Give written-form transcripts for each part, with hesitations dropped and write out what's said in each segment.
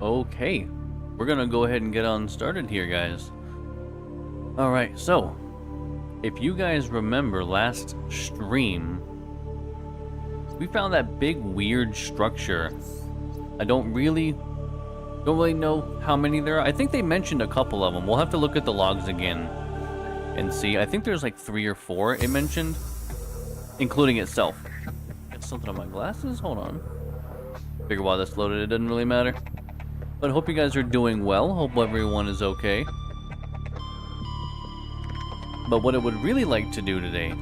Okay, we're gonna go ahead and get on started here, guys. Alright, so if you guys remember last stream, we found that big weird structure. I don't really know how many there are. I think they mentioned a couple of them. We'll have to look at the logs again and see. I think there's like 3 or 4 it mentioned, including itself. Got something on my glasses? Hold on. Figure while this loaded, it doesn't really matter. But I hope you guys are doing well. Hope everyone is okay. But what I would really like to do today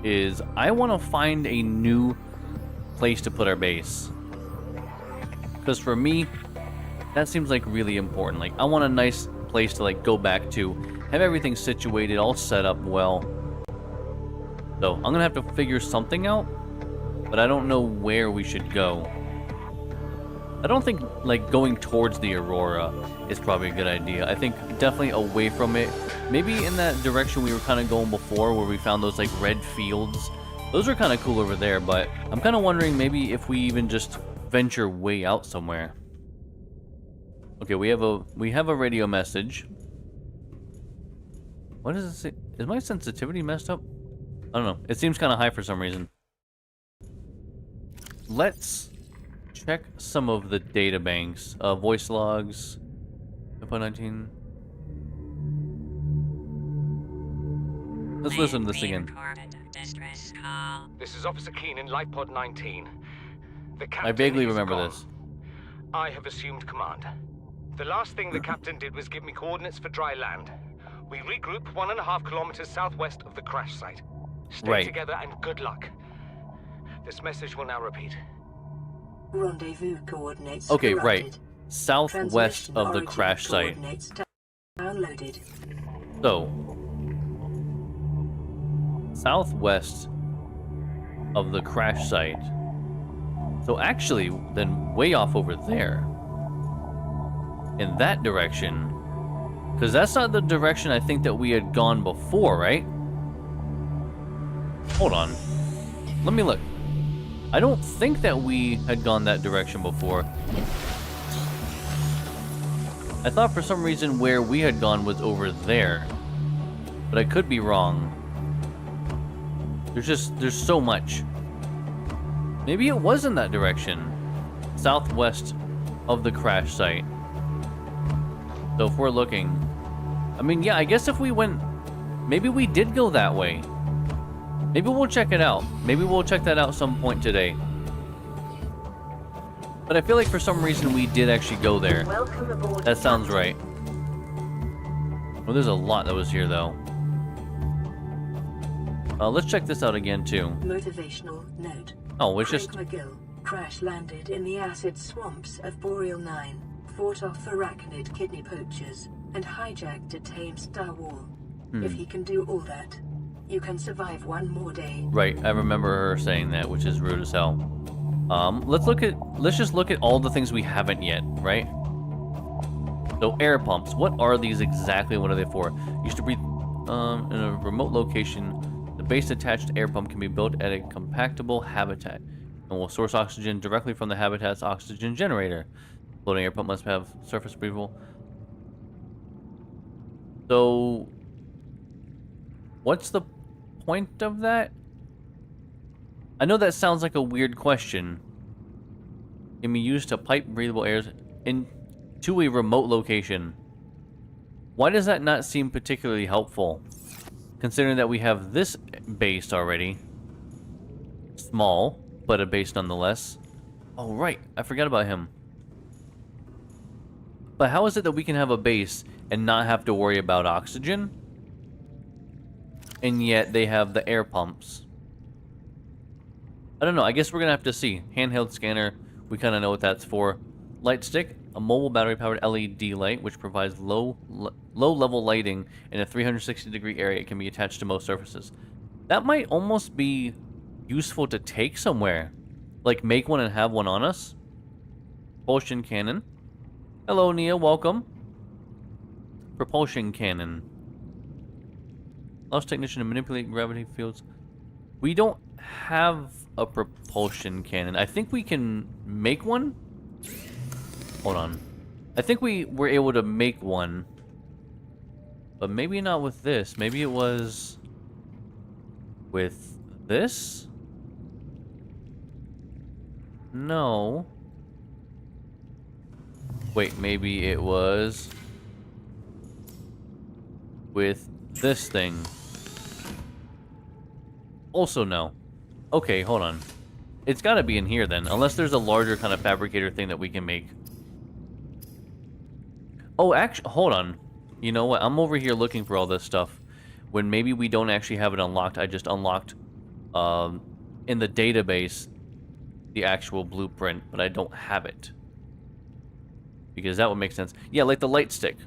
is I want to find a new place to put our base. Because for me, that seems like really important. Like, I want a nice place to like go back to, have everything situated, all set up well. So I'm gonna have to figure something out, but I don't know where we should go. I don't think like going towards the Aurora is probably a good idea. I think definitely away from it. Maybe in that direction we were kind of going before, where we found those like red fields. Those are kind of cool over there, but I'm kind of wondering maybe if we even just venture way out somewhere. Okay, we have a radio message. What does it say? Is my sensitivity messed up? I don't know. It seems kind of high for some reason. Let's check some of the data banks. Voice logs. 19. Let's listen to this again. This is Officer Keenan, Life Pod 19. The captain I vaguely is remember gone. this. I have assumed command. The last thing the captain did was give me coordinates for dry land. We regroup 1.5 kilometers southwest of the crash site. Stay together and good luck. This message will now repeat. Rendezvous coordinates. Okay, corrupted. right. Southwest of the crash site. Downloaded. So, southwest of the crash site. So actually, then way off over there. In that direction. Because that's not the direction I think that we had gone before, right? Hold on. Let me look. I don't think that we had gone that direction before. I thought for some reason where we had gone was over there. But I could be wrong. There's so much. Maybe it was in that direction. Southwest of the crash site. So if we're looking... I mean, yeah, I guess if we went... Maybe we did go that way. Maybe we'll check it out. Maybe we'll check that out some point today. But I feel like for some reason we did actually go there. Welcome aboard. That sounds right. Well, there's a lot that was here, though. Let's check this out again, too. Motivational note. Oh, it's Craig just... McGill crash landed in the acid swamps of Boreal 9, fought off arachnid kidney poachers, and hijacked a tame Star Wall. If he can do all that, you can survive one more day. Right, I remember her saying that, which is rude as hell. Let's just look at all the things we haven't yet, right? So air pumps, what are these exactly? What are they for? Used to breathe in a remote location. The base attached air pump can be built at a compactable habitat and will source oxygen directly from the habitat's oxygen generator. Floating air pump must have surface breathable. So, what's the point of that? I know that sounds like a weird question. Can be used to pipe breathable air into a remote location. Why does that not seem particularly helpful? Considering that we have this base already. Small, but a base nonetheless. Oh, right. I forgot about him. But how is it that we can have a base and not have to worry about oxygen? And yet they have the air pumps. I don't know. I guess we're going to have to see. Handheld scanner. We kind of know what that's for. Light stick. A mobile battery-powered LED light, which provides low-level lighting in a 360-degree area. It can be attached to most surfaces. That might almost be useful to take somewhere. Like, make one and have one on us. Propulsion cannon. Hello, Nia. Welcome. Propulsion cannon. Allows technician to manipulate gravity fields. We don't have a propulsion cannon. I think we can make one. Hold on. I think we were able to make one. But maybe not with this. Maybe it was... with this? No. Wait, maybe it was... with this thing. Also no. Okay, hold on. It's gotta be in here then, unless there's a larger kind of fabricator thing that we can make. Oh, actually, hold on. You know what? I'm over here looking for all this stuff. When maybe we don't actually have it unlocked. I just unlocked, in the database, the actual blueprint, but I don't have it. Because that would make sense. Yeah, like the light stick.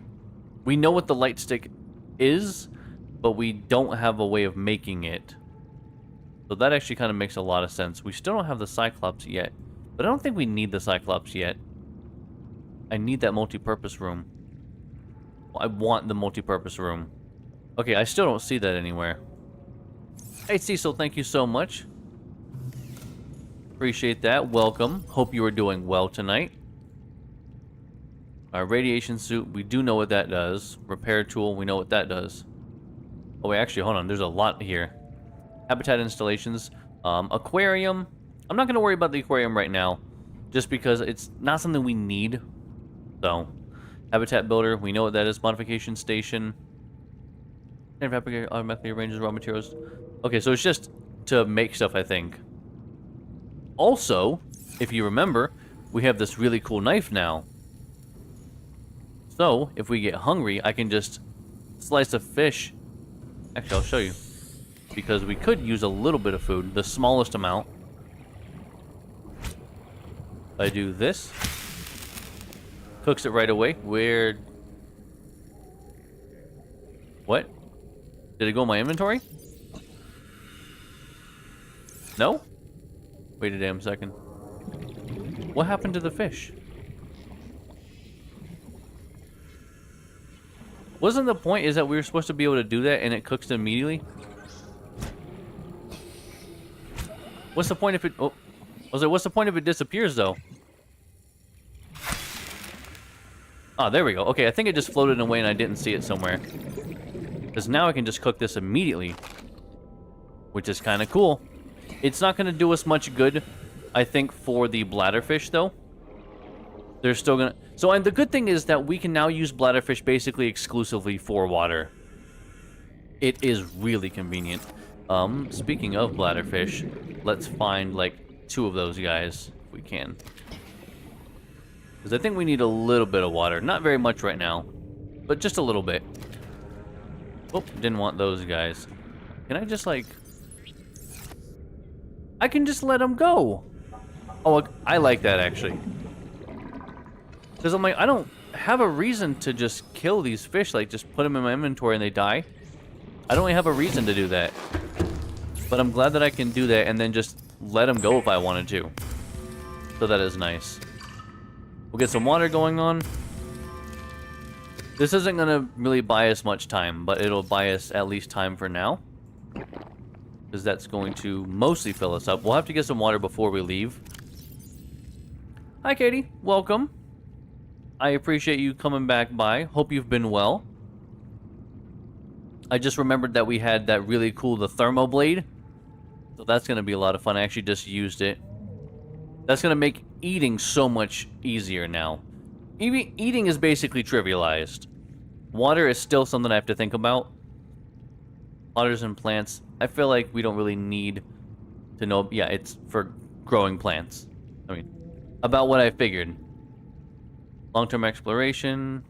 We know what the light stick is, but we don't have a way of making it. So that actually kind of makes a lot of sense. We still don't have the Cyclops yet, but I don't think we need the Cyclops yet. I need that multi-purpose room. I want the multi-purpose room. Okay, I still don't see that anywhere. Hey, Cecil, thank you so much. Appreciate that. Welcome. Hope you are doing well tonight. Our radiation suit, we do know what that does. Repair tool, we know what that does. Oh, wait, actually, hold on. There's a lot here. Habitat installations. Aquarium. I'm not going to worry about the aquarium right now, just because it's not something we need. So, habitat builder, we know what that is. Modification station. And fabricator automatically arranges raw materials. Okay, so it's just to make stuff, I think. Also, if you remember, we have this really cool knife now. So, if we get hungry, I can just slice a fish. Actually, I'll show you. Because we could use a little bit of food, the smallest amount. I do this. Cooks it right away. Where... what? Did it go in my inventory? No? Wait a damn second. What happened to the fish? Wasn't the point is that we were supposed to be able to do that and it cooks immediately? What's the point if it... oh. I was like, what's the point if it disappears, though? Oh, there we go. Okay, I think it just floated away and I didn't see it somewhere. Because now I can just cook this immediately. Which is kind of cool. It's not going to do us much good, I think, for the bladderfish, though. They're still going to... so, and the good thing is that we can now use bladderfish basically exclusively for water. It is really convenient. Speaking of bladderfish, let's find, like, 2 of those guys, if we can. Because I think we need a little bit of water. Not very much right now, but just a little bit. Oh, didn't want those guys. Can I just, like... I can just let them go. Oh, I like that, actually. Because I'm like, I don't have a reason to just kill these fish. Like, just put them in my inventory and they die. I don't really have a reason to do that. But I'm glad that I can do that and then just let them go if I wanted to. So that is nice. We'll get some water going on. This isn't going to really buy us much time, but it'll buy us at least time for now. Because that's going to mostly fill us up. We'll have to get some water before we leave. Hi, Katie. Welcome. I appreciate you coming back by. Hope you've been well. I just remembered that we had that really cool, the thermoblade. So that's going to be a lot of fun. I actually just used it. That's going to make eating so much easier now. Eating is basically trivialized. Water is still something I have to think about. Waters and plants, I feel like we don't really need to know. Yeah, it's for growing plants. I mean, about what I figured. Long-term exploration.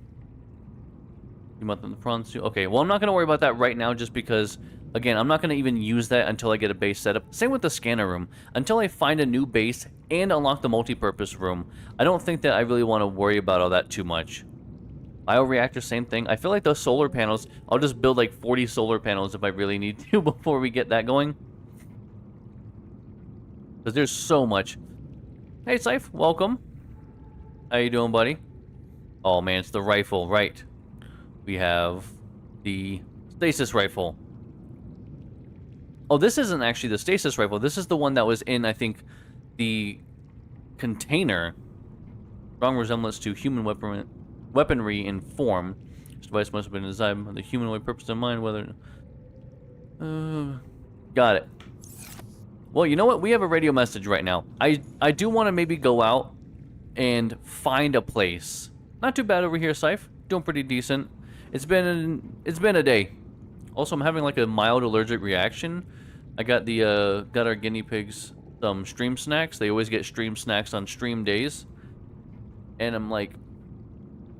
You want them the prawn suit. Okay, well, I'm not going to worry about that right now just because, again, I'm not going to even use that until I get a base set up. Same with the scanner room. Until I find a new base and unlock the multi-purpose room, I don't think that I really want to worry about all that too much. Bioreactor, same thing. I feel like those solar panels, I'll just build like 40 solar panels if I really need to before we get that going. Because there's so much. Hey, Syph, welcome. How you doing, buddy? Oh, man, it's the rifle, right. We have the stasis rifle. Oh, this isn't actually the stasis rifle. This is the one that was in, I think, the container. strong resemblance to human weaponry in form. This device must have been designed with the humanoid purpose in mind, whether... got it. Well, you know what? We have a radio message right now. I do want to maybe go out and find a place. Not too bad over here, Scythe. Doing pretty decent. It's been a day. Also, I'm having like a mild allergic reaction. I got our guinea pigs some stream snacks. They always get stream snacks on stream days. And I'm like,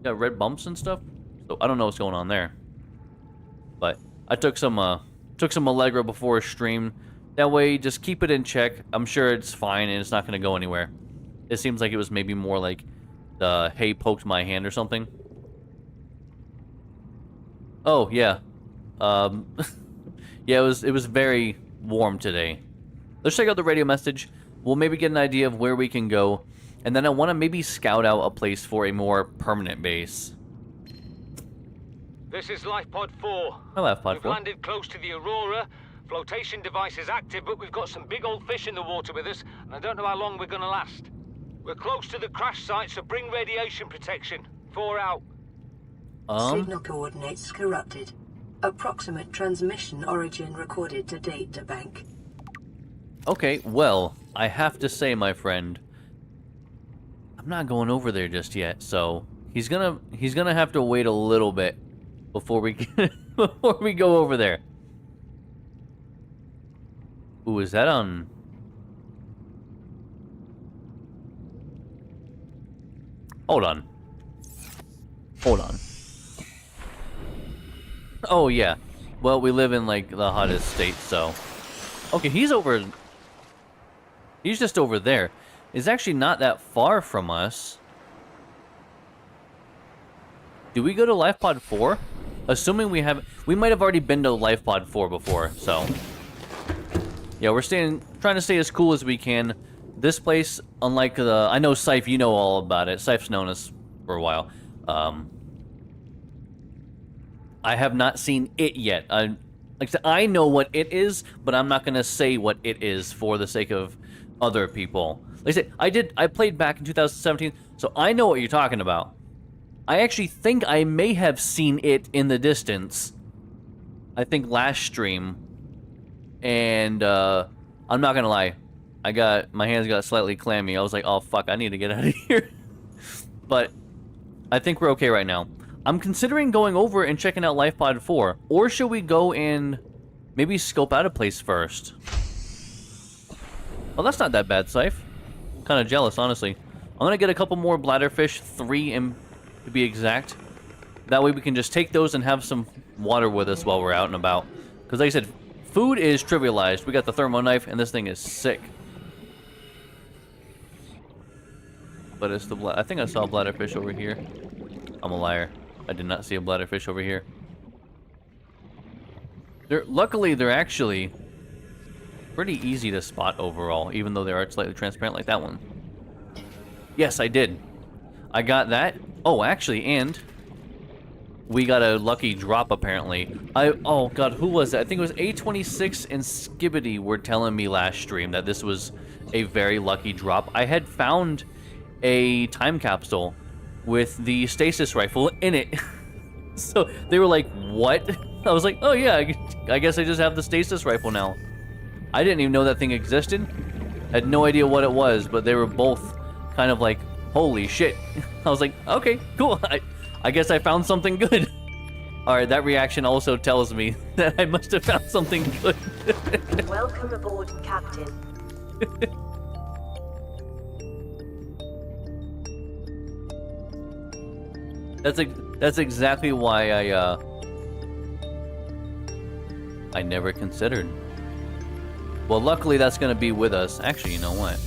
got red bumps and stuff. So I don't know what's going on there. But I took some Allegra before a stream. That way, just keep it in check. I'm sure it's fine and it's not going to go anywhere. It seems like it was maybe more like the hay poked my hand or something. Oh, yeah. Yeah, it was very warm today. Let's check out the radio message. We'll maybe get an idea of where we can go. And then I want to maybe scout out a place for a more permanent base. This is Life Pod 4. Hi, Life Pod 4. We've landed close to the Aurora. Flotation device is active, but we've got some big old fish in the water with us, and I don't know how long we're gonna last. We're close to the crash site, so bring radiation protection. 4 out. Signal coordinates corrupted. Approximate transmission origin recorded to data bank. Okay, well, I have to say, my friend, I'm not going over there just yet, so he's gonna have to wait a little bit before we before we go over there. Ooh, is that on? Hold on. Hold on. Oh, yeah. Well, we live in, like, the hottest state, so... Okay, he's just over there. He's actually not that far from us. Do we go to Life Pod 4? Assuming we have... We might have already been to Life Pod 4 before, so... Yeah, we're trying to stay as cool as we can. This place, unlike the... I know Scythe, you know all about it. Scythe's known us for a while. I have not seen it yet. Like I said, I know what it is, but I'm not going to say what it is for the sake of other people. Like I said, I played back in 2017, so I know what you're talking about. I actually think I may have seen it in the distance. I think last stream. And, I'm not gonna lie. My hands got slightly clammy. I was like, oh fuck, I need to get out of here. But, I think we're okay right now. I'm considering going over and checking out Life Pod 4. Or should we go and maybe scope out a place first? Well, that's not that bad, Scythe. Kind of jealous, honestly. I'm gonna get a couple more bladderfish, 3 to be exact. That way we can just take those and have some water with us while we're out and about. Because like I said, food is trivialized. We got the thermo knife, and this thing is sick. But it's the I think I saw a bladderfish over here. I'm a liar. I did not see a bladderfish over here. Luckily, they're actually pretty easy to spot overall, even though they are slightly transparent like that one. Yes, I did. I got that. Oh, actually, and we got a lucky drop, apparently. Oh, God, who was that? I think it was A26 and Skibbity were telling me last stream that this was a very lucky drop. I had found a time capsule with the stasis rifle in it. So they were like, what? I was like, oh, yeah, I guess I just have the stasis rifle now. I didn't even know that thing existed. Had no idea what it was, but they were both kind of like, holy shit. I was like, okay, cool. I guess I found something good. Alright, that reaction also tells me that I must have found something good. Welcome aboard, Captain. That's exactly why I never considered. Well, luckily that's gonna be with us. Actually, you know what?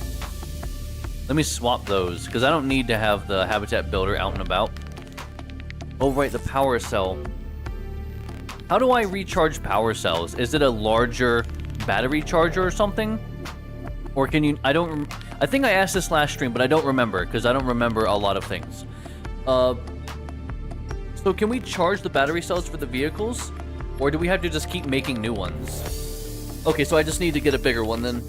Let me swap those, because I don't need to have the habitat builder out and about. Oh, right, the power cell. How do I recharge power cells? Is it a larger battery charger or something? Or can you... I think I asked this last stream, but I don't remember, because I don't remember a lot of things. So can we charge the battery cells for the vehicles? Or do we have to just keep making new ones? Okay, so I just need to get a bigger one then.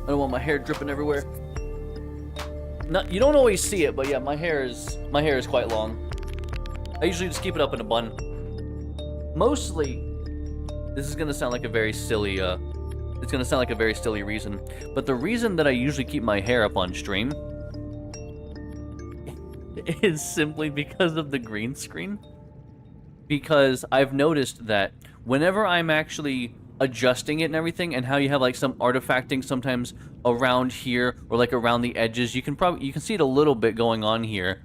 I don't want my hair dripping everywhere. You don't always see it, but yeah, my hair is quite long. I usually just keep it up in a bun. Mostly, this is gonna sound like a very silly reason, but the reason that I usually keep my hair up on stream is simply because of the green screen. Because I've noticed that whenever I'm actually adjusting it and everything, and how you have like some artifacting sometimes around here or like around the edges, you can see it a little bit going on here.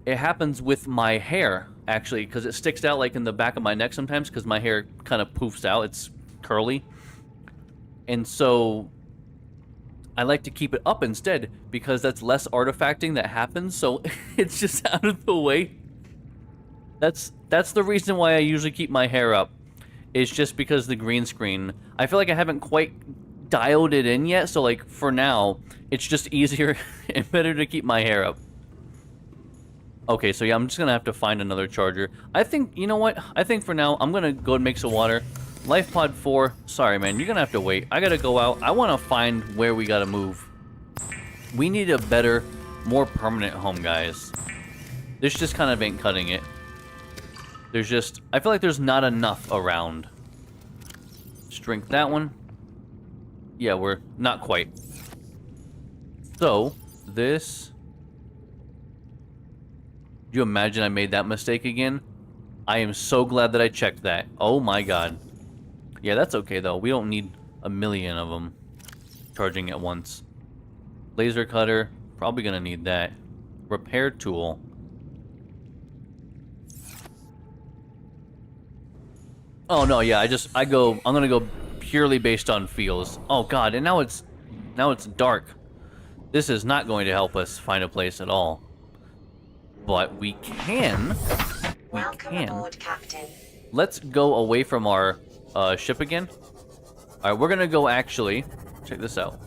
It happens with my hair actually, because it sticks out like in the back of my neck sometimes, because my hair kind of poofs out. It's curly, and so I like to keep it up instead, because that's less artifacting that happens, so it's just out of the way. That's the reason why I usually keep my hair up. It's just because the green screen, I feel like I haven't quite dialed it in yet, so like for now, it's just easier and better to keep my hair up. Okay, so yeah, I'm just gonna have to find another charger. I think, you know what? I think for now, I'm gonna go and make some water. Life Pod 4, sorry man, you're gonna have to wait. I gotta go out. I wanna find where we gotta move. We need a better, more permanent home, guys. This just kind of ain't cutting it. There's just, I feel like there's not enough around. Let's drink that one. Yeah, we're not quite. So, this... Do you imagine I made that mistake again? I am so glad that I checked that. Oh my god. Yeah, that's okay though. We don't need a million of them charging at once. Laser cutter, probably gonna need that. Repair tool. Oh no, yeah, I'm gonna go purely based on feels. Oh god, and now it's dark. This is not going to help us find a place at all. But we can. Welcome aboard, Captain. Let's go away from our ship again. All right, we're gonna go actually. Check this out.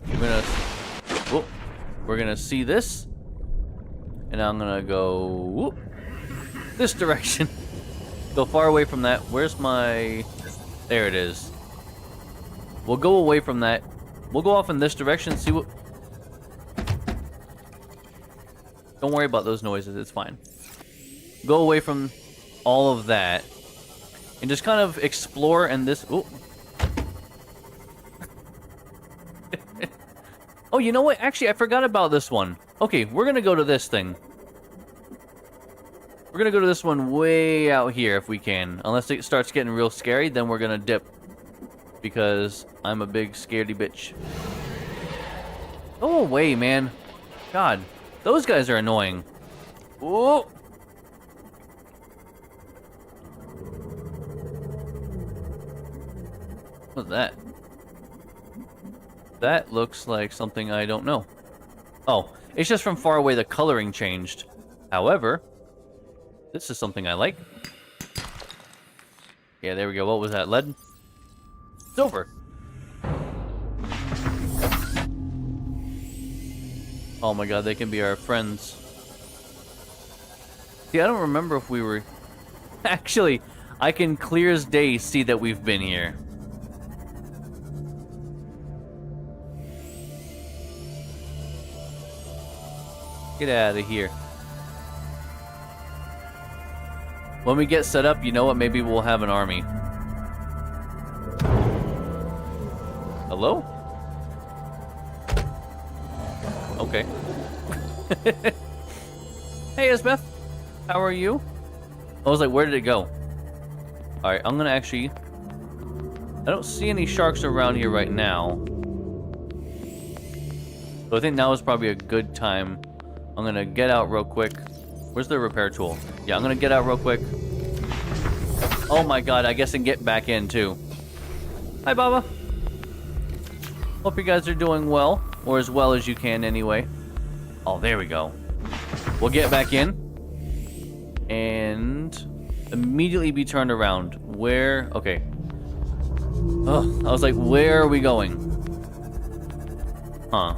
We're gonna see this, and I'm gonna go this direction. Go far away from that. Where's my... There it is. We'll go away from that. We'll go off in this direction, see what... Don't worry about those noises, it's fine. Go away from all of that. And just kind of explore and this... Ooh. Oh, you know what? Actually, I forgot about this one. Okay, we're gonna go to this thing. We're gonna go to this one way out here if we can. Unless it starts getting real scary, then we're gonna dip. Because I'm a big scaredy bitch. Go away, man. God, those guys are annoying. Whoa! What's that? That looks like something I don't know. Oh, it's just from far away the coloring changed. However... This is something I like. Yeah, there we go. What was that? Lead? Silver. Oh my god, they can be our friends. See, I don't remember if we were... Actually, I can clear as day see that we've been here. Get out of here. When we get set up, you know what? Maybe we'll have an army. Hello? Okay. Hey, Isbeth. How are you? I was like, where did it go? Alright, I'm gonna actually... I don't see any sharks around here right now. So I think now is probably a good time. I'm gonna get out real quick. Where's the repair tool? Yeah, I'm gonna get out real quick. Oh my god, I guess I can get back in too. Hi, Baba. Hope you guys are doing well. Or as well as you can anyway. Oh, there we go. We'll get back in. And immediately be turned around. Where? Okay. Oh, I was like, where are we going? Huh.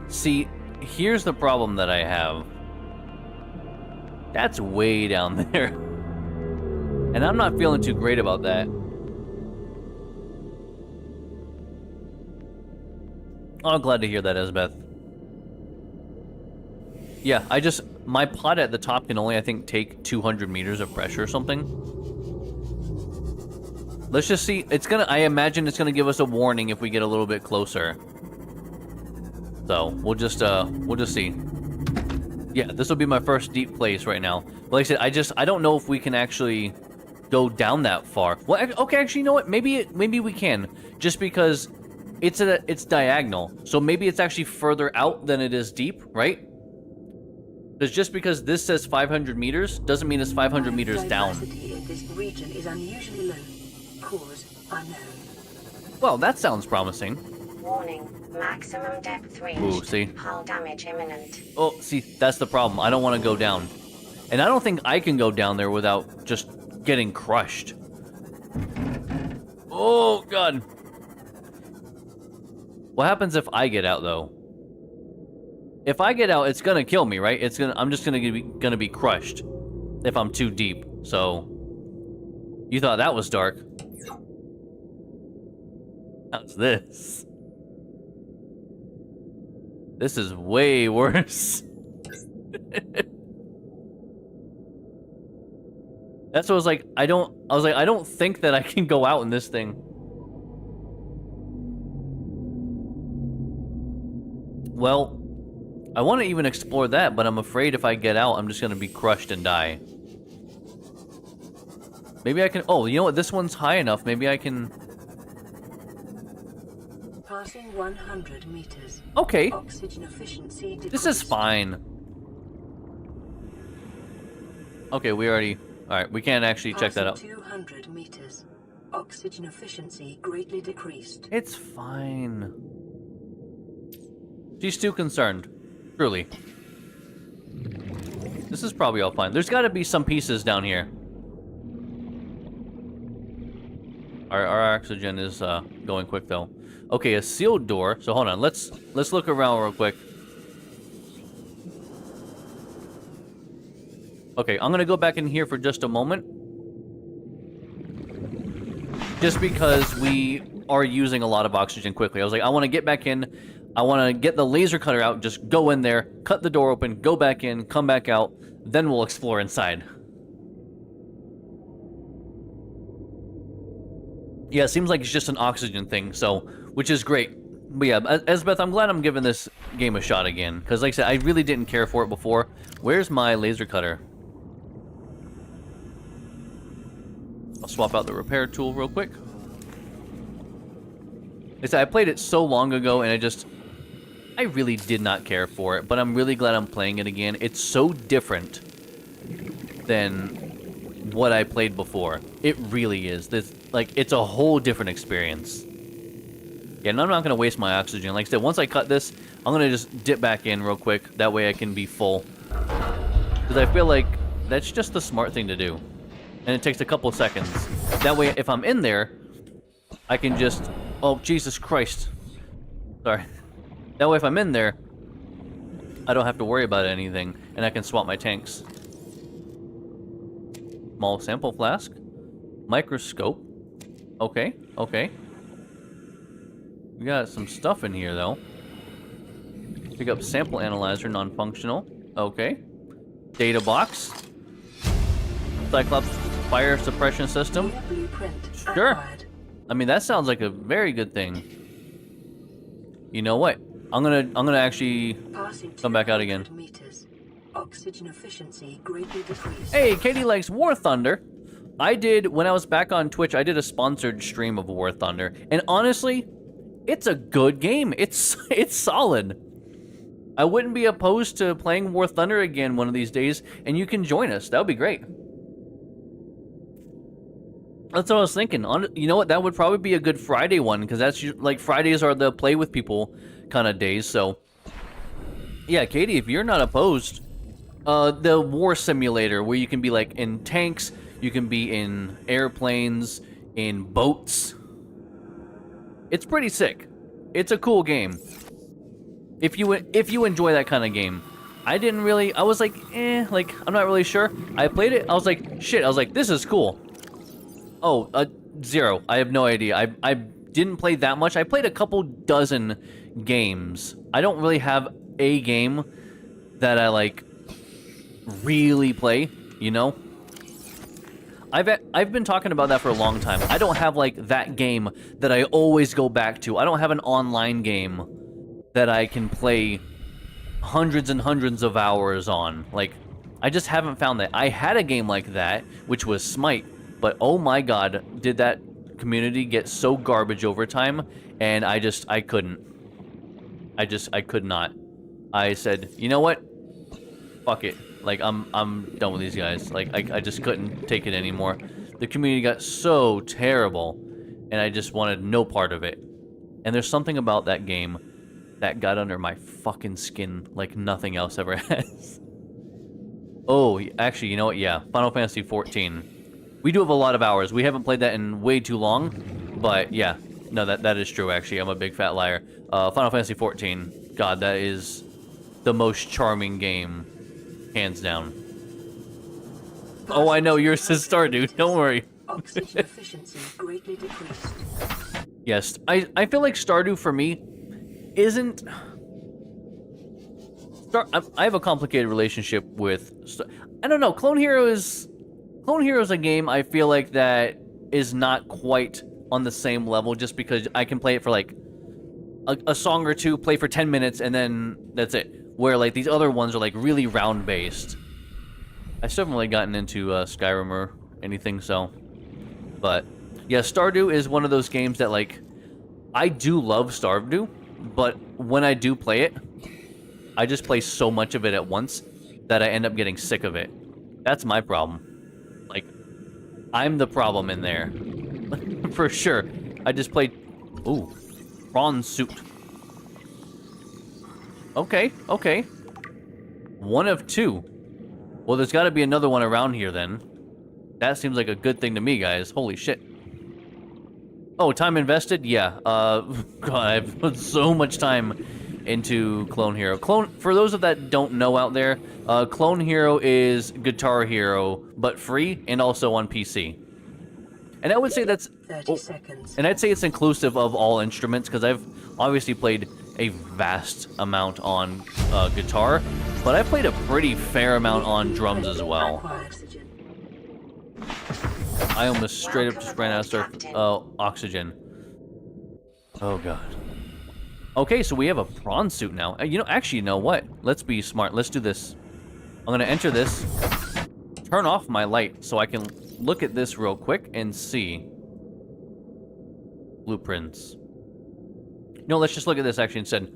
See, here's the problem that I have. That's way down there. And I'm not feeling too great about that. Oh, glad to hear that, Esbeth. Yeah, my pod at the top can only, I think, take 200 meters of pressure or something. Let's just see. I imagine it's gonna give us a warning if we get a little bit closer. So, we'll just see. Yeah, this will be my first deep place right now. But like I said, I don't know if we can actually go down that far. Well, okay, actually, you know what? Maybe we can. Just because it's diagonal. So maybe it's actually further out than it is deep, right? Because just because this says 500 meters doesn't mean it's 500 meters down. Diversity in this region is unusually low. Cause unknown. Well, that sounds promising. Warning. Maximum depth range. Ooh, see? Hull damage imminent. Oh, see, that's the problem. I don't want to go down. And I don't think I can go down there without just getting crushed. Oh, God. What happens if I get out, though? If I get out, it's gonna kill me, right? I'm just gonna be crushed if I'm too deep. So, you thought that was dark. How's this? This is way worse. That's what I was like. I don't think that I can go out in this thing. Well, I want to even explore that, but I'm afraid if I get out, I'm just going to be crushed and die. Maybe I can... Oh, you know what? This one's high enough. Maybe I can... Passing 100 meters. Okay. Oxygen efficiency decreased. This is fine. Okay, we already... Alright, we can't actually check that out. 200 meters. Oxygen efficiency greatly decreased. It's fine. She's too concerned. Truly. This is probably all fine. There's got to be some pieces down here. Our oxygen is going quick though. Okay, a sealed door. So hold on. Let's look around real quick. Okay, I'm gonna go back in here for just a moment. Just because we are using a lot of oxygen quickly. I was like, I want to get back in. I want to get the laser cutter out, just go in there, cut the door open, go back in, come back out, then we'll explore inside. Yeah, it seems like it's just an oxygen thing, so, which is great. But yeah, Esbeth, I'm glad I'm giving this game a shot again, because like I said, I really didn't care for it before. Where's my laser cutter? I'll swap out the repair tool real quick. I played it so long ago, and I really did not care for it, but I'm really glad I'm playing it again. It's so different than what I played before. It really is. It's a whole different experience. Yeah, and I'm not going to waste my oxygen. Like I said, once I cut this, I'm going to just dip back in real quick. That way I can be full. Because I feel like that's just the smart thing to do. And it takes a couple seconds. That way, if I'm in there, I can just... Oh, Jesus Christ. Sorry. That way, if I'm in there, I don't have to worry about anything, and I can swap my tanks. Small sample flask. Microscope. Okay, okay. We got some stuff in here, though. Pick up sample analyzer, non-functional. Okay. Data box. Cyclops fire suppression system. Sure. I mean, that sounds like a very good thing. You know what? I'm gonna actually come back out again. Oxygen efficiency greatly decreased. Hey, Katie likes War Thunder. When I was back on Twitch, I did a sponsored stream of War Thunder, and honestly, it's a good game. It's solid. I wouldn't be opposed to playing War Thunder again one of these days, and you can join us. That would be great. That's what I was thinking. You know what? That would probably be a good Friday one, because that's like Fridays are the play with people kind of days. So, yeah, Katie, if you're not opposed, the war simulator where you can be like in tanks, you can be in airplanes, in boats. It's pretty sick. It's a cool game. If you enjoy that kind of game. I was like, I'm not really sure. I played it. I was like, shit. I was like, this is cool. Oh, 0. I have no idea. I didn't play that much. I played a couple dozen games. I don't really have a game that I like really play, you know? I've been talking about that for a long time. I don't have like that game that I always go back to. I don't have an online game that I can play hundreds and hundreds of hours on. Like, I just haven't found that. I had a game like that, which was Smite, but oh my god, did that community get so garbage over time, and I couldn't. I could not. I said, you know what? Fuck it. Like, I'm done with these guys. Like, I just couldn't take it anymore. The community got so terrible, and I just wanted no part of it. And there's something about that game that got under my fucking skin like nothing else ever has. Oh, actually, you know what? Yeah, Final Fantasy 14. We do have a lot of hours. We haven't played that in way too long, but yeah. No, that is true, actually. I'm a big fat liar. Final Fantasy 14. God, that is the most charming game. Hands down. Oh, I know, yours says Stardew. Don't worry. Oxygen efficiency greatly decreased. Yes, I feel like Stardew for me isn't... I have a complicated relationship with... I don't know, Clone Hero is a game I feel like that is not quite on the same level, just because I can play it for like a song or two, play for 10 minutes, and then that's it. Where like these other ones are like really round based. I still haven't really gotten into Skyrim or anything, so. But yeah, Stardew is one of those games that like I do love Stardew, but when I do play it, I just play so much of it at once that I end up getting sick of it. That's my problem. Like, I'm the problem in there. For sure. I just played... Ooh. Prawn suit. Okay, okay. One of two. Well, there's got to be another one around here, then. That seems like a good thing to me, guys. Holy shit. Oh, time invested? Yeah. God, I've put so much time into Clone Hero. For those of that don't know out there, Clone Hero is Guitar Hero, but free and also on PC. And I would say that's... 30 seconds. And I'd say it's inclusive of all instruments, because I've obviously played a vast amount on guitar, but I've played a pretty fair amount on drums as well. I almost straight up just ran out of oxygen. Oh god. Okay, so we have a prawn suit now. Actually, you know what? Let's be smart. Let's do this. I'm gonna enter this. Turn off my light so I can look at this real quick and see. Blueprints. No, let's just look at this actually instead.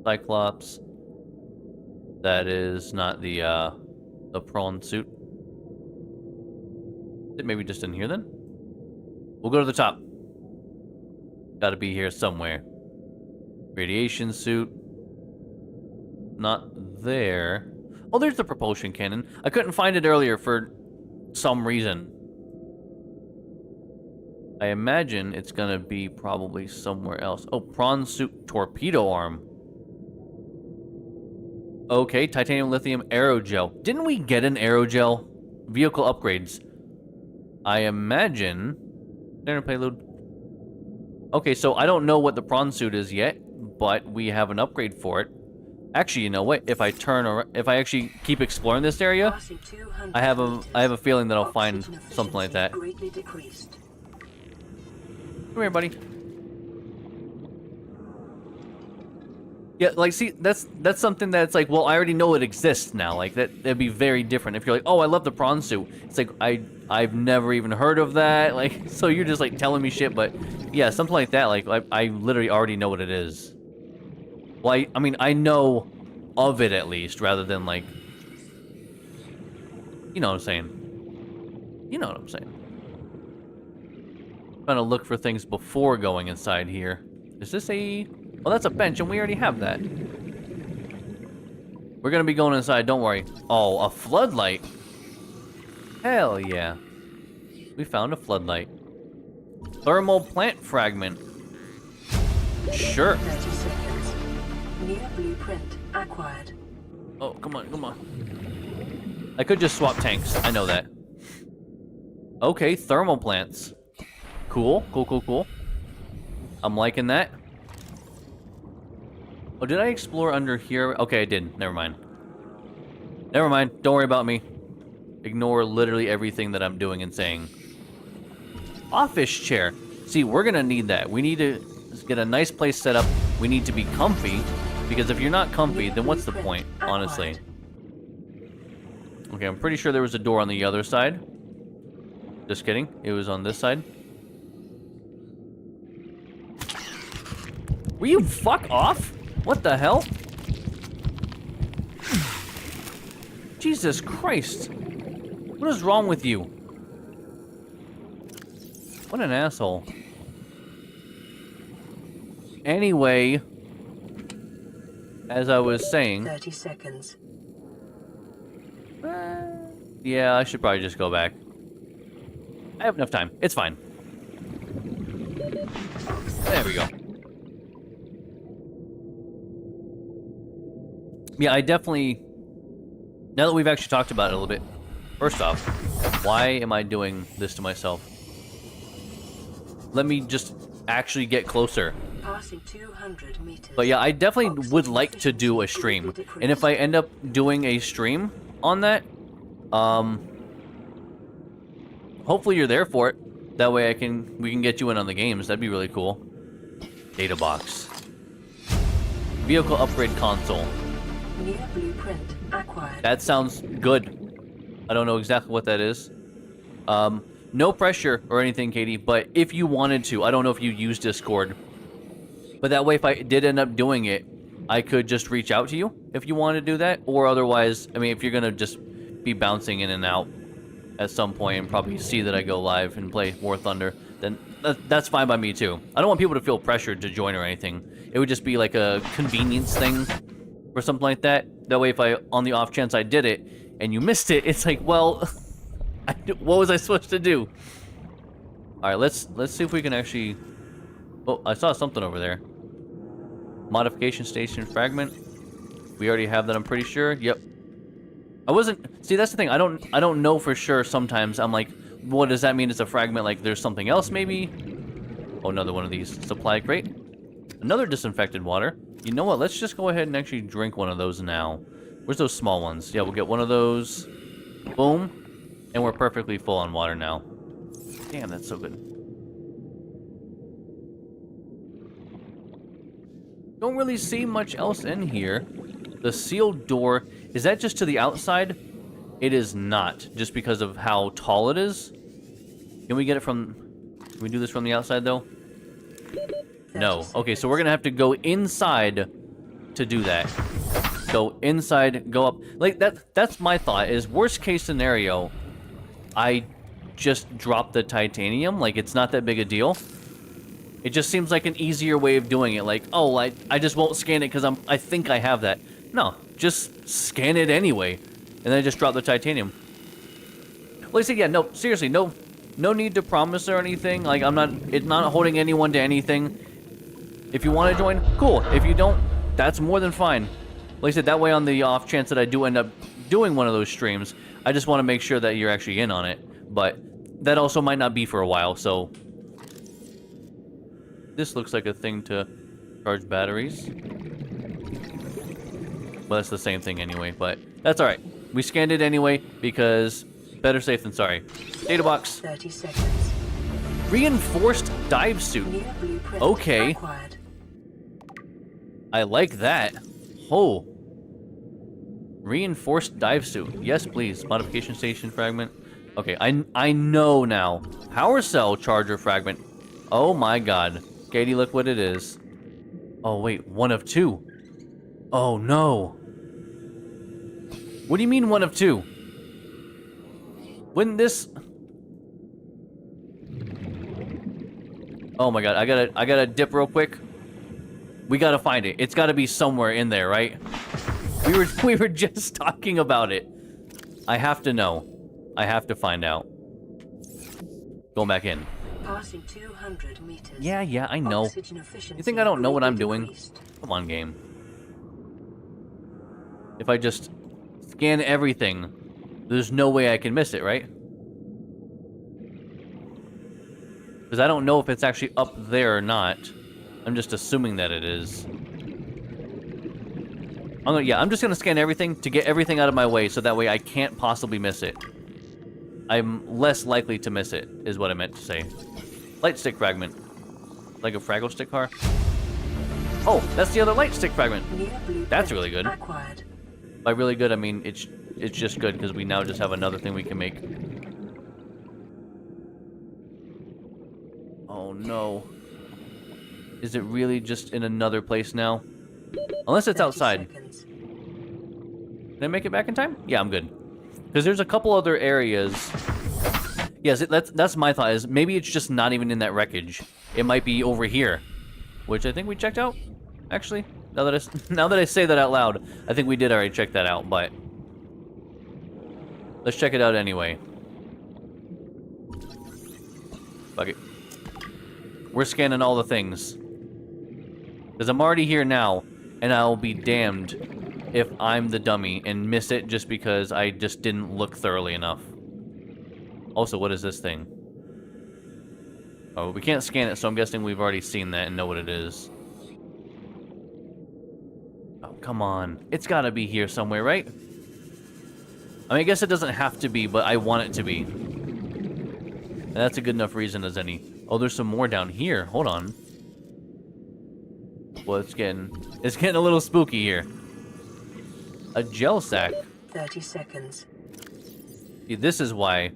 Cyclops. That is not the prawn suit. Is it maybe just in here then? We'll go to the top. Gotta be here somewhere. Radiation suit. Not there. Oh, there's the propulsion cannon. I couldn't find it earlier for some reason. I imagine it's gonna be probably somewhere else. Oh, prawn suit torpedo arm. Okay, titanium lithium aerogel. Didn't we get an aerogel? Vehicle upgrades. I imagine... Standard payload. Okay, so I don't know what the prawn suit is yet, but we have an upgrade for it. Actually, you know what? If I actually keep exploring this area, I have a feeling that I'll find something like that. Come here, buddy. Yeah, like, see, that's something that's like, well, I already know it exists now. Like, that'd be very different. If you're like, oh, I love the prawn suit. It's like, I've never even heard of that. Like, so you're just, like, telling me shit. But, yeah, something like that. Like, I literally already know what it is. Well, I mean, I know of it, at least, rather than, like... You know what I'm saying. You know what I'm saying. I'm trying to look for things before going inside here. Is this a... Well, that's a bench, and we already have that. We're gonna be going inside, don't worry. Oh, a floodlight. Hell yeah. We found a floodlight. Thermal plant fragment. Sure. 30 seconds. New blueprint acquired. Oh, come on, come on. I could just swap tanks. I know that. Okay, thermal plants. Cool, cool, cool, cool. I'm liking that. Oh, did I explore under here? Okay, I did. Never mind. Never mind. Don't worry about me. Ignore literally everything that I'm doing and saying. Office chair. See, we're gonna need that. We need to get a nice place set up. We need to be comfy, because if you're not comfy, then what's the point, honestly? Okay, I'm pretty sure there was a door on the other side. Just kidding. It was on this side. Will you fuck off? What the hell? Jesus Christ. What is wrong with you? What an asshole. Anyway, as I was saying... 30 seconds. Yeah, I should probably just go back. I have enough time. It's fine. There we go. Yeah, I definitely... Now that we've actually talked about it a little bit, first off, why am I doing this to myself? Let me just actually get closer. Passing 200 meters. But yeah, I definitely would like to do a stream. And if I end up doing a stream on that, hopefully you're there for it. That way we can get you in on the games. That'd be really cool. Data box. Vehicle upgrade console. New blueprint acquired. That sounds good. I don't know exactly what that is. No pressure or anything, Katie, but if you wanted to, I don't know if you use Discord, but that way if I did end up doing it, I could just reach out to you if you want to do that, or otherwise, I mean, if you're going to just be bouncing in and out at some point and probably see that I go live and play War Thunder, then that's fine by me too. I don't want people to feel pressured to join or anything. It would just be like a convenience thing or something like that. That way if on the off chance I did it and you missed it, it's like, well, what was I supposed to do? All right, let's see if we can actually... Oh, I saw something over there. Modification station fragment. We already have that, I'm pretty sure. Yep. I wasn't... See, that's the thing. I don't know for sure sometimes. I'm like, what does that mean? It's a fragment. Like, there's something else maybe? Oh, another one of these. Supply crate. Another disinfected water. You know what? Let's just go ahead and actually drink one of those now. Where's those small ones? Yeah, we'll get one of those. Boom. And we're perfectly full on water now. Damn, that's so good. Don't really see much else in here. The sealed door, is that just to the outside? It is not, just because of how tall it is. Can we get it from... Can we do this from the outside, though? No. Okay, so we're gonna have to go inside to do that. Go inside, go up. Like, that's my thought, is worst case scenario, I just drop the titanium. Like, it's not that big a deal. It just seems like an easier way of doing it. Like, oh, I just won't scan it because I think I have that. No, just scan it anyway. And then I just drop the titanium. Like I said, yeah, no, seriously, no need to promise or anything. Like, it's not holding anyone to anything. If you want to join, cool. If you don't, that's more than fine. Like I said, that way on the off chance that I do end up doing one of those streams, I just want to make sure that you're actually in on it. But that also might not be for a while, so... This looks like a thing to charge batteries. Well, that's the same thing anyway, but that's alright. We scanned it anyway, because better safe than sorry. Data box. 30 seconds. Reinforced dive suit. New blueprint Okay. acquired. I like that. Oh. Reinforced dive suit. Yes, please. Modification station fragment. Okay, I know now. Power cell charger fragment. Oh my god. Katie, look what it is. Oh wait, one of two. Oh no. What do you mean one of two? Wouldn't this... Oh my god, I gotta dip real quick. We gotta find it. It's gotta be somewhere in there, right? We were just talking about it. I have to know. I have to find out. Going back in. Passing 200 meters. Yeah, I know. Oxygen efficiency You think I don't know what I'm greatly doing? decreased. Come on, game. If I just scan everything, there's no way I can miss it, right? Because I don't know if it's actually up there or not. I'm just assuming that it is. I'm just gonna scan everything to get everything out of my way so that way I can't possibly miss it. I'm less likely to miss it, is what I meant to say. Light stick fragment. Like a Fraggle stick car? Oh, that's the other light stick fragment. That's really good. Acquired. By really good, I mean it's just good because we now just have another thing we can make. Oh no. Is it really just in another place now? Unless it's outside. Seconds. Can I make it back in time? Yeah, I'm good. Because there's a couple other areas. Yes, that's my thought, is maybe it's just not even in that wreckage. It might be over here. Which I think we checked out, actually. Now that I say that out loud, I think we did already check that out, but... let's check it out anyway. Fuck it. We're scanning all the things. Because I'm already here now, and I'll be damned if I'm the dummy and miss it just because I just didn't look thoroughly enough. Also, what is this thing? Oh, we can't scan it, so I'm guessing we've already seen that and know what it is. Oh, come on. It's gotta be here somewhere, right? I mean, I guess it doesn't have to be, but I want it to be. And that's a good enough reason as any. Oh, there's some more down here. Hold on. Well, it's getting a little spooky here. A gel sack. 30 seconds. See, this is why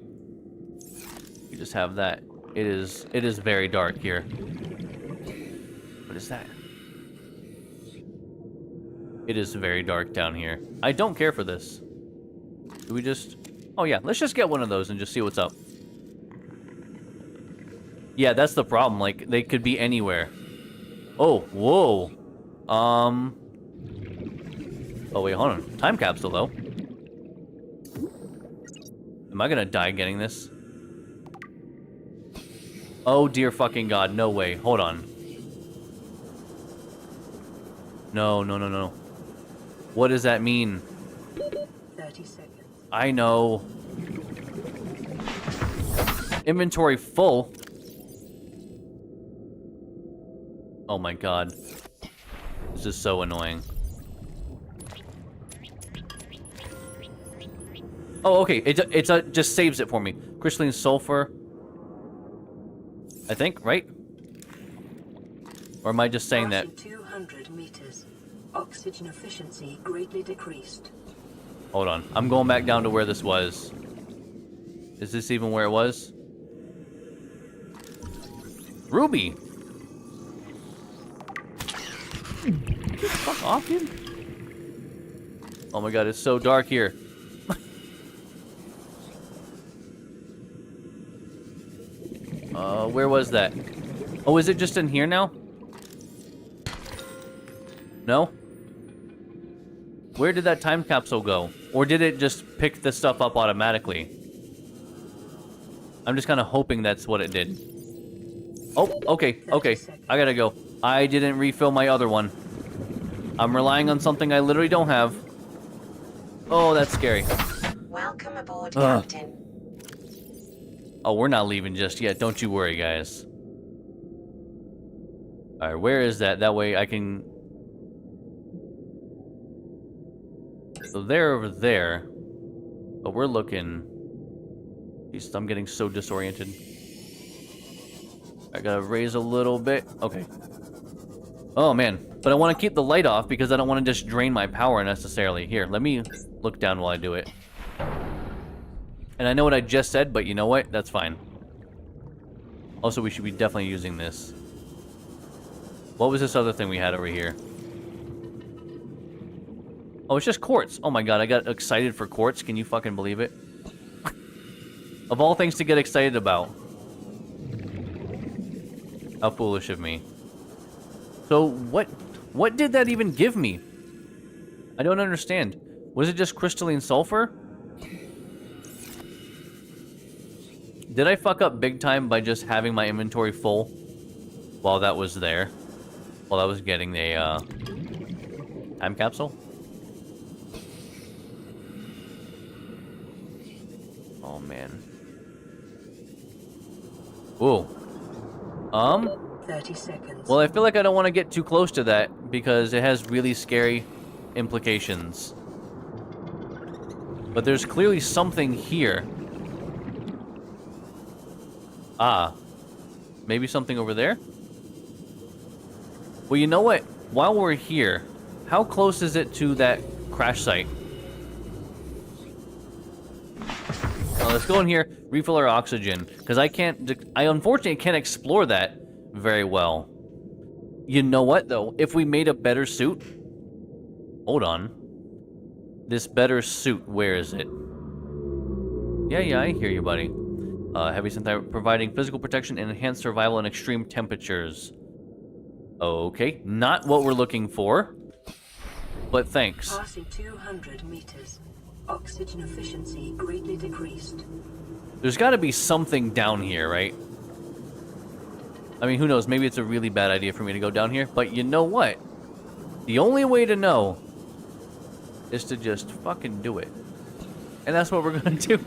you just have that. It is very dark here. What is that? It is very dark down here. I don't care for this. Do we just... oh yeah, let's just get one of those and just see what's up. Yeah, that's the problem. Like, they could be anywhere. Oh, whoa. Oh, wait, hold on. Time capsule, though. Am I gonna die getting this? Oh, dear fucking God. No way. Hold on. No, no, no, no. What does that mean? 30 seconds. I know. Inventory full. Oh my God. This is so annoying. Oh, okay. It just saves it for me. Crystalline sulfur. I think, right? Or am I just saying that? Passing 200 meters. Oxygen efficiency greatly decreased. Hold on. I'm going back down to where this was. Is this even where it was? Ruby! Fuck off, dude. Oh my God, it's so dark here. Where was that? Oh, is it just in here now? No? Where did that time capsule go? Or did it just pick the stuff up automatically? I'm just kind of hoping that's what it did. Oh, okay, okay. I gotta go. I didn't refill my other one. I'm relying on something I literally don't have. Oh, that's scary. Welcome aboard, Captain. Oh, we're not leaving just yet. Don't you worry, guys. Alright, where is that? That way I can... So they're over there. But we're looking... Jeez, I'm getting so disoriented. I gotta raise a little bit. Okay. Oh, man. But I want to keep the light off because I don't want to just drain my power necessarily. Here, let me look down while I do it. And I know what I just said, but you know what? That's fine. Also, we should be definitely using this. What was this other thing we had over here? Oh, it's just quartz. Oh my God, I got excited for quartz. Can you fucking believe it? Of all things to get excited about. How foolish of me. So, what did that even give me? I don't understand. Was it just crystalline sulfur? Did I fuck up big time by just having my inventory full while that was there? While I was getting a time capsule? Oh man. Whoa. 30 seconds. Well, I feel like I don't want to get too close to that because it has really scary implications. But there's clearly something here. Ah. Maybe something over there? Well, you know what? While we're here, how close is it to that crash site? Let's go in here, refill our oxygen, because I unfortunately can't explore that very well. You know what, though? If we made a better suit... Hold on. This better suit, where is it? Yeah, I hear you, buddy. Heavy synthetic, providing physical protection and enhanced survival in extreme temperatures. Okay, not what we're looking for, but thanks. Passing 200 meters. Oxygen efficiency greatly decreased. There's got to be something down here, right? I mean, who knows? Maybe it's a really bad idea for me to go down here, but you know what? The only way to know is to just fucking do it. And that's what we're gonna do.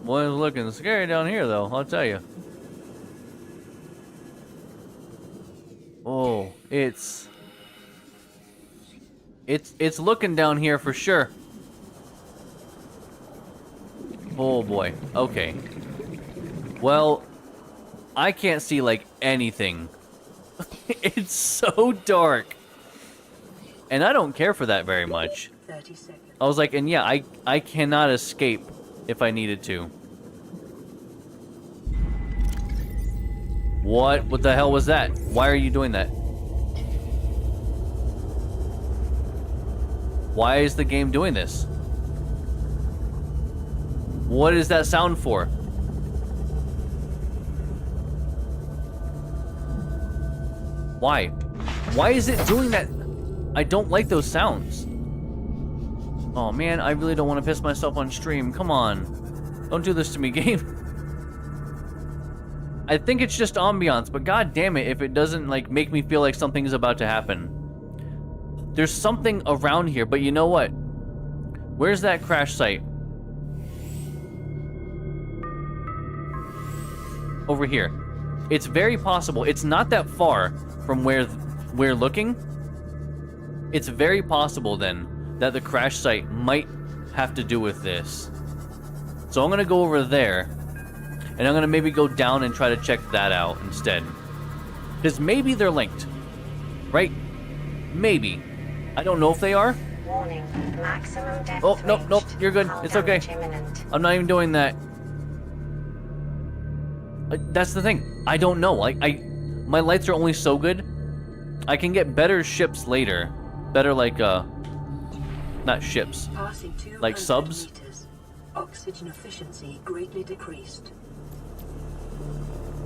Boy, it's looking scary down here, though, I'll tell you. Oh, it's looking down here for sure. Oh boy. Okay. Well, I can't see like anything. It's so dark. And I don't care for that very much. 30 seconds. I was like, and yeah, I cannot escape if I needed to. What the hell was that? Why are you doing that? Why is the game doing this? What is that sound for? Why? Why is it doing that? I don't like those sounds. Oh man, I really don't want to piss myself on stream. Come on. Don't do this to me, game. I think it's just ambiance, but god damn it if it doesn't like make me feel like something's about to happen. There's something around here, but you know what? Where's that crash site? Over here. It's very possible. It's not that far from where we're looking. It's very possible then that the crash site might have to do with this. So I'm gonna go over there, and I'm gonna maybe go down and try to check that out instead. Because maybe they're linked, right? Maybe. I don't know if they are. Warning, maximum depth Oh, nope, reached. you're good. Hull It's okay. damage imminent. I'm not even doing that. That's the thing. I don't know. My lights are only so good. I can get better ships later. Better like, not ships. Passing 200 Like subs? meters. Oxygen efficiency greatly decreased.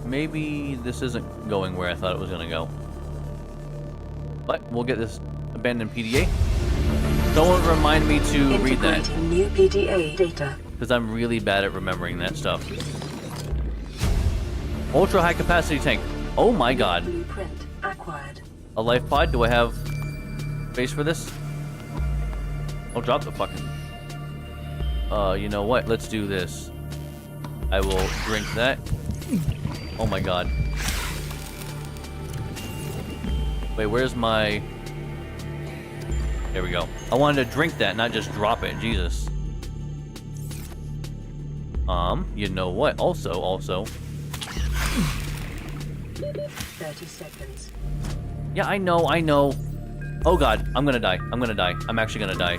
Maybe this isn't going where I thought it was going to go. But we'll get this abandoned PDA. Someone remind me to read that. Integrating new PDA data. Because I'm really bad at remembering that stuff. Ultra high capacity tank. Oh my god. Blueprint acquired. A life pod? Do I have space for this? I'll drop the fucking... you know what? Let's do this. I will drink that. Oh my god. Wait, where's my... There we go. I wanted to drink that, not just drop it. Jesus. You know what? Also... 30 seconds. Yeah, I know. Oh god, I'm gonna die. I'm actually gonna die.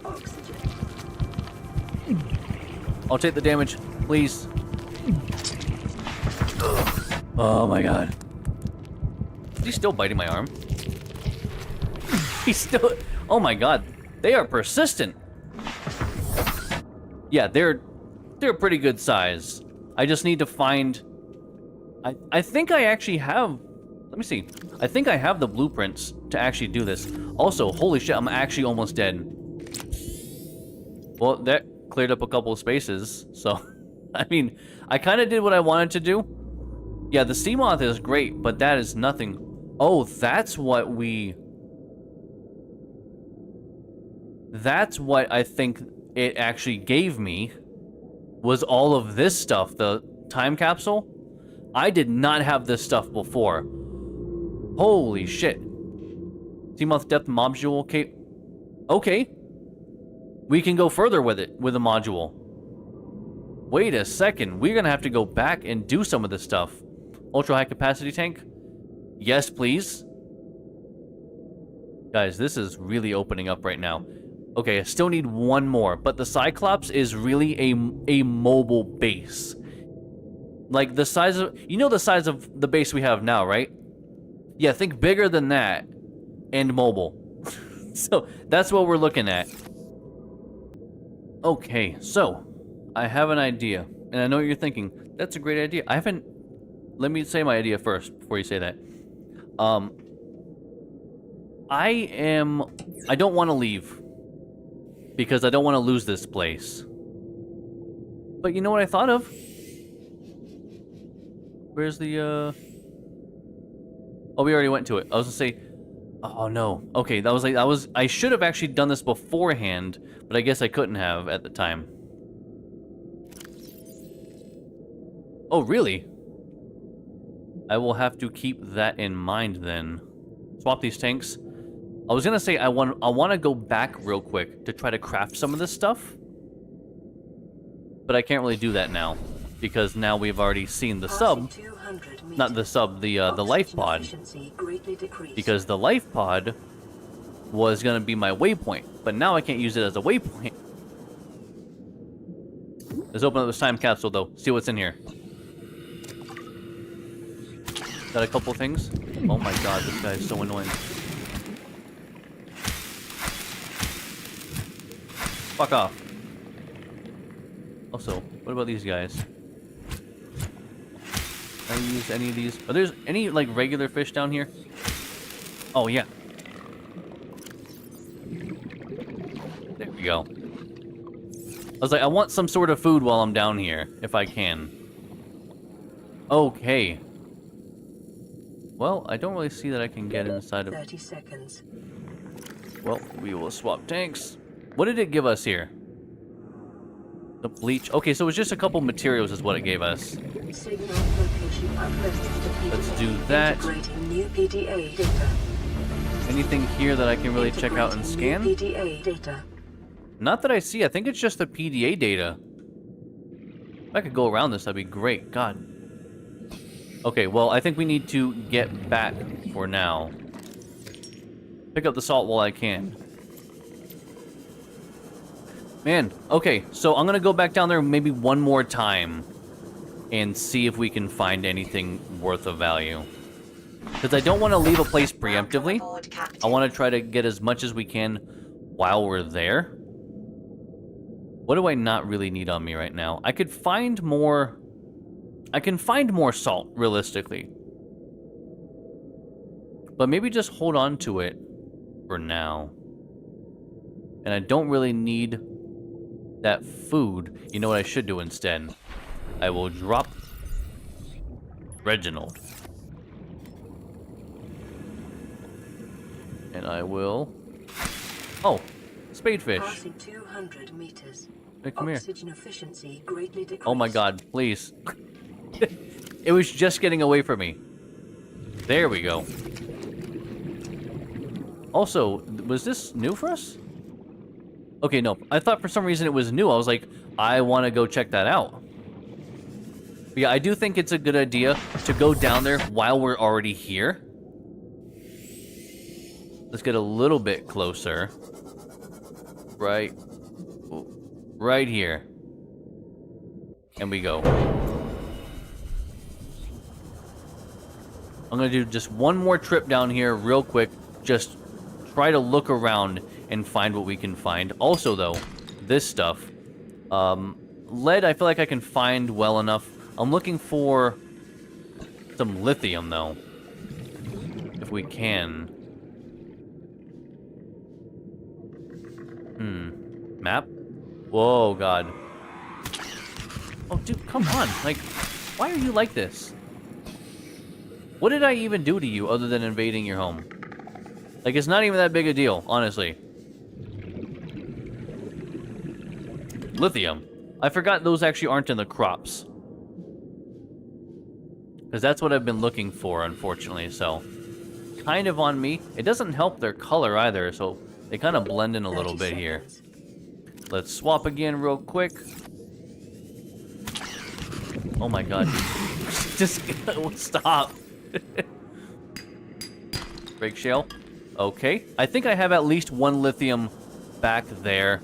Oxygen. I'll take the damage, please. Oh my god. Is he still biting my arm? He's still... Oh my god. They are persistent. Yeah, they're pretty good size. I just need to find... I think I actually have... Let me see. I think I have the blueprints to actually do this. Also, holy shit, I'm actually almost dead. Well, that cleared up a couple of spaces, so... I mean, I kind of did what I wanted to do. Yeah, the sea moth is great, but that is nothing. Oh, that's what we... That's what I think it actually gave me, was all of this stuff, the time capsule. I did not have this stuff before. Holy shit. Seamoth depth module, okay. We can go further with it, with a module. Wait a second, we're gonna have to go back and do some of this stuff. Ultra high capacity tank? Yes, please. Guys, this is really opening up right now. Okay, I still need one more, but the Cyclops is really a mobile base. Like the size of, you know the size of the base we have now, right? Yeah, think bigger than that and mobile. So that's what we're looking at. Okay, so I have an idea, and I know what you're thinking. That's a great idea. Let me say my idea first before you say that. I don't want to leave because I don't want to lose this place. But you know what I thought of? Where's the, Oh, we already went to it. I was gonna say, oh no. Okay, I should have actually done this beforehand, but I guess I couldn't have at the time. Oh, really? I will have to keep that in mind then. Swap these tanks. I was gonna say I want to go back real quick to try to craft some of this stuff, but I can't really do that now because now we've already seen the sub, not the sub, the life pod, because the life pod was gonna be my waypoint, but now I can't use it as a waypoint. Let's open up this time capsule though. See what's in here. Got a couple things. Oh my god, this guy is so annoying. Fuck off. Also, what about these guys? Can I use any of these? Are there any, like, regular fish down here? Oh, yeah. There we go. I was like, I want some sort of food while I'm down here, if I can. Okay. Well, I don't really see that I can get inside of... 30 seconds. Well, we will swap tanks. What did it give us here? The bleach. Okay, so it was just a couple materials is what it gave us. Signal location uplifted to PDA. Let's do that. Integrating new PDA data. Anything here that I can really check out and scan? New PDA data. Not that I see. I think it's just the PDA data. If I could go around this, that'd be great. God. Okay, well, I think we need to get back for now. Pick up the salt while I can. Man, okay, so I'm gonna go back down there maybe one more time and see if we can find anything worth of value. Because I don't want to leave a place preemptively. I want to try to get as much as we can while we're there. What do I not really need on me right now? I could find more... I can find more salt, realistically. But maybe just hold on to it for now. And I don't really need that food. You know what I should do instead? I will drop Reginald. And I will... Oh, spadefish. Passing 200 meters. Hey, come here. Oxygen efficiency greatly decreased. Oh my god, please. It was just getting away from me. There we go. Also, was this new for us? Okay, no. I thought for some reason it was new. I was like, I want to go check that out. But yeah, I do think it's a good idea to go down there while we're already here. Let's get a little bit closer. Right here. And we go. I'm gonna do just one more trip down here real quick. Just try to look around and find what we can find. Also, though, this stuff. Lead, I feel like I can find well enough. I'm looking for some lithium, though. If we can. Map? Whoa, God. Oh, dude, come on. Like, why are you like this? What did I even do to you other than invading your home? Like, it's not even that big a deal, honestly. Lithium. I forgot those actually aren't in the crops. Because that's what I've been looking for, unfortunately, so... kind of on me. It doesn't help their color either, so they kind of blend in a little bit here. Let's swap again real quick. Oh my god. Just stop. Break shale. Okay. I think I have at least one lithium back there.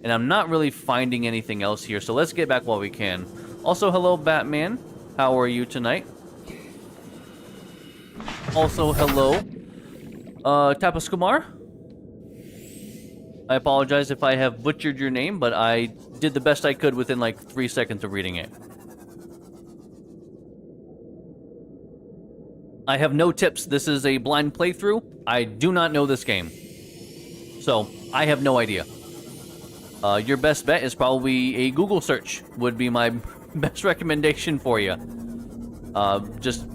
And I'm not really finding anything else here, so let's get back while we can. Also, hello, Batman. How are you tonight? Also, hello, Tapas Kumar. I apologize if I have butchered your name, but I did the best I could within like 3 seconds of reading it. I have no tips. This is a blind playthrough. I do not know this game. So, I have no idea. Your best bet is probably a Google search, would be my best recommendation for you. Just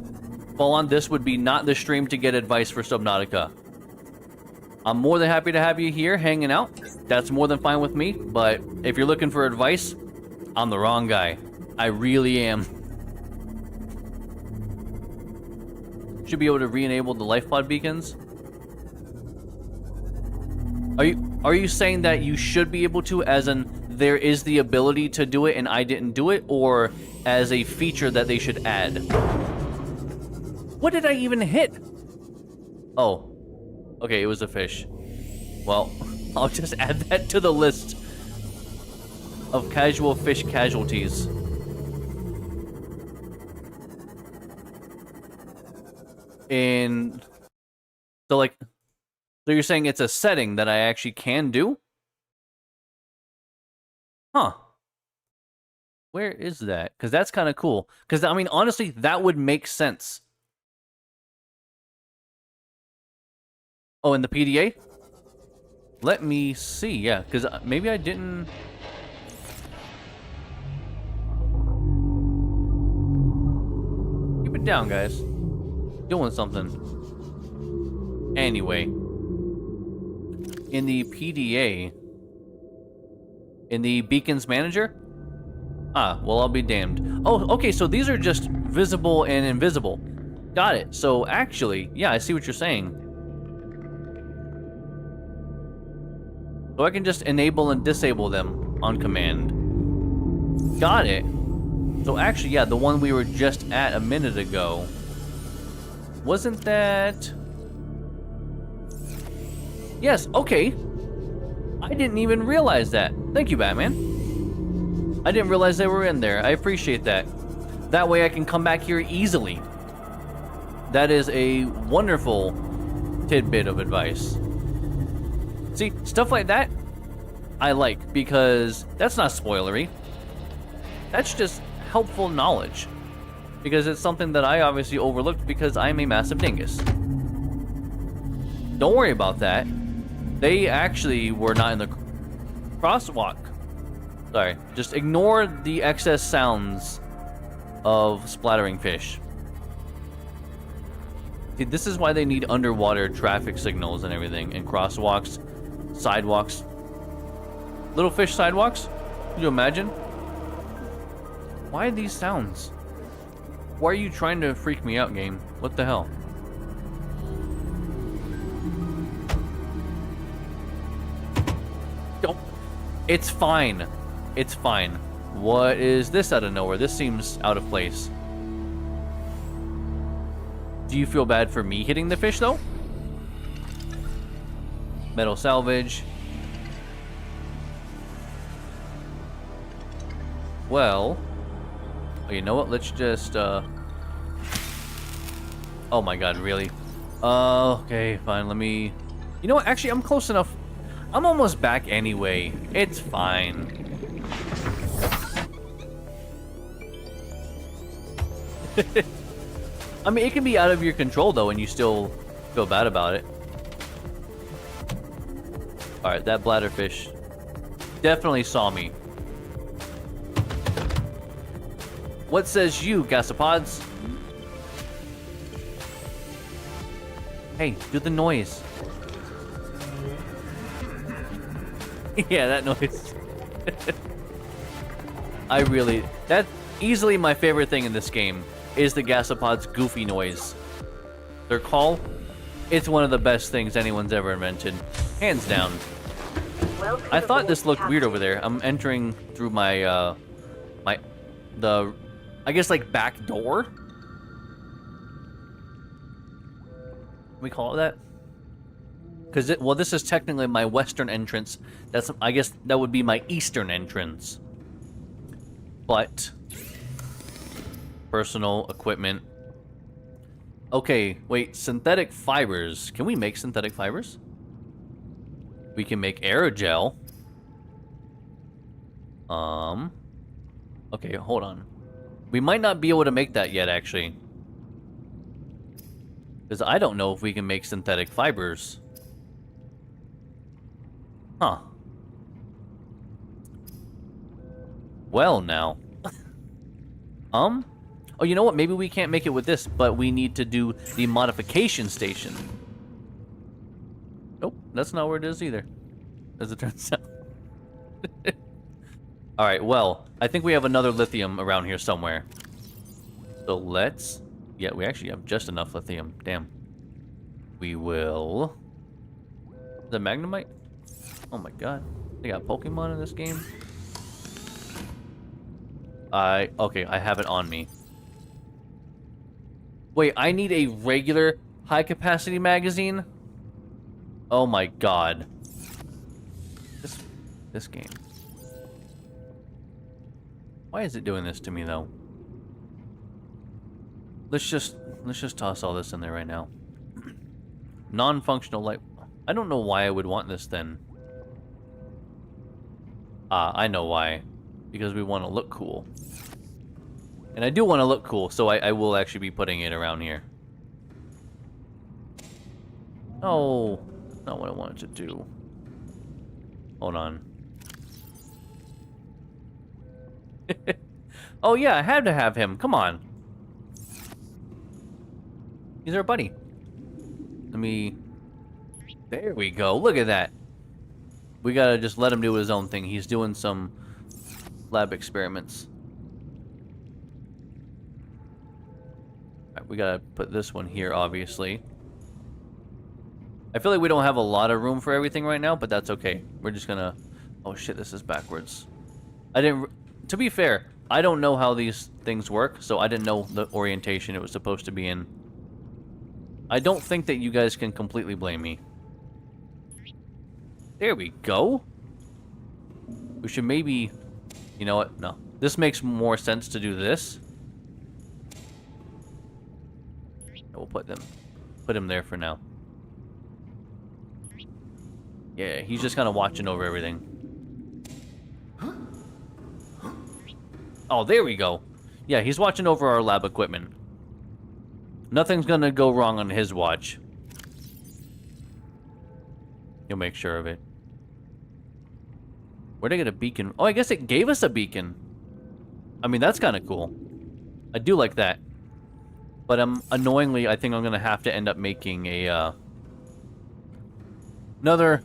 fall on this would be not the stream to get advice for Subnautica. I'm more than happy to have you here hanging out. That's more than fine with me, but if you're looking for advice, I'm the wrong guy. I really am. Should be able to re-enable the life pod beacons. Are you saying that you should be able to, as in there is the ability to do it and I didn't do it, or as a feature that they should add? What did I even hit? Oh. Okay, it was a fish. Well, I'll just add that to the list of casual fish casualties. And so like, so you're saying it's a setting that I actually can do? Huh. Where is that? Because that's kind of cool. Because, I mean, honestly, that would make sense. Oh, in the PDA? Let me see, yeah. Because maybe I didn't... Keep it down, guys. Doing something. Anyway. In the PDA... In the Beacons Manager? Ah, well, I'll be damned. Oh, okay, so these are just visible and invisible. Got it. So, actually, yeah, I see what you're saying. So I can just enable and disable them on command. Got it. So, actually, yeah, the one we were just at a minute ago. Wasn't that... Yes, okay. I didn't even realize that. Thank you, Batman. I didn't realize they were in there. I appreciate that. That way I can come back here easily. That is a wonderful tidbit of advice. See, stuff like that, I like, because that's not spoilery. That's just helpful knowledge. Because it's something that I obviously overlooked because I'm a massive dingus. Don't worry about that. They actually were not in the crosswalk. Sorry, just ignore the excess sounds of splattering fish. See, this is why they need underwater traffic signals and everything, and crosswalks, sidewalks. Little fish sidewalks? Can you imagine? Why these sounds? Why are you trying to freak me out, game? What the hell? Don't. It's fine. It's fine. What is this out of nowhere? This seems out of place. Do you feel bad for me hitting the fish, though? Metal salvage. Well... Oh, you know what? Let's just, Oh my god, really? Okay, fine, let me... You know what? Actually, I'm close enough. I'm almost back anyway. It's fine. I mean, it can be out of your control, though, and you still feel bad about it. Alright, that bladderfish definitely saw me. What says you, gasopods? Hey, do the noise. Yeah, that noise. I really... That's easily my favorite thing in this game, is the gasopod's goofy noise. Their call, it's one of the best things anyone's ever invented. Hands down. Welcome I thought aboard, this looked weird Captain. over there. I'm entering through my, I guess, like, back door? Can we call it that? Because, well, this is technically my western entrance. That's, I guess, that would be my eastern entrance. But, personal equipment. Okay, wait, synthetic fibers. Can we make synthetic fibers? We can make aerogel. Okay, hold on. We might not be able to make that yet, actually. Because I don't know if we can make synthetic fibers. Huh. Well, now. Oh, you know what? Maybe we can't make it with this, but we need to do the modification station. Nope, that's not where it is either, as it turns out. Alright, well, I think we have another lithium around here somewhere. So let's... Yeah, we actually have just enough lithium. Damn. We will... The Magnemite? Oh my god. They got Pokemon in this game? Okay, I have it on me. Wait, I need a regular high-capacity magazine? Oh my god. This game. Why is it doing this to me, though? Let's just toss all this in there right now. Non-functional light... I don't know why I would want this, then. I know why. Because we want to look cool. And I do want to look cool, so I will actually be putting it around here. Oh, not what I wanted to do. Hold on. Oh yeah, I had to have him. Come on. He's our buddy. Let me... There we go. Look at that. We gotta just let him do his own thing. He's doing some lab experiments. Alright, we gotta put this one here, obviously. I feel like we don't have a lot of room for everything right now, but that's okay. We're just gonna... Oh shit, this is backwards. I didn't... To be fair, I don't know how these things work, so I didn't know the orientation it was supposed to be in. I don't think that you guys can completely blame me. There we go. We should maybe... You know what? No. This makes more sense to do this. We'll put him there for now. Yeah, he's just kind of watching over everything. Oh, there we go. Yeah, he's watching over our lab equipment. Nothing's gonna go wrong on his watch. He'll make sure of it. Where'd I get a beacon? Oh, I guess it gave us a beacon. I mean, that's kind of cool. I do like that. But annoyingly, I think I'm gonna have to end up making a another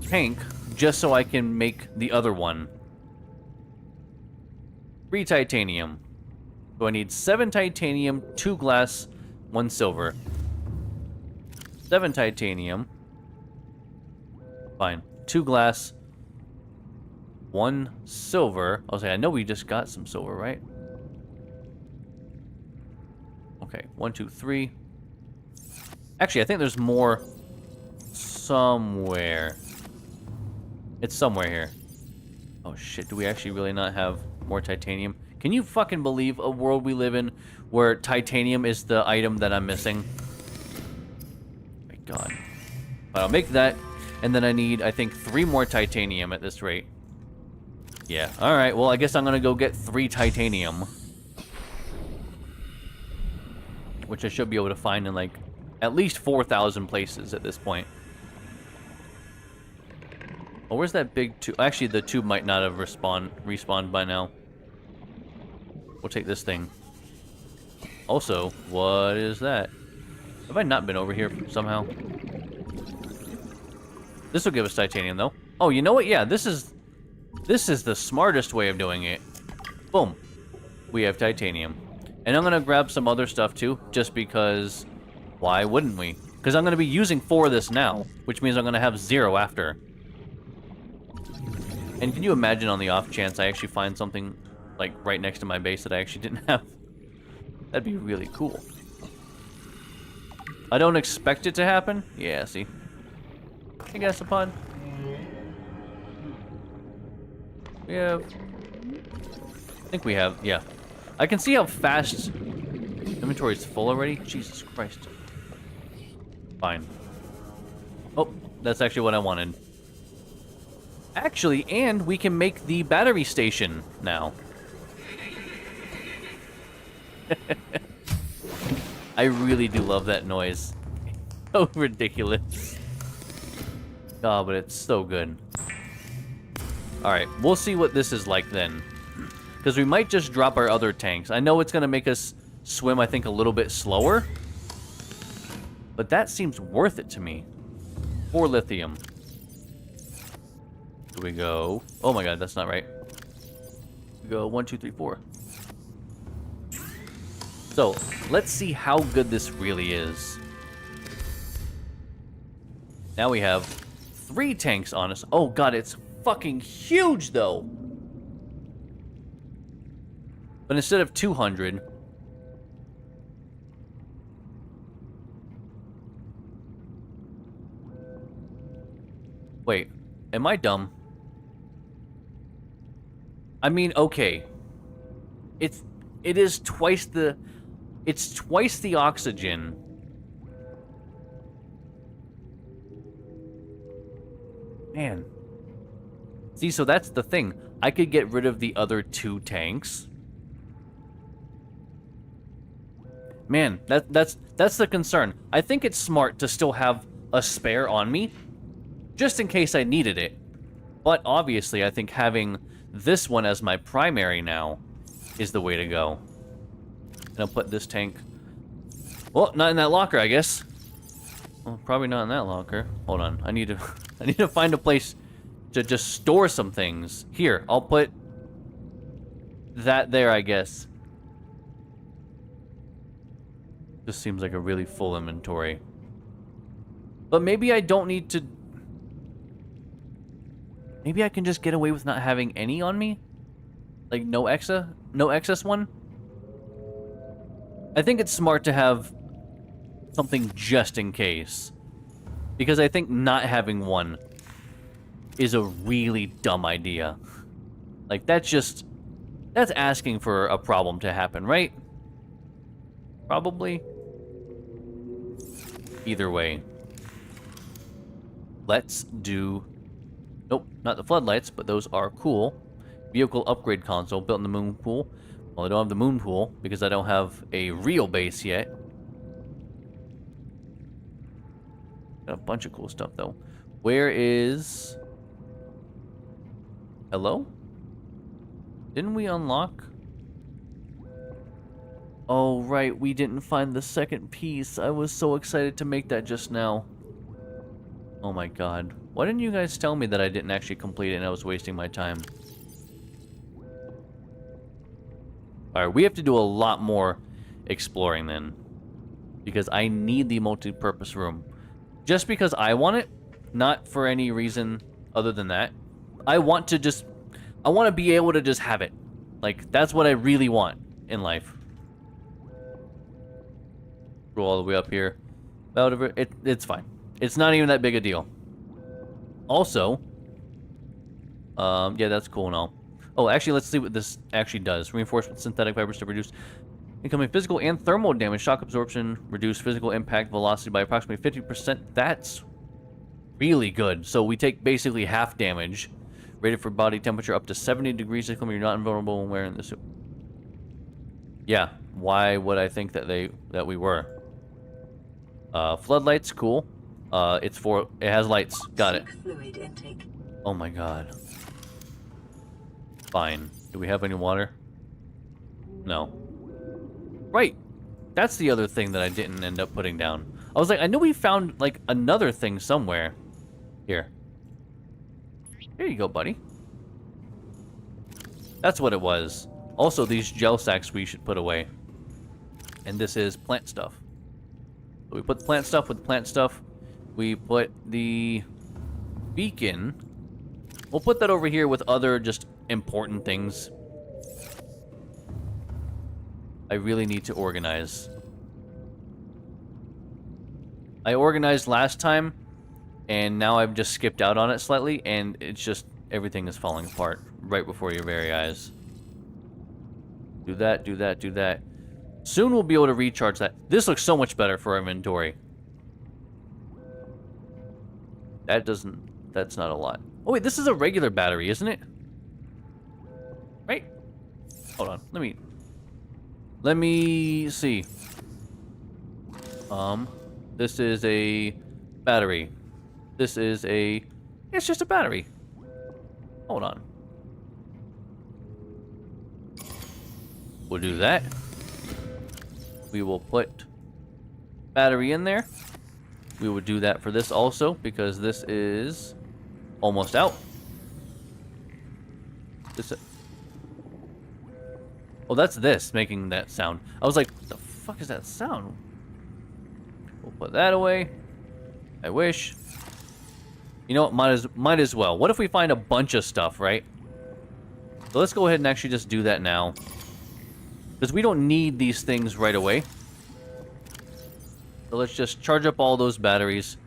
tank just so I can make the other one. 3 titanium. So I need 7 titanium, 2 glass, 1 silver. 7 titanium. Fine. 2 glass, 1 silver. I'll say, I know we just got some silver, right? Okay, 1, 2, 3. Actually, I think there's more somewhere. It's somewhere here. Oh shit, do we actually really not have more titanium? Can you fucking believe a world we live in where titanium is the item that I'm missing? My god. But I'll make that, and then I need, I think, 3 more titanium at this rate. Yeah, alright, well, I guess I'm gonna go get 3 titanium. Which I should be able to find in, like, at least 4,000 places at this point. Oh, where's that big tube? Actually, the tube might not have respawned by now. We'll take this thing. Also, what is that? Have I not been over here somehow? This will give us titanium, though. Oh, you know what? Yeah, this is the smartest way of doing it. Boom. We have titanium. And I'm going to grab some other stuff too, just because why wouldn't we? Because I'm going to be using 4 of this now, which means I'm going to have 0 after. And can you imagine on the off chance I actually find something like right next to my base that I actually didn't have? That'd be really cool. I don't expect it to happen. Yeah, see. Hey, Gasapod. We have... I think we have, yeah. I can see how fast inventory is full already. Jesus Christ. Fine. Oh, that's actually what I wanted. Actually, and we can make the battery station now. I really do love that noise. So ridiculous. Oh, but it's so good. Alright, we'll see what this is like then. Because we might just drop our other tanks. I know it's going to make us swim, I think, a little bit slower. But that seems worth it to me. 4 lithium. Here we go. Oh my god, that's not right. We go 1, 2, 3, 4. So, let's see how good this really is. Now we have 3 tanks on us. Oh god, it's fucking huge though. But instead of 200... Wait, am I dumb? I mean, okay. It is twice the... It's twice the oxygen. Man. See, so that's the thing. I could get rid of the other 2 tanks. Man, that's the concern. I think it's smart to still have a spare on me, just in case I needed it. But obviously, I think having this one as my primary now is the way to go. And I'll put this tank... Well, not in that locker, I guess. Well, probably not in that locker. Hold on, I need to find a place to just store some things. Here, I'll put that there, I guess. This seems like a really full inventory. But maybe I don't need to... Maybe I can just get away with not having any on me? Like, no excess one? I think it's smart to have something just in case. Because I think not having one is a really dumb idea. Like, that's asking for a problem to happen, right? Probably. Either way. Let's do... Nope, not the floodlights, but those are cool. Vehicle upgrade console built in the moon pool. Well, I don't have the moon pool because I don't have a real base yet. Got a bunch of cool stuff, though. Where is... Hello? Didn't we unlock... Oh, right, we didn't find the second piece. I was so excited to make that just now. Oh my god. Why didn't you guys tell me that I didn't actually complete it and I was wasting my time? Alright, we have to do a lot more exploring then. Because I need the multi-purpose room. Just because I want it, not for any reason other than that. I want to be able to just have it. Like, that's what I really want in life. Roll all the way up here. It's fine. It's not even that big a deal. Also, yeah, that's cool and all. Oh, actually, let's see what this actually does. Reinforcement synthetic fibers to reduce incoming physical and thermal damage. Shock absorption, reduce physical impact velocity by approximately 50%. That's really good. So we take basically half damage. Rated for body temperature up to 70 degrees. You're not invulnerable when wearing the suit. Yeah, why would I think that we were? Floodlights, cool. It has lights. Got it. Fluid intake. Oh my god. Fine. Do we have any water? No. Right. That's the other thing that I didn't end up putting down. I was like, I knew we found, like, another thing somewhere. Here. Here you go, buddy. That's what it was. Also, these gel sacks we should put away. And this is plant stuff. So we put the plant stuff with the plant stuff. We put the beacon. We'll put that over here with other just important things. I really need to organize. I organized last time, and now I've just skipped out on it slightly, and it's just everything is falling apart right before your very eyes. Do that, do that, do that. Soon we'll be able to recharge that. This looks so much better for inventory. That's not a lot. Oh wait, this is a regular battery, isn't it? Right? Hold on, let me see. This is a battery. This is it's just a battery. Hold on. We'll do that. We will put battery in there. We will do that for this also, because this is almost out. Oh, that's this making that sound. I was like, what the fuck is that sound? We'll put that away. I wish. You know what? Might as well. What if we find a bunch of stuff, right? So let's go ahead and actually just do that now. Because we don't need these things right away. So let's just charge up all those batteries.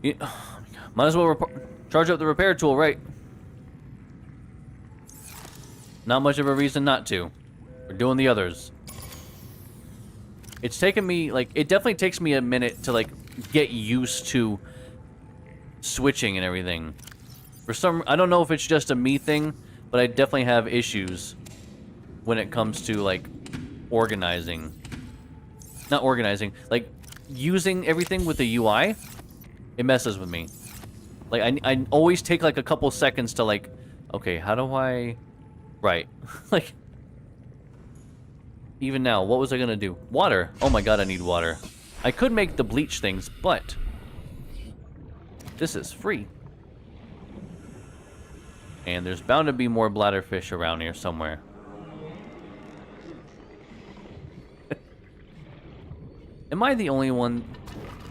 Might as well charge up the repair tool, right? Not much of a reason not to. We're doing the others. It's taken me, like, it definitely takes me a minute to, like, get used to switching and everything. I don't know if it's just a me thing, but I definitely have issues when it comes to, like, organizing. Not organizing, like, using everything with the UI, it messes with me. Like, I always take, like, a couple seconds to, like, okay, how do I... Right. Like, even now, what was I gonna do? Water. Oh my god, I need water. I could make the bleach things, but this is free. And there's bound to be more bladderfish around here somewhere. Am I the only one?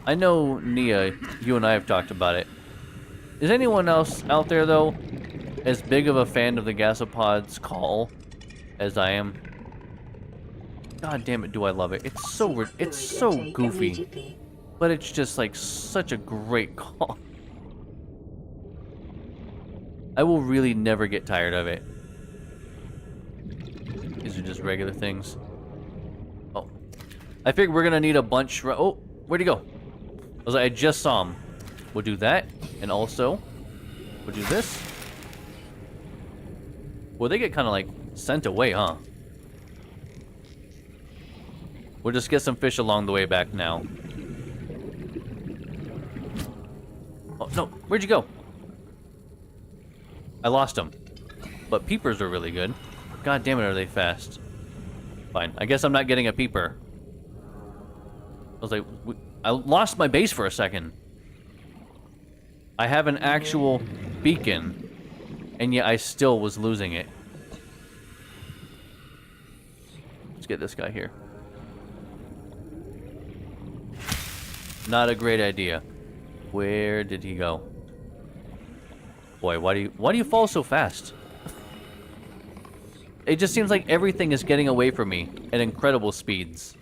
I know, Nia, you and I have talked about it. Is anyone else out there, though, as big of a fan of the gasopod's call as I am? God damn it, do I love it. It's so goofy. But it's just, like, such a great call. I will really never get tired of it. These are just regular things. Oh. I figured we're gonna need a bunch. Oh, where'd he go? I was like, I just saw him. We'll do that. And also, we'll do this. Well, they get kind of, like, sent away, huh? We'll just get some fish along the way back now. Oh, no. Where'd you go? I lost him. But peepers are really good. God damn it, are they fast. Fine. I guess I'm not getting a peeper. I was like, I lost my base for a second. I have an actual beacon, and yet I still was losing it. Let's get this guy here. Not a great idea. Where did he go? Boy, why do you fall so fast? It just seems like everything is getting away from me at incredible speeds.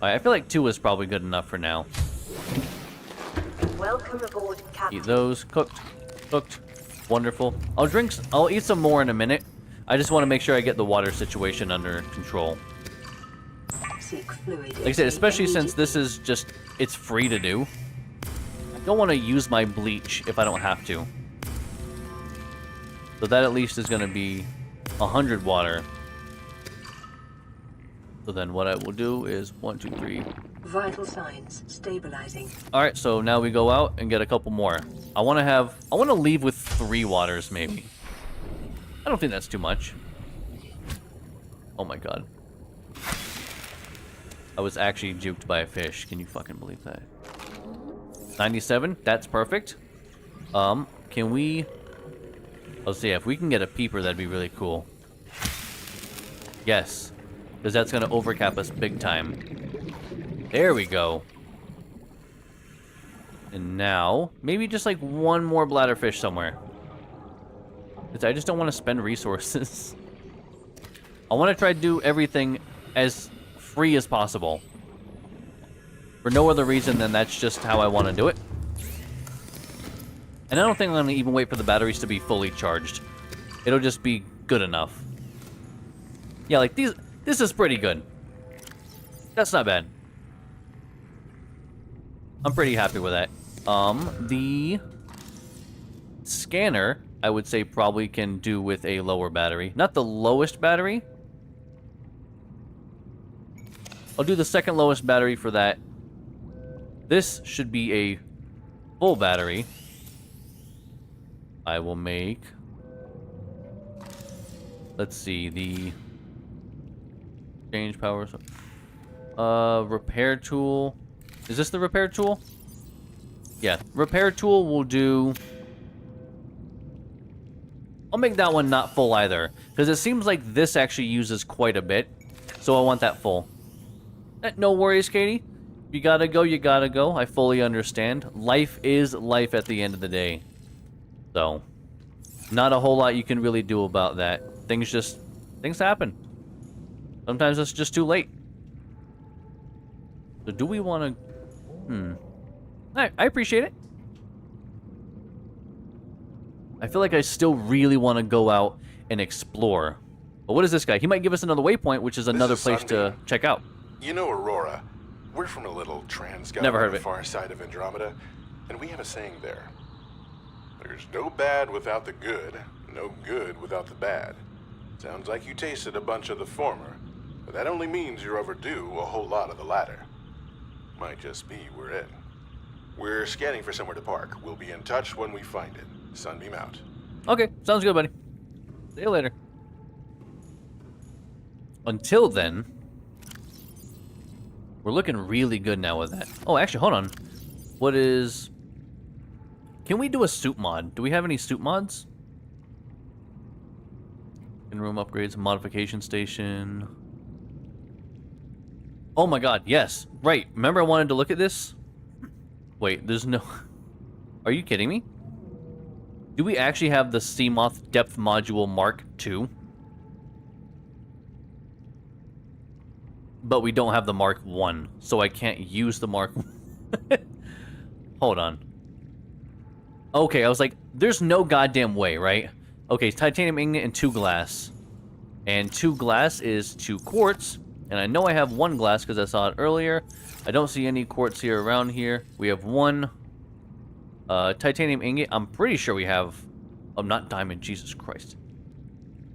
Alright, I feel like 2 is probably good enough for now. Welcome aboard, Captain. Eat those. Cooked. Cooked. Wonderful. I'll eat some more in a minute. I just want to make sure I get the water situation under control. Like I said, especially since this is just, it's free to do. I don't want to use my bleach if I don't have to. So that at least is going to be 100 water. So then what I will do is 1, 2, 3. Vital signs stabilizing. Alright, so now we go out and get a couple more. I want to leave with 3 waters maybe. I don't think that's too much. Oh my god. I was actually juked by a fish. Can you fucking believe that? 97, that's perfect. Can we... Let's see, if we can get a peeper, that'd be really cool. Yes. Because that's going to overcap us big time. There we go. And now, maybe just like one more bladderfish somewhere. Because I just don't want to spend resources. I want to try to do everything as free as possible. For no other reason than that's just how I want to do it. And I don't think I'm going to even wait for the batteries to be fully charged. It'll just be good enough. Yeah, like these. This is pretty good. That's not bad. I'm pretty happy with that. The scanner, I would say, probably can do with a lower battery. Not the lowest battery. I'll do the second lowest battery for that. This should be a full battery. I will make... Let's see, the... Change power... repair tool... Is this the repair tool? Yeah, repair tool will do... I'll make that one not full either, because it seems like this actually uses quite a bit, so I want that full. No worries, Katie. You gotta go, you gotta go. I fully understand. Life is life at the end of the day. So, not a whole lot you can really do about that. Things happen. Sometimes it's just too late. So do we want to... I appreciate it. I feel like I still really want to go out and explore. But what is this guy? He might give us another waypoint, which is another place to check out. You know Aurora. We're from a little transguy Never heard on of the it. far side of Andromeda, and we have a saying there. There's no bad without the good, no good without the bad. Sounds like you tasted a bunch of the former, but that only means you're overdue a whole lot of the latter. Might just be we're in. We're scanning for somewhere to park. We'll be in touch when we find it. Sunbeam out. Okay, sounds good, buddy. See you later. Until then, we're looking really good now with that. Oh, actually, hold on. What is... Can we do a suit mod? Do we have any suit mods? In-room upgrades, modification station. Oh my god, yes. Right, remember I wanted to look at this? Wait, there's no... Are you kidding me? Do we actually have the Seamoth Depth Module Mark II? But we don't have the Mark 1, so I can't use the Mark... Hold on. Okay, I was like, there's no goddamn way, right? Okay, titanium ingot and 2 glass. And 2 glass is 2 quartz. And I know I have 1 glass because I saw it earlier. I don't see any quartz here around here. We have 1 titanium ingot. I'm pretty sure we have... Oh, not diamond. Jesus Christ.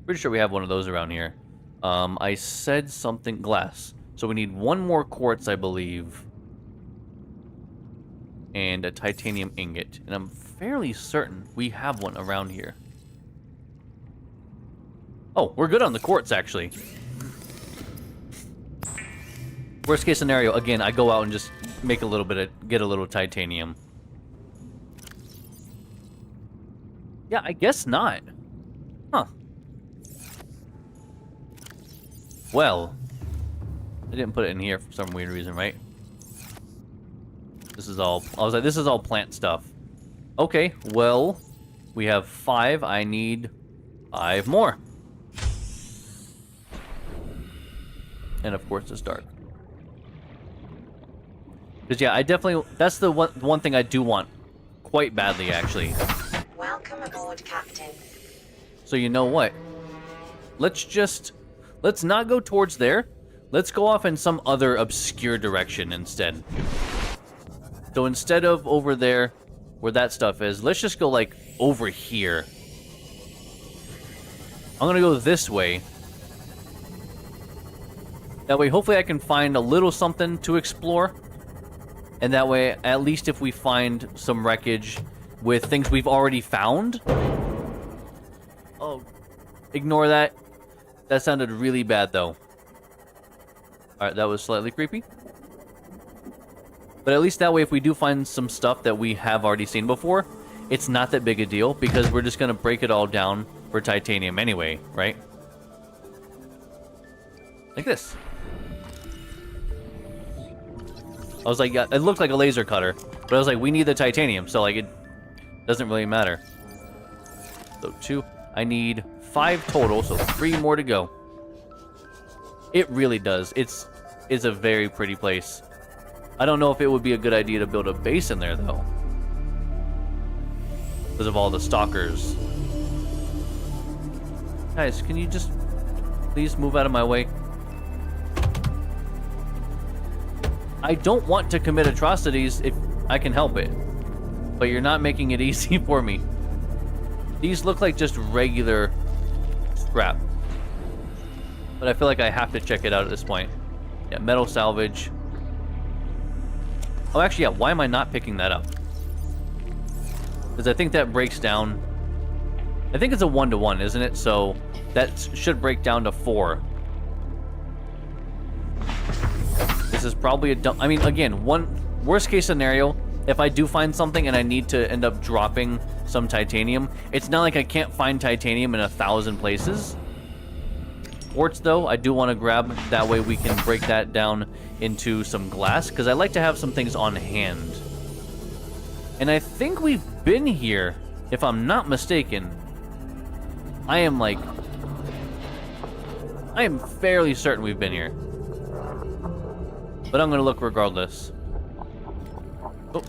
Pretty sure we have one of those around here. I said something... Glass. So we need 1 more quartz, I believe. And a titanium ingot. And I'm fairly certain we have one around here. Oh, we're good on the quartz, actually. Worst case scenario, again, I go out and just make a little bit of... Get a little titanium. Yeah, I guess not. Huh. Well. I didn't put it in here for some weird reason, right? This is all... I was like, this is all plant stuff. Okay, well, we have 5. I need 5 more. And of course, it's dark. Because, yeah, I definitely... That's the one thing I do want quite badly, actually. Welcome aboard, Captain. So you know what? Let's not go towards there. Let's go off in some other obscure direction instead. So instead of over there, where that stuff is, let's just go, like, over here. I'm gonna go this way. That way, hopefully I can find a little something to explore. And that way, at least if we find some wreckage with things we've already found... Oh, ignore that. That sounded really bad, though. Alright, that was slightly creepy. But at least that way, if we do find some stuff that we have already seen before, it's not that big a deal, because we're just going to break it all down for titanium anyway, right? Like this. I was like, yeah, it looked like a laser cutter, but I was like, we need the titanium, so like it doesn't really matter. So 2. I need 5 total, so 3 more to go. It really does. It's a very pretty place. I don't know if it would be a good idea to build a base in there, though. Because of all the stalkers. Guys, can you just please move out of my way? I don't want to commit atrocities if I can help it. But you're not making it easy for me. These look like just regular scrap. But I feel like I have to check it out at this point. Yeah, metal salvage. Oh, actually, yeah, why am I not picking that up? Because I think that breaks down. I think it's a 1-to-1, isn't it? So that should break down to 4. This is probably a dump. I mean, again, worst case scenario, if I do find something and I need to end up dropping some titanium, it's not like I can't find titanium in 1,000 places. Quartz, though, I do want to grab. That way we can break that down into some glass, because I like to have some things on hand. And I think we've been here, if I'm not mistaken. I am fairly certain we've been here. But I'm going to look regardless. Oh.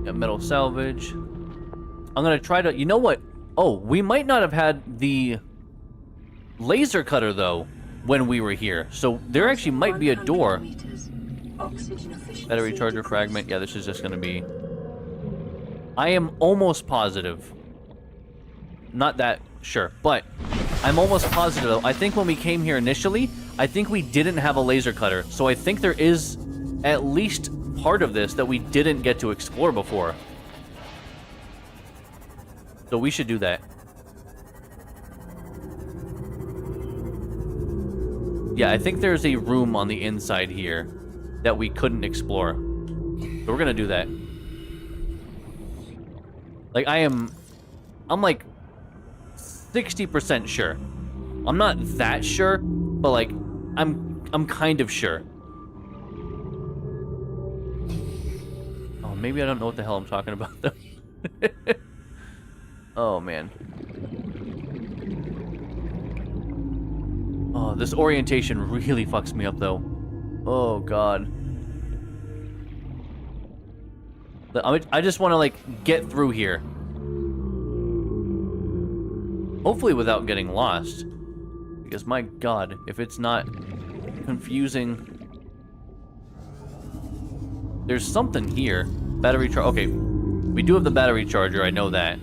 Got metal salvage. I'm going to try to... You know what? Oh, we might not have had the laser cutter, though, when we were here. So there actually might be a door. Battery charger fragment. Yeah, this is just going to be... I am almost positive. Not that sure, but I'm almost positive, though. I think when we came here initially, I think we didn't have a laser cutter. So I think there is at least part of this that we didn't get to explore before. So we should do that. Yeah, I think there's a room on the inside here that we couldn't explore. So we're gonna do that. Like, I'm like 60% sure. I'm not that sure, but like, I'm kind of sure. Oh, maybe I don't know what the hell I'm talking about, though. Oh, man. Oh, this orientation really fucks me up, though. Oh, God. I just want to, like, get through here. Hopefully without getting lost. Because, my God, if it's not confusing... There's something here. Battery charger. Okay, we do have the battery charger, I know that.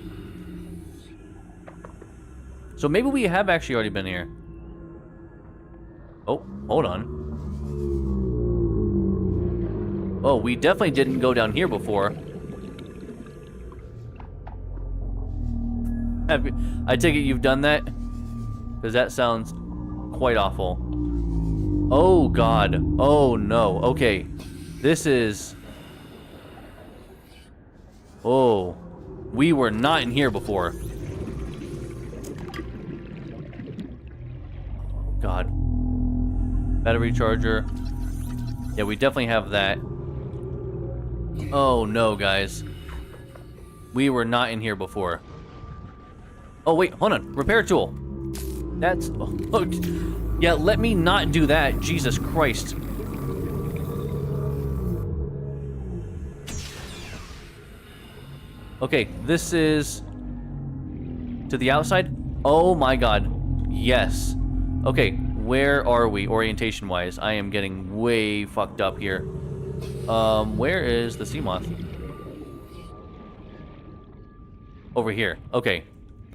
So maybe we have actually already been here. Oh, hold on. Oh, we definitely didn't go down here before. I take it you've done that? Because that sounds quite awful. Oh, God. Oh, no. Okay. This is... Oh. We were not in here before. God. Battery charger. Yeah, we definitely have that. Oh, no, guys. We were not in here before. Oh, wait, hold on. Repair tool. That's... Oh, yeah, let me not do that. Jesus Christ. Okay, this is... to the outside? Oh, my God. Yes. Okay, where are we, orientation-wise? I am getting way fucked up here. Where is the sea moth? Over here. Okay.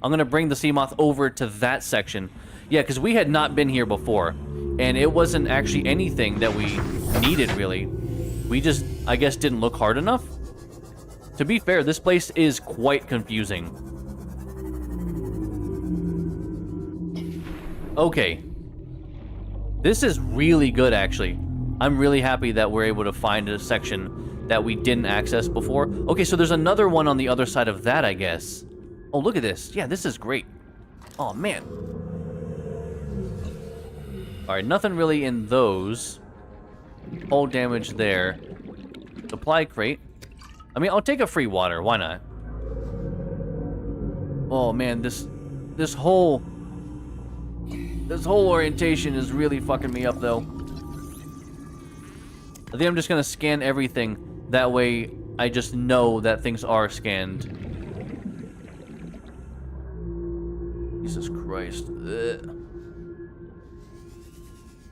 I'm gonna bring the sea moth over to that section. Yeah, because we had not been here before. And it wasn't actually anything that we needed, really. We just, I guess, didn't look hard enough. To be fair, this place is quite confusing. Okay. This is really good, actually. I'm really happy that we're able to find a section that we didn't access before. Okay, so there's another one on the other side of that, I guess. Oh, look at this. Yeah, this is great. Oh, man. Alright, nothing really in those. Hull damage there. Supply crate. I mean, I'll take a free water. Why not? Oh, man, this whole orientation is really fucking me up, though. I think I'm just gonna scan everything. That way, I just know that things are scanned. Jesus Christ. Ugh.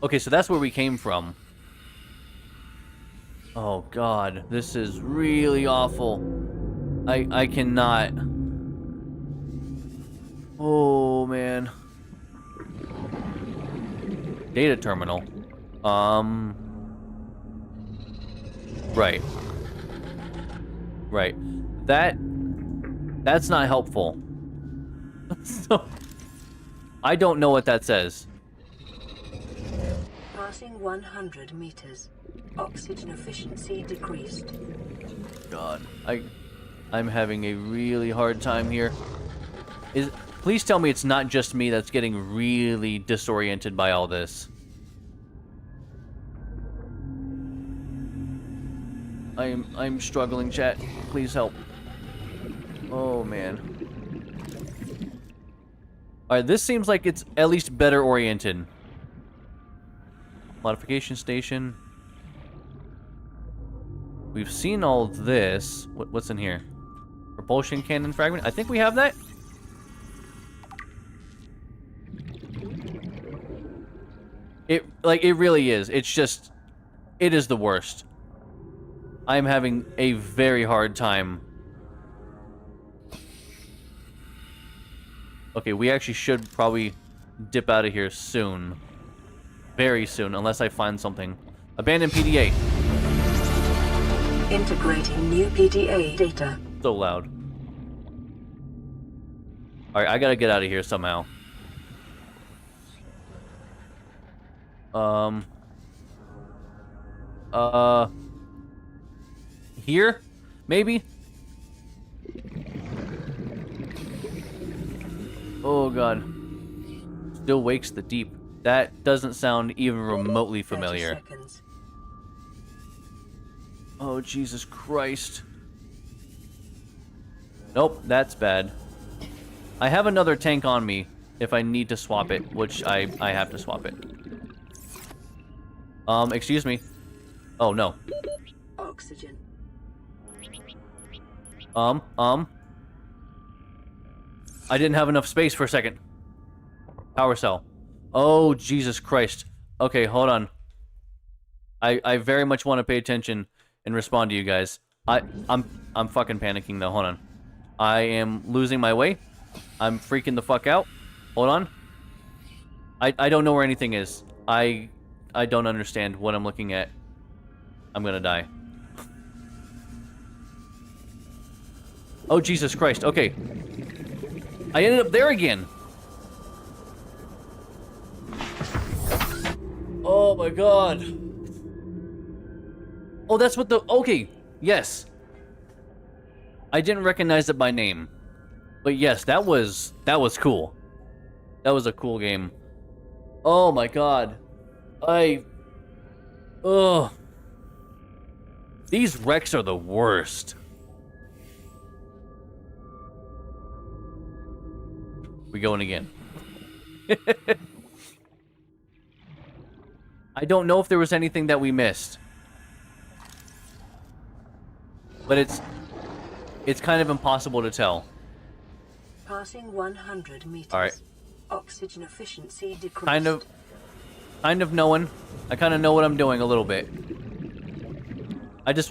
Okay, so that's where we came from. Oh, God. This is really awful. I cannot... Oh, man. Data terminal. Right. Right. That's not helpful. So, I don't know what that says. Passing 100 meters. Oxygen efficiency decreased. God, I'm having a really hard time here. Please tell me it's not just me that's getting really disoriented by all this. I'm struggling, chat. Please help. Oh, man. Alright, this seems like it's at least better oriented. Modification station. We've seen all this. What's in here? Propulsion cannon fragment? I think we have that. It really is. It's just... It is the worst. I'm having a very hard time. Okay, we actually should probably dip out of here soon. Very soon, unless I find something. Abandoned PDA. Integrating new PDA data. So loud. Alright, I gotta get out of here somehow. Here? Maybe? Oh, God. Still wakes the deep. That doesn't sound even remotely familiar. 30 seconds. Oh, Jesus Christ. Nope, that's bad. I have another tank on me if I need to swap it, which I have to swap it. Excuse me. Oh, no. Oxygen. I didn't have enough space for a second. Power cell. Oh, Jesus Christ. Okay, hold on. I very much want to pay attention and respond to you guys. I'm fucking panicking though. Hold on. I am losing my way. I'm freaking the fuck out. Hold on. I don't know where anything is. I don't understand what I'm looking at. I'm gonna die. Oh, Jesus Christ. Okay. I ended up there again. Oh my God. Oh, that's what the... Okay. Yes. I didn't recognize it by name. But yes, that was cool. That was a cool game. Oh my God. Ugh. These wrecks are the worst. We going again. I don't know if there was anything that we missed. But it's kind of impossible to tell. Passing 100 meters. All right. Oxygen efficiency decreased. Kind of knowing. I kind of know what I'm doing a little bit.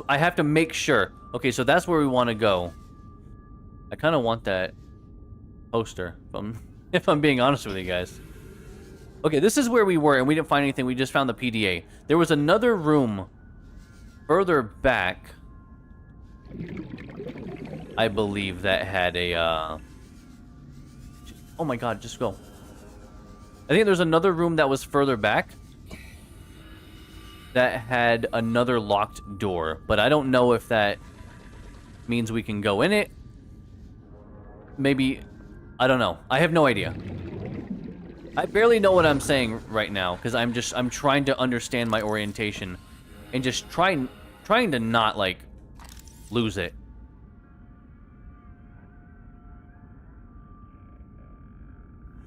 I have to make sure. Okay, so that's where we want to go. I kind of want that poster, if I'm being honest with you guys. Okay, this is where we were, and we didn't find anything. We just found the PDA. There was another room further back, I believe, that had a, Oh my God, just go. I think there's another room that was further back that had another locked door, but I don't know if that means we can go in it maybe, I don't know. I have no idea. I barely know what I'm saying right now because I'm trying to understand my orientation and just trying to not like lose it.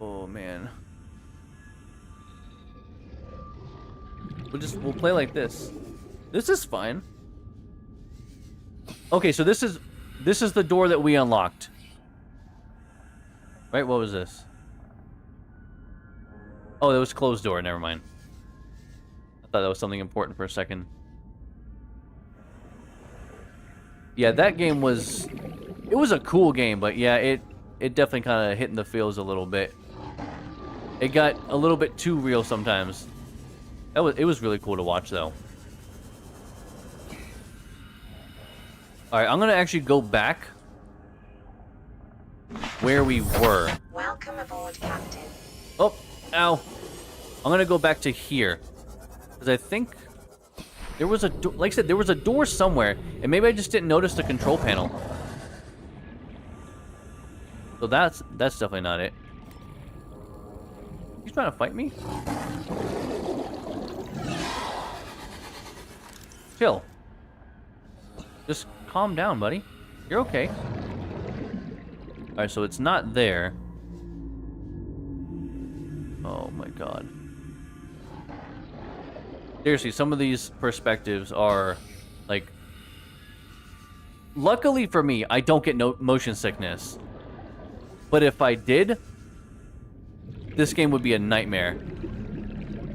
Oh man. We'll play like this. This is fine. Okay, so this is the door that we unlocked. Right, what was this? Oh, that was closed door, never mind. I thought that was something important for a second. Yeah, that game was... It was a cool game, but yeah, it definitely kind of hit in the feels a little bit. It got a little bit too real sometimes. It was really cool to watch, though. Alright, I'm gonna actually go back where we were. Welcome aboard, Captain. Oh, ow. I'm gonna go back to here. Because I think there was a door, like I said, there was a door somewhere, and maybe I just didn't notice the control panel. So that's definitely not it. He's trying to fight me? Chill. Just calm down, buddy. You're okay. Alright, so it's not there. Oh my god. Seriously, some of these perspectives are, like... Luckily for me, I don't get no motion sickness. But if I did, this game would be a nightmare.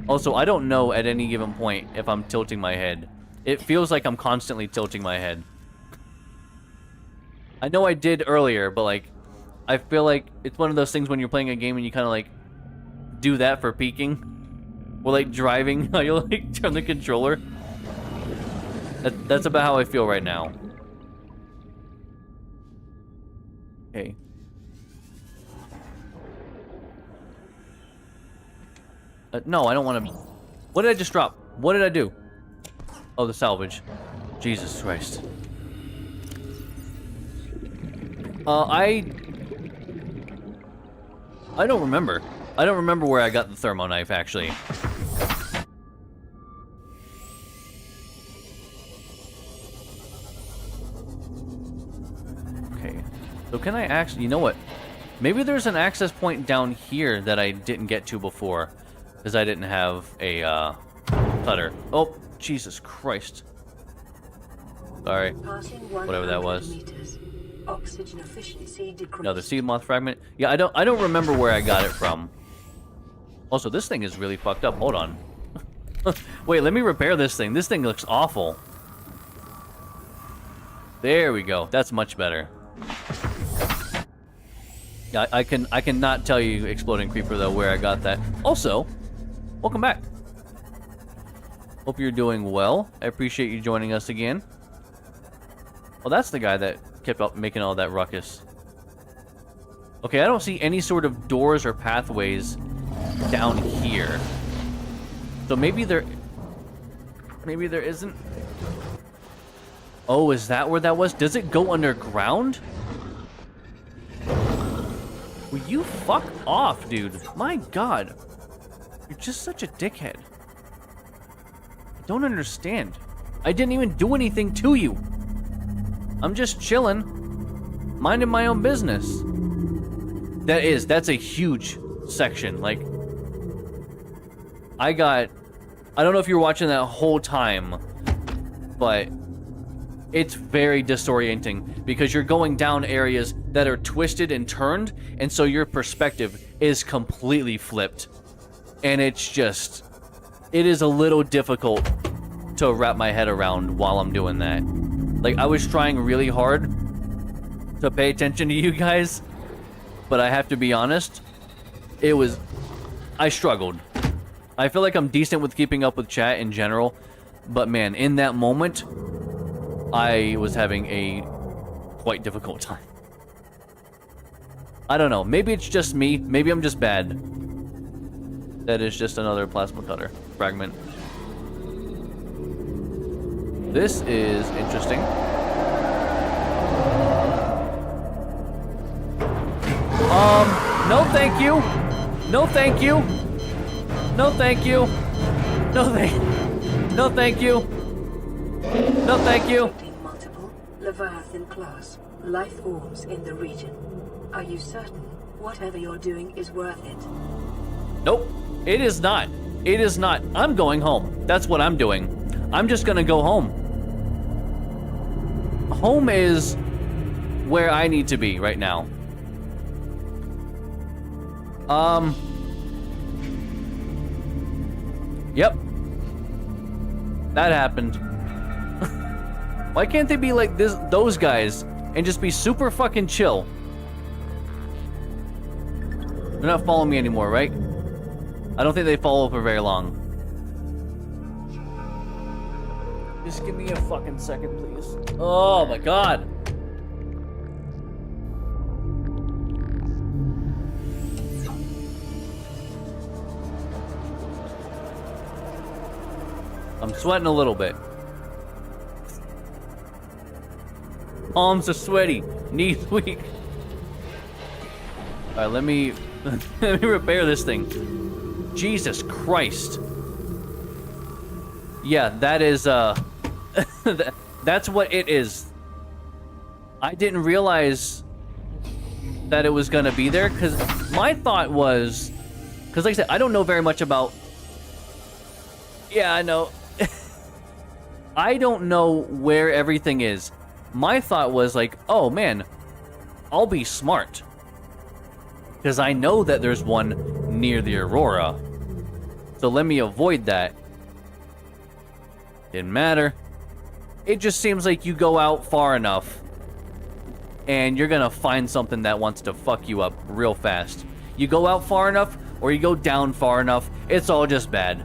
Also, I don't know at any given point if I'm tilting my head. It feels like I'm constantly tilting my head. I know I did earlier, but like, I feel like it's one of those things when you're playing a game and you kind of like do that for peeking. Or like driving, how you like turn the controller. That's about how I feel right now. Okay. No, I don't want to... What did I just drop? What did I do? Oh, the salvage. Jesus Christ. I don't remember. I don't remember where I got the thermo knife, actually. Okay. So can I actually... You know what? Maybe there's an access point down here that I didn't get to before. Because I didn't have a, cutter. Oh, Jesus Christ. Sorry. Whatever that was. Oxygen efficiency decreased. Another seed moth fragment. Yeah, I don't remember where I got it from. Also, this thing is really fucked up. Hold on. Wait, let me repair this thing. This thing looks awful. There we go. That's much better. Yeah, I cannot tell you, Exploding Creeper, though, where I got that. Also, welcome back. Hope you're doing well. I appreciate you joining us again. Well, that's the guy that kept up making all that ruckus. Okay, I don't see any sort of doors or pathways down here. So maybe there isn't. Oh, is that where that was? Does it go underground? Will you fuck off, dude? My god. You're just such a dickhead. I don't understand. I didn't even do anything to you. I'm just chilling, minding my own business. That's a huge section. Like, I don't know if you were watching that whole time, but it's very disorienting because you're going down areas that are twisted and turned, and so your perspective is completely flipped. And it is a little difficult to wrap my head around while I'm doing that. Like, I was trying really hard to pay attention to you guys, but I have to be honest, I struggled. I feel like I'm decent with keeping up with chat in general, but man, in that moment, I was having a quite difficult time. I don't know, maybe it's just me, maybe I'm just bad. That is just another plasma cutter fragment. This is interesting. No thank you. No thank you. No thank you. No thank you. No thank you. Detecting multiple Leviathan class life forms in the region. Are you certain whatever you're doing is worth it? Nope. It is not. It is not. I'm going home. That's what I'm doing. I'm just gonna go home. Home is where I need to be right now. Yep. That happened. Why can't they be like those guys and just be super fucking chill? They're not following me anymore, right? I don't think they follow for very long. Just give me a fucking second, please. Oh my god. I'm sweating a little bit. Palms are sweaty. Knees weak. Alright, let me repair this thing. Jesus Christ. Yeah, that is that's what it is. I didn't realize that it was gonna be there, because my thought was, because like I said, I don't know very much about. Yeah, I know. I don't know where everything is. My thought was like, oh man, I'll be smart, because I know that there's one near the Aurora. So let me avoid that. Didn't matter. It just seems like you go out far enough and you're gonna find something that wants to fuck you up real fast. You go out far enough or you go down far enough, it's all just bad.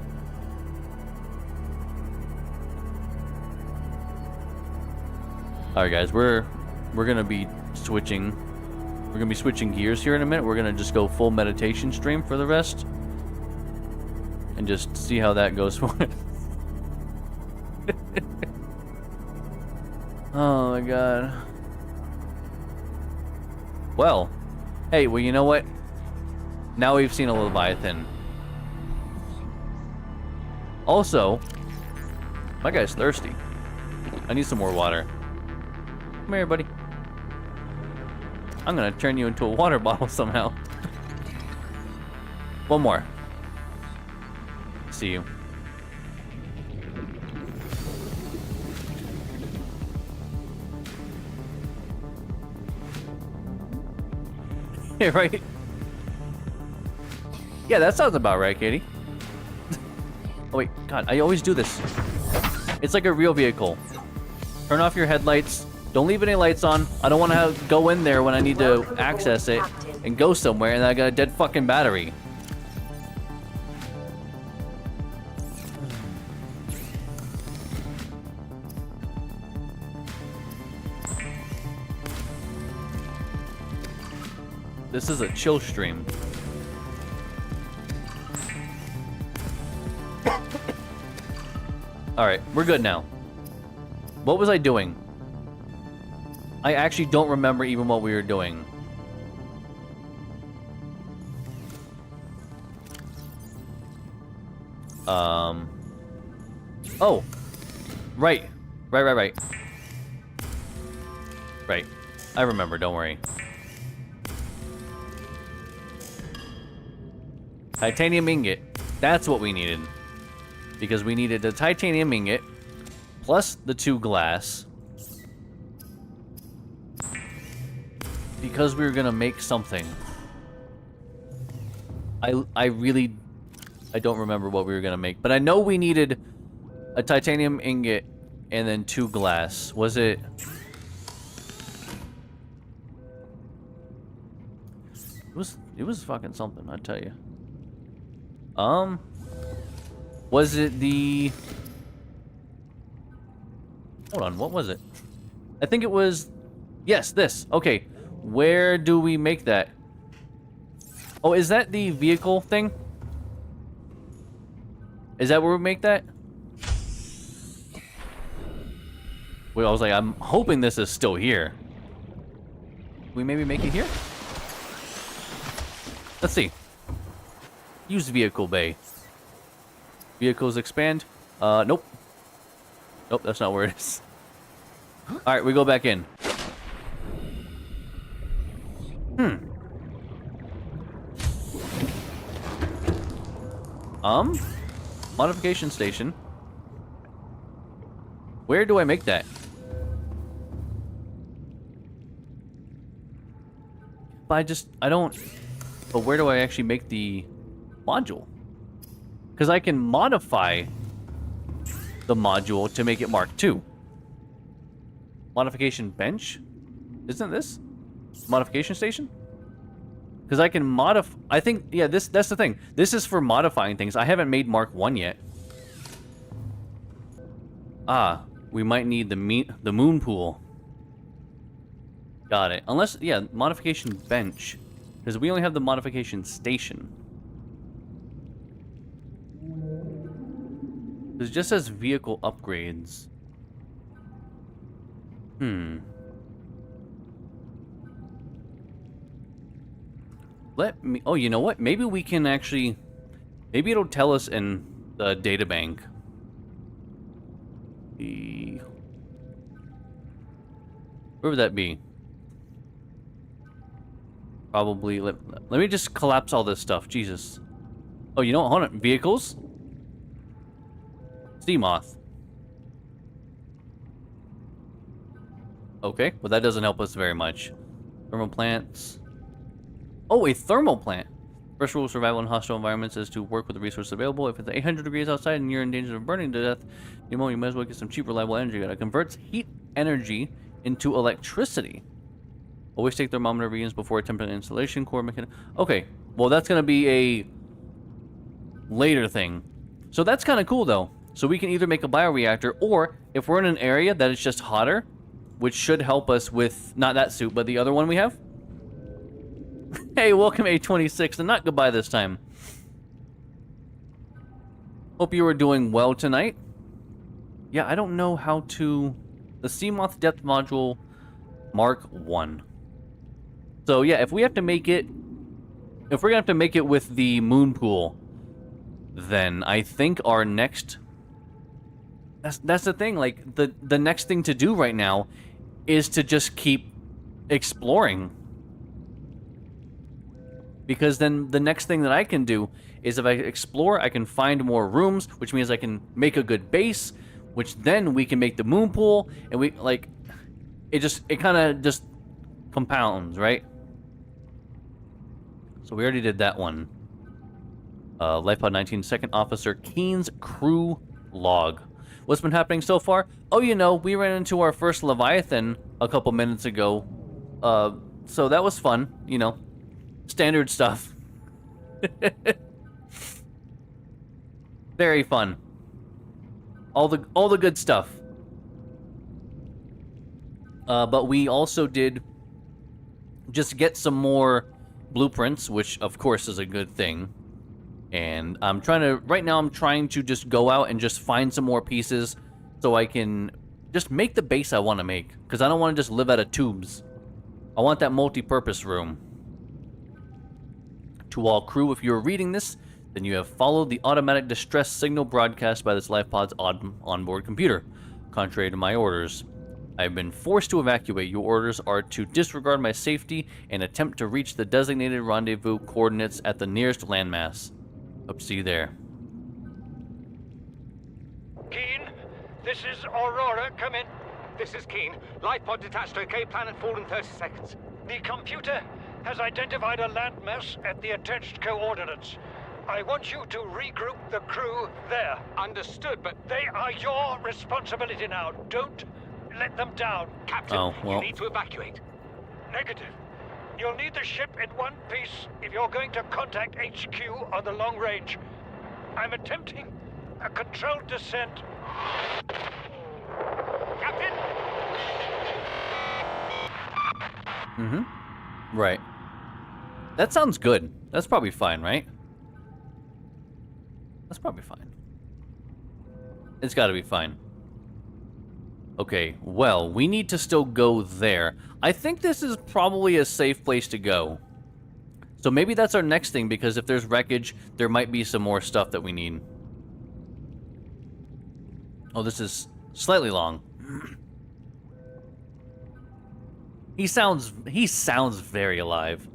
Alright guys, we're gonna be switching. We're gonna be switching gears here in a minute. We're gonna just go full meditation stream for the rest. And just see how that goes for it. Oh my god. Well, hey, well, you know what? Now we've seen a Leviathan. Also, my guy's thirsty. I need some more water. Come here, buddy. I'm gonna turn you into a water bottle somehow. One more. See you. Yeah, right? Yeah, that sounds about right, Katie. Oh wait, God, I always do this. It's like a real vehicle. Turn off your headlights. Don't leave any lights on. I don't want to go in there when I need to access it and go somewhere and I got a dead fucking battery. This is a chill stream. Alright, we're good now. What was I doing? I actually don't remember even what we were doing. Oh. Right. Right. Right. I remember, don't worry. Titanium ingot. That's what we needed. Because we needed the titanium ingot plus the 2 glass. Because we were gonna make something. I don't remember what we were gonna make, but I know we needed a titanium ingot and then 2 glass. Was it? It was fucking something, I tell you. Was it the? Hold on, what was it? I think it was. Yes, this. Okay. Where do we make that? Oh, is that the vehicle thing? Is that where we make that? Wait, I was like, I'm hoping this is still here. Can we maybe make it here? Let's see. Use vehicle bay. Vehicles expand. Nope. Nope, that's not where it is. Alright, we go back in. Modification station. Where do I make that? But I don't... But where do I actually make the module? Because I can modify the module to make it Mark II. Modification bench? Isn't this? Modification station? Because I can modify... I think... Yeah, that's the thing. This is for modifying things. I haven't made Mark I yet. Ah, we might need the moon pool. Got it. Unless... Yeah, modification bench. Because we only have the modification station. It just says vehicle upgrades. Let me... Oh, you know what? Maybe we can actually... Maybe it'll tell us in the databank. Where would that be? Probably... Let me just collapse all this stuff. Jesus. Oh, you know what? Hold on. Vehicles? Sea moth. Okay, well that doesn't help us very much. Thermal plants. Oh, a thermal plant. First rule of survival in hostile environments is to work with the resources available. If it's 800 degrees outside and you're in danger of burning to death, you might as well get some cheap, reliable energy. It converts heat energy into electricity. Always take thermometer readings before attempting installation. Core mechanic. Okay, well that's gonna be a later thing. So that's kind of cool though. So we can either make a bioreactor, or if we're in an area that is just hotter, which should help us with, not that suit, but the other one we have. Hey, welcome A26, and not goodbye this time. Hope you are doing well tonight. Yeah, I don't know how to... The Seamoth Depth Module Mark 1. So yeah, if we have to make it... If we're gonna have to make it with the moon pool, then I think our next... That's the thing, like, the next thing to do right now is to just keep exploring. Because then the next thing that I can do is if I explore, I can find more rooms, which means I can make a good base, which then we can make the moon pool, and we, like, it kind of just compounds, right? So we already did that one. Lifepod 19, Second Officer Keen's crew log. What's been happening so far? Oh, you know, we ran into our first Leviathan a couple minutes ago. So that was fun, you know. Standard stuff. Very fun. All the good stuff. But we also did just get some more blueprints, which of course is a good thing. And right now I'm trying to just go out and just find some more pieces so I can just make the base I want to make. Because I don't want to just live out of tubes. I want that multi-purpose room. To all crew, if you're reading this, then you have followed the automatic distress signal broadcast by this LifePod's onboard computer. Contrary to my orders, I have been forced to evacuate. Your orders are to disregard my safety and attempt to reach the designated rendezvous coordinates at the nearest landmass. Hope to see you there. Keen, this is Aurora. Come in. This is Keen. Life pod detached to OK planet fall in 30 seconds. The computer has identified a landmass at the attached coordinates. I want you to regroup the crew there. Understood, but they are your responsibility now. Don't let them down. Captain, you need to evacuate. Negative. You'll need the ship in one piece if you're going to contact HQ on the long range. I'm attempting a controlled descent. Captain? Right. That sounds good. That's probably fine, right? That's probably fine. It's gotta be fine. Okay, well, we need to still go there. I think this is probably a safe place to go. So maybe that's our next thing, because if there's wreckage, there might be some more stuff that we need. Oh, this is slightly long. He sounds very alive.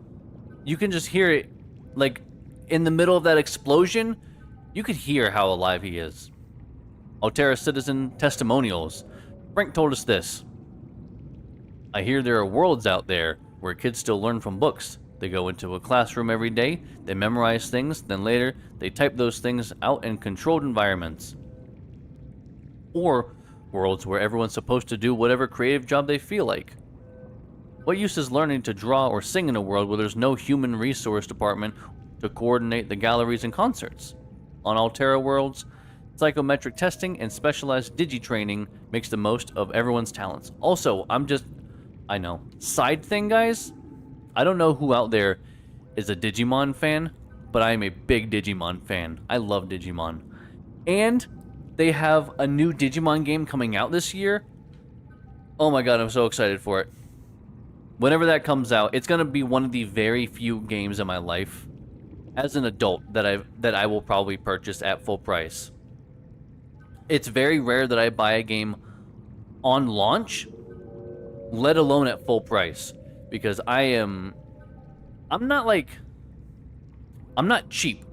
You can just hear it, like, in the middle of that explosion, you could hear how alive he is. Altera citizen testimonials. Frank told us this. I hear there are worlds out there where kids still learn from books. They go into a classroom every day, they memorize things, then later they type those things out in controlled environments. Or worlds where everyone's supposed to do whatever creative job they feel like. What use is learning to draw or sing in a world where there's no human resource department to coordinate the galleries and concerts? On Altera worlds, psychometric testing and specialized digi-training makes the most of everyone's talents. Also, I know, side thing, guys, I don't know who out there is a Digimon fan, but I am a big Digimon fan. I love Digimon. And they have a new Digimon game coming out this year. Oh my god, I'm so excited for it. Whenever that comes out, it's going to be one of the very few games in my life as an adult that I will probably purchase at full price. It's very rare that I buy a game on launch, let alone at full price, because I'm not cheap.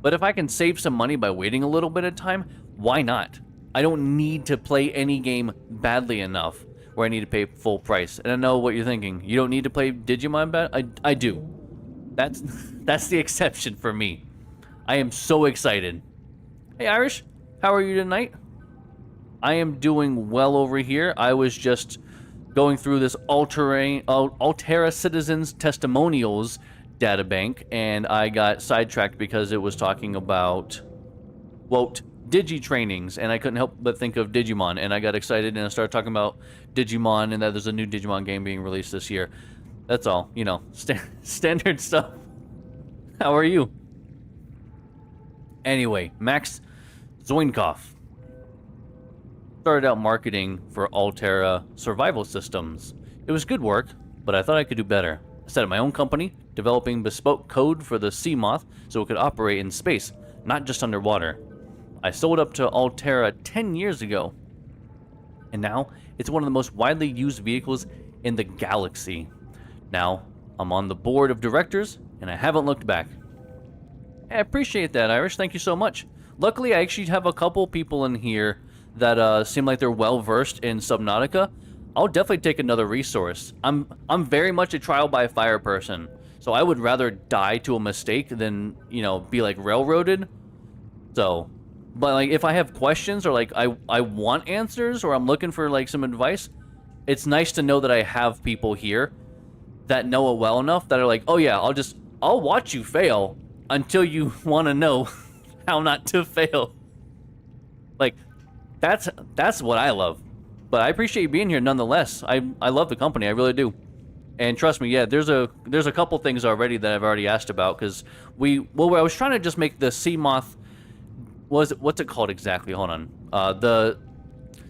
But if I can save some money by waiting a little bit of time, why not? I don't need to play any game badly enough where I need to pay full price. And I know what you're thinking. You don't need to play Digimon bad? I do. That's the exception for me. I am so excited. Hey Irish, how are you tonight? I am doing well over here. I was just going through this Altera Citizens Testimonials databank, and I got sidetracked because it was talking about, quote, Digi-trainings, and I couldn't help but think of Digimon, and I got excited and I started talking about Digimon and that there's a new Digimon game being released this year. That's all, you know, standard stuff. How are you? Anyway, Max Zoinkov started out marketing for Altera survival systems. It was good work, but I thought I could do better. I set up my own company, developing bespoke code for the Seamoth so it could operate in space, not just underwater. I sold up to Altera 10 years ago, and now it's one of the most widely used vehicles in the galaxy. Now, I'm on the board of directors, and I haven't looked back. I appreciate that, Irish. Thank you so much. Luckily, I actually have a couple people in here that seem like they're well-versed in Subnautica. I'll definitely take another resource. I'm very much a trial by fire person, so I would rather die to a mistake than, you know, be like railroaded. So, but like if I have questions or like I want answers or I'm looking for like some advice, it's nice to know that I have people here that know it well enough that are like, oh yeah, I'll watch you fail until you want to know how not to fail. Like that's what I love. But I appreciate you being here nonetheless. I love the company, I really do. And trust me, yeah, there's a couple things already that I've already asked about, because I was trying to just make the Seamoth, what's it called exactly? Hold on. The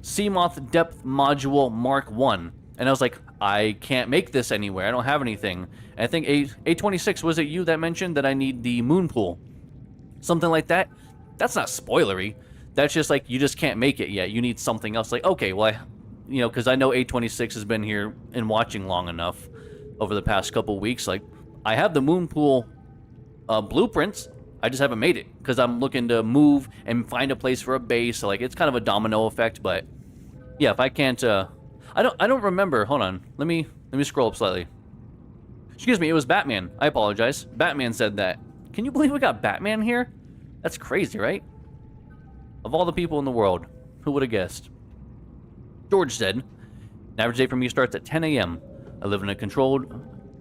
Seamoth Depth Module Mark 1. And I was like, I can't make this anywhere. I don't have anything. And I think A26, was it you that mentioned that I need the moon pool? Something like that. That's not spoilery. That's just like, you just can't make it yet. You need something else. Like, okay, well, you know, because I know A26 has been here and watching long enough over the past couple weeks. Like, I have the moon pool blueprints. I just haven't made it because I'm looking to move and find a place for a base. So, like, it's kind of a domino effect. But yeah, if I can't, I don't remember. Hold on, let me scroll up slightly. Excuse me, it was Batman. I apologize. Batman said that. Can you believe we got Batman here? That's crazy, right? Of all the people in the world, who would have guessed? George said, an average day for me starts at 10 a.m. I live in a controlled...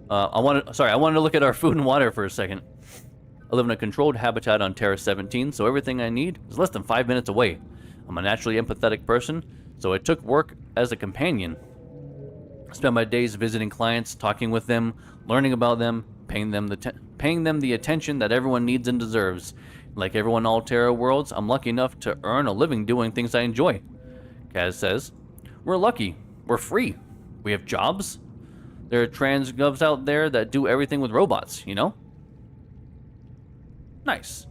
I wanted to look at our food and water for a second. I live in a controlled habitat on Terra 17, so everything I need is less than 5 minutes away. I'm a naturally empathetic person, so I took work as a companion. I spend my days visiting clients, talking with them, learning about them, paying them the attention that everyone needs and deserves. Like everyone in Altera worlds, I'm lucky enough to earn a living doing things I enjoy. Kaz says, we're lucky. We're free. We have jobs. There are trans govs out there that do everything with robots, you know? Nice.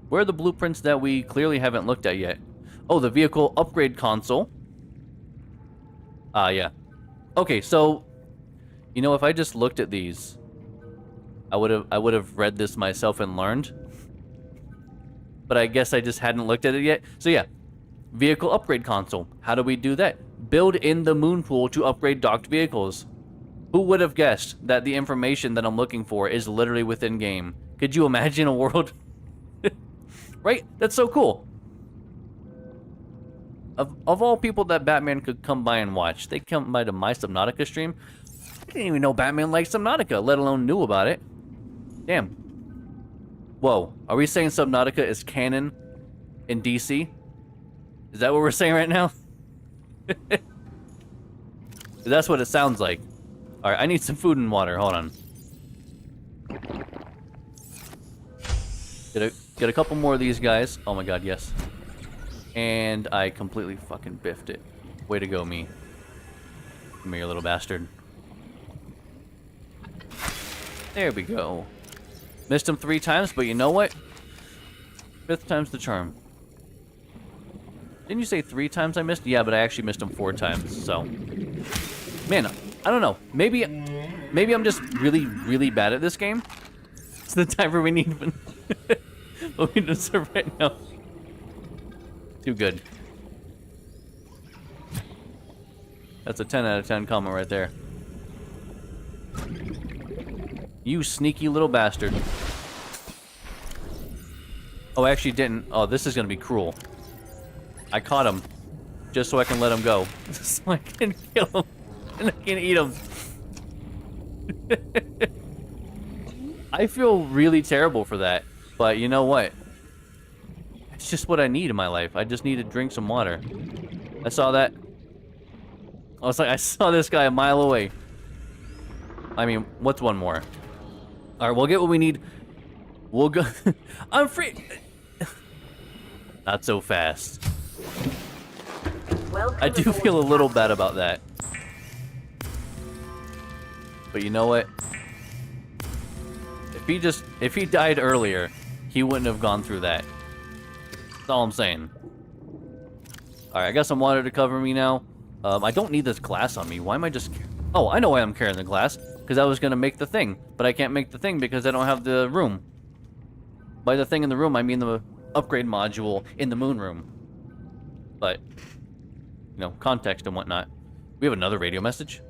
Where are the blueprints that we clearly haven't looked at yet? Oh, the vehicle upgrade console. Yeah. Okay, so, you know, if I just looked at these, I would have read this myself and learned. But I guess I just hadn't looked at it yet. So yeah, vehicle upgrade console. How do we do that? Build in the moon pool to upgrade docked vehicles. Who would have guessed that the information that I'm looking for is literally within game? Could you imagine a world? Right? That's so cool. Of all people that Batman could come by and watch, they come by to my Subnautica stream. I didn't even know Batman liked Subnautica, let alone knew about it. Damn. Whoa, are we saying Subnautica is canon in DC? Is that what we're saying right now? That's what it sounds like. Alright, I need some food and water, hold on. Get a couple more of these guys. Oh my god, yes. And I completely fucking biffed it. Way to go, me. Come here, you little bastard. There we go. Missed him 3 times, but you know what? 5th time's the charm. Didn't you say 3 times I missed? Yeah, but I actually missed him 4 times, so. Man, I don't know. Maybe I'm just really, really bad at this game. It's the timer we need. But we deserve right now. Too good. That's a 10 out of 10 comment right there. You sneaky little bastard. Oh, I actually didn't. Oh, this is gonna be cruel. I caught him. Just so I can let him go. So I can kill him. And I can eat him. I feel really terrible for that. But you know what? It's just what I need in my life. I just need to drink some water. I saw that. I was like, I saw this guy a mile away. I mean, what's one more? Alright, we'll get what we need. We'll go. I'm free. Not so fast. I do feel a little bad about that. But you know what? If he died earlier, he wouldn't have gone through that. That's all I'm saying. Alright, I got some water to cover me now. I don't need this glass on me. Why am I just... Oh, I know why I'm carrying the glass. Because I was going to make the thing. But I can't make the thing because I don't have the room. By the thing in the room, I mean the upgrade module in the moon room. But, you know, context and whatnot. We have another radio message?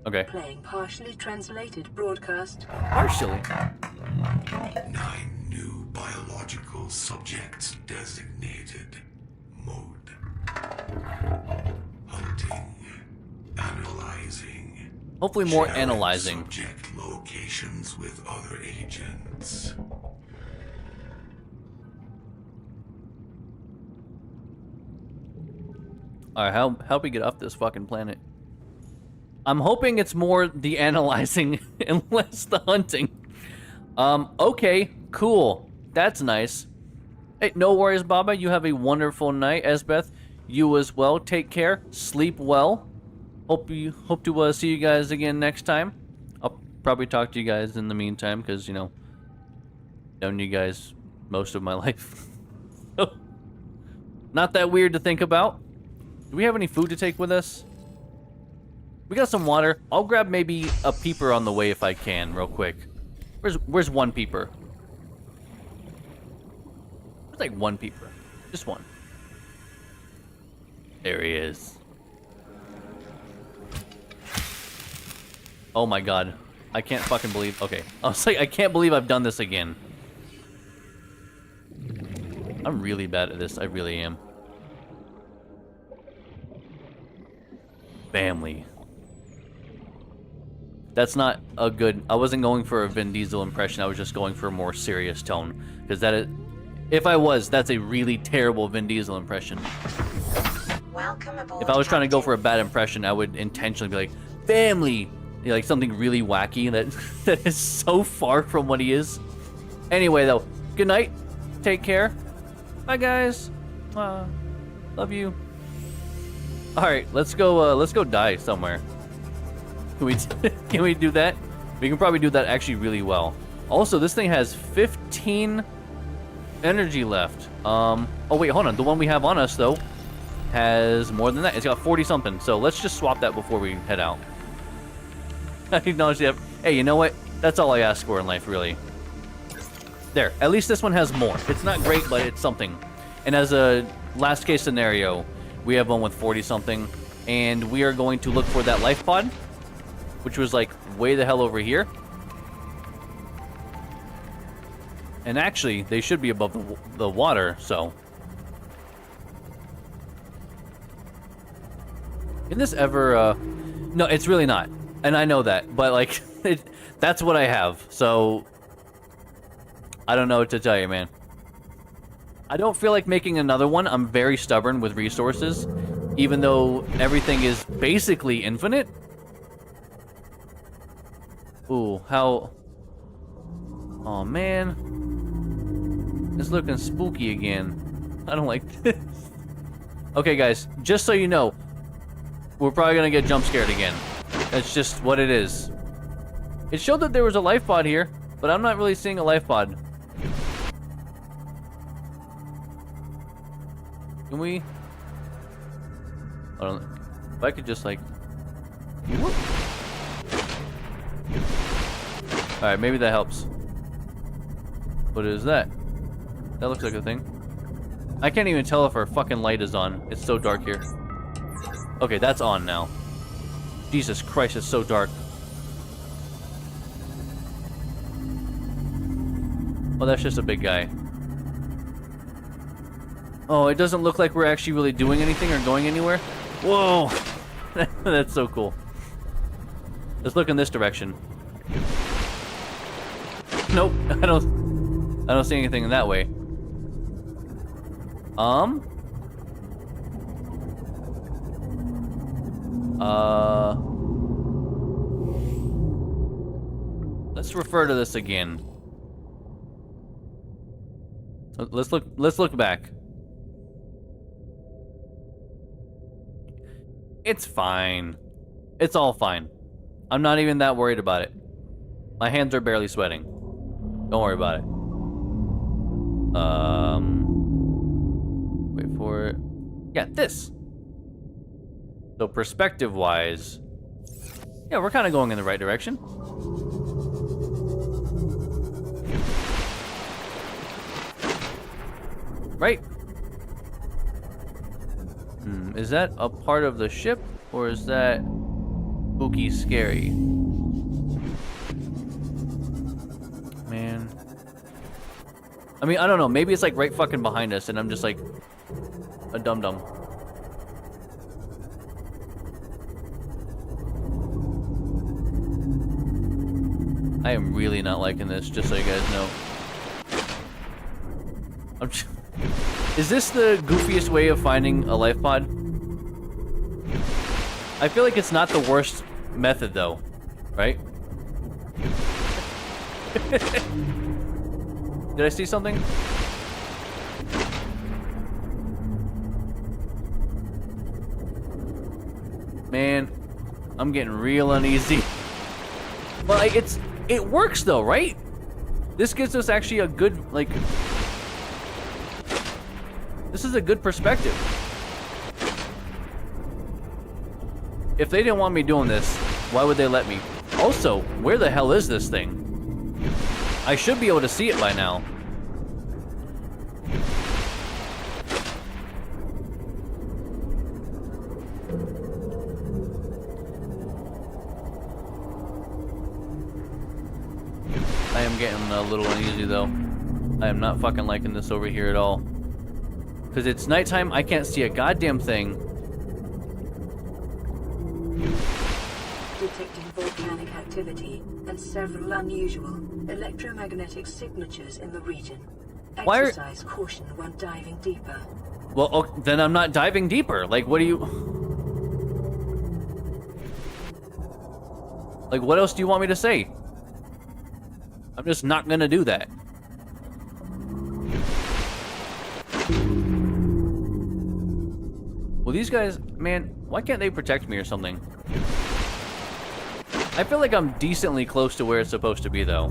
Okay. Playing partially translated broadcast. Partially? 9 new biological subjects designated. Mode. Hunting. Analyzing. Hopefully more Sharing analyzing. Subject locations with other agents. Alright, how we get off this fucking planet? I'm hoping it's more the analyzing and less the hunting. Okay, cool. That's nice. Hey, no worries, Baba. You have a wonderful night. Esbeth, you as well. Take care. Sleep well. Hope to see you guys again next time. I'll probably talk to you guys in the meantime, because, you know, known you guys most of my life. Not that weird to think about. Do we have any food to take with us? We got some water. I'll grab maybe a peeper on the way if I can, real quick. Where's one peeper? There's like one peeper. Just one. There he is. Oh my god. I can't fucking believe... Okay. I was like, I can't believe I've done this again. I'm really bad at this. I really am. Family. That's not a good... I wasn't going for a Vin Diesel impression. I was just going for a more serious tone. Because that is... If I was, that's a really terrible Vin Diesel impression. Welcome aboard, If I was trying to go Captain. for a bad impression, I would intentionally be like, family! You know, like something really wacky that is so far from what he is. Anyway, though, good night. Take care. Bye, guys. Love you. Alright, let's go die somewhere. Can we can we do that? We can probably do that actually really well. Also, this thing has 15 energy left. Oh wait, hold on. The one we have on us though has more than that. It's got 40 something. So let's just swap that before we head out. I acknowledge that. Hey, you know what? That's all I ask for in life, really. There. At least this one has more. It's not great, but it's something. And as a last case scenario, we have one with 40 something, and we are going to look for that life pod, which was like way the hell over here. And actually, they should be above the water, so. Can this ever, no, it's really not. And I know that, but like, that's what I have, so. I don't know what to tell you, man. I don't feel like making another one. I'm very stubborn with resources, even though everything is basically infinite. Ooh, how... Oh, man. It's looking spooky again. I don't like this. Okay, guys, just so you know, we're probably gonna get jump scared again. That's just what it is. It showed that there was a life pod here, but I'm not really seeing a life pod. Can we... Hold on. If I could just like... Alright, maybe that helps. What is that? That looks like a thing. I can't even tell if our fucking light is on. It's so dark here. Okay, that's on now. Jesus Christ, it's so dark. Oh, that's just a big guy. Oh, it doesn't look like we're actually really doing anything or going anywhere. Whoa! That's so cool. Let's look in this direction. Nope, I don't see anything in that way. Let's refer to this again. Let's look back. It's fine. It's all fine. I'm not even that worried about it. My hands are barely sweating. Don't worry about it. Wait for it. Yeah, this. So perspective-wise, yeah, we're kind of going in the right direction. Right? Is that a part of the ship, or is that spooky scary? Man. I mean, I don't know. Maybe it's like right fucking behind us, and I'm just like a dum-dum. I am really not liking this, just so you guys know. Is this the goofiest way of finding a life pod? I feel like it's not the worst method, though. Right? Did I see something? Man, I'm getting real uneasy. But like, it works though, right? This gives us actually a good, like... This is a good perspective. If they didn't want me doing this, why would they let me? Also, where the hell is this thing? I should be able to see it by now. I am getting a little uneasy though. I am not fucking liking this over here at all. Because it's nighttime, I can't see a goddamn thing. Detecting volcanic activity and several unusual electromagnetic signatures in the region. Exercise caution when diving deeper. Well, oh, then I'm not diving deeper. Like, what do you... Like, what else do you want me to say? I'm just not gonna do that. Well, these guys, man, why can't they protect me or something? I feel like I'm decently close to where it's supposed to be, though.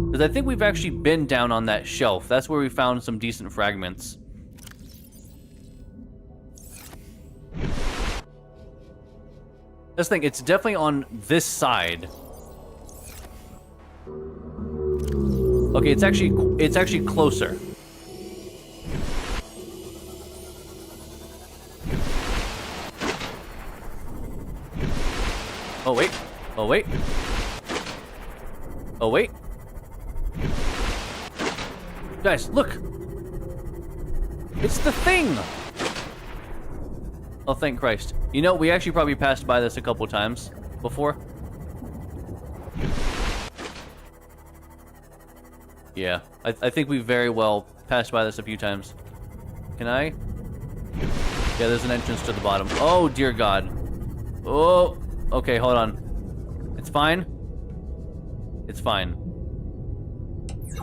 Because I think we've actually been down on that shelf. That's where we found some decent fragments. This thing, it's definitely on this side. Okay, it's actually closer. Oh wait. Oh wait. Oh wait. Guys, look. It's the thing. Oh, thank Christ. You know, we actually probably passed by this a couple times before. Yeah, I think we very well passed by this a few times. Can I? Yeah, there's an entrance to the bottom. Oh, dear God. Oh, okay, hold on. It's fine. It's fine.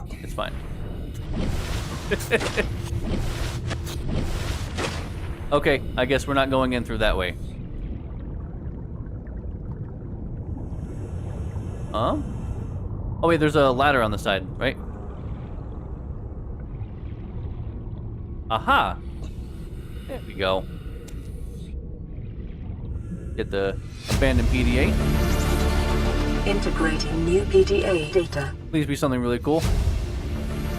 It's fine. Okay, I guess we're not going in through that way. Huh? Oh wait, there's a ladder on the side, right? Aha! There we go. Get the abandoned PDA. Integrating new PDA data. Please be something really cool.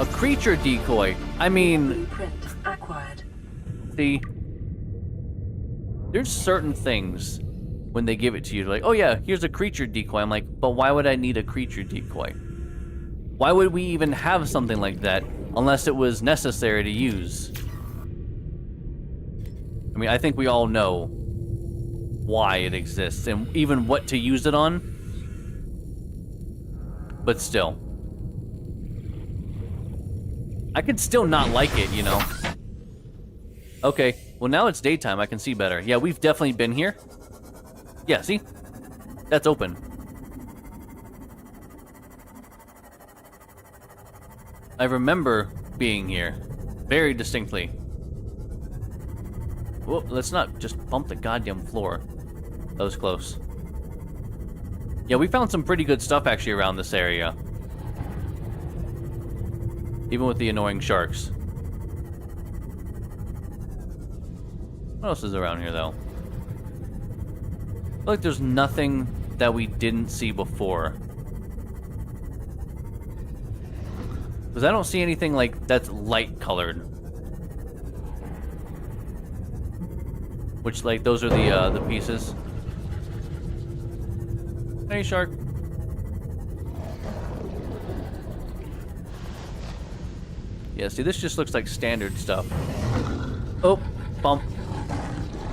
A creature decoy. I mean, Blueprint acquired. see, there's certain things when they give it to you, like, oh yeah, here's a creature decoy. I'm like, but why would I need a creature decoy? Why would we even have something like that unless it was necessary to use? I mean, I think we all know why it exists and even what to use it on. But still. I could still not like it, you know. Okay, well now it's daytime, I can see better. Yeah, we've definitely been here. Yeah, see? That's open. I remember being here very distinctly. Whoa, let's not just bump the goddamn floor. That was close. Yeah, we found some pretty good stuff actually around this area. Even with the annoying sharks. What else is around here, though? I feel like there's nothing that we didn't see before. Because I don't see anything, like, that's light-colored. Which, like, those are the pieces. Hey, shark. Yeah, see, this just looks like standard stuff. Oh, bump.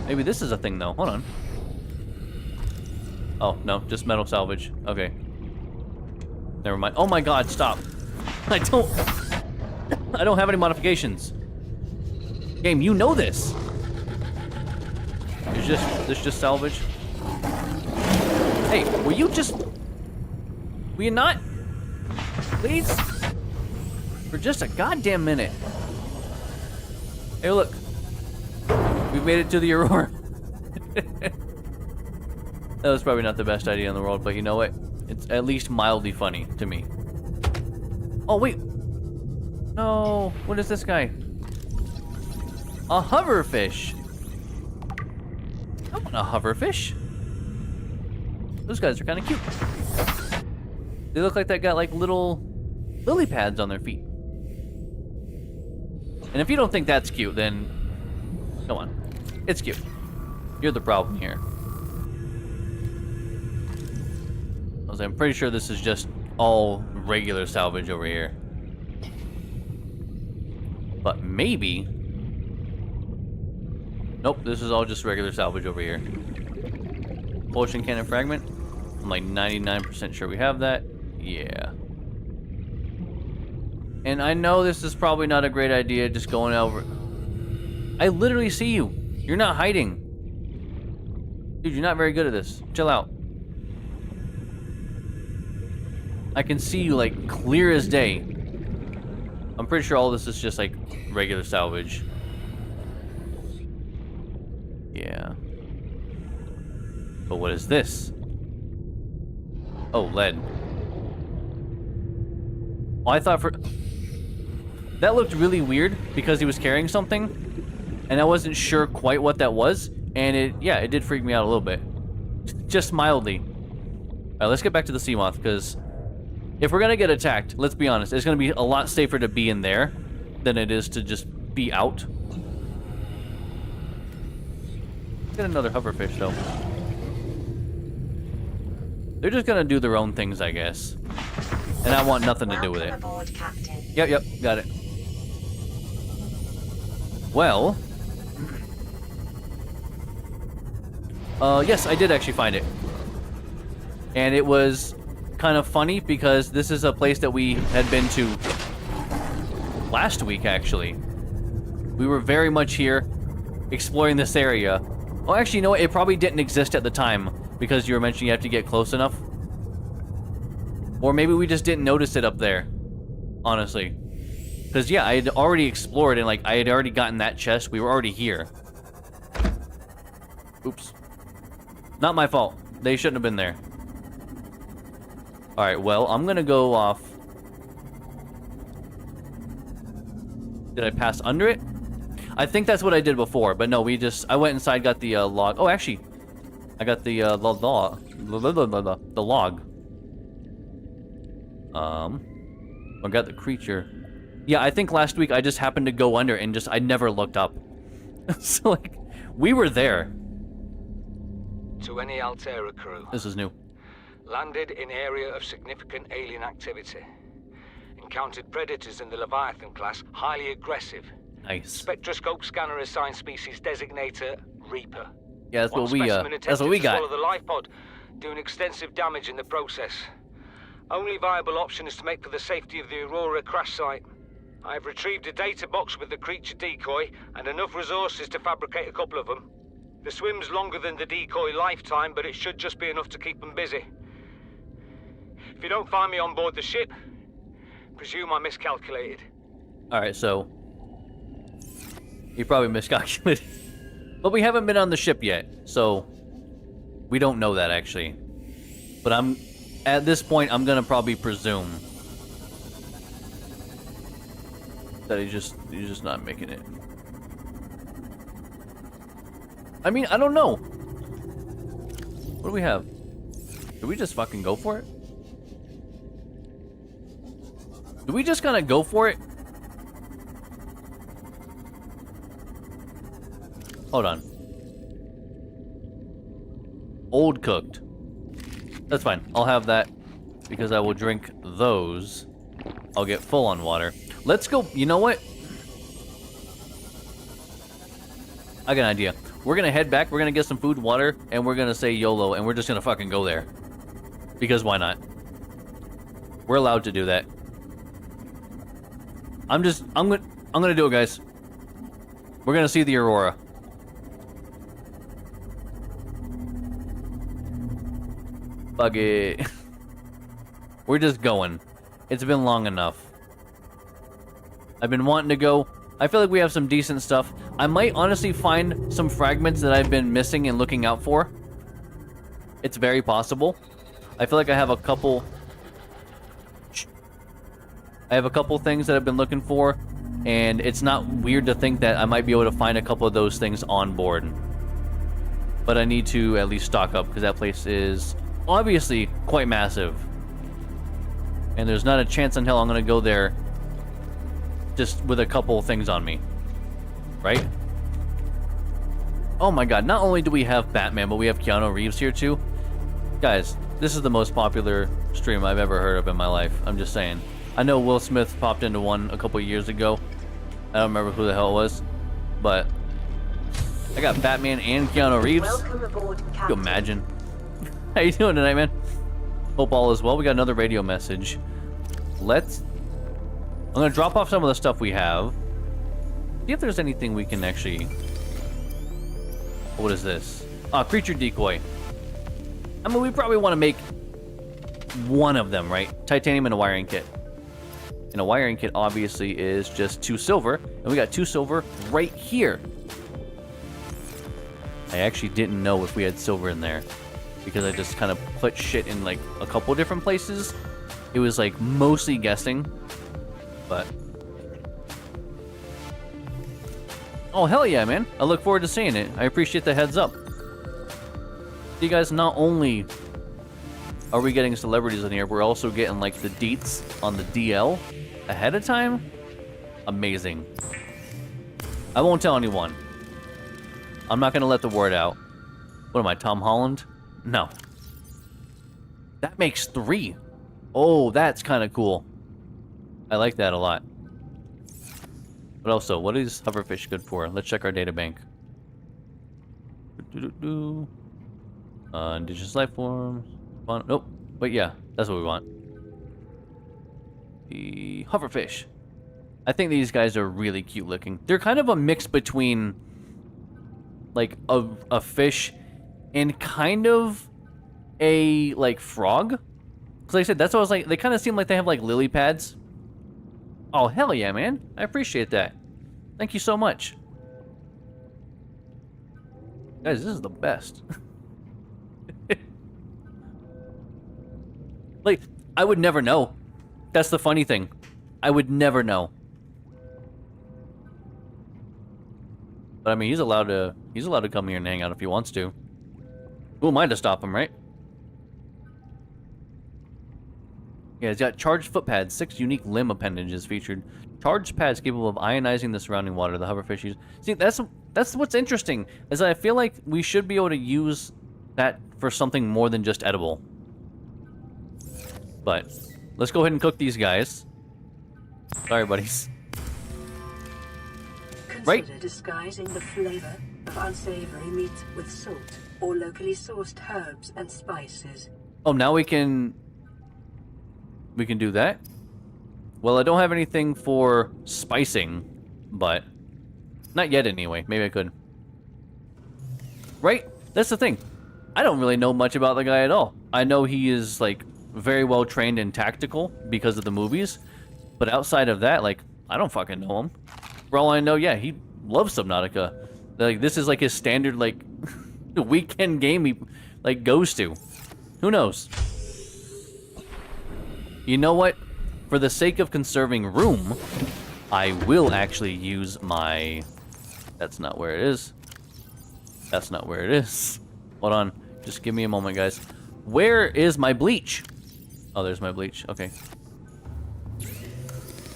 Maybe this is a thing, though. Hold on. Oh, no, just metal salvage. Okay. Never mind. Oh my God, stop. I don't have any modifications. Game, you know this. This just salvage. Hey, will you not? Please? For just a goddamn minute. Hey, look. We've made it to the Aurora. That was probably not the best idea in the world, but you know what? It's at least mildly funny to me. Oh, wait. No. What is this guy? A hoverfish. I want a hoverfish. Those guys are kind of cute. They look like they got like little lily pads on their feet. And if you don't think that's cute, then come on. It's cute. You're the problem here. I'm pretty sure this is just all regular salvage over here. But maybe... Nope, this is all just regular salvage over here. Potion cannon fragment. I'm like 99% sure we have that. Yeah. And I know this is probably not a great idea just going over... I literally see you. You're not hiding. Dude, you're not very good at this. Chill out. I can see you like clear as day. I'm pretty sure all this is just like regular salvage. Yeah. But what is this? Oh, lead. Oh, I thought for... That looked really weird because he was carrying something, and I wasn't sure quite what that was, and it did freak me out a little bit. Just mildly. Alright, let's get back to the sea moth, because if we're gonna get attacked, let's be honest, it's gonna be a lot safer to be in there than it is to just be out. Get another hoverfish, though. They're just gonna do their own things, I guess. And I want nothing to do with it. Welcome aboard, Captain. Yep, got it. Well... yes, I did actually find it. And it was kind of funny because this is a place that we had been to last week, actually. We were very much here exploring this area. Oh, actually, you know what? It probably didn't exist at the time because you were mentioning you have to get close enough. Or maybe we just didn't notice it up there, honestly. Because, yeah, I had already explored and, like, I had already gotten that chest. We were already here. Oops. Not my fault. They shouldn't have been there. Alright, well, I'm gonna go off. Did I pass under it? I think that's what I did before, but no, I went inside, got the log. Oh, actually, I got the log. I got the creature. Yeah, I think last week I just happened to go under and I never looked up. So, like, we were there. To any Altera crew. This is new. Landed in area of significant alien activity. Encountered predators in the Leviathan class, highly aggressive. Nice. Spectroscope scanner assigned species designator Reaper. Yeah, that's One what we specimen that's what we attempted to got. swallow the life pod, doing extensive damage in the process. Only viable option is to make for the safety of the Aurora crash site. I have retrieved a data box with the creature decoy and enough resources to fabricate a couple of them. The swim's longer than the decoy lifetime, but it should just be enough to keep them busy. If you don't find me on board the ship, presume I miscalculated. Alright, so... You probably miscalculated. But we haven't been on the ship yet, so... We don't know that, actually. But at this point, I'm gonna probably presume... that he's just not making it. I mean, I don't know. What do we have? Do we just fucking go for it? Do we just kinda go for it? Hold on. Old cooked. That's fine. I'll have that because I will drink those. I'll get full on water. Let's go. You know what? I got an idea. We're gonna head back. We're gonna get some food, water, and we're gonna say YOLO, and we're just gonna fucking go there. Because why not? We're allowed to do that. I'm gonna do it, guys. We're gonna see the Aurora. Fuck it. We're just going. It's been long enough. I've been wanting to go. I feel like we have some decent stuff. I might honestly find some fragments that I've been missing and looking out for. It's very possible. I feel like I have a couple... I have a couple things that I've been looking for, and it's not weird to think that I might be able to find a couple of those things on board. But I need to at least stock up, because that place is obviously quite massive. And there's not a chance in hell I'm going to go there just with a couple of things on me. Right? Oh my god, not only do we have Batman, but we have Keanu Reeves here too. Guys, this is the most popular stream I've ever heard of in my life. I'm just saying. I know Will Smith popped into one a couple years ago. I don't remember who the hell it was. But I got Batman and Keanu Reeves. Welcome aboard, Can Captain. you imagine? How you doing tonight, man? Hope all is well. We got another radio message. I'm gonna drop off some of the stuff we have. See if there's anything we can actually... What is this? Creature decoy. I mean, we probably want to make one of them, right? Titanium and a wiring kit. And a wiring kit obviously is just 2 silver. And we got 2 silver right here. I actually didn't know if we had silver in there. because I just kind of put shit in like a couple different places. It was like mostly guessing, but oh hell yeah, man! I look forward to seeing it. I appreciate the heads up. You guys, not only are we getting celebrities in here, we're also getting like the deets on the DL ahead of time. Amazing. I won't tell anyone. I'm not gonna let the word out. What am I, Tom Holland? No. That makes 3. Oh, that's kind of cool. I like that a lot. But also, what is hoverfish good for? Let's check our data bank. Indigenous life forms. Nope. But yeah, that's what we want. The hoverfish. I think these guys are really cute looking. They're kind of a mix between like a fish and kind of a like frog. Because like I said, that's what I was like. They kind of seem like they have like lily pads. Oh hell yeah, man! I appreciate that. Thank you so much, guys. This is the best. Like, I would never know. That's the funny thing. I would never know. But I mean, he's allowed to come here and hang out if he wants to. Who am I to stop him, right? Yeah, he's got charged foot pads, 6 unique limb appendages featured. Charged pads capable of ionizing the surrounding water. The hoverfish use. See, that's what's interesting, is that I feel like we should be able to use that for something more than just edible. But let's go ahead and cook these guys. Sorry, buddies. Consider Right? disguising the flavor of unsavory meat with salt or locally sourced herbs and spices. Oh, now we can do that? Well, I don't have anything for spicing, but not yet anyway. Maybe I could. Right? That's the thing. I don't really know much about the guy at all. I know he is like very well trained and tactical because of the movies, but outside of that, like, I don't fucking know him. For all I know, yeah, he loves Subnautica. Like, this is like his standard like weekend game he like goes to. Who knows? You know what? For the sake of conserving room, I will actually use my... That's not where it is. That's not where it is. Hold on. Just give me a moment, guys. Where is my bleach? Oh, there's my bleach. Okay.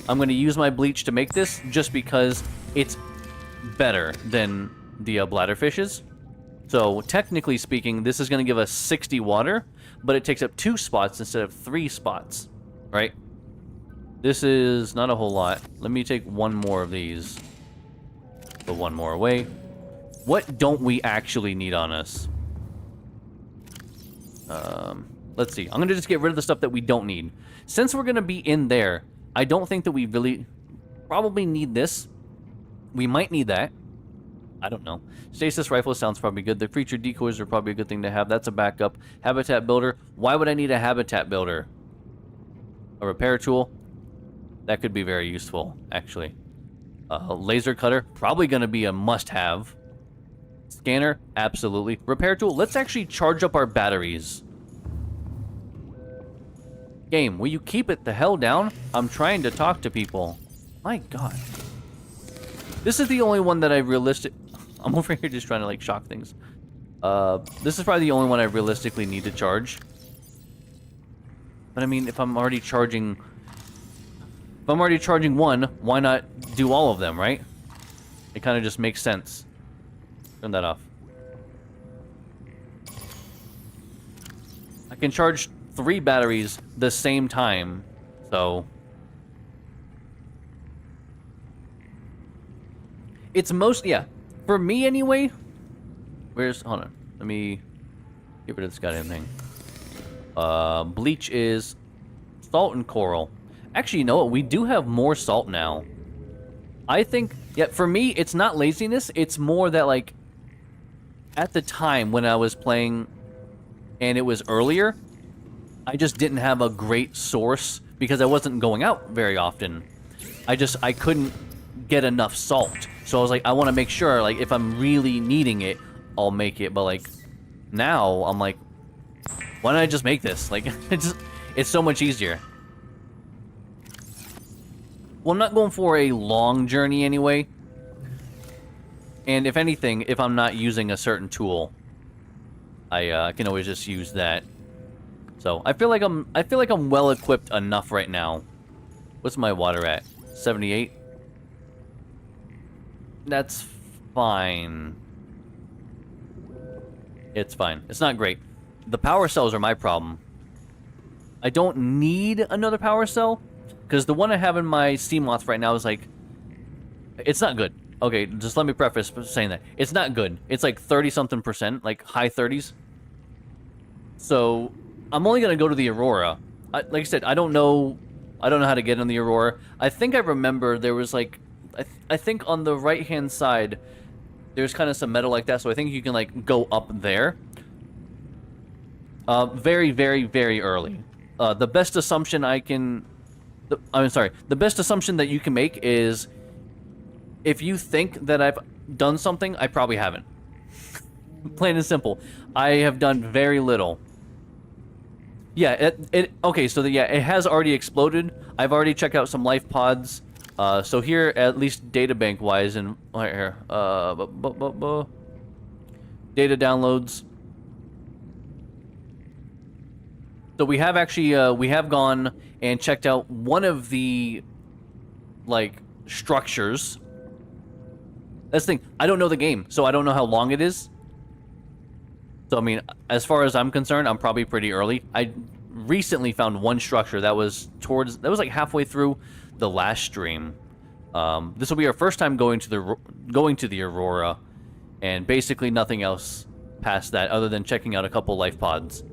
I'm going to use my bleach to make this just because it's better than the bladderfishes. So, technically speaking, this is going to give us 60 water, but it takes up 2 spots instead of 3 spots. Right? This is not a whole lot. Let me take 1 more of these. Put 1 more away. What don't we actually need on us? Let's see. I'm going to just get rid of the stuff that we don't need. Since we're going to be in there, I don't think that we really probably need this. We might need that. I don't know. Stasis rifle sounds probably good. The creature decoys are probably a good thing to have. That's a backup. Habitat builder. Why would I need a habitat builder? A repair tool. That could be very useful, actually. Laser cutter. Probably going to be a must-have. Scanner. Absolutely. Repair tool. Let's actually charge up our batteries. Game, will you keep it the hell down? I'm trying to talk to people. My god. This is the only one that I I'm over here just trying to like shock things. This is probably the only one I realistically need to charge. But I mean, if I'm already charging 1, why not do all of them, right? It kind of just makes sense. Turn that off. I can charge 3 batteries the same time, so it's yeah, for me anyway. Hold on, let me get rid of this goddamn thing. Bleach is salt and coral. Actually, you know what? We do have more salt now. I think, yeah, for me, it's not laziness. It's more that, like, at the time when I was playing and it was earlier, I just didn't have a great source because I wasn't going out very often. I couldn't get enough salt. So I was like, I want to make sure, like, if I'm really needing it, I'll make it. But, like, now I'm like, Why don't I just make this? Like, it's so much easier. Well, I'm not going for a long journey anyway. And if anything, if I'm not using a certain tool, I can always just use that. So I feel like I'm well equipped enough right now. What's my water at? 78. That's fine. It's fine. It's not great. The power cells are my problem. I don't need another power cell, because the one I have in my Seamoth right now is like, it's not good. Okay, just let me preface saying that. It's not good. It's like 30-something%, like high 30s. So, I'm only going to go to the Aurora. Like I said, I don't know how to get on the Aurora. I think I remember there was like, I think on the right-hand side, there's kind of some metal like that, so I think you can like go up there. Very, very, very early. The best assumption the best assumption that you can make is if you think that I've done something, I probably haven't. Plain and simple. I have done very little. Yeah, okay, so it has already exploded. I've already checked out some life pods. So here, at least databank-wise, and right here, data downloads. So we have actually, we have gone and checked out one of the, like, structures. That's the thing, I don't know the game, so I don't know how long it is. So, I mean, as far as I'm concerned, I'm probably pretty early. I recently found one structure that was like halfway through the last stream. This will be our first time going to the Aurora, and basically nothing else past that other than checking out a couple life pods.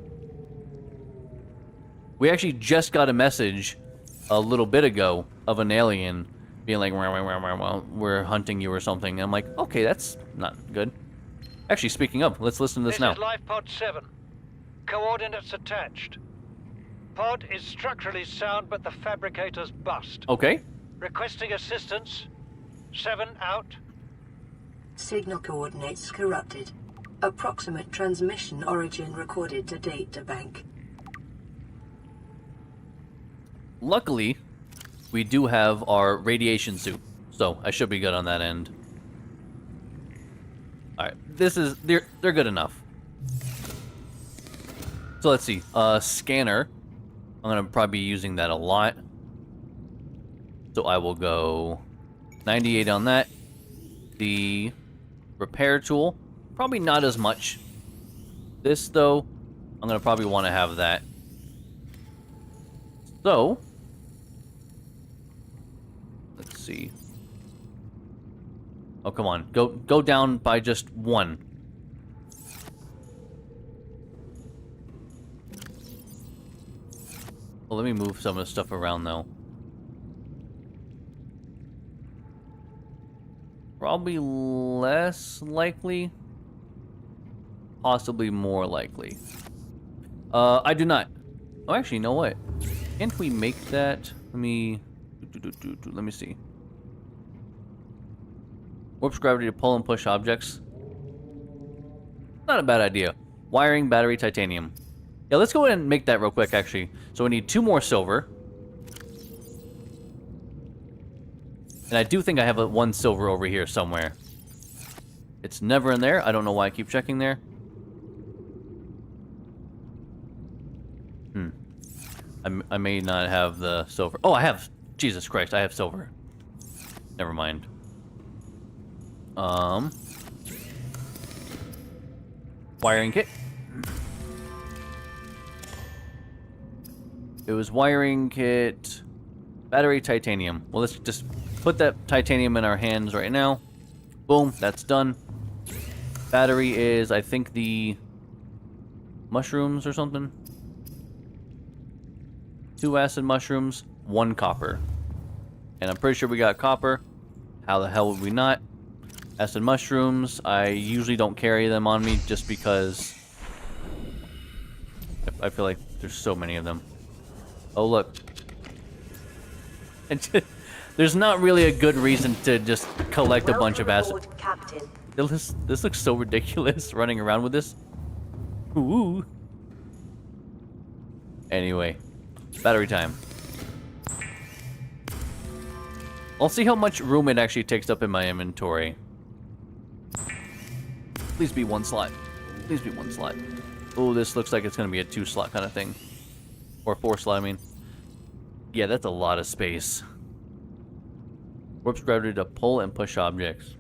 We actually just got a message a little bit ago of an alien being like, we're hunting you or something. And I'm like, okay, that's not good. Actually, speaking of, let's listen to this now. This is Life Pod 7. Coordinates attached. Pod is structurally sound, but the fabricator's bust. Okay. Requesting assistance. 7 out. Signal coordinates corrupted. Approximate transmission origin recorded to data bank. Luckily, we do have our radiation suit, so I should be good on that end. Alright, they're good enough. So let's see, scanner. I'm gonna probably be using that a lot. So I will go 98 on that. The repair tool, probably not as much. This though, I'm gonna probably want to have that. So, let's see. Oh, come on. Go down by just 1. Well, let me move some of the stuff around, though. Probably less likely. Possibly more likely. I do not. Oh, actually, you know what? Can't we make that? Let me see. Warps gravity to pull and push objects. Not a bad idea. Wiring, battery, titanium. Yeah, let's go ahead and make that real quick, actually. So we need 2 more silver. And I do think I have 1 silver over here somewhere. It's never in there. I don't know why I keep checking there. I may not have the silver. Oh, I have. Jesus Christ, I have silver. Never mind. Wiring kit. It was wiring kit. Battery, titanium. Well, let's just put that titanium in our hands right now. Boom, that's done. Battery is, I think, the mushrooms or something. 2 acid mushrooms, 1 copper. And I'm pretty sure we got copper. How the hell would we not? Acid mushrooms, I usually don't carry them on me just because I feel like there's so many of them. Oh, look. There's not really a good reason to just collect a bunch of acid. Captain. This looks so ridiculous running around with this. Ooh. Anyway, battery time. I'll see how much room it actually takes up in my inventory. Please be 1 slot. Please be 1 slot. Oh, this looks like it's going to be a 2 slot kind of thing. Or 4 slot, I mean. Yeah, that's a lot of space. Warp's gravity to pull and push objects.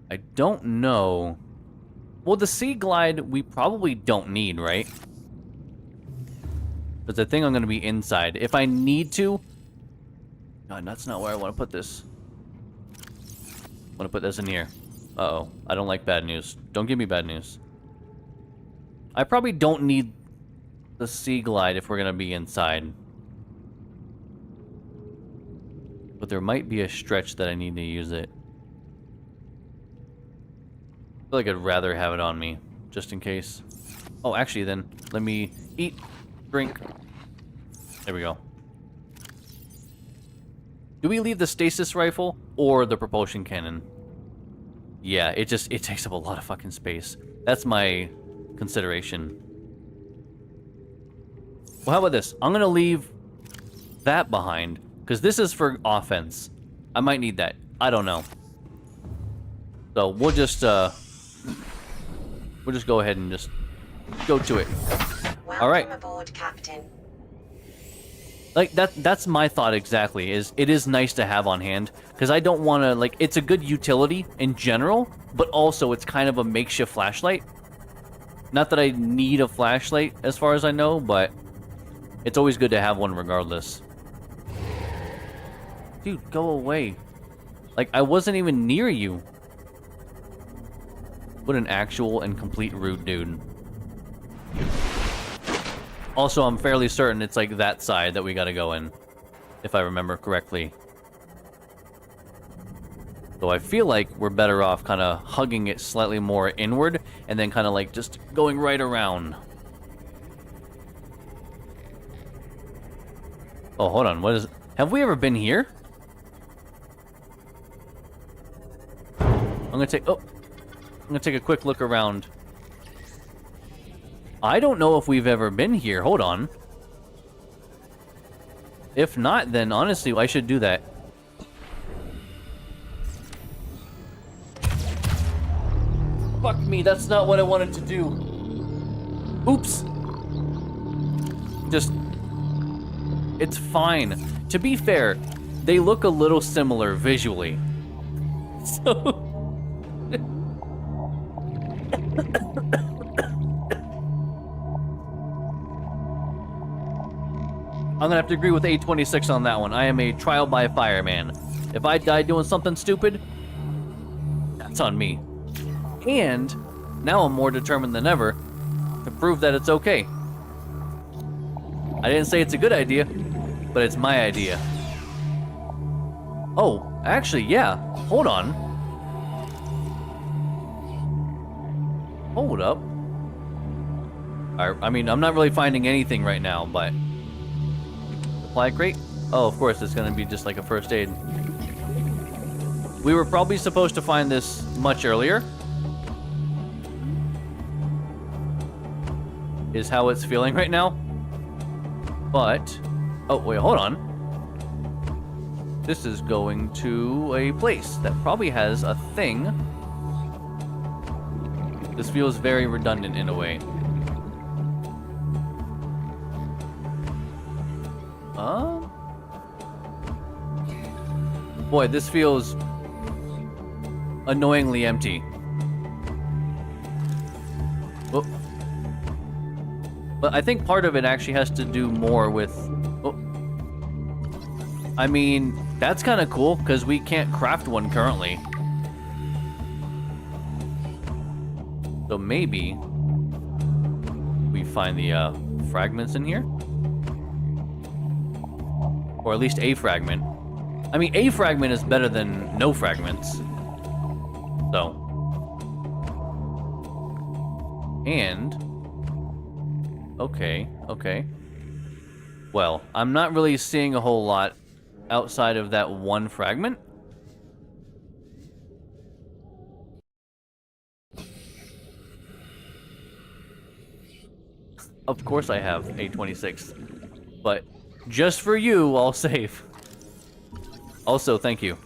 I don't know. Well, the Sea Glide we probably don't need, right? Because I think I'm going to be inside. If I need to... God, that's not where I want to put this. I want to put this in here. Uh-oh. I don't like bad news. Don't give me bad news. I probably don't need the Sea Glide if we're going to be inside. But there might be a stretch that I need to use it. I feel like I'd rather have it on me, just in case. Oh, actually then, let me eat, drink. There we go. Do we leave the stasis rifle or the propulsion cannon? Yeah, it takes up a lot of fucking space. That's my consideration. Well, how about this? I'm gonna leave that behind, because this is for offense. I might need that. I don't know. So we'll just go ahead and just go to it. All right. Welcome aboard, Captain. Like that's my thought exactly. It is nice to have on hand because I don't want to like it's a good utility in general, but also it's kind of a makeshift flashlight. Not that I need a flashlight as far as I know, but it's always good to have one regardless. Dude, go away. Like I wasn't even near you. What an actual and complete rude dude. Also, I'm fairly certain it's like that side that we gotta go in, if I remember correctly. So I feel like we're better off kind of hugging it slightly more inward, and then kind of like just going right around. Oh, hold on, what is... Have we ever been here? I'm gonna take a quick look around. I don't know if we've ever been here. Hold on. If not, then honestly, I should do that. Fuck me, that's not what I wanted to do. Oops. Just... It's fine. To be fair, they look a little similar visually. So... I'm gonna have to agree with A26 on that one. I am a trial by fire man. If I die doing something stupid, that's on me. And now I'm more determined than ever to prove that it's okay. I didn't say it's a good idea, but it's my idea. Oh, actually, yeah. Hold on. Hold up. I mean, I'm not really finding anything right now, but... Supply crate? Oh, of course, it's gonna be just like a first aid. We were probably supposed to find this much earlier. Is how it's feeling right now. But... Oh, wait, hold on. This is going to a place that probably has a thing. This feels very redundant in a way. Boy, this feels annoyingly empty. Oh. But I think part of it actually has to do more with... Oh. I mean, that's kind of cool, because we can't craft one currently. So maybe we find the fragments in here? Or at least a fragment. I mean, a fragment is better than no fragments. So. And... Okay, okay. Well, I'm not really seeing a whole lot outside of that one fragment. Of course I have a 26, but just for you, I'll save. Also, thank you.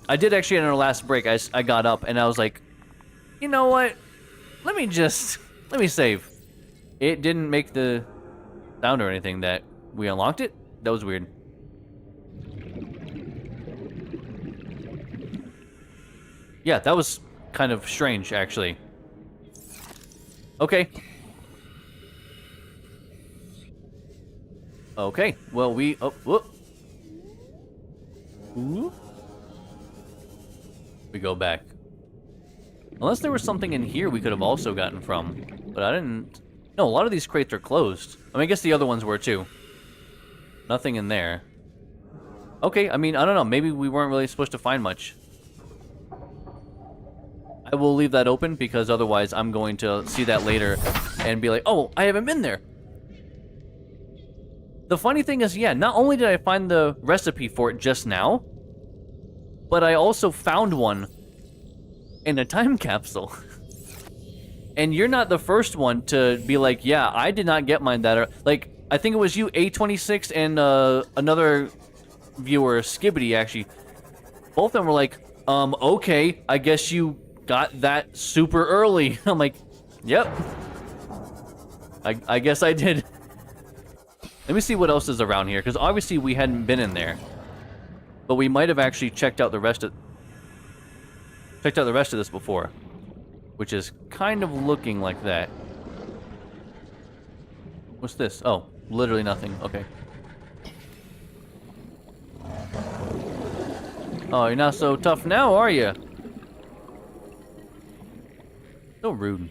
I did actually in our last break, I got up and I was like, you know what? Let me save. It didn't make the sound or anything that we unlocked it. That was weird. Yeah, that was kind of strange, actually. Okay. Okay, well, oh, whoop. Ooh. We go back. Unless there was something in here we could have also gotten from. But I didn't... No, a lot of these crates are closed. I mean, I guess the other ones were too. Nothing in there. Okay, I mean, I don't know. Maybe we weren't really supposed to find much. I will leave that open because otherwise I'm going to see that later and be like, oh, I haven't been there. The funny thing is, yeah, not only did I find the recipe for it just now, but I also found one in a time capsule. And you're not the first one to be like, yeah, I did not get mine that... Like, I think it was you, A26, and another viewer, Skibbity, actually. Both of them were like, okay, I guess you got that super early. I'm like, yep. I guess I did. Let me see what else is around here, because obviously we hadn't been in there. But we might have actually checked out the rest of this before. Which is kind of looking like that. What's this? Oh, literally nothing. Okay. Oh, you're not so tough now, are you? So rude.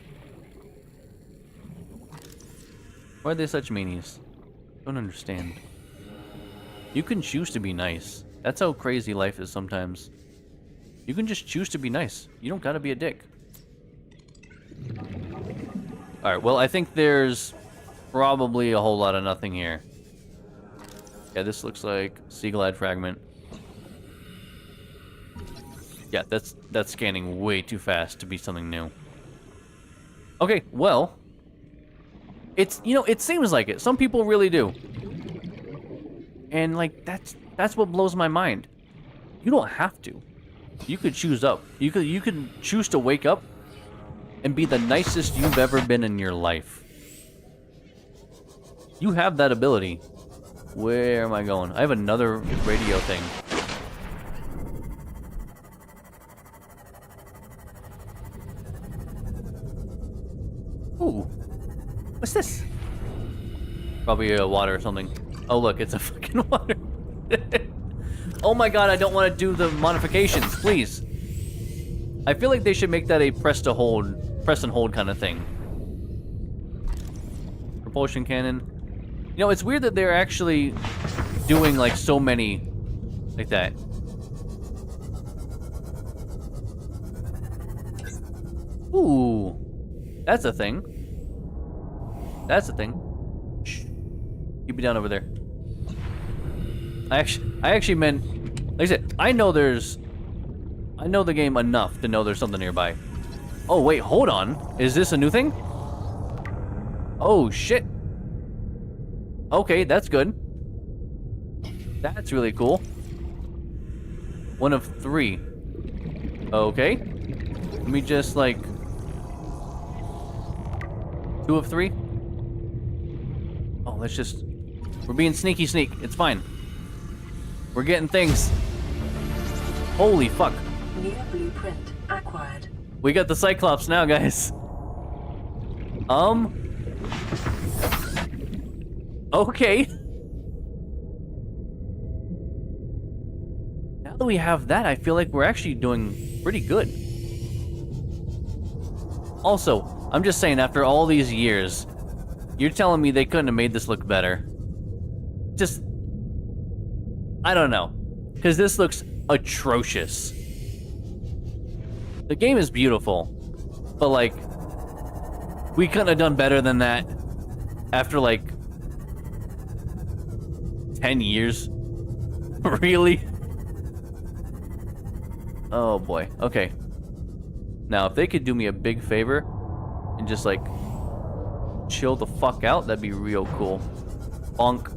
Why are they such meanies? Don't understand. You can choose to be nice. That's how crazy life is sometimes. You can just choose to be nice. You don't gotta be a dick. Alright, well, I think there's probably a whole lot of nothing here. Yeah, this looks like Seaglide fragment. Yeah, that's scanning way too fast to be something new. Okay, well... It's, you know, it seems like it. Some people really do. And, like, that's what blows my mind. You don't have to. You could choose up. You could choose to wake up and be the nicest you've ever been in your life. You have that ability. Where am I going? I have another radio thing. Ooh. What's this? Probably water or something. Oh, look, it's a fucking water. Oh my god, I don't want to do the modifications, please. I feel like they should make that a press and hold kind of thing. Propulsion cannon. You know, it's weird that they're actually doing like so many like that. Ooh. That's a thing. That's a thing. Shh. Keep me down over there. I actually meant, like I said, I know the game enough to know there's something nearby. Oh, wait, hold on. Is this a new thing? Oh, shit. Okay, that's good. That's really cool. 1 of 3. Okay. Let me just, like... 2 of 3? Oh, let's just... We're being sneaky sneak. It's fine. We're getting things. Holy fuck. New blueprint acquired. We got the Cyclops now, guys. Okay. Now that we have that, I feel like we're actually doing pretty good. Also, I'm just saying, after all these years, you're telling me they couldn't have made this look better. Just... I don't know. Because this looks atrocious. The game is beautiful, but like, we couldn't have done better than that after like 10 years. Really? Oh boy. Okay. Now, if they could do me a big favor and just like chill the fuck out, that'd be real cool. Bonk.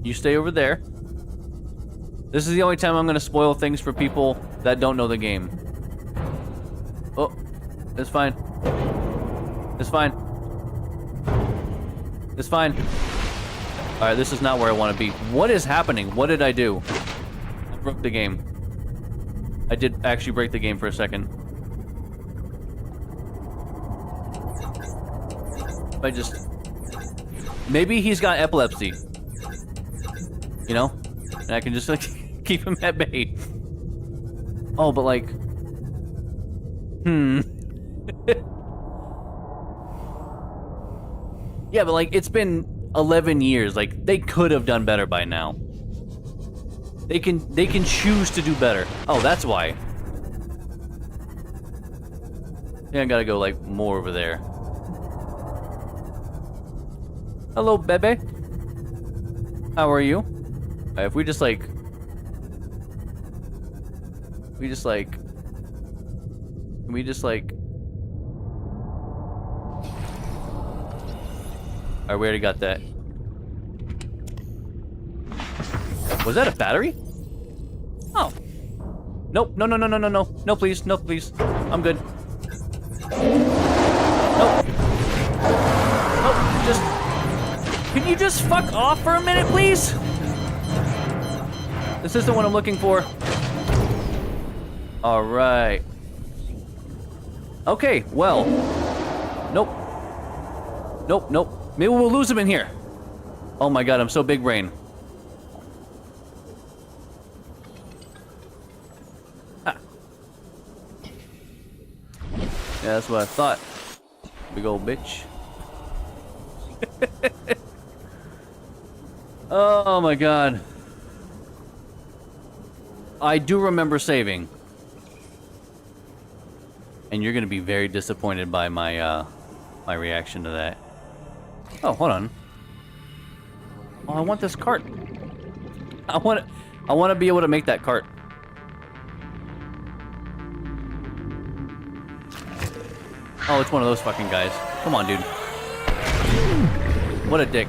You stay over there. This is the only time I'm gonna spoil things for people that don't know the game. Oh, it's fine. It's fine. It's fine. Alright, this is not where I want to be. What is happening? What did I do? I broke the game. I did actually break the game for a second. I just... Maybe he's got epilepsy. You know? And I can just like keep him at bay. Oh, but like... Yeah, but like, it's been 11 years. Like, they could have done better by now. They can choose to do better. Oh, that's why. Yeah, I gotta go like more over there. Hello, Bebe. How are you? If we just like... Can we just like... Alright, we already got that. Was that a battery? Oh. Nope. No, no, no, no, no, no. No, please. No, please. I'm good. Nope. Nope. Just... Can you just fuck off for a minute, please? This isn't what I'm looking for. Alright. Okay, well. Nope. Nope, nope. Maybe we'll lose him in here. Oh my god, I'm so big brain. Ah. Yeah, that's what I thought. Big old bitch. Oh my god. I do remember saving. And you're gonna be very disappointed by my my reaction to that. Oh, hold on. Oh, I want this cart. I want to be able to make that cart. Oh, it's one of those fucking guys. Come on, dude. What a dick.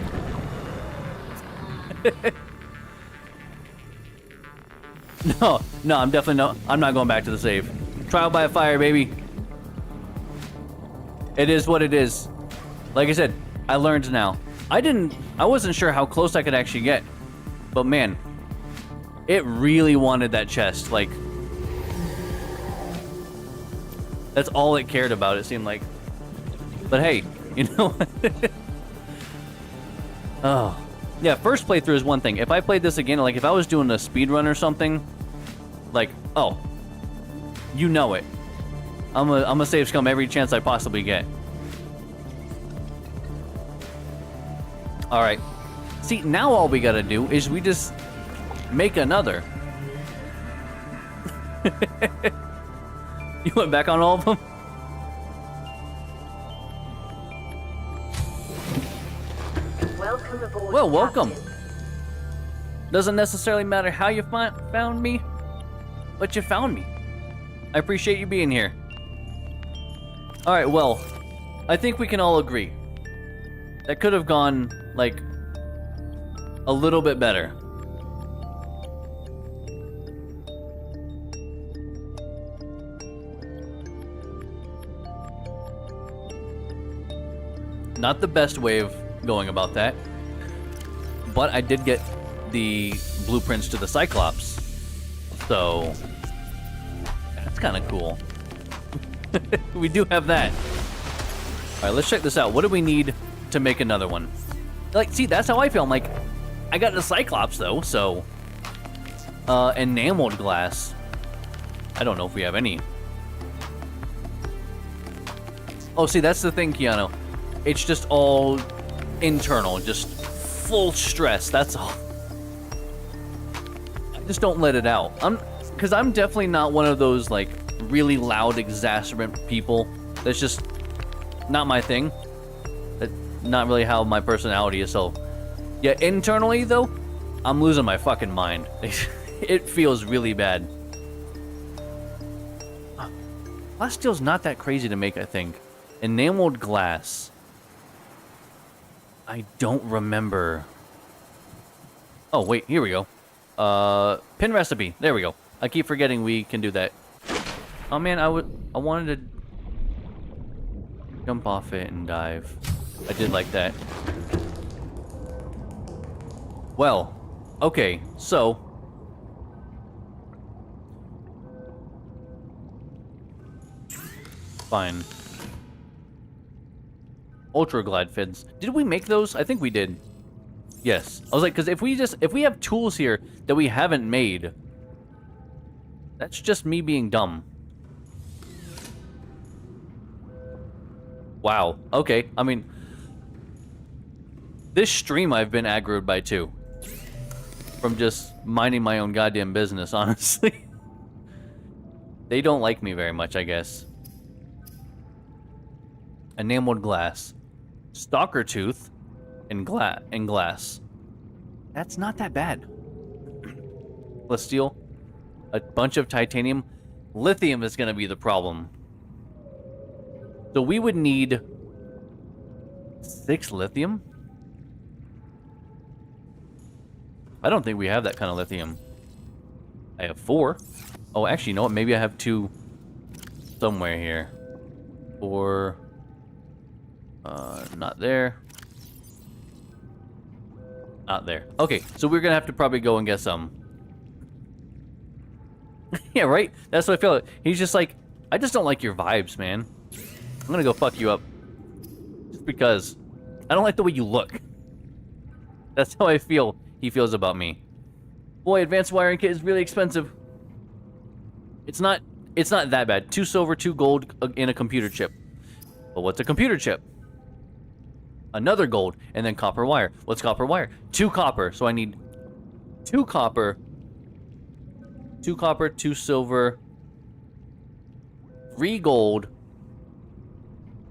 No, I'm definitely not. I'm not going back to the save. Trial by fire, baby. It is what it is. Like I said, I learned now. I wasn't sure how close I could actually get. But man, it really wanted that chest. Like, that's all it cared about, it seemed like. But hey, you know. Oh. Yeah, first playthrough is one thing. If I played this again, like if I was doing a speed run or something, like, oh, you know it. I'm a save scum every chance I possibly get. Alright. See, now all we gotta do is we just make another. You went back on all of them? Welcome aboard. Well, welcome. Captain. Doesn't necessarily matter how you found me, but you found me. I appreciate you being here. Alright, well, I think we can all agree. That could have gone, like, a little bit better. Not the best way of going about that, but I did get the blueprints to the Cyclops, so that's kind of cool. We do have that. Alright, let's check this out. What do we need to make another one? Like, see, that's how I feel. I'm like, I got the Cyclops, though, so... enameled glass. I don't know if we have any. Oh, see, that's the thing, Keanu. It's just all internal, just full stress, that's all. Just don't let it out. Because I'm definitely not one of those, like, really loud, exacerbant people. That's just not my thing. That's not really how my personality is, so... Yeah, internally, though, I'm losing my fucking mind. It feels really bad. Plasteel not that crazy to make, I think. Enameled glass. I don't remember. Oh, wait, here we go. Pin recipe. There we go. I keep forgetting we can do that. Oh man, I wanted to jump off it and dive. I did like that. Well, okay, so fine. Ultra glide fins. Did we make those? I think we did. Yes. I was like, because if we have tools here that we haven't made, that's just me being dumb. Wow. Okay. I mean, this stream I've been aggroed by too. From just minding my own goddamn business, honestly. They don't like me very much, I guess. Enameled glass. Stalker tooth and glass. That's not that bad. Plasteel. A bunch of titanium. Lithium is going to be the problem. So we would need 6 lithium? I don't think we have that kind of lithium. I have 4. Oh, actually, you know what? Maybe I have 2 somewhere here. 4. Not there. Not there. Okay, so we're gonna have to probably go and get some. Yeah, right? That's what I feel like. He's just like, I just don't like your vibes, man. I'm gonna go fuck you up. Just because. I don't like the way you look. That's how I feel he feels about me. Boy, advanced wiring kit is really expensive. It's not that bad. 2 silver, 2 gold in a computer chip. But what's a computer chip? Another gold, and then copper wire. What's copper wire? 2 copper, so I need 2 copper, 2 copper, 2 silver, 3 gold,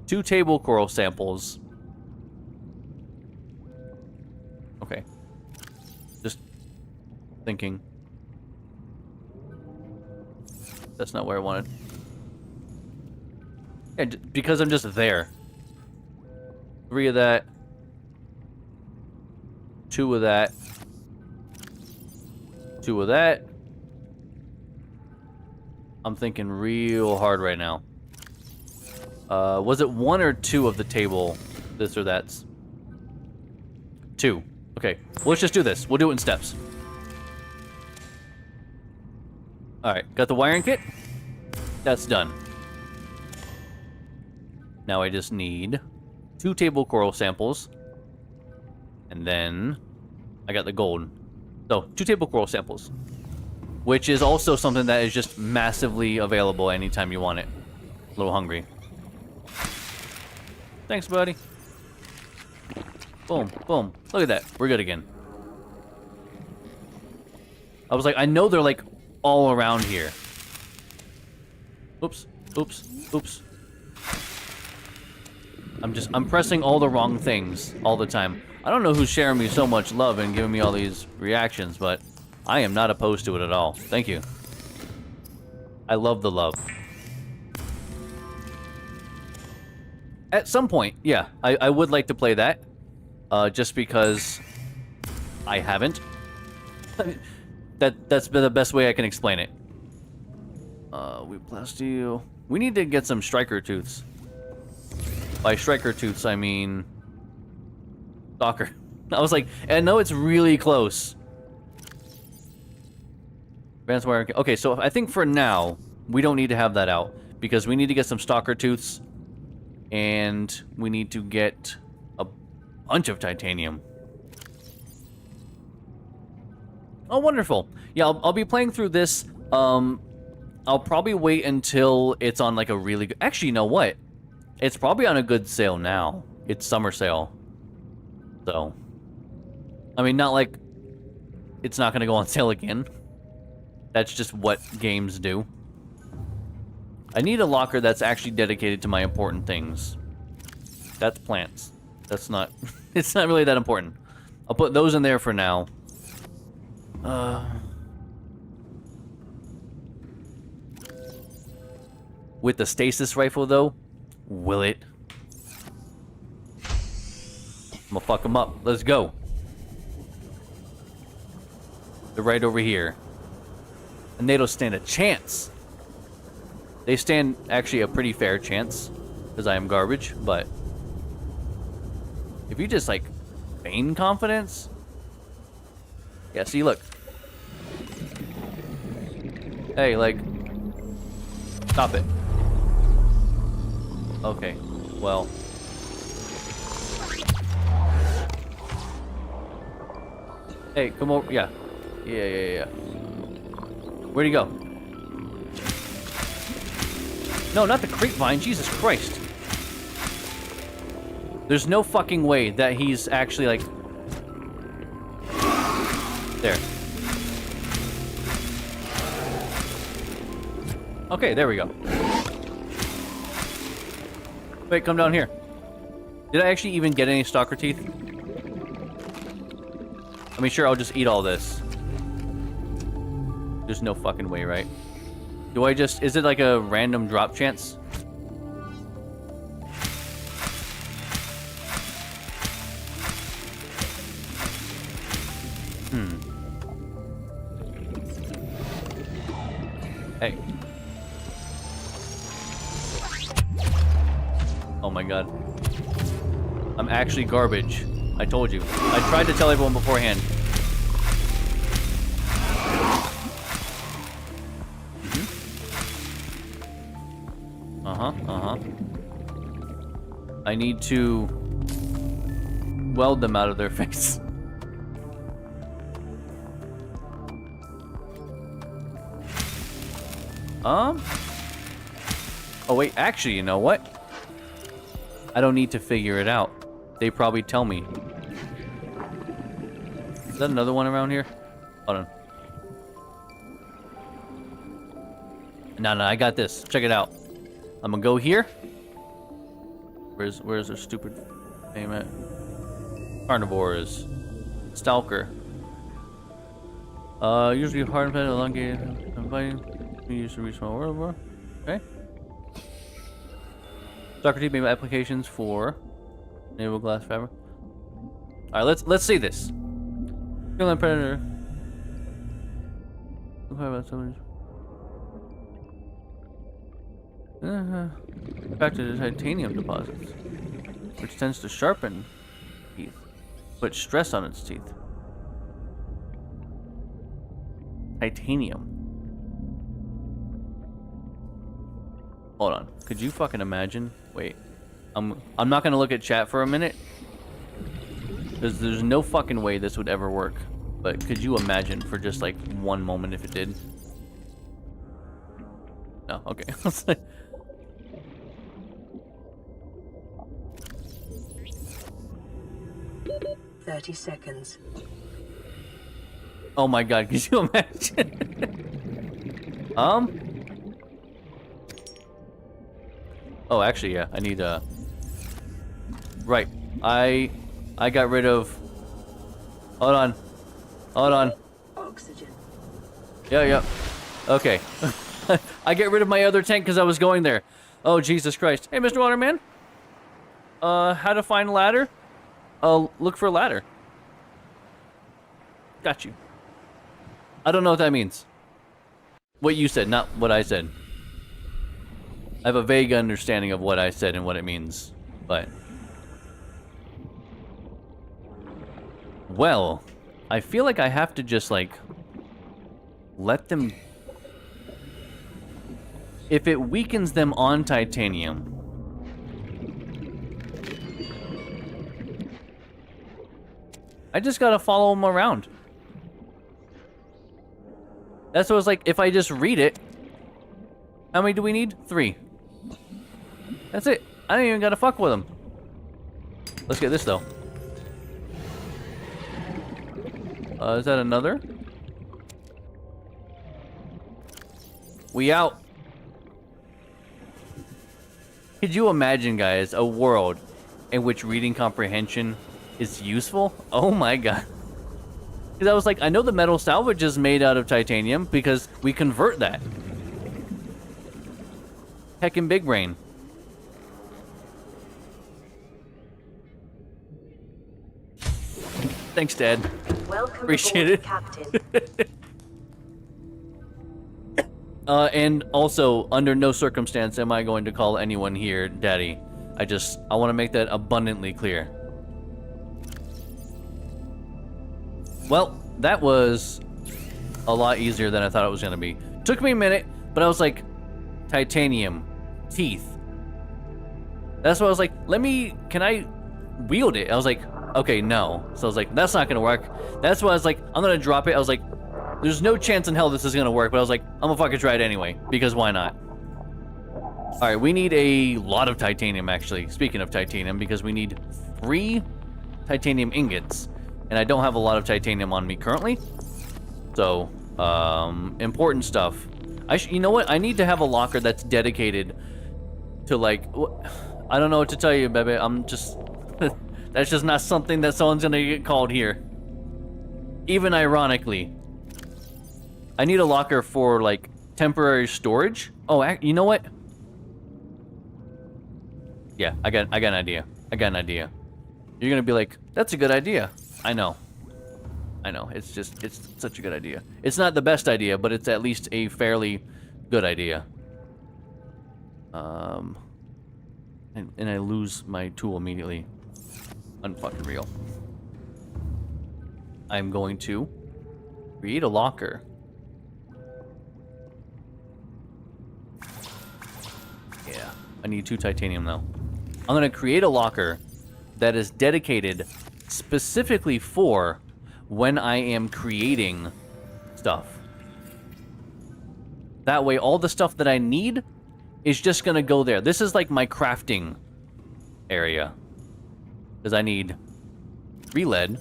2 table coral samples. Okay. Just thinking. That's not where I wanted. Yeah, because I'm just there. 3 of that. 2 of that. 2 of that. I'm thinking real hard right now. Was it 1 or 2 of the table? This or that's? 2. Okay, well, let's just do this. We'll do it in steps. Alright, got the wiring kit? That's done. Now I just need 2 table coral samples. And then I got the gold. So, 2 table coral samples. Which is also something that is just massively available anytime you want it. A little hungry. Thanks, buddy. Boom, boom. Look at that. We're good again. I was like, I know they're like all around here. Oops, oops, oops. I'm pressing all the wrong things all the time. I don't know who's sharing me so much love and giving me all these reactions, but I am not opposed to it at all. Thank you. I love the love. At some point, yeah, I would like to play that. Just because I haven't. That's been the best way I can explain it. We need to get some striker tooths. By striker tooths, I mean stalker. I was like, I know it's really close. Advanced wire. Okay, so I think for now we don't need to have that out because we need to get some stalker tooths, and we need to get a bunch of titanium. Oh, wonderful. Yeah, I'll be playing through this. I'll probably wait until it's on like a really good... Actually, you know what? It's probably on a good sale now. It's summer sale. So, I mean, not like it's not going to go on sale again. That's just what games do. I need a locker that's actually dedicated to my important things. That's plants. That's not... It's not really that important. I'll put those in there for now. With the stasis rifle, though, will it? I'm gonna fuck them up. Let's go. They're right over here. And they don't stand a chance. They stand, actually, a pretty fair chance. Because I am garbage, but... if you just, like, feign confidence... yeah, see, look. Hey, like... stop it. Okay, well... hey, come over. Yeah. Yeah. Where'd he go? No, not the creep vine. Jesus Christ. There's no fucking way that he's actually, like... there. Okay, there we go. Wait, come down here. Did I actually even get any stalker teeth? I mean, sure, I'll just eat all this. There's no fucking way, right? Do I just... is it like a random drop chance? Hey. Oh my god. I'm actually garbage. I told you. I tried to tell everyone beforehand. I need to weld them out of their face. Oh wait, actually, you know what? I don't need to figure it out. They probably tell me. Is that another one around here? Hold on. No, I got this. Check it out. I'm gonna go here. Where's their stupid name at? Carnivores. Stalker. Usually hard and elongated. Inviting. We use to reach my world. Okay. Stalker team made applications for naval glass fabric. All right, let's see this. Killing predator. Back to the titanium deposits, which tends to sharpen teeth, put stress on its teeth. Titanium. Hold on. Could you fucking imagine? Wait. I'm not gonna look at chat for a minute. Because there's no fucking way this would ever work. But could you imagine for just like one moment if it did? No, okay. 30 seconds. Oh my god, could you imagine? Oh, actually, yeah, I need, right. I got rid of... Hold on. Oxygen. Yeah. Okay. I get rid of my other tank because I was going there. Oh, Jesus Christ. Hey, Mr. Waterman. How to find a ladder? Look for a ladder. Got you. I don't know what that means. What you said, not what I said. I have a vague understanding of what I said and what it means, but... Well, I feel like I have to just, like... let them... If it weakens them on titanium... I just gotta follow them around. That's what it's like, if I just read it... How many do we need? 3. That's it. I don't even gotta fuck with them. Let's get this, though. Is that another? We out. Could you imagine, guys, a world in which reading comprehension is useful? Oh my god. Because I was like, I know the metal salvage is made out of titanium because we convert that. Heckin' big brain. Thanks, Dad. Welcome Appreciate aboard, it. Captain. And also, under no circumstance am I going to call anyone here Daddy. I want to make that abundantly clear. Well, that was a lot easier than I thought it was going to be. Took me a minute, but I was like, titanium, teeth. That's why I was like, can I wield it? I was like, okay, no. So I was like, that's not going to work. That's why I was like, I'm going to drop it. I was like, there's no chance in hell this is going to work. But I was like, I'm going to fucking try it anyway, because why not? All right, we need a lot of titanium, actually. Speaking of titanium, because we need 3 titanium ingots. And I don't have a lot of titanium on me currently. So, important stuff. You know what? I need to have a locker that's dedicated to, like, I don't know what to tell you, baby. I'm just... that's just not something that someone's gonna get called here. Even ironically. I need a locker for, like, temporary storage. Oh, you know what? Yeah, I got an idea. I got an idea. You're gonna be like, that's a good idea. I know. It's such a good idea. It's not the best idea, but it's at least a fairly good idea. And I lose my tool immediately. Unfucking real. I'm going to create a locker. Yeah, I need 2 titanium though. I'm gonna create a locker that is dedicated specifically for when I am creating stuff. That way, all the stuff that I need is just gonna go there. This is like my crafting area. Because I need 3 lead.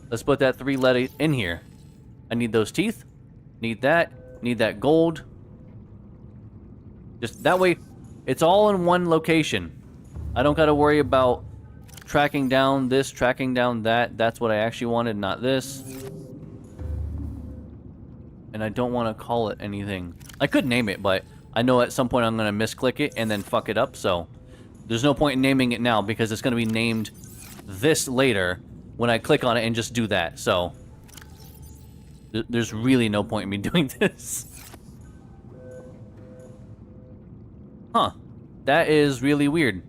Let's put that 3 lead in here. I need those teeth. Need that gold. Just that way, it's all in one location. I don't gotta worry about tracking down this, tracking down that. That's what I actually wanted, not this. And I don't want to call it anything. I could name it, but I know at some point I'm going to misclick it and then fuck it up, so there's no point in naming it now because it's going to be named this later when I click on it and just do that, so there's really no point in me doing this. Huh. That is really weird.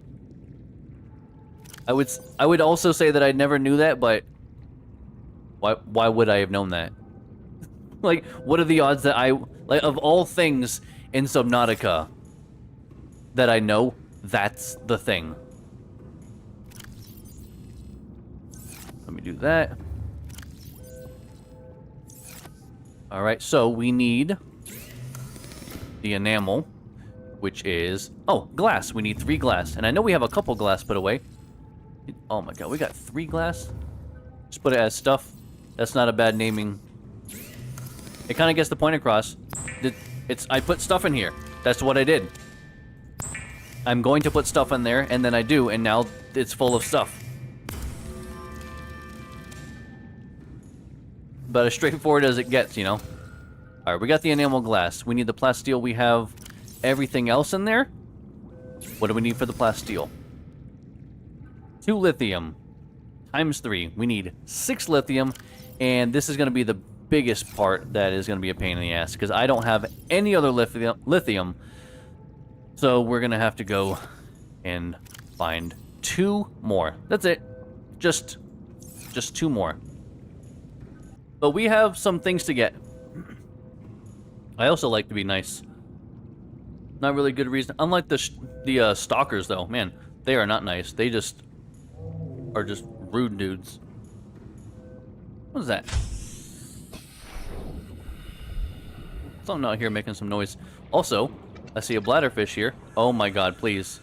I would also say that I never knew that, but why would I have known that? Like, what are the odds that like, of all things in Subnautica that I know, that's the thing. Let me do that. Alright, so we need the enamel, which is... Oh, glass. We need 3 glass. And I know we have a couple glass put away. Oh my god, we got 3 glass? Just put it as stuff. That's not a bad naming. It kind of gets the point across. I put stuff in here. That's what I did. I'm going to put stuff in there, and then I do, and now it's full of stuff. But as straightforward as it gets, you know? Alright, we got the enamel glass. We need the plasteel. We have everything else in there. What do we need for the plasteel? 2 lithium. Times 3. We need 6 lithium, and this is going to be the biggest part that is going to be a pain in the ass, because I don't have any other lithium. So we're going to have to go and find 2 more. That's it. Just 2 more. But we have some things to get. I also like to be nice. Not really good reason. Unlike the stalkers, though. Man, they are not nice. They just are just rude dudes. What is that? Something out here making some noise. Also, I see a bladderfish here. Oh my god, please.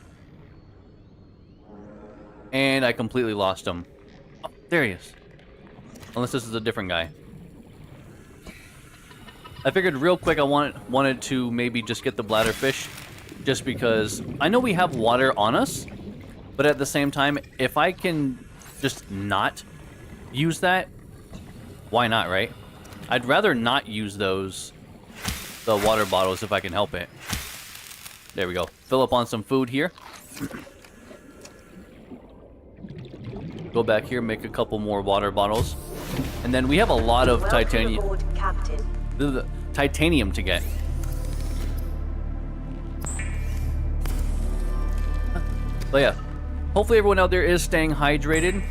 And I completely lost him. Oh, there he is. Unless this is a different guy. I figured real quick I wanted to maybe just get the bladderfish, just because I know we have water on us, but at the same time, if I can just not use that, why not, right? I'd rather not use those, the water bottles, if I can help it. There we go. Fill up on some food here. Go back here, make a couple more water bottles. And then we have a lot of titanium. Aboard, Captain. Titanium to get. But yeah, hopefully everyone out there is staying hydrated.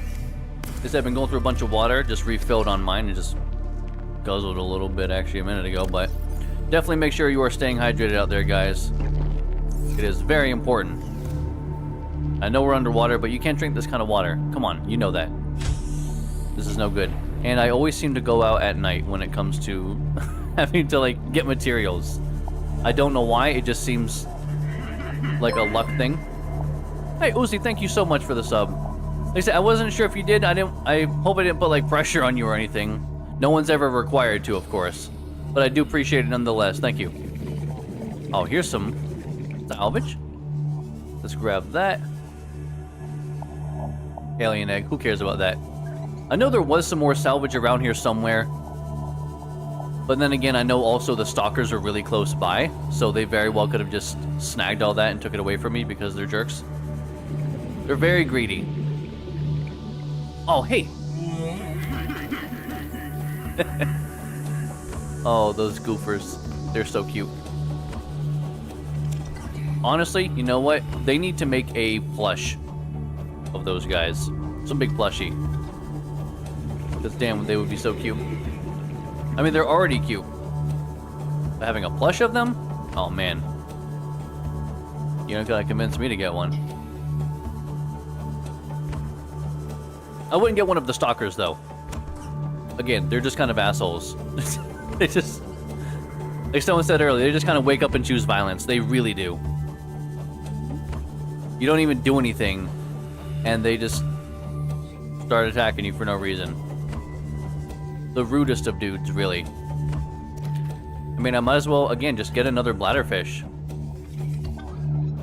Because I've been going through a bunch of water, just refilled on mine and just guzzled a little bit actually a minute ago. But definitely make sure you are staying hydrated out there, guys. It is very important. I know we're underwater, but you can't drink this kind of water. Come on, you know that. This is no good. And I always seem to go out at night when it comes to having to, like, get materials. I don't know why, it just seems like a luck thing. Hey, Uzi, thank you so much for the sub. Like I said, I wasn't sure if you did. I hope I didn't put, like, pressure on you or anything. No one's ever required to, of course. But I do appreciate it nonetheless. Thank you. Oh, here's some salvage. Let's grab that. Alien egg. Who cares about that? I know there was some more salvage around here somewhere. But then again, I know also the stalkers are really close by. So they very well could have just snagged all that and took it away from me because they're jerks. They're very greedy. Oh, hey. Oh, those goofers. They're so cute. Honestly, you know what? They need to make a plush of those guys. Some big plushie. Because damn, they would be so cute. I mean, they're already cute. But having a plush of them? Oh, man. You're not gonna convince me to get one. I wouldn't get one of the stalkers, though. Again, they're just kind of assholes. They just... Like someone said earlier, they just kind of wake up and choose violence. They really do. You don't even do anything, and they just start attacking you for no reason. The rudest of dudes, really. I mean, I might as well, again, just get another bladderfish.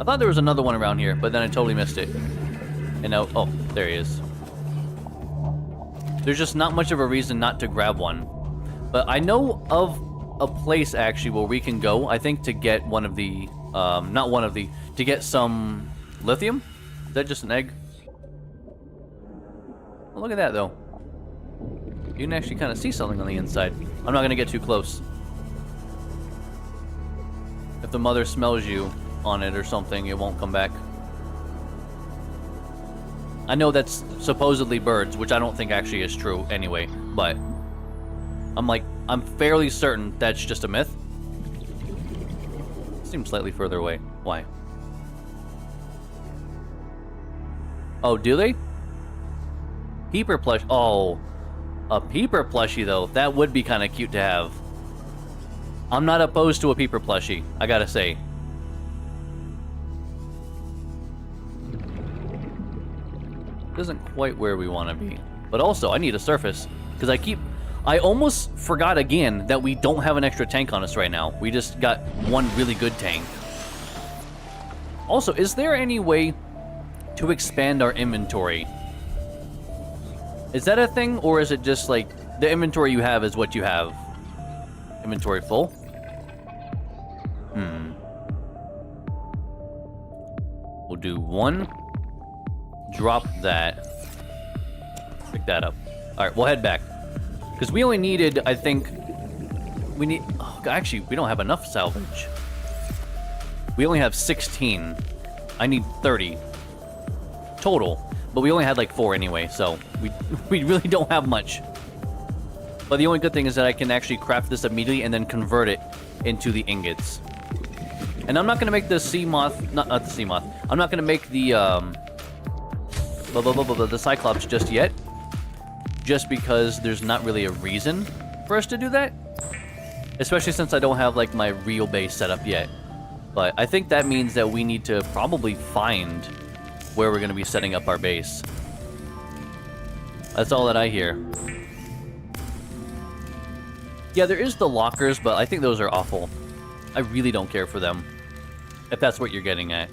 I thought there was another one around here, but then I totally missed it. And now, oh, there he is. There's just not much of a reason not to grab one. But I know of a place, actually, where we can go, I think, to get one of the, to get some lithium? Is that just an egg? Oh, look at that, though. You can actually kind of see something on the inside. I'm not going to get too close. If the mother smells you on it or something, it won't come back. I know that's supposedly birds, which I don't think actually is true anyway, but I'm fairly certain that's just a myth. Seems slightly further away. Why? Oh, do they? Peeper plush. Oh, a peeper plushie, though. That would be kind of cute to have. I'm not opposed to a peeper plushie, I gotta say. Isn't quite where we want to be. But also, I need a surface. Because I almost forgot again that we don't have an extra tank on us right now. We just got one really good tank. Also, is there any way to expand our inventory? Is that a thing, or is it just like the inventory you have is what you have? Inventory full? We'll do one. Drop that. Pick that up. Alright, we'll head back. Because we only needed, I think... We need... Oh, actually, we don't have enough salvage. We only have 16. I need 30. Total. But we only had like 4 anyway, so... We really don't have much. But the only good thing is that I can actually craft this immediately and then convert it into the ingots. And I'm not going to make the sea moth... Not the sea moth. I'm not going to make the Cyclops just yet. Just because there's not really a reason for us to do that. Especially since I don't have like my real base set up yet. But I think that means that we need to probably find where we're going to be setting up our base. That's all that I hear. Yeah, there is the lockers, but I think those are awful. I really don't care for them. If that's what you're getting at.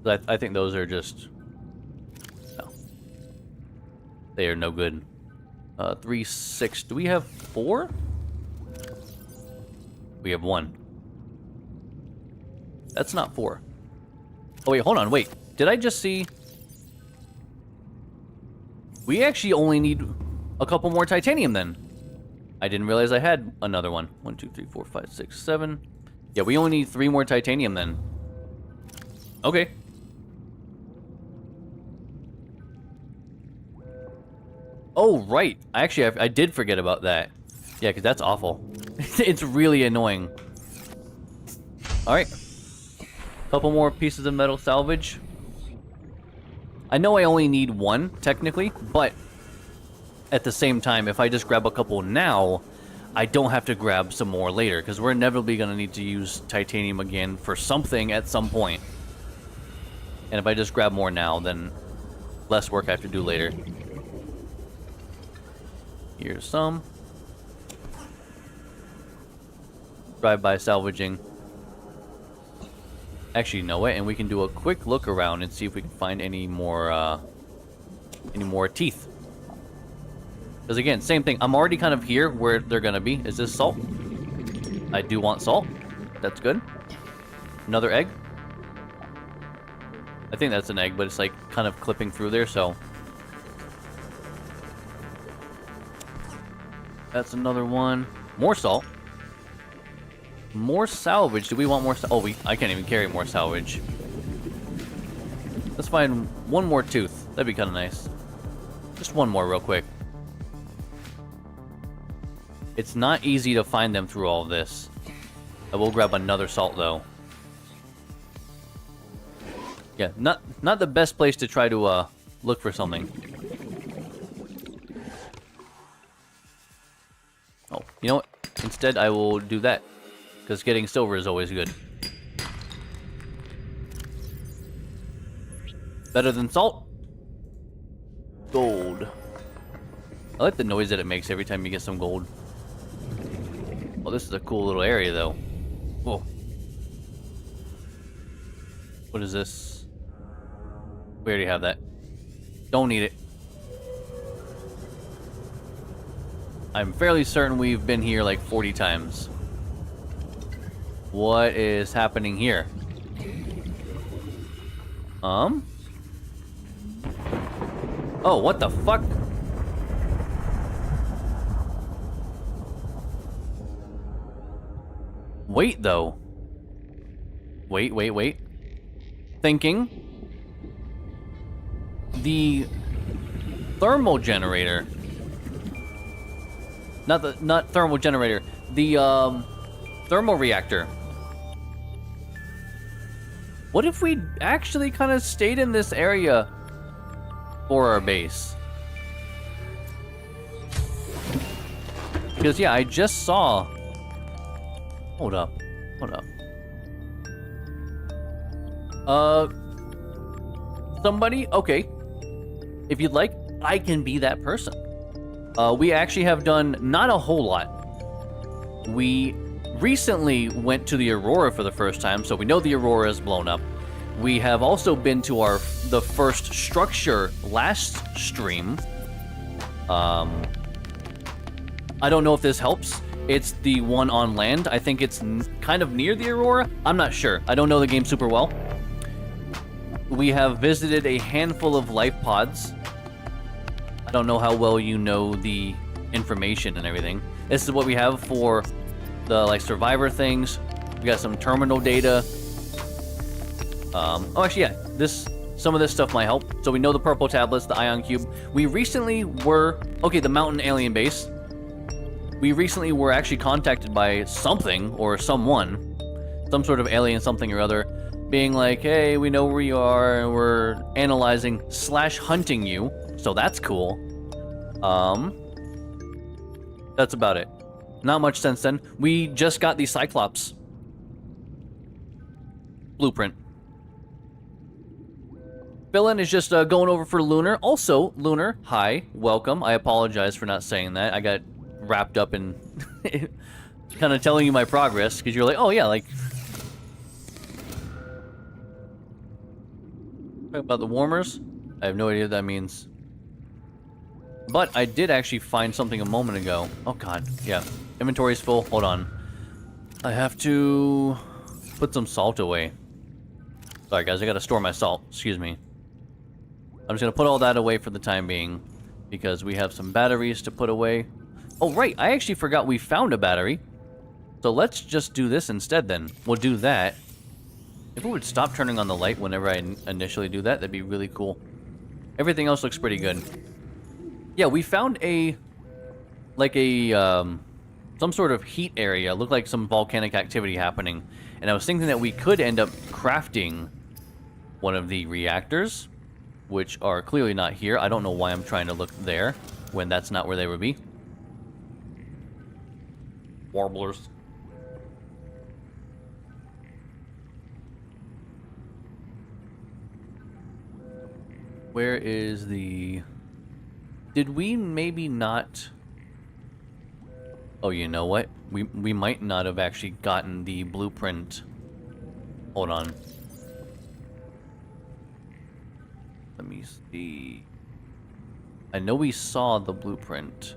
But I think those are just... No. They are no good. 3, 6. Do we have 4? We have 1. That's not 4. Oh, wait, hold on, wait. Did I just see... We actually only need a couple more titanium then. I didn't realize I had another one. 1, 2, 3, 4, 5, 6, 7. Yeah, we only need 3 more titanium then. Okay. Oh, right. Actually, I did forget about that. Yeah, because that's awful. It's really annoying. Alright. Couple more pieces of metal salvage. I know I only need 1, technically, but at the same time, if I just grab a couple now, I don't have to grab some more later, because we're inevitably going to need to use titanium again for something at some point. And if I just grab more now, then less work I have to do later. Here's some. Drive-by salvaging. Actually, no way, and we can do a quick look around and see if we can find any more teeth. Because again, same thing. I'm already kind of here where they're gonna be. Is this salt? I do want salt. That's good. Another egg. I think that's an egg, but it's like kind of clipping through there, so. That's another one. More salt. More salvage. Do we want more? Oh, I can't even carry more salvage. Let's find one more tooth. That'd be kind of nice. Just one more real quick. It's not easy to find them through all of this. I will grab another salt though. Yeah, not the best place to try to look for something. Oh, you know what? Instead, I will do that. Because getting silver is always good. Better than salt. Gold. I like the noise that it makes every time you get some gold. Well, this is a cool little area, though. Whoa. What is this? We already have that. Don't need it. I'm fairly certain we've been here like 40 times. What is happening here? Oh, what the fuck? Wait, though. Wait. Thinking. The thermal generator. Not thermal generator. The thermal reactor. What if we actually kind of stayed in this area for our base? Because yeah, I just saw. Hold up. Somebody? Okay. If you'd like, I can be that person. We actually have done not a whole lot. We recently went to the Aurora for the first time, so we know the Aurora is blown up. We have also been to the first structure last stream. I don't know if this helps. It's the one on land. I think it's kind of near the Aurora. I'm not sure. I don't know the game super well. We have visited a handful of life pods. I don't know how well you know the information and everything. This is what we have for the like survivor things. We got some terminal data. Oh, actually, yeah. Some of this stuff might help. So we know the purple tablets, the ion cube. We recently were the mountain alien base. We recently were actually contacted by something or someone, some sort of alien something or other, being like, hey, we know where you are, and we're analyzing / hunting you. So that's cool. That's about it. Not much since then. We just got the Cyclops blueprint. Villain is just going over for Lunar. Also, Lunar, hi, welcome. I apologize for not saying that. I got wrapped up in kind of telling you my progress, because you're like, oh yeah, like... Talk about the warmers? I have no idea what that means. But I did actually find something a moment ago. Oh god, yeah. Inventory's full. Hold on. I have to put some salt away. Sorry guys, I gotta store my salt. Excuse me. I'm just gonna put all that away for the time being, because we have some batteries to put away. Oh right, I actually forgot we found a battery. So let's just do this instead then. We'll do that. If it would stop turning on the light whenever I initially do that, that'd be really cool. Everything else looks pretty good. Yeah, we found a... like a, some sort of heat area. Looked like some volcanic activity happening. And I was thinking that we could end up crafting one of the reactors, which are clearly not here. I don't know why I'm trying to look there when that's not where they would be. Warblers. Where is the... Did we maybe not... Oh, you know what? We might not have actually gotten the blueprint. Hold on. Let me see. I know we saw the blueprint.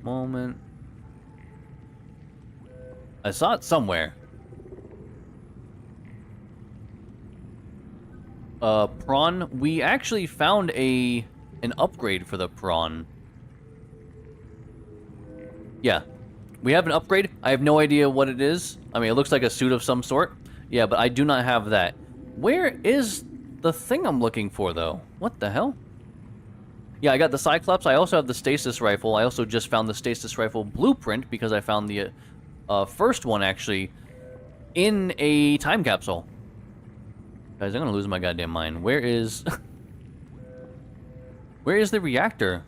Moment. I saw it somewhere. Prawn. We actually found an upgrade for the prawn. Yeah. We have an upgrade. I have no idea what it is. I mean, it looks like a suit of some sort. Yeah, but I do not have that. Where is the thing I'm looking for, though? What the hell? Yeah, I got the Cyclops. I also have the stasis rifle. I also just found the stasis rifle blueprint because I found the first one, actually, in a time capsule. Guys, I'm gonna lose my goddamn mind. Where is... Where is the reactor?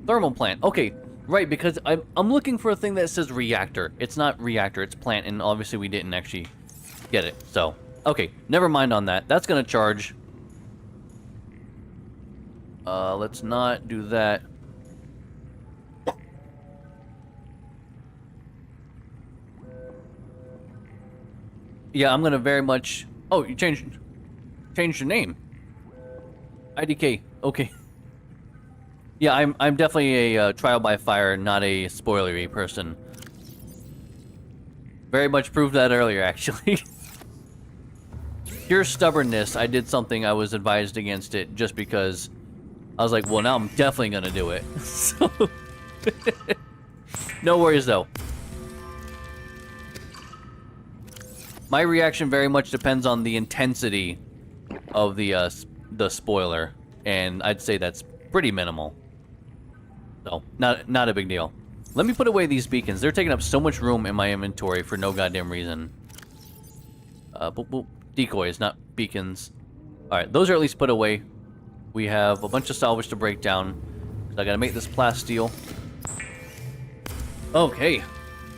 Thermal plant. Okay, right, because I'm looking for a thing that says reactor. It's not reactor, it's plant, and obviously we didn't actually get it. So, okay, never mind on that. That's gonna charge. Let's not do that. Yeah, I'm gonna very much... Oh, you changed your name. IDK. Okay. Yeah, I'm definitely a trial by fire, not a spoilery person. Very much proved that earlier, actually. Pure stubbornness. I did something I was advised against it just because I was like, well, now I'm definitely gonna do it. So no worries though. My reaction very much depends on the intensity of the spoiler, and I'd say that's pretty minimal. So, not a big deal. Let me put away these beacons. They're taking up so much room in my inventory for no goddamn reason. Boop, boop. Decoys, not beacons. Alright, those are at least put away. We have a bunch of salvage to break down. I gotta make this plasteel. Okay.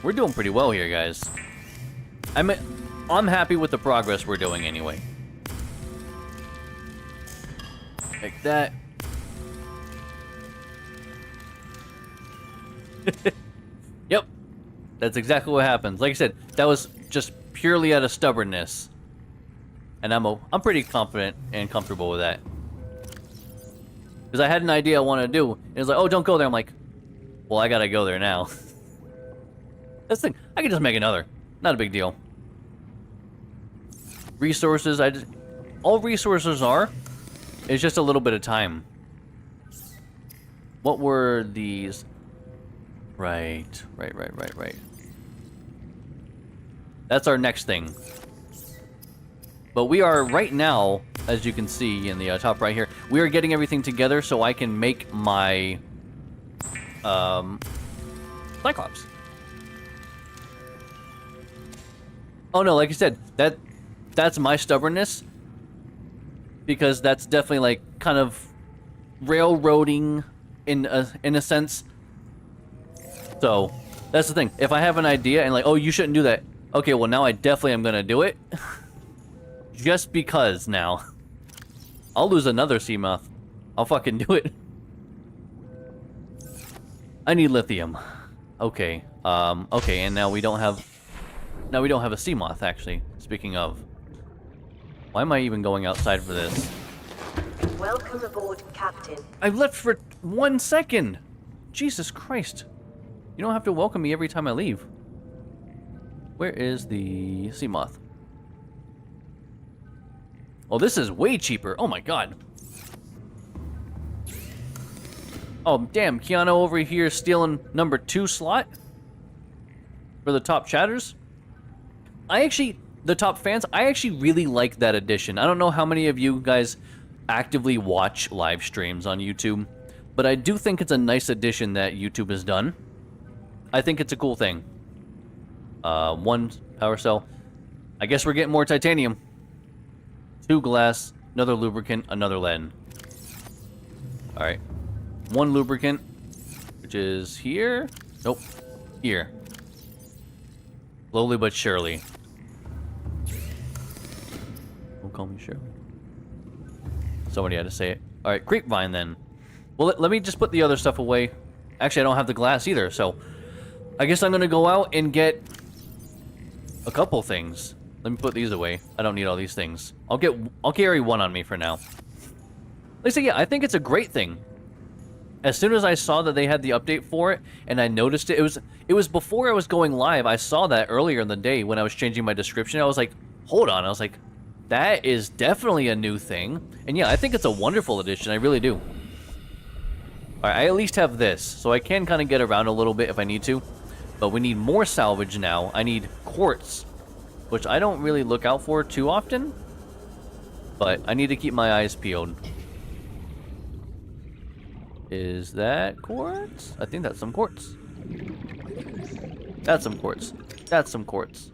We're doing pretty well here, guys. I'm happy with the progress we're doing anyway. Like that. Yep. That's exactly what happens. Like I said, that was just purely out of stubbornness. And I'm pretty confident and comfortable with that. Because I had an idea I wanted to do, and it was like, oh, don't go there. I'm like, well, I gotta go there now. That's the thing. I can just make another. Not a big deal. Resources, all resources are, is just a little bit of time. What were these? Right. That's our next thing. But we are, right now, as you can see in the top right here, we are getting everything together so I can make my Cyclops. Oh no, like I said, that's my stubbornness, because that's definitely like kind of railroading in a sense. So that's the thing. If I have an idea and like, oh, you shouldn't do that. Okay, well now I definitely am gonna do it. Just because now. I'll lose another Seamoth. I'll fucking do it. I need lithium. Okay. Okay, and now we don't have a Seamoth, actually. Speaking of. Why am I even going outside for this? Welcome aboard, Captain. I left for 1 second! Jesus Christ. You don't have to welcome me every time I leave. Where is the sea moth? Oh, this is way cheaper. Oh my god. Oh, damn. Keanu over here stealing number 2 slot for the top chatters. The top fans, I actually really like that addition. I don't know how many of you guys actively watch live streams on YouTube, but I do think it's a nice addition that YouTube has done. I think it's a cool thing. 1 power cell. I guess we're getting more titanium. 2 glass, another lubricant, another lead. Alright. 1 lubricant, which is here. Nope. Here. Slowly but surely. Don't call me Shirley. Somebody had to say it. Alright, grapevine then. Well, let me just put the other stuff away. Actually, I don't have the glass either, so I guess I'm gonna go out and get a couple things. Let me put these away. I don't need all these things. I'll carry 1 on me for now. Like I say, yeah, I think it's a great thing. As soon as I saw that they had the update for it, and I noticed it, it was before I was going live. I saw that earlier in the day when I was changing my description. I was like, hold on. I was like, that is definitely a new thing. And yeah, I think it's a wonderful addition. I really do. Alright, I at least have this, so I can kind of get around a little bit if I need to. But we need more salvage now. I need quartz, which I don't really look out for too often. But I need to keep my eyes peeled. Is that quartz? I think that's some quartz. That's some quartz. That's some quartz.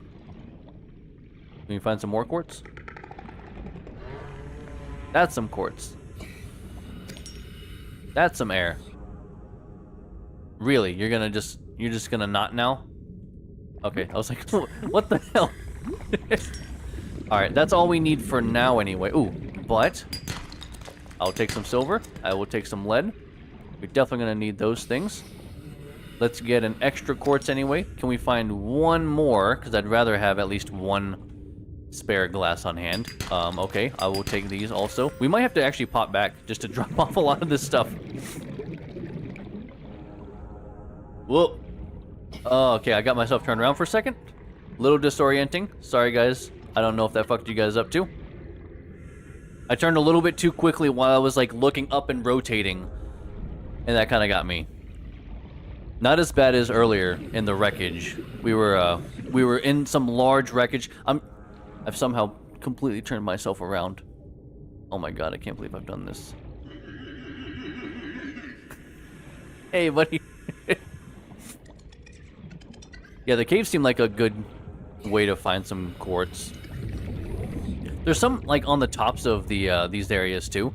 Can you find some more quartz? That's some quartz. That's some air. Really? You're just gonna not now? Okay, I was like, what the hell? Alright, that's all we need for now anyway. Ooh, but I'll take some silver. I will take some lead. We're definitely gonna need those things. Let's get an extra quartz anyway. Can we find 1 more? Because I'd rather have at least 1 spare glass on hand. Okay, I will take these also. We might have to actually pop back just to drop off a lot of this stuff. Whoa. Oh, okay, I got myself turned around for a second. Little disorienting. Sorry, guys. I don't know if that fucked you guys up too. I turned a little bit too quickly while I was like looking up and rotating. And that kind of got me. Not as bad as earlier in the wreckage. We were in some large wreckage. I've somehow completely turned myself around. Oh my god, I can't believe I've done this. Hey, buddy. Yeah, the caves seem like a good way to find some quartz. There's some like on the tops of the these areas too.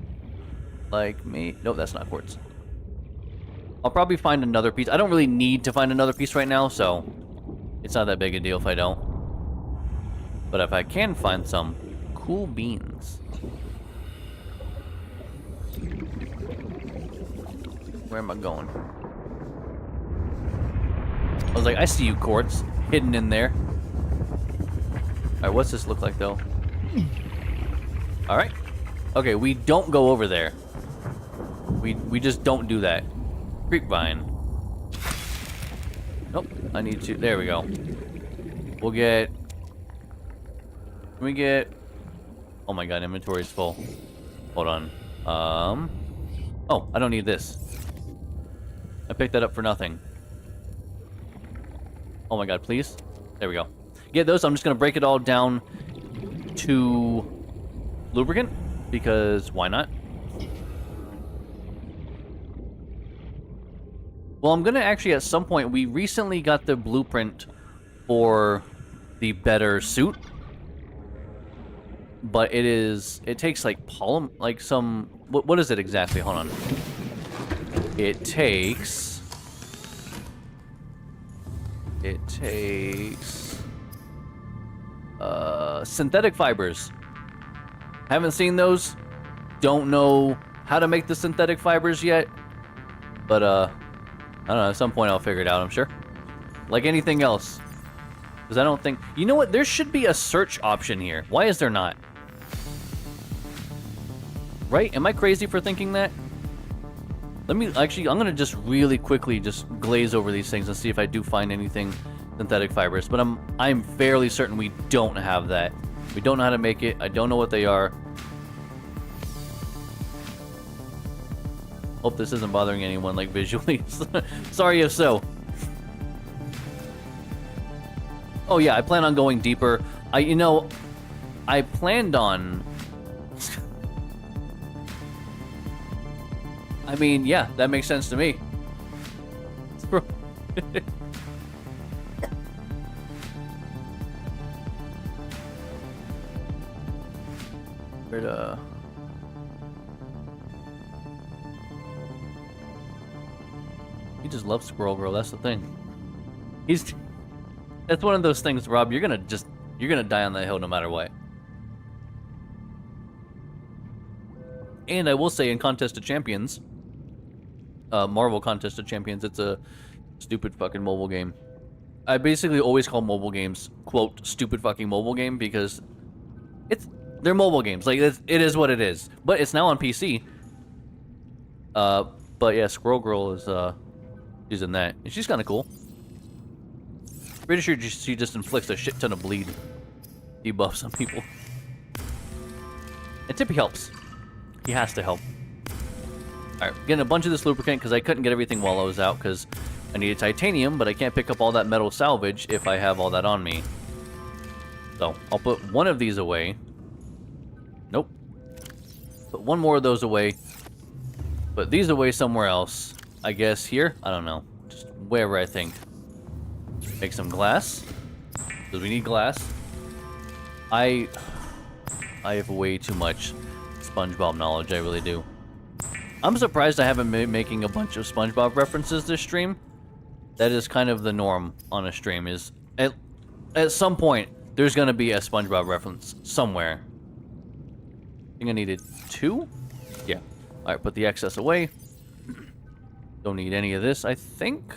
Like me. Nope, that's not quartz. I'll probably find another piece. I don't really need to find another piece right now, so it's not that big a deal if I don't. But if I can find some cool beans. Where am I going? I was like, I see you, quartz, hidden in there. Alright, what's this look like, though? Alright. Okay, we don't go over there. We just don't do that. Creepvine. Nope, I need to... There we go. We'll get... Can we get... Oh my god, inventory's full. Hold on. Oh, I don't need this. I picked that up for nothing. Oh my god, please. There we go. Get those. I'm just gonna break it all down to lubricant, because why not? Well, I'm gonna actually, at some point, we recently got the blueprint for the better suit. But it takes like like some, what is it exactly? Hold on. It takes synthetic fibers. Haven't seen those. Don't know how to make the synthetic fibers yet. But I don't know, at some point I'll figure it out, I'm sure. Like anything else. Because I don't think... You know what? There should be a search option here. Why is there not? Right? Am I crazy for thinking that? Let me, actually, I'm gonna just really quickly just glaze over these things and see if I do find anything synthetic fibrous. But I'm fairly certain we don't have that. We don't know how to make it. I don't know what they are. Hope this isn't bothering anyone, like, visually. Sorry if so. Oh yeah, I plan on going deeper. I planned on... I mean, yeah, that makes sense to me. Where'd, He just loves Squirrel Girl, that's the thing. That's one of those things, Rob, you're gonna die on that hill no matter what. And I will say, in Contest of Champions, Marvel Contest of Champions, it's a stupid fucking mobile game. I basically always call mobile games, quote, stupid fucking mobile game, because they're mobile games. Like, it is what it is. But it's now on PC. But yeah, Squirrel Girl is, using that. And she's kind of cool. Pretty sure she just inflicts a shit ton of bleed. Debuffs on people. And Tippy helps. He has to help. Alright, getting a bunch of this lubricant because I couldn't get everything while I was out because I needed titanium, but I can't pick up all that metal salvage if I have all that on me. So, I'll put one of these away. Nope. Put one more of those away. Put these away somewhere else. I guess here? I don't know. Just wherever I think. Make some glass. Because we need glass. I have way too much SpongeBob knowledge, I really do. I'm surprised I haven't been making a bunch of SpongeBob references this stream. That is kind of the norm on a stream, is at some point, there's gonna be a SpongeBob reference somewhere. I think I needed 2? Yeah. Alright, put the excess away. Don't need any of this, I think.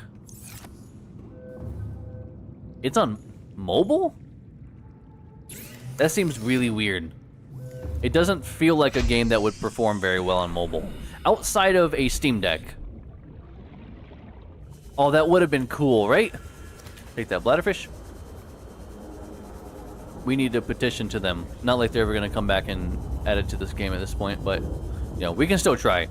It's on mobile? That seems really weird. It doesn't feel like a game that would perform very well on mobile. Outside of a Steam Deck. Oh, that would have been cool, right? Take that bladderfish. We need to petition to them. Not like they're ever going to come back and add it to this game at this point, but, you know, we can still try.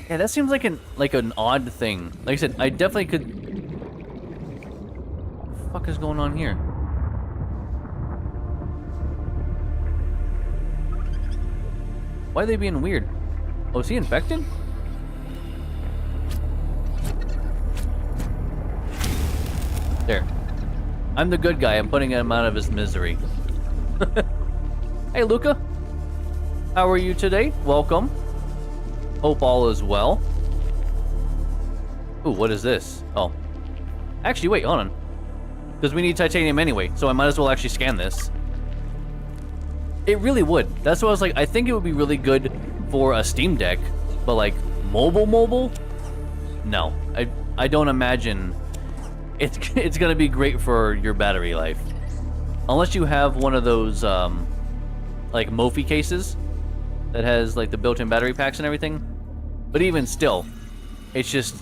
Yeah, that seems like an odd thing. Like I said, I definitely could... What the fuck is going on here? Why are they being weird? Oh, is he infected? There. I'm the good guy. I'm putting him out of his misery. Hey, Luca. How are you today? Welcome. Hope all is well. Ooh, what is this? Oh. Actually, wait, hold on. Because we need titanium anyway, so I might as well actually scan this. It really would. That's what I was like, I think it would be really good for a Steam Deck, but like, mobile? No. I don't imagine it's gonna be great for your battery life. Unless you have one of those, like, Mophie cases that has, like, the built-in battery packs and everything. But even still, it's just,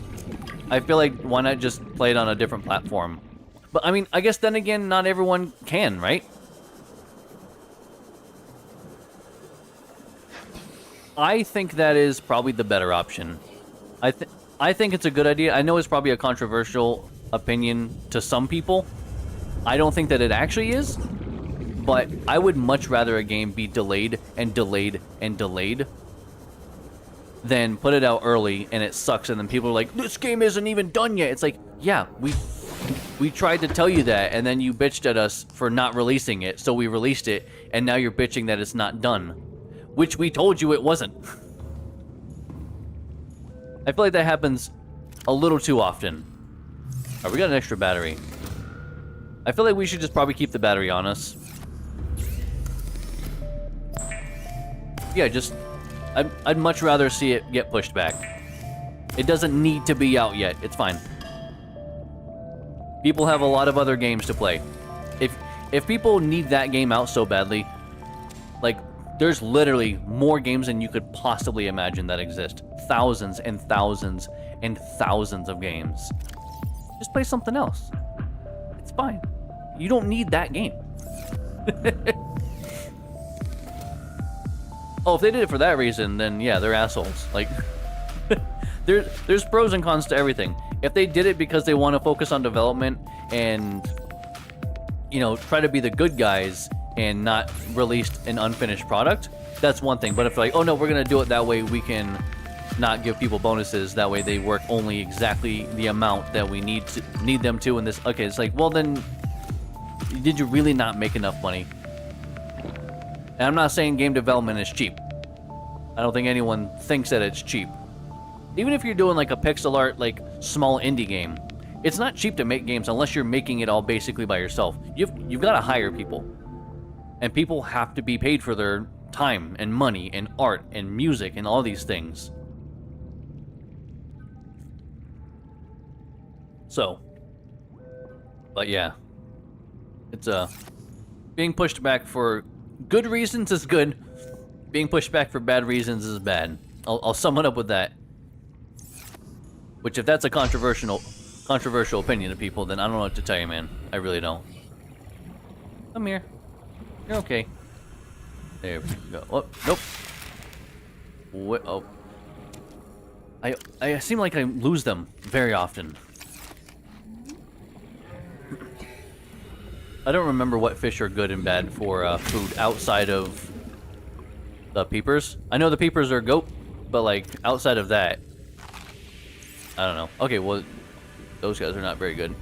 I feel like, why not just play it on a different platform? But, I mean, I guess then again, not everyone can, right? I think that is probably the better option. I think it's a good idea. I know it's probably a controversial opinion to some people. I don't think that it actually is, but I would much rather a game be delayed and delayed and delayed than put it out early and it sucks and then people are like, this game isn't even done yet. It's like, yeah, we tried to tell you that and then you bitched at us for not releasing it, so we released it and now you're bitching that it's not done, which we told you it wasn't. I feel like that happens a little too often. Alright, we got an extra battery. I feel like we should just probably keep the battery on us. Yeah, just... I'd much rather see it get pushed back. It doesn't need to be out yet. It's fine. People have a lot of other games to play. If people need that game out so badly, like, There's literally more games than you could possibly imagine that exist. Thousands and thousands and thousands of games. Just play something else. It's fine. You don't need that game. Oh, if they did it for that reason, then yeah, they're assholes. Like, there's pros and cons to everything. If they did it because they want to focus on development and, you know, try to be the good guys and not released an unfinished product, that's one thing. But if they're like, oh no, we're gonna do it that way, we can not give people bonuses. That way they work only exactly the amount that we need them to. In this, okay, it's like, well then, did you really not make enough money? And I'm not saying game development is cheap. I don't think anyone thinks that it's cheap. Even if you're doing like a pixel art, like small indie game, it's not cheap to make games unless you're making it all basically by yourself. You've got to hire people, and people have to be paid for their time and money and art and music and all these things. So, but yeah, it's being pushed back for good reasons is good. Being pushed back for bad reasons is bad. I'll sum it up with that. Which, if that's a controversial opinion to people, then I don't know what to tell you, man. I really don't. Come here. You're okay. There we go. Oh, nope. What? Oh. I seem like I lose them very often. I don't remember what fish are good and bad for food outside of the peepers. I know the peepers are goat, but like outside of that, I don't know. Okay, well, those guys are not very good.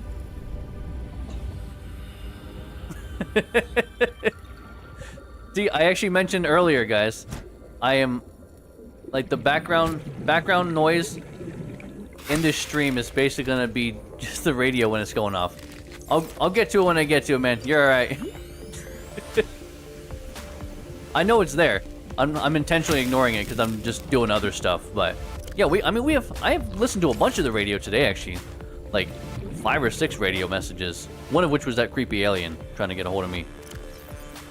See, I actually mentioned earlier, guys, I am like the background noise in this stream is basically gonna be just the radio when it's going off. I'll get to it when I get to it, man. You're alright. I know it's there. I'm intentionally ignoring it because I'm just doing other stuff. But yeah, I have listened to a bunch of the radio today, actually, like 5 or 6 radio messages. One of which was that creepy alien trying to get a hold of me.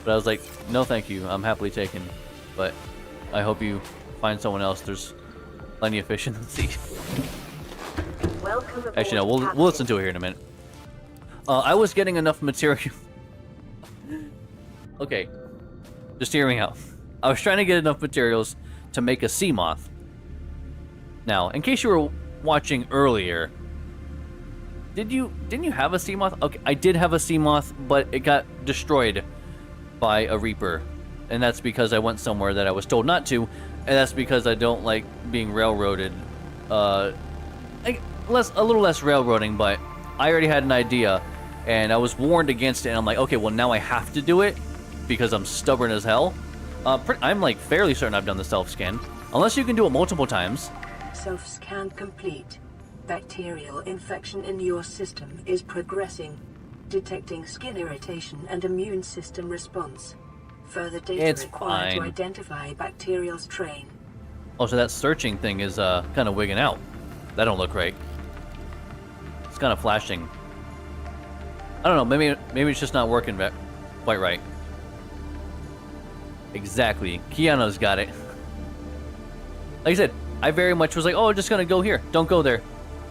But I was like, no, thank you. I'm happily taken. But I hope you find someone else. There's plenty of fish in the sea. Welcome aboard, Actually, no. We'll listen to it here in a minute. I was getting enough material. Okay, just hear me out. I was trying to get enough materials to make a sea moth. Now, in case you were watching earlier, didn't you have a sea moth? Okay, I did have a sea moth, but it got destroyed by a reaper, and that's because I went somewhere that I was told not to, and that's because I don't like being railroaded. A little less railroading, but I already had an idea, and I was warned against it, and I'm like, okay, well, now I have to do it, because I'm stubborn as hell. I'm, like, fairly certain I've done the self-scan. Unless you can do it multiple times. Self-scan complete. Bacterial infection in your system is progressing. Detecting skin irritation and immune system response. Further data required to identify bacterial strain. Oh, so that searching thing is, kind of wigging out. That don't look right. It's kind of flashing. I don't know, maybe it's just not working quite right. Exactly. Keanu's got it. Like I said, I very much was like, oh, I'm just gonna go here. Don't go there.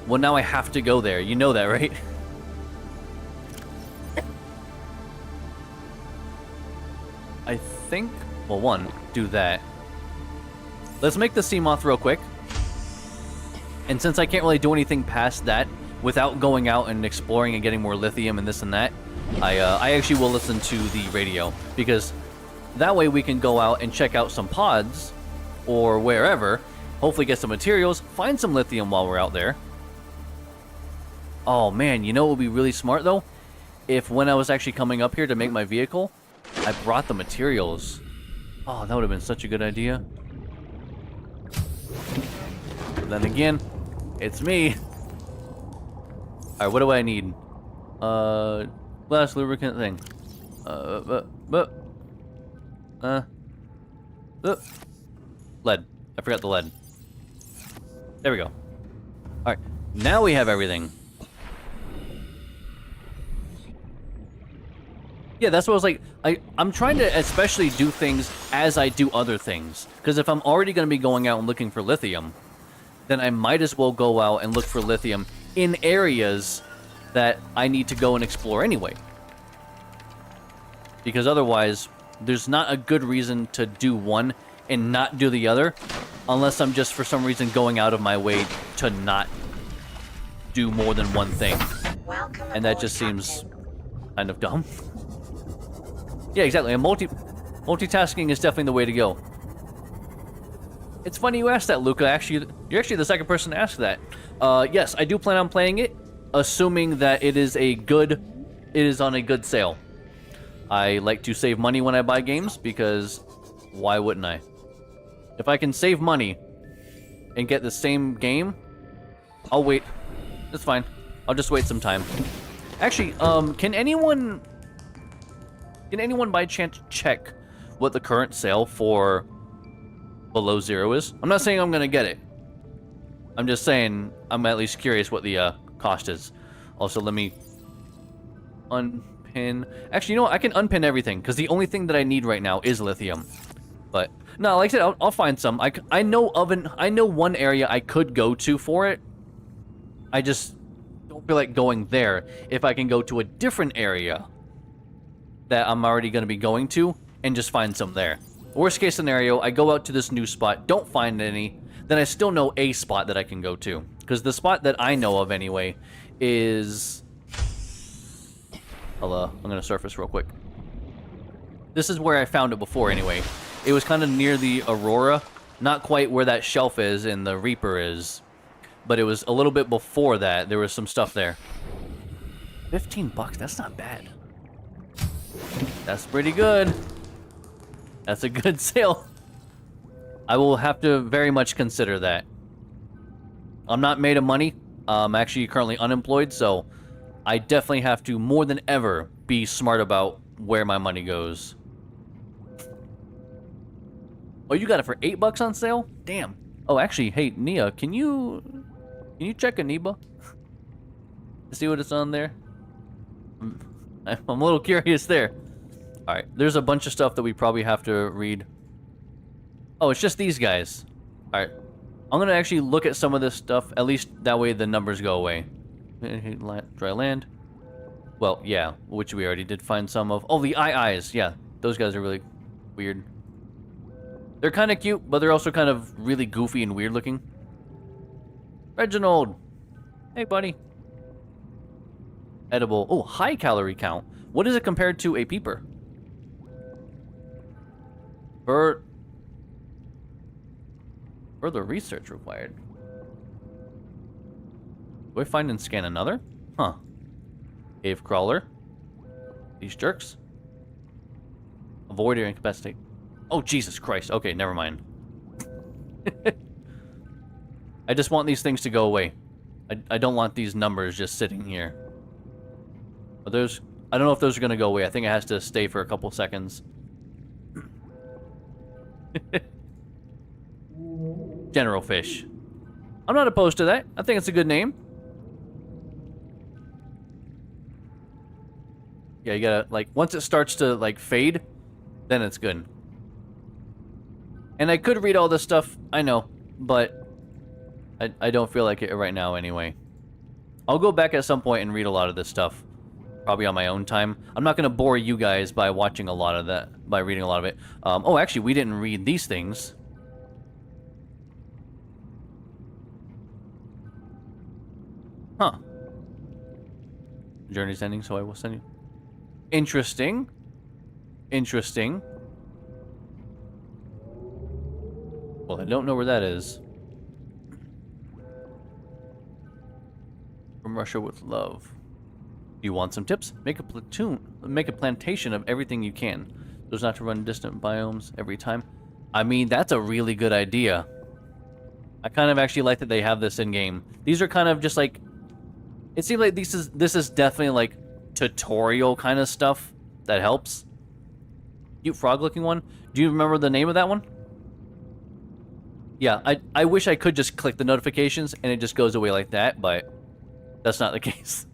Well, now I have to go there. You know that, right? I think, well, one, do that. Let's make the sea moth real quick. And since I can't really do anything past that without going out and exploring and getting more lithium and this and that, I actually will listen to the radio, because that way we can go out and check out some pods or wherever, hopefully get some materials, find some lithium while we're out there. Oh man, you know what would be really smart though? If when I was actually coming up here to make my vehicle, I brought the materials. Oh, that would have been such a good idea. Then again, it's me. Alright, what do I need? Glass lubricant thing. Lead. I forgot the lead. There we go. Alright, now we have everything. Yeah, that's what I was like. I'm trying to especially do things as I do other things. Because if I'm already going to be going out and looking for lithium, then I might as well go out and look for lithium in areas that I need to go and explore anyway. Because otherwise, there's not a good reason to do one and not do the other, unless I'm just for some reason going out of my way to not do more than one thing. Welcome And that aboard, just seems Captain. kind of dumb. Yeah, exactly. And multitasking is definitely the way to go. It's funny you asked that, Luca. Actually, you're actually the second person to ask that. Yes, I do plan on playing it, assuming that it is on a good sale. I like to save money when I buy games because why wouldn't I? If I can save money and get the same game, I'll wait. It's fine. I'll just wait some time. Actually, can anyone by chance check what the current sale for Below Zero is? I'm not saying I'm gonna get it. I'm just saying I'm at least curious what the cost is. Also, let me unpin. Actually, you know what? I can unpin everything because the only thing that I need right now is lithium. But no, like I said, I'll find some. I know one area I could go to for it. I just don't feel like going there. If I can go to a different area that I'm already going to be going to and just find some there. Worst case scenario, I go out to this new spot, don't find any, then I still know a spot that I can go to. Because the spot that I know of anyway is... I'm going to surface real quick. This is where I found it before anyway. It was kind of near the Aurora. Not quite where that shelf is and the Reaper is. But it was a little bit before that. There was some stuff there. 15 bucks, that's not bad. That's pretty good. That's a good sale. I will have to very much consider that. I'm not made of money. I'm actually currently unemployed, so I definitely have to, more than ever, be smart about where my money goes. Oh, you got it for 8 bucks on sale? Damn. Oh, actually, hey, Nia, can you check Aniba? To see what it's on there? I'm a little curious there. Alright, there's a bunch of stuff that we probably have to read. Oh, it's just these guys. Alright. I'm gonna actually look at some of this stuff, at least that way the numbers go away. Dry land. Well, yeah, which we already did find some of. Oh, the eyes. Yeah, those guys are really weird. They're kind of cute, but they're also kind of really goofy and weird looking. Reginald! Hey, buddy. Edible. Oh, high calorie count. What is it compared to a peeper? Further research required. Do I find and scan another? Huh. Cave crawler. These jerks. Avoid or incapacitate. Oh, Jesus Christ. Okay, never mind. I just want these things to go away. I don't want these numbers just sitting here. But those... I don't know if those are going to go away. I think it has to stay for a couple seconds. General Fish. I'm not opposed to that. I think it's a good name. Yeah, you gotta, like, once it starts to, like, fade, then it's good. And I could read all this stuff, I know, but I don't feel like it right now anyway. I'll go back at some point and read a lot of this stuff. Probably on my own time. I'm not going to bore you guys by watching a lot of that, by reading a lot of it. Oh, actually, we didn't read these things. Huh. Journey's ending, so I will send you. Interesting. Interesting. Well, I don't know where that is. From Russia with love. Do you want some tips? Make a plantation of everything you can. So as not to run distant biomes every time. I mean, that's a really good idea. I kind of actually like that they have this in game. These are kind of just like, it seems like this is definitely like tutorial kind of stuff that helps. Cute frog looking one. Do you remember the name of that one? Yeah, I wish I could just click the notifications and it just goes away like that, but that's not the case.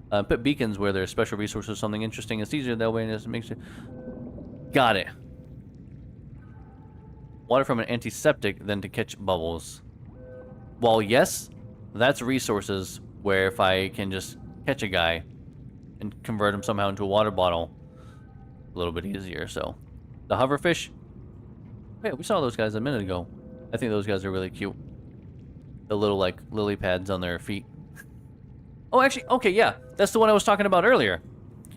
Put beacons where there's special resources or something interesting. It's easier that way, and it makes it... Got it. Water from an antiseptic than to catch bubbles. Well, yes, that's resources where if I can just catch a guy and convert him somehow into a water bottle, a little bit easier, so. The hoverfish? Hey, we saw those guys a minute ago. I think those guys are really cute. The little, like, lily pads on their feet. Oh, actually, okay, yeah. That's the one I was talking about earlier.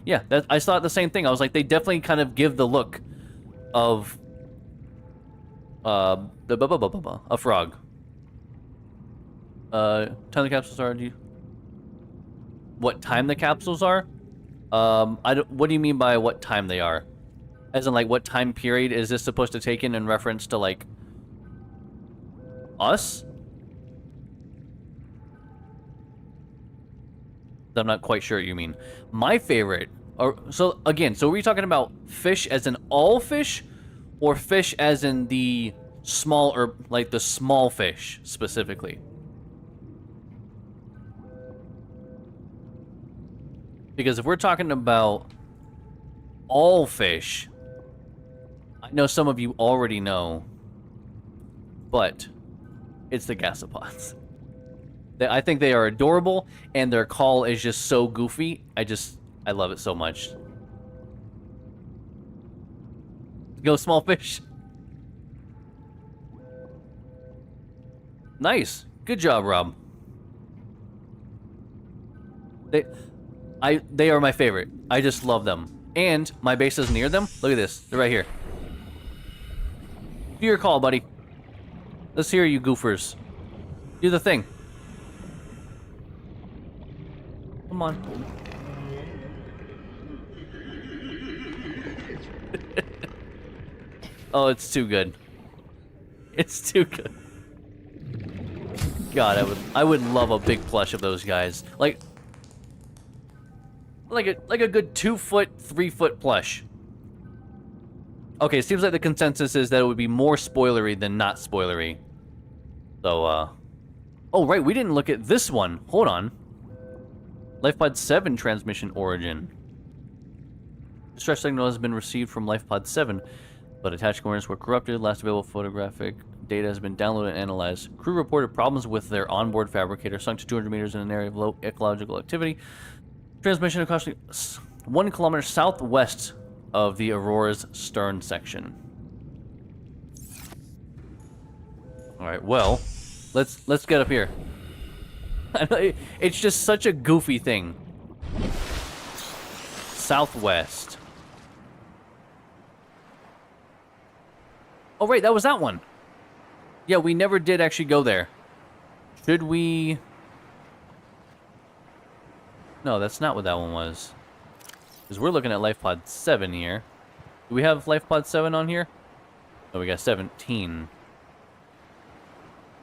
Yeah, I thought the same thing. I was like, they definitely kind of give the look of a frog. Time the capsules are, what time the capsules are? What do you mean by what time they are? As in, like, what time period is this supposed to take in reference to, like, us? I'm not quite sure what you mean. My favorite, so were you talking about fish as in all fish, or fish as in the small, or like the small fish specifically? Because if we're talking about all fish, I know some of you already know, but it's the gasopods. I think they are adorable, and their call is just so goofy. I love it so much. Go small fish. Nice. Good job, Rob. They are my favorite. I just love them. And my base is near them. Look at this. They're right here. Do your call, buddy. Let's hear you goofers. Do the thing. Come on. Oh, it's too good. It's too good. God, I would love a big plush of those guys. Like a good 2 foot, 3 foot plush. Okay, it seems like the consensus is that it would be more spoilery than not spoilery. So, oh, right, we didn't look at this one. Hold on. LifePod 7 transmission origin. Distress signal has been received from LifePod 7, but attached coordinates were corrupted. Last available photographic data has been downloaded and analyzed. Crew reported problems with their onboard fabricator, sunk to 200 meters in an area of low ecological activity. Transmission approximately 1 kilometer southwest of the Aurora's stern section. All right, well, let's get up here. It's just such a goofy thing. Southwest. Oh, right, that was that one. Yeah, we never did actually go there. Should we... No, that's not what that one was. Because we're looking at LifePod 7 here. Do we have LifePod 7 on here? Oh, we got 17.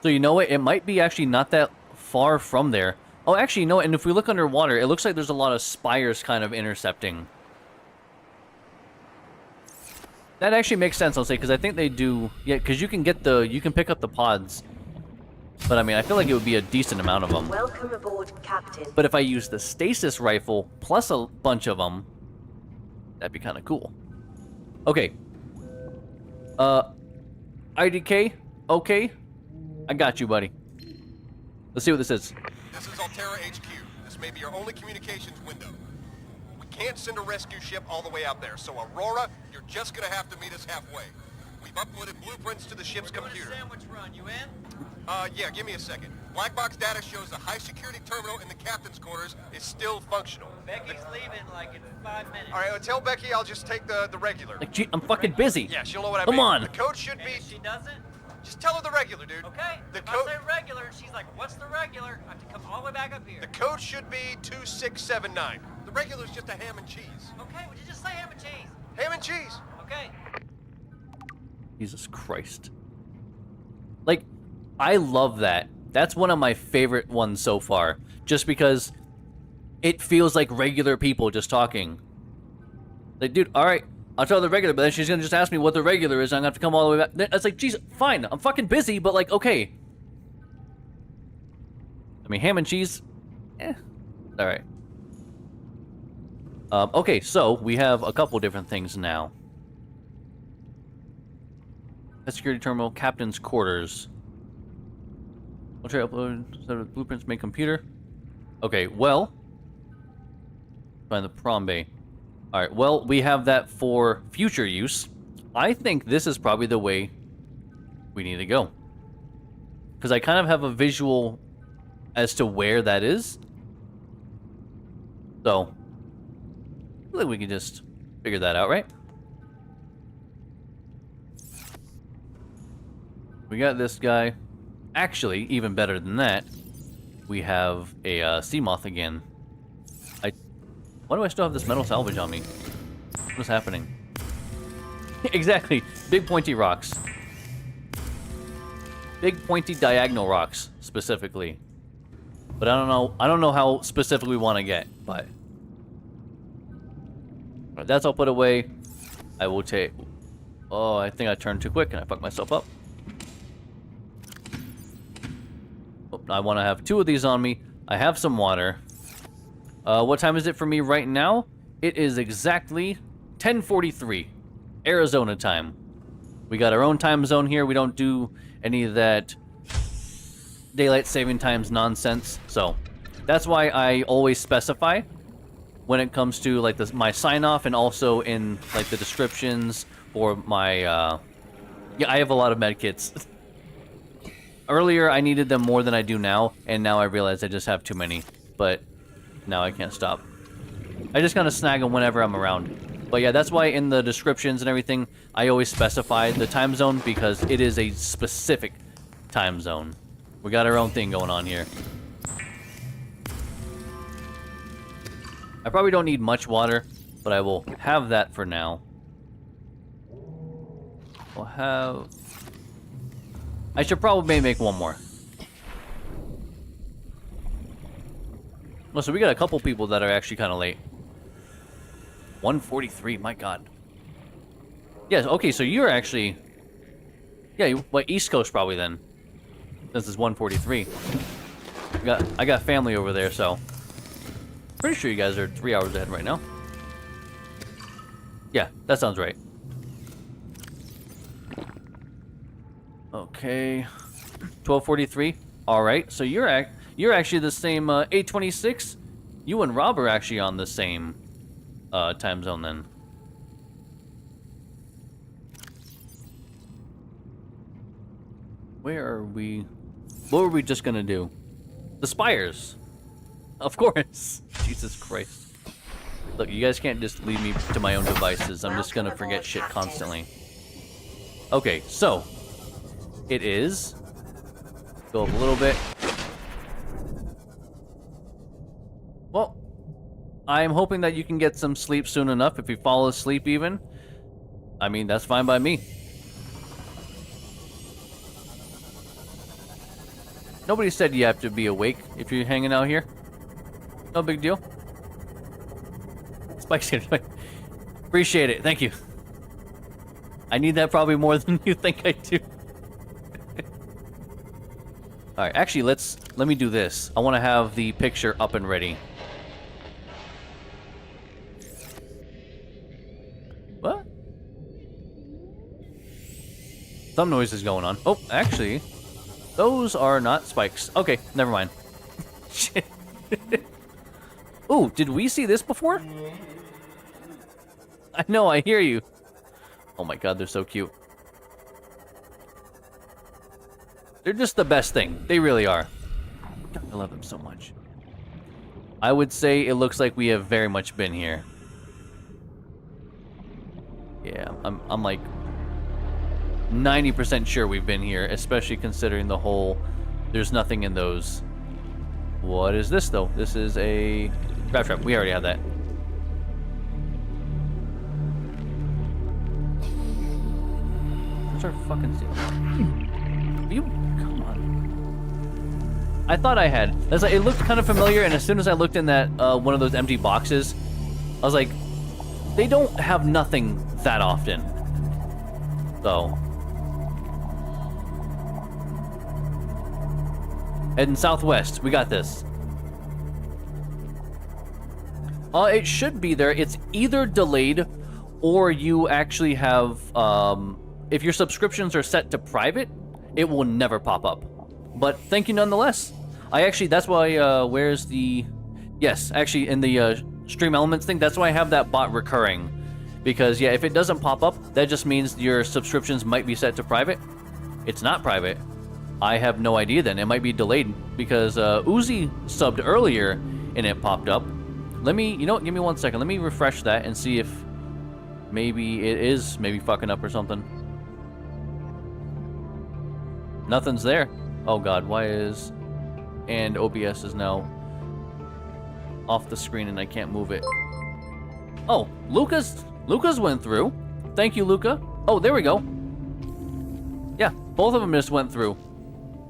So you know what? It might be actually not that far from there. Oh, actually, no, and if we look underwater, it looks like there's a lot of spires kind of intercepting. That actually makes sense, I'll say, because I think they do... Yeah, because you can pick up the pods. But, I mean, I feel like it would be a decent amount of them. Welcome aboard, Captain. But if I use the stasis rifle plus a bunch of them, that'd be kind of cool. Okay. IDK, okay. I got you, buddy. Let's see what this is. This is Altera HQ. This may be your only communications window. We can't send a rescue ship all the way out there, so Aurora, you're just gonna have to meet us halfway. We've uploaded blueprints to the ship's computer. Sandwich run, you in? Yeah, give me a second. Black box data shows the high security terminal in the captain's quarters is still functional. Becky's leaving like in 5 minutes. All right, tell Becky I'll just take the regular. Like, gee, I'm fucking busy. Yeah, she'll know what I Come mean. on. The code should be... And if she doesn't? Just tell her the regular, dude. Okay. The if code... I say regular, she's like, what's the regular? I have to come all the way back up here. The code should be 2679. The regular's just a ham and cheese. Okay, would you just say ham and cheese? Ham and cheese. Okay. Jesus Christ. Like, I love that. That's one of my favorite ones so far. Just because it feels like regular people just talking. Like, dude, alright, I'll tell her the regular, but then she's gonna just ask me what the regular is, and I'm gonna have to come all the way back. It's like, geez, fine, I'm fucking busy, but like, okay. I mean, ham and cheese, alright. Okay, so we have a couple different things now. A security terminal, captain's quarters. I'll try to upload set of blueprints, make computer. Okay, well, find the prom bay. All right, well, we have that for future use. I think this is probably the way we need to go. Because I kind of have a visual as to where that is. So, I feel like we can just figure that out, right? We got this guy. Actually, even better than that, we have a sea moth again. Why do I still have this metal salvage on me? What's happening? Exactly. Big pointy rocks. Big pointy diagonal rocks, specifically. But I don't know how specific we want to get, but... Alright, that's all put away. I will take... Oh, I think I turned too quick and I fucked myself up. Oh, I want to have 2 of these on me. I have some water. What time is it for me right now? It is exactly 10:43, Arizona time. We got our own time zone here. We don't do any of that daylight saving times nonsense. So that's why I always specify when it comes to like this, my sign off, and also in like the descriptions or my yeah, I have a lot of med kits. Earlier I needed them more than I do now, and now I realize I just have too many, but now I can't stop. I just kind of snag them whenever I'm around. But yeah, that's why in the descriptions and everything, I always specify the time zone, because it is a specific time zone. We got our own thing going on here. I probably don't need much water, but I will have that for now. We'll have... I should probably make one more. Oh, so we got a couple people that are actually kind of late. 1:43, my god. Yeah, okay, so you're actually... Yeah, what, East Coast probably then. Since it's 1:43. I got family over there, so... Pretty sure you guys are 3 hours ahead right now. Yeah, that sounds right. Okay. 12:43. Alright, so you're actually the same 8:26. You and Rob are actually on the same time zone then. Where are we? What were we just gonna do? The spires. Of course. Jesus Christ. Look, you guys can't just leave me to my own devices. I'm just gonna forget shit constantly. Okay, so it is. Go up a little bit. Well, I'm hoping that you can get some sleep soon enough. If you fall asleep even, I mean, that's fine by me. Nobody said you have to be awake if you're hanging out here. No big deal. Spike's here. Appreciate it. Thank you. I need that probably more than you think I do. Alright, actually, let me do this. I want to have the picture up and ready. What? Some noise is going on. Oh, actually, those are not spikes. Okay, never mind. Shit. Ooh, did we see this before? I know, I hear you. Oh my god, they're so cute. They're just the best thing. They really are. God, I love them so much. I would say it looks like we have very much been here. Yeah, I'm like 90% sure we've been here, especially considering the whole there's nothing in those. What is this though? This is a crab trap. We already have that. Where's our fucking seal? You come on. I thought I had. That's like, it looked kind of familiar, and as soon as I looked in that one of those empty boxes, I was like, they don't have nothing that often. So. Heading southwest. We got this. It should be there. It's either delayed, or you actually have, if your subscriptions are set to private, it will never pop up. But thank you nonetheless. That's why, where's the... Yes, actually, in the Stream Elements thing, that's why I have that bot recurring. Because, yeah, if it doesn't pop up, that just means your subscriptions might be set to private. It's not private. I have no idea then. It might be delayed, because Uzi subbed earlier, and it popped up. Let me, you know what, give me 1 second. Let me refresh that and see if maybe it is fucking up or something. Nothing's there. Oh god, why is... And OBS is now off the screen and I can't move it. Oh, Lucas went through. Thank you, Luca. Oh, there we go. Yeah, both of them just went through.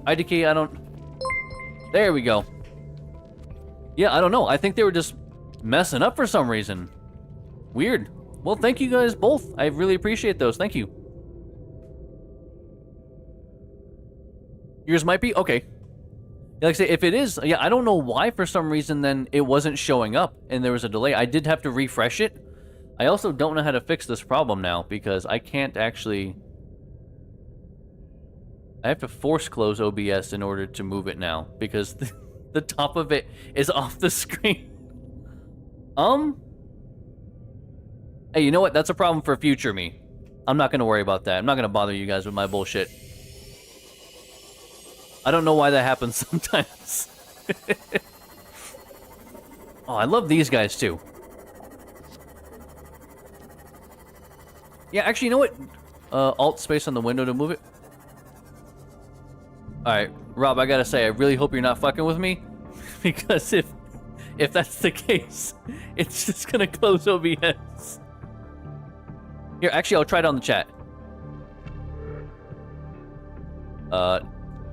IDK, I don't... There we go. Yeah, I don't know. I think they were just messing up for some reason. Weird. Well, thank you guys both. I really appreciate those. Thank you. Yours might be? Okay. Like I say, if it is, yeah, I don't know why for some reason then it wasn't showing up and there was a delay. I did have to refresh it. I also don't know how to fix this problem now because I can't actually... I have to force close OBS in order to move it now because the top of it is off the screen. Hey, you know what? That's a problem for future me. I'm not going to worry about that. I'm not going to bother you guys with my bullshit. I don't know why that happens sometimes. Oh, I love these guys too. Yeah, actually, you know what? Alt space on the window to move it. Alright, Rob, I gotta say, I really hope you're not fucking with me. Because if that's the case, it's just gonna close OBS. Here, actually, I'll try it on the chat.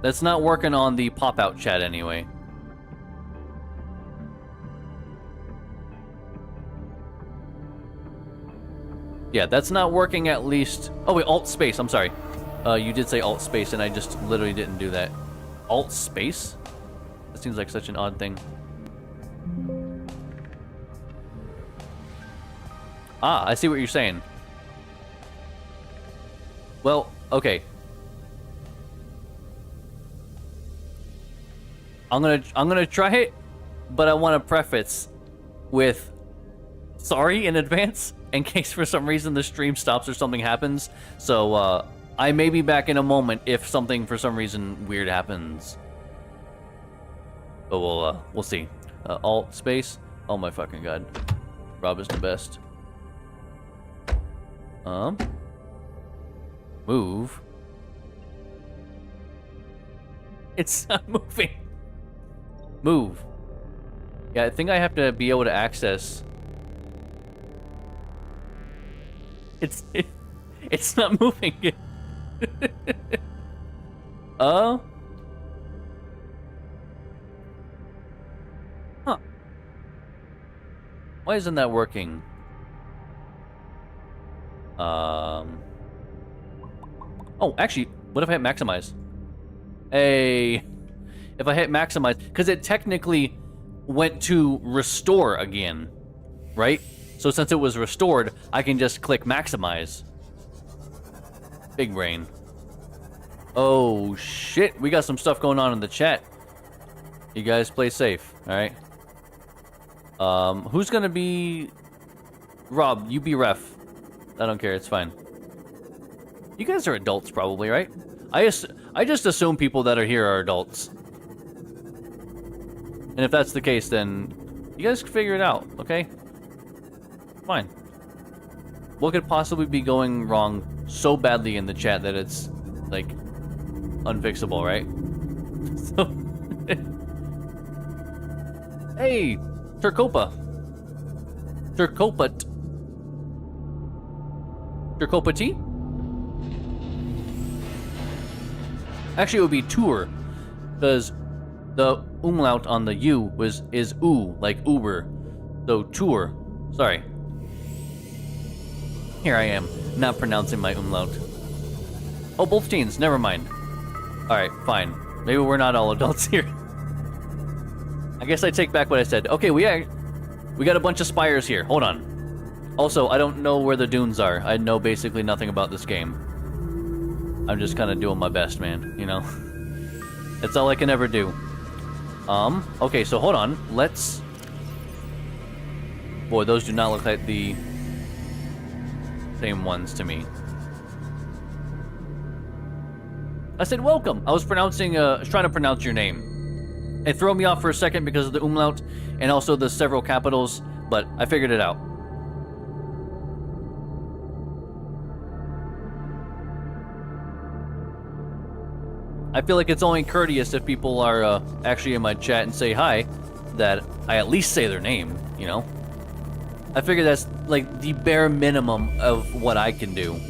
That's not working on the pop-out chat anyway. Yeah, that's not working at least... Oh, wait, Alt space, I'm sorry. You did say Alt space, and I just literally didn't do that. Alt space? That seems like such an odd thing. Ah, I see what you're saying. Well, okay. I'm gonna try it, but I want to preface with sorry in advance in case for some reason the stream stops or something happens. So I may be back in a moment if something for some reason weird happens. But we'll see. Alt space. Oh my fucking god. Rob is the best. Move. It's not moving. Move. Yeah, I think I have to be able to access. It's not moving. Huh? Why isn't that working? Oh, actually, what if I hit maximize? Hey. If I hit maximize, because it technically went to restore again, right? So since it was restored, I can just click maximize. Big brain. Oh shit, we got some stuff going on in the chat. You guys play safe, alright? Who's gonna be... Rob, you be ref. I don't care, it's fine. You guys are adults probably, right? I just assume people that are here are adults. And if that's the case, then you guys can figure it out, okay? Fine. What could possibly be going wrong so badly in the chat that it's, like, unfixable, right? So... Hey! Turcopa! Turcopa T? Actually, it would be tour, because the umlaut on the U is oo, like Uber. So tour. Sorry. Here I am, not pronouncing my umlaut. Oh, both teens. Never mind. All right, fine. Maybe we're not all adults here. I guess I take back what I said. Okay, We got a bunch of spires here. Hold on. Also, I don't know where the dunes are. I know basically nothing about this game. I'm just kind of doing my best, man, you know? That's all I can ever do. Okay, so hold on. Let's... Boy, those do not look like the same ones to me. I said welcome. I was trying to pronounce your name. It threw me off for a second because of the umlaut and also the several capitals, but I figured it out. I feel like it's only courteous if people are actually in my chat and say hi, that I at least say their name, you know? I figure that's like the bare minimum of what I can do.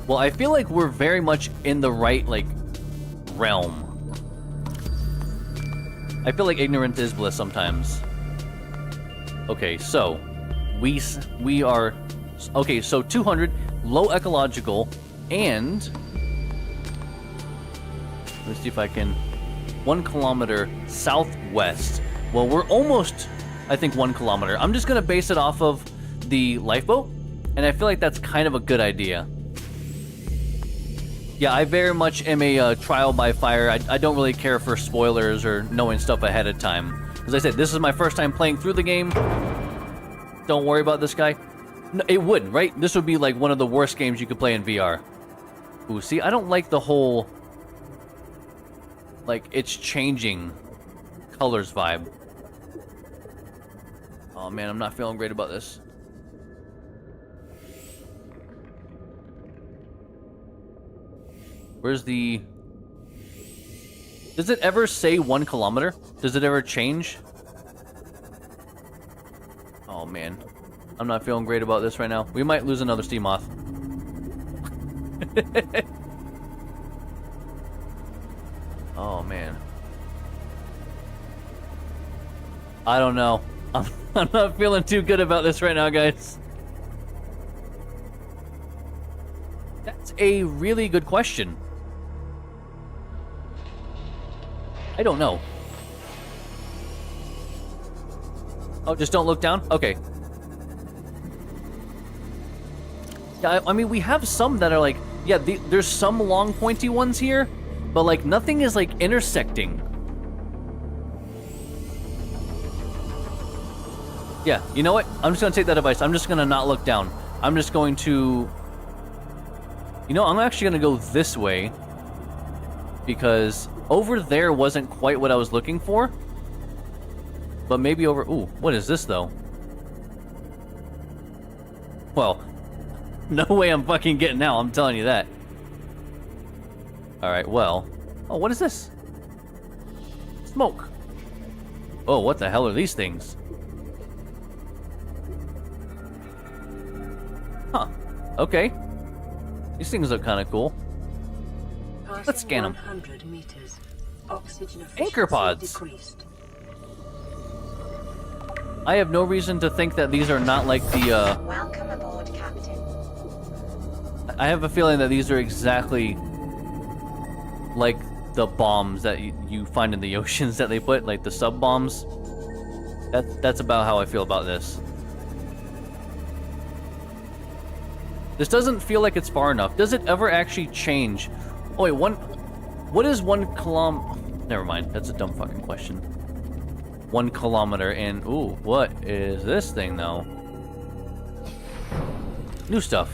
Well, I feel like we're very much in the right, like, realm. I feel like ignorance is bliss sometimes. Okay, so we are... Okay, so 200, low ecological, and... Let's see if I can... 1 kilometer southwest. Well, we're almost, I think, 1 kilometer. I'm just gonna base it off of the lifeboat, and I feel like that's kind of a good idea. Yeah, I very much am a trial by fire. I don't really care for spoilers or knowing stuff ahead of time. As I said, this is my first time playing through the game. Don't worry about this guy. No, it would, right? This would be like one of the worst games you could play in VR. Ooh, see, I don't like the whole... Like, it's changing colors vibe. Oh man, I'm not feeling great about this. Where's the... Does it ever say 1 kilometer? Does it ever change? Oh man. I'm not feeling great about this right now. We might lose another steam moth. Oh man. I don't know. I'm not feeling too good about this right now, guys. That's a really good question. I don't know. Oh, just don't look down? Okay. Yeah, I mean, we have some that are like... Yeah, there's some long, pointy ones here, but, like, nothing is, like, intersecting. Yeah, you know what? I'm just gonna take that advice. I'm just gonna not look down. I'm just going to... You know, I'm actually gonna go this way, because over there wasn't quite what I was looking for. But maybe over... Ooh, what is this, though? Well, no way I'm fucking getting out, I'm telling you that. Alright, well... Oh, what is this? Smoke. Oh, what the hell are these things? Huh. Okay. These things look kind of cool. Let's scan them. Anchor pods. Decreased. I have no reason to think that these are not like the, Welcome aboard, Captain. I have a feeling that these are exactly like the bombs that you find in the oceans that they put, like the sub-bombs. That's about how I feel about this. This doesn't feel like it's far enough. Does it ever actually change? Oh wait, what is 1 kilometer? Never mind, that's a dumb fucking question. 1 kilometer and, ooh, what is this thing though? New stuff.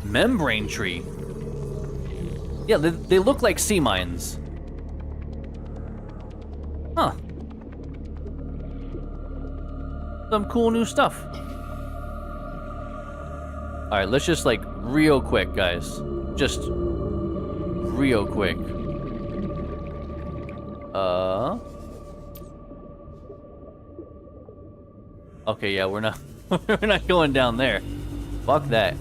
Membrane tree. Yeah, they look like sea mines. Huh. Some cool new stuff. Alright, let's just, like, real quick, guys. Just real quick. Okay, yeah, we're not we're not going down there. Fuck that.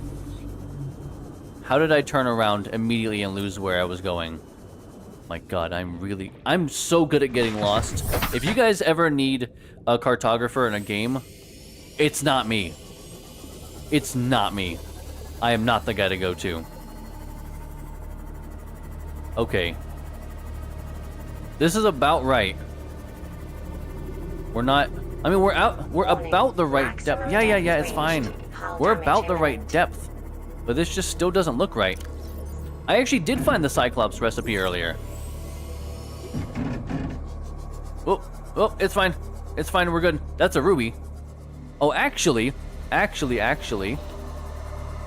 How did I turn around immediately and lose where I was going? My god, I'm so good at getting lost. If you guys ever need a cartographer in a game, it's not me. It's not me. I am not the guy to go to. Okay. This is about right. We're not... I mean, we're about the right depth. Yeah, it's fine. We're about the right depth. But this just still doesn't look right. I actually did find the Cyclops recipe earlier. Oh, it's fine. It's fine, we're good. That's a ruby. Oh, actually,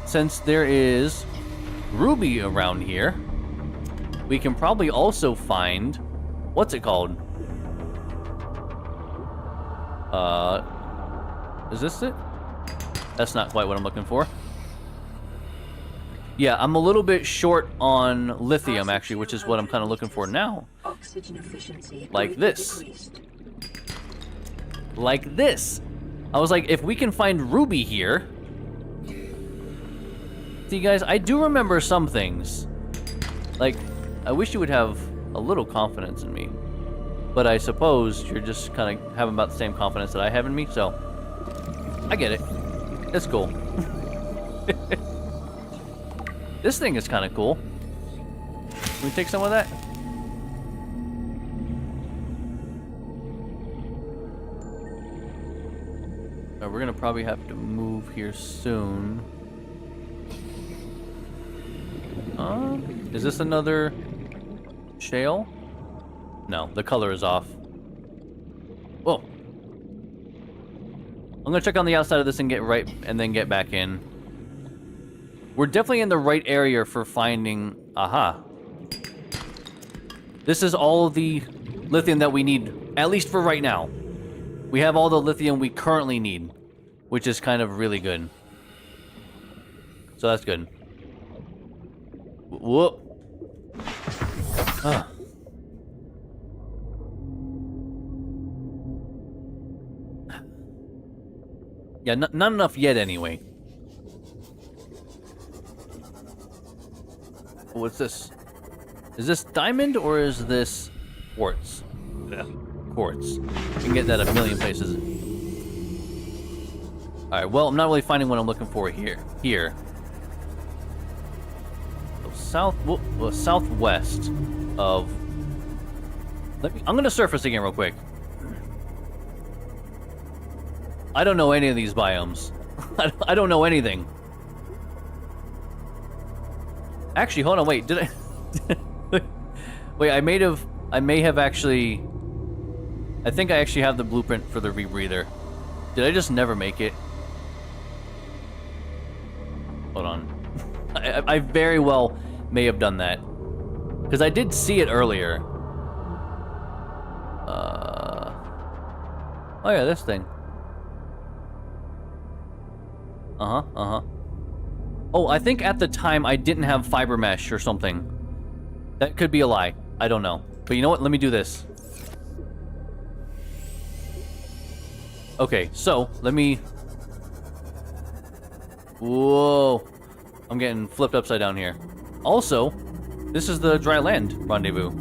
since there is ruby around here, we can probably also find... What's it called? Is this it? That's not quite what I'm looking for. Yeah, I'm a little bit short on lithium, actually, which is what I'm kind of looking for now. Oxygen efficiency Like this. Like this. I was like, if we can find ruby here... See, guys, I do remember some things. Like, I wish you would have a little confidence in me. But I suppose you're just kind of having about the same confidence that I have in me, so... I get it. It's cool. This thing is kind of cool. Can we take some of that? We're gonna probably have to move here soon. Is this another shale? No, the color is off. Whoa. I'm gonna check on the outside of this and then get back in. We're definitely in the right area for finding... Aha. This is all the lithium that we need, at least for right now. We have all the lithium we currently need, which is kind of really good. So that's good. Whoop. Ah. Yeah, not enough yet anyway. What's this? Is this diamond or is this quartz? Yeah, quartz. You can get that a million places. Alright, well, I'm not really finding what I'm looking for here. So southwest of... I'm gonna surface again real quick. I don't know any of these biomes. I don't know anything. Actually, hold on, wait, did I... Wait, I may have actually... I think I actually have the blueprint for the rebreather. Did I just never make it? Hold on. I very well may have done that. Because I did see it earlier. Oh yeah, this thing. Oh, I think at the time I didn't have fiber mesh or something. That could be a lie. I don't know. But you know what? Let me do this. Okay, so let me... Whoa. I'm getting flipped upside down here. Also, this is the dry land rendezvous.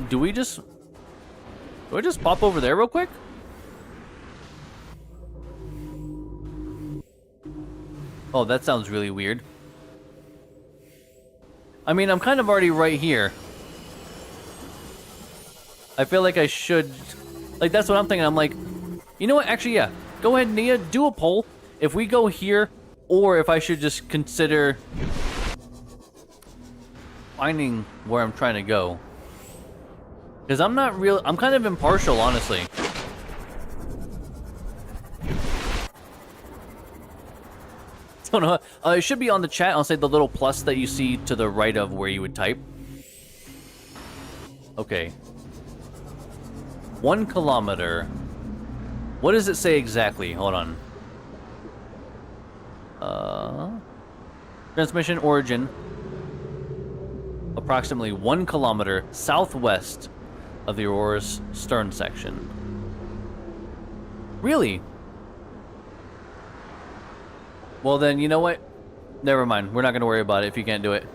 Do I just pop over there real quick? Oh, that sounds really weird. I mean, I'm kind of already right here. I feel like I should... Like, that's what I'm thinking. I'm like, you know what? Actually, yeah. Go ahead, Nia. Do a poll. If we go here, or if I should just consider finding where I'm trying to go. Because I'm not real... I'm kind of impartial, honestly. Don't know. It should be on the chat. I'll say the little plus that you see to the right of where you would type. Okay. 1 kilometer. What does it say exactly? Hold on. Transmission origin. Approximately 1 kilometer southwest of the Aurora's stern section. Really? Well then, you know what? Never mind. We're not going to worry about it if you can't do it.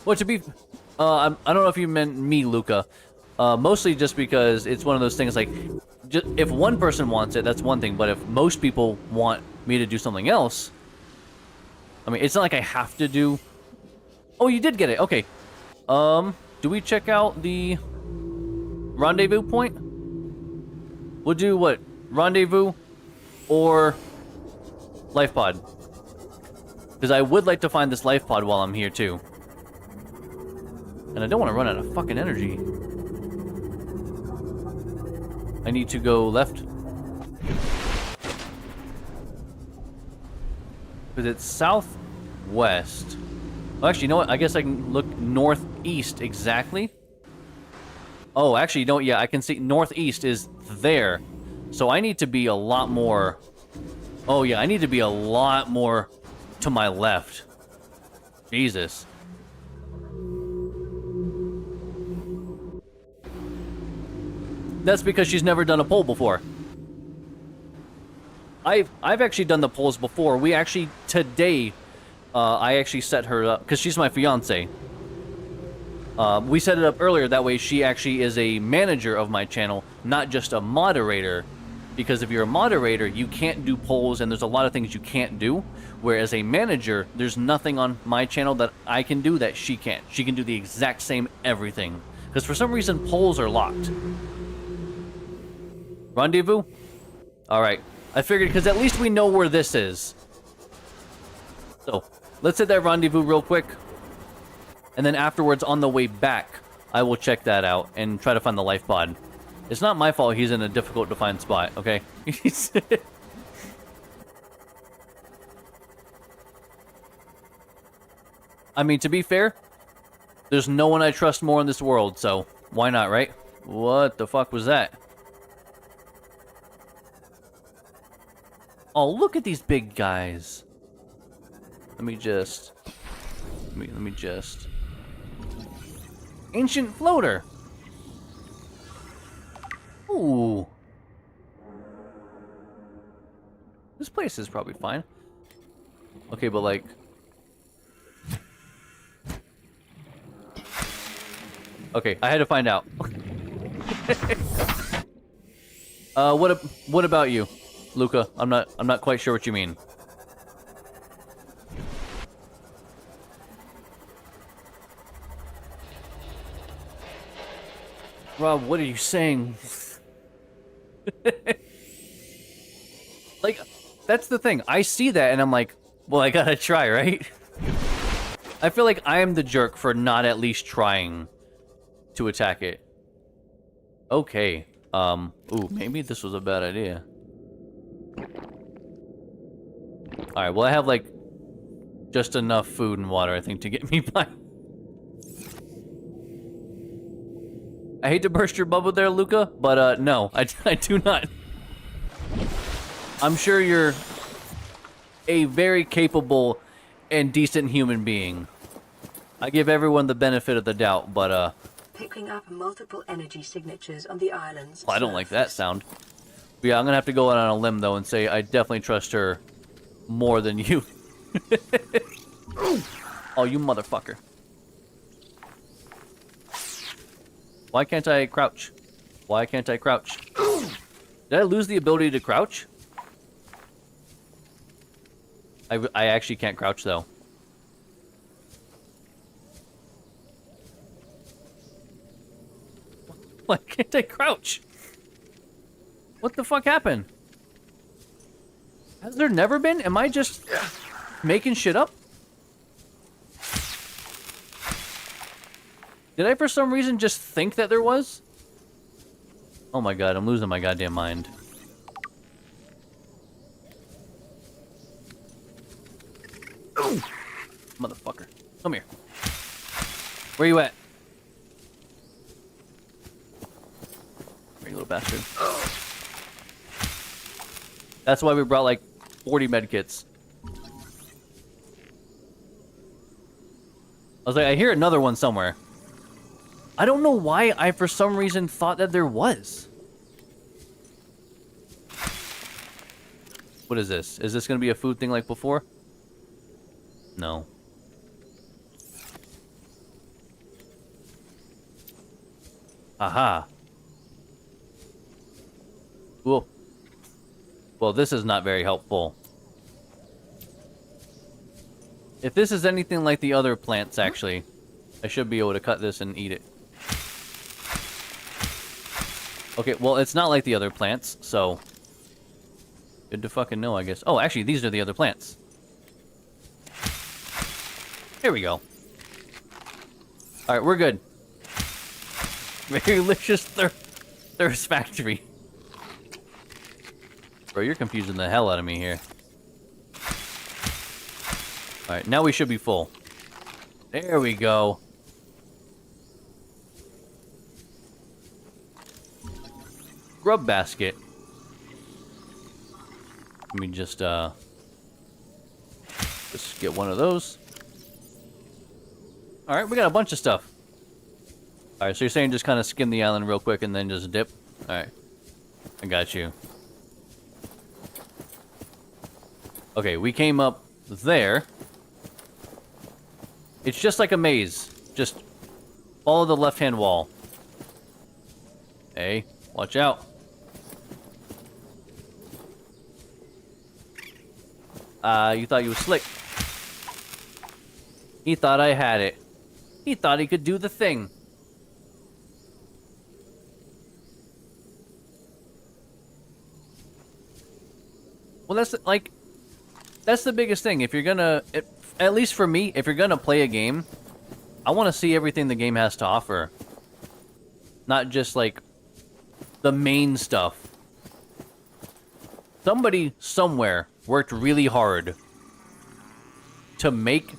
Well, to be... I don't know if you meant me, Luca. Mostly just because it's one of those things like... if one person wants it, that's one thing. But if most people want me to do something else... I mean, it's not like I have to do Oh, you did get it. Okay. Do we check out the rendezvous point? We'll do what? Rendezvous or life pod? Because I would like to find this life pod while I'm here too. And I don't want to run out of fucking energy. I need to go left. Because it's southwest. Well, actually, you know what? I guess I can look northeast exactly. Oh, actually, no, yeah, I can see northeast is there. So I need to be a lot more... Oh, yeah, I need to be a lot more to my left. Jesus. That's because she's never done a poll before. I've actually done the polls before. We actually, today, I actually set her up, because she's my fiance. We set it up earlier, that way she actually is a manager of my channel, not just a moderator. Because if you're a moderator, you can't do polls, and there's a lot of things you can't do. Whereas a manager, there's nothing on my channel that I can do that she can't. She can do the exact same everything. Because for some reason, polls are locked. Rendezvous? Alright. I figured, because at least we know where this is. So, let's hit that rendezvous real quick. And then afterwards, on the way back, I will check that out and try to find the life pod. It's not my fault he's in a difficult to find spot, okay? I mean, to be fair, there's no one I trust more in this world, so why not, right? What the fuck was that? Oh, look at these big guys. Let me just... Ancient floater. Ooh. This place is probably fine. Okay, but like... Okay, I had to find out. What about you, Luca? I'm not quite sure what you mean. Rob, what are you saying? Like, that's the thing. I see that and I'm like, well, I gotta try, right? I feel like I am the jerk for not at least trying to attack it. Okay. Ooh, maybe this was a bad idea. Alright, well, I have, like, just enough food and water, I think, to get me by. I hate to burst your bubble there, Luca, but, no, I do not. I'm sure you're a very capable and decent human being. I give everyone the benefit of the doubt, but, Picking up multiple energy signatures on the islands. well, I don't like that sound. But yeah, I'm gonna have to go out on a limb, though, and say I definitely trust her more than you. Oh, you motherfucker. Why can't I crouch? Why can't I crouch? Did I lose the ability to crouch? I actually can't crouch, though. Why can't I crouch? What the fuck happened? Has there never been? Am I just making shit up? Did I for some reason just think that there was? Oh my god, I'm losing my goddamn mind. Ooh. Motherfucker. Come here. Where you at? You little bastard. That's why we brought like 40 medkits. I was like, I hear another one somewhere. I don't know why I for some reason thought that there was. What is this? Is this gonna be a food thing like before? No. Aha. Cool. Well, this is not very helpful. If this is anything like the other plants, actually, I should be able to cut this and eat it. Okay, well, it's not like the other plants, so... Good to fucking know, I guess. Oh, actually, these are the other plants. Here we go. Alright, we're good. Delicious thirst factory. Bro, you're confusing the hell out of me here. Alright, now we should be full. There we go. Grub basket. Let me just get one of those. Alright, we got a bunch of stuff. Alright, so you're saying just kind of skim the island real quick and then just dip? Alright. I got you. Okay, we came up there. It's just like a maze. Just follow the left-hand wall. Hey, watch out. You thought you was slick. He thought I had it. He thought he could do the thing. Well, that's like... That's the biggest thing. If you're gonna... at least for me, if you're gonna play a game, I want to see everything the game has to offer. Not just, like, the main stuff. Somebody, somewhere, worked really hard to make,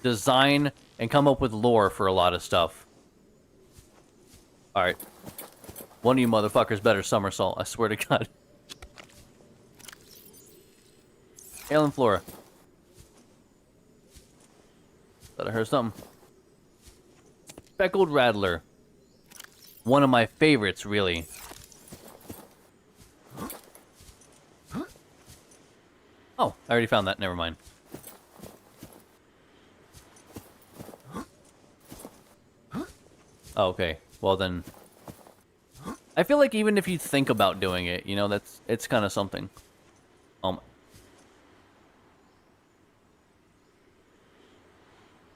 design, and come up with lore for a lot of stuff. Alright. One of you motherfuckers better somersault, I swear to God. Alien flora. Thought I heard something. Speckled rattler. One of my favorites, really. Oh, I already found that. Never mind. Oh, okay. Well then... I feel like even if you think about doing it, you know, it's kind of something.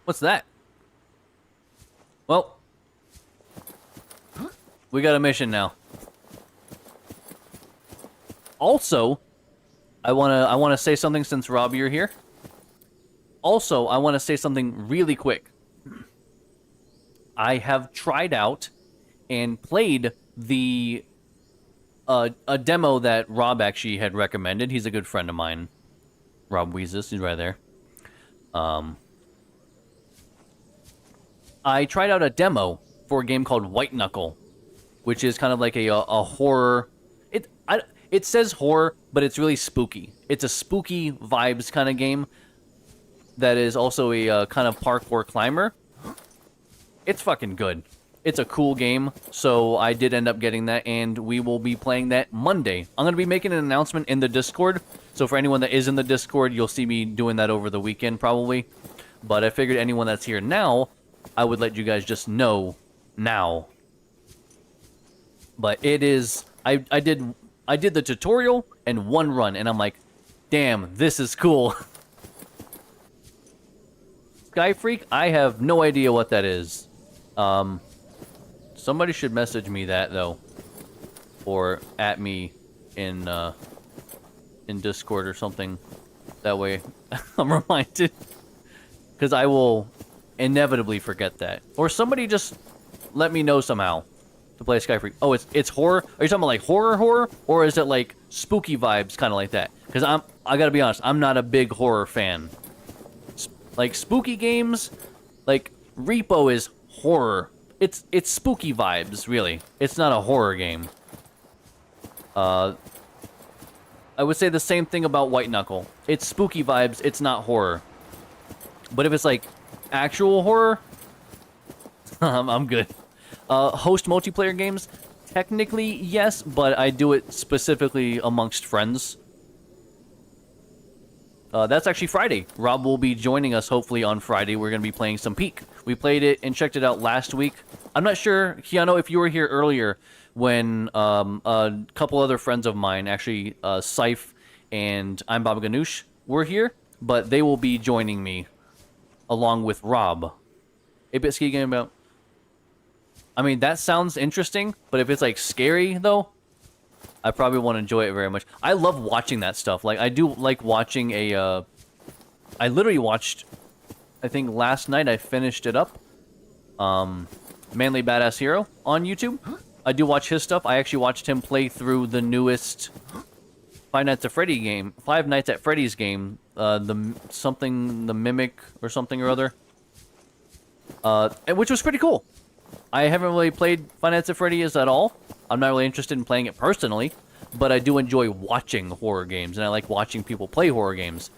What's that? Well, we got a mission now. Also, I wanna say something since Rob, you're here. Also, I want to say something really quick. I have tried out and played the a demo that Rob actually had recommended. He's a good friend of mine. Rob Weezus, he's right there. I tried out a demo for a game called White Knuckle, which is kind of like a horror. It says horror, but it's really spooky. It's a spooky vibes kind of game that is also a kind of parkour climber. It's fucking good. It's a cool game, so I did end up getting that, and we will be playing that Monday. I'm going to be making an announcement in the Discord, so for anyone that is in the Discord, you'll see me doing that over the weekend, probably. But I figured anyone that's here now, I would let you guys just know now. But it is... I did the tutorial and one run, and I'm like, damn, this is cool. Sky Freak? I have no idea what that is. Somebody should message me that, though. Or at me in Discord or something. That way I'm reminded. Because I will inevitably forget that. Or somebody just let me know somehow to play Sky Freak. Oh, it's horror? Are you talking about like horror? Or is it like spooky vibes, kind of like that? Because I gotta be honest, I'm not a big horror fan. Like spooky games, like Repo is horror. It's spooky vibes, really. It's not a horror game. I would say the same thing about White Knuckle. It's spooky vibes, it's not horror. But if it's like actual horror, I'm good. Host multiplayer games, technically yes, but I do it specifically amongst friends. That's actually Friday. Rob will be joining us hopefully on Friday. We're going to be playing some Peak. We played it and checked it out last week. I'm not sure, Keanu, if you were here earlier when a couple other friends of mine, actually Syph and I'm Baba Ganoush, were here. but they will be joining me along with Rob. 8-bit ski game about... I mean, that sounds interesting, but if it's, like, scary, though, I probably won't enjoy it very much. I love watching that stuff. Like, I do like watching a, I literally watched, I think last night I finished it up, Manly Badass Hero on YouTube. I do watch his stuff. I actually watched him play through the newest Five Nights at Freddy's game, the Mimic or something or other, which was pretty cool. I haven't really played Five Nights at Freddy's at all. I'm not really interested in playing it personally, but I do enjoy watching horror games, and I like watching people play horror games.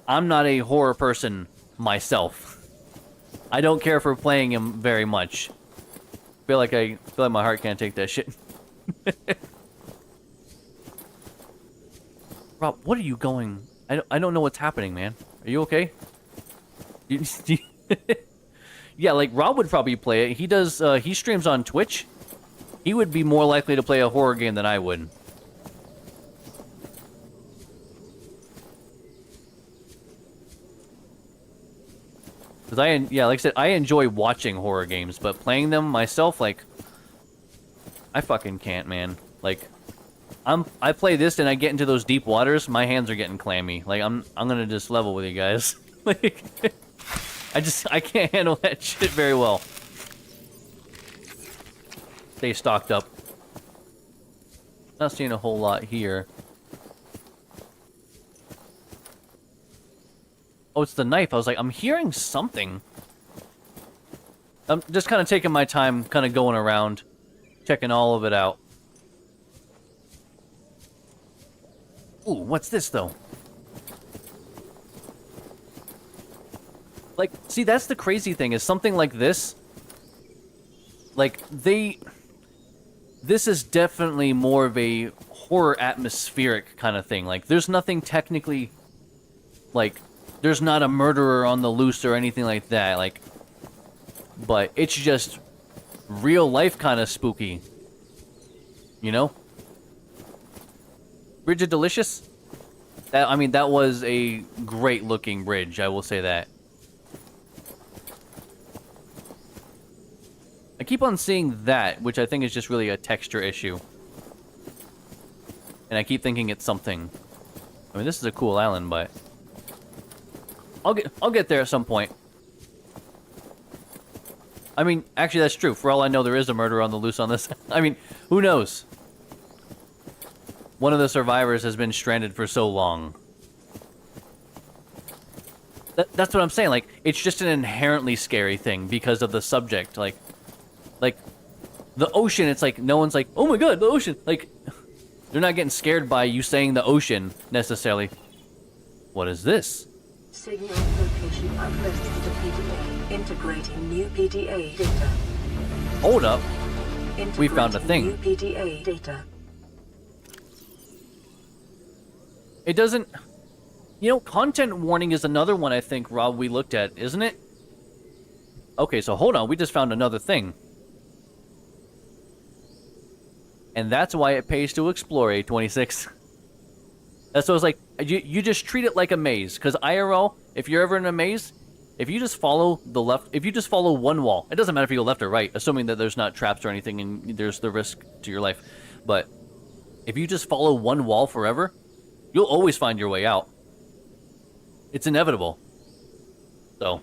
I'm not a horror person myself. I don't care for playing them very much. I feel like my heart can't take that shit. Rob, what are you going? I don't know what's happening, man. Are you okay? Yeah, like Rob would probably play it. He does. He streams on Twitch. He would be more likely to play a horror game than I would. Because yeah, like I said, I enjoy watching horror games, but playing them myself, like, I fucking can't, man. Like, I play this and I get into those deep waters, my hands are getting clammy. Like, I'm gonna just level with you guys. Like, I can't handle that shit very well. Stay stocked up. Not seeing a whole lot here. Oh, it's the knife. I was like, I'm hearing something. I'm just kind of taking my time, kind of going around, checking all of it out. Ooh, what's this, though? Like, see, that's the crazy thing, is something like this, like, this is definitely more of a horror atmospheric kind of thing. Like, there's nothing technically, like, there's not a murderer on the loose or anything like that, like, but it's just real life kind of spooky, you know? Bridge of Delicious? I mean, that was a great looking bridge, I will say that. I keep on seeing that, which I think is just really a texture issue. And I keep thinking it's something. I mean, this is a cool island, but I'll get there at some point. I mean, actually, that's true. For all I know, there is a murderer on the loose on this. I mean, who knows? One of the survivors has been stranded for so long. That's what I'm saying. Like, it's just an inherently scary thing because of the subject. Like, the ocean, it's like, no one's like, oh my god, the ocean. Like, they're not getting scared by you saying the ocean, necessarily. What is this? Signal location uplifted to PDA. Integrating new PDA data. Hold up. We found a thing. New PDA data. It doesn't... You know, content warning is another one I think, Rob, we looked at, isn't it? Okay, so hold on. We just found another thing. And that's why it pays to explore, A26. That's what I was like, you just treat it like a maze. Because IRL, if you're ever in a maze, if you just follow the left... If you just follow one wall, it doesn't matter if you go left or right, assuming that there's not traps or anything and there's the risk to your life. But if you just follow one wall forever, you'll always find your way out. It's inevitable. So,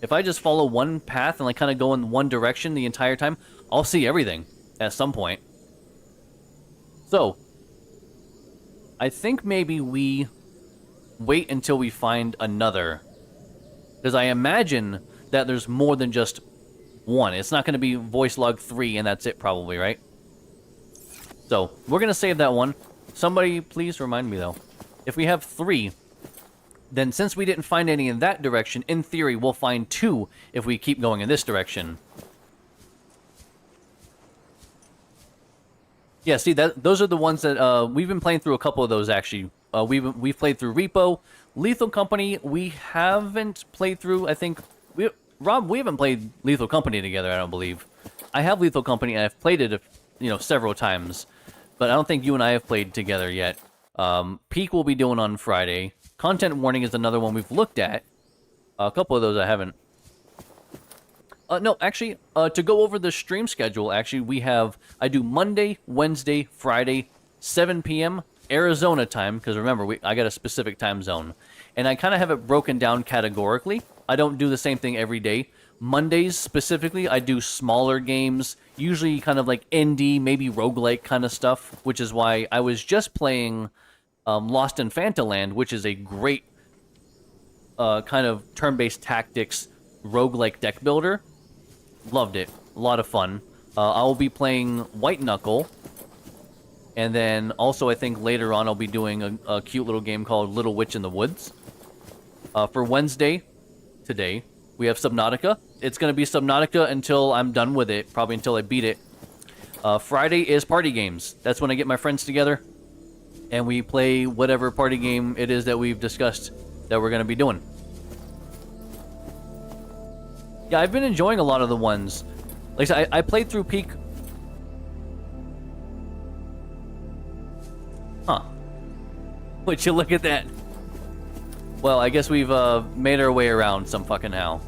if I just follow one path and like kind of go in one direction the entire time, I'll see everything at some point. So, I think maybe we wait until we find another. Because I imagine that there's more than just one. It's not going to be voice log 3 and that's it probably, right? So, we're going to save that one. Somebody please remind me though. If we have 3, then since we didn't find any in that direction, in theory we'll find 2 if we keep going in this direction. Yeah, see, those are the ones that, we've been playing through a couple of those, actually. We've played through Repo. Lethal Company, we haven't played through, I think... Rob, we haven't played Lethal Company together, I don't believe. I have Lethal Company, and I've played it, you know, several times. But I don't think you and I have played together yet. Peak we'll be doing on Friday. Content warning is another one we've looked at. A couple of those I haven't. No, actually, to go over the stream schedule, actually, I do Monday, Wednesday, Friday, 7 p.m. Arizona time, because remember, I got a specific time zone. And I kind of have it broken down categorically. I don't do the same thing every day. Mondays, specifically, I do smaller games, usually kind of like indie, maybe roguelike kind of stuff, which is why I was just playing Lost in Fantaland, which is a great kind of turn-based tactics roguelike deck builder. Loved it. A lot of fun. I will be playing White Knuckle. And then also I think later on I'll be doing a cute little game called Little Witch in the Woods. For Wednesday, today, we have Subnautica. It's going to be Subnautica until I'm done with it. Probably until I beat it. Friday is party games. That's when I get my friends together. And we play whatever party game it is that we've discussed that we're going to be doing. Yeah, I've been enjoying a lot of the ones. Like I said, I played through Peak. Huh. Would you look at that? Well, I guess we've made our way around some fucking how.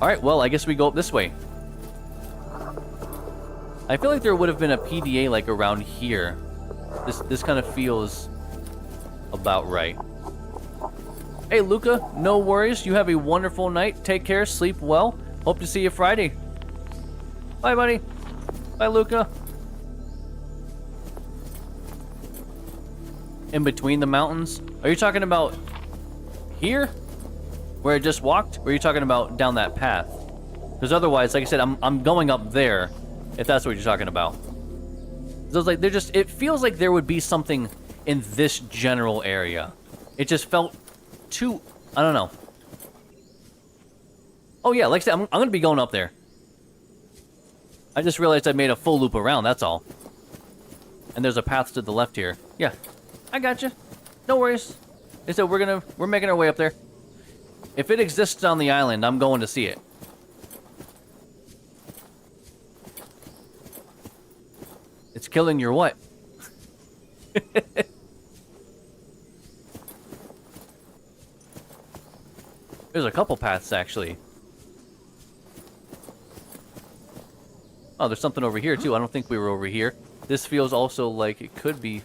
Alright, well, I guess we go up this way. I feel like there would have been a PDA like around here. This kind of feels about right. Hey, Luca, no worries. You have a wonderful night. Take care, sleep well. Hope to see you Friday. Bye, buddy. Bye, Luca. In between the mountains? Are you talking about here? Where I just walked? Or are you talking about down that path? Because otherwise, like I said, I'm going up there, if that's what you're talking about. So it's like, it feels like there would be something in this general area. It just felt too, I don't know. Oh yeah, like I said, I'm going to be going up there. I just realized I made a full loop around, that's all. And there's a path to the left here. Yeah, I gotcha. No worries. They said we're making our way up there. If it exists on the island, I'm going to see it. It's killing your what? There's a couple paths, actually. Oh, there's something over here, too. I don't think we were over here. This feels also like it could be...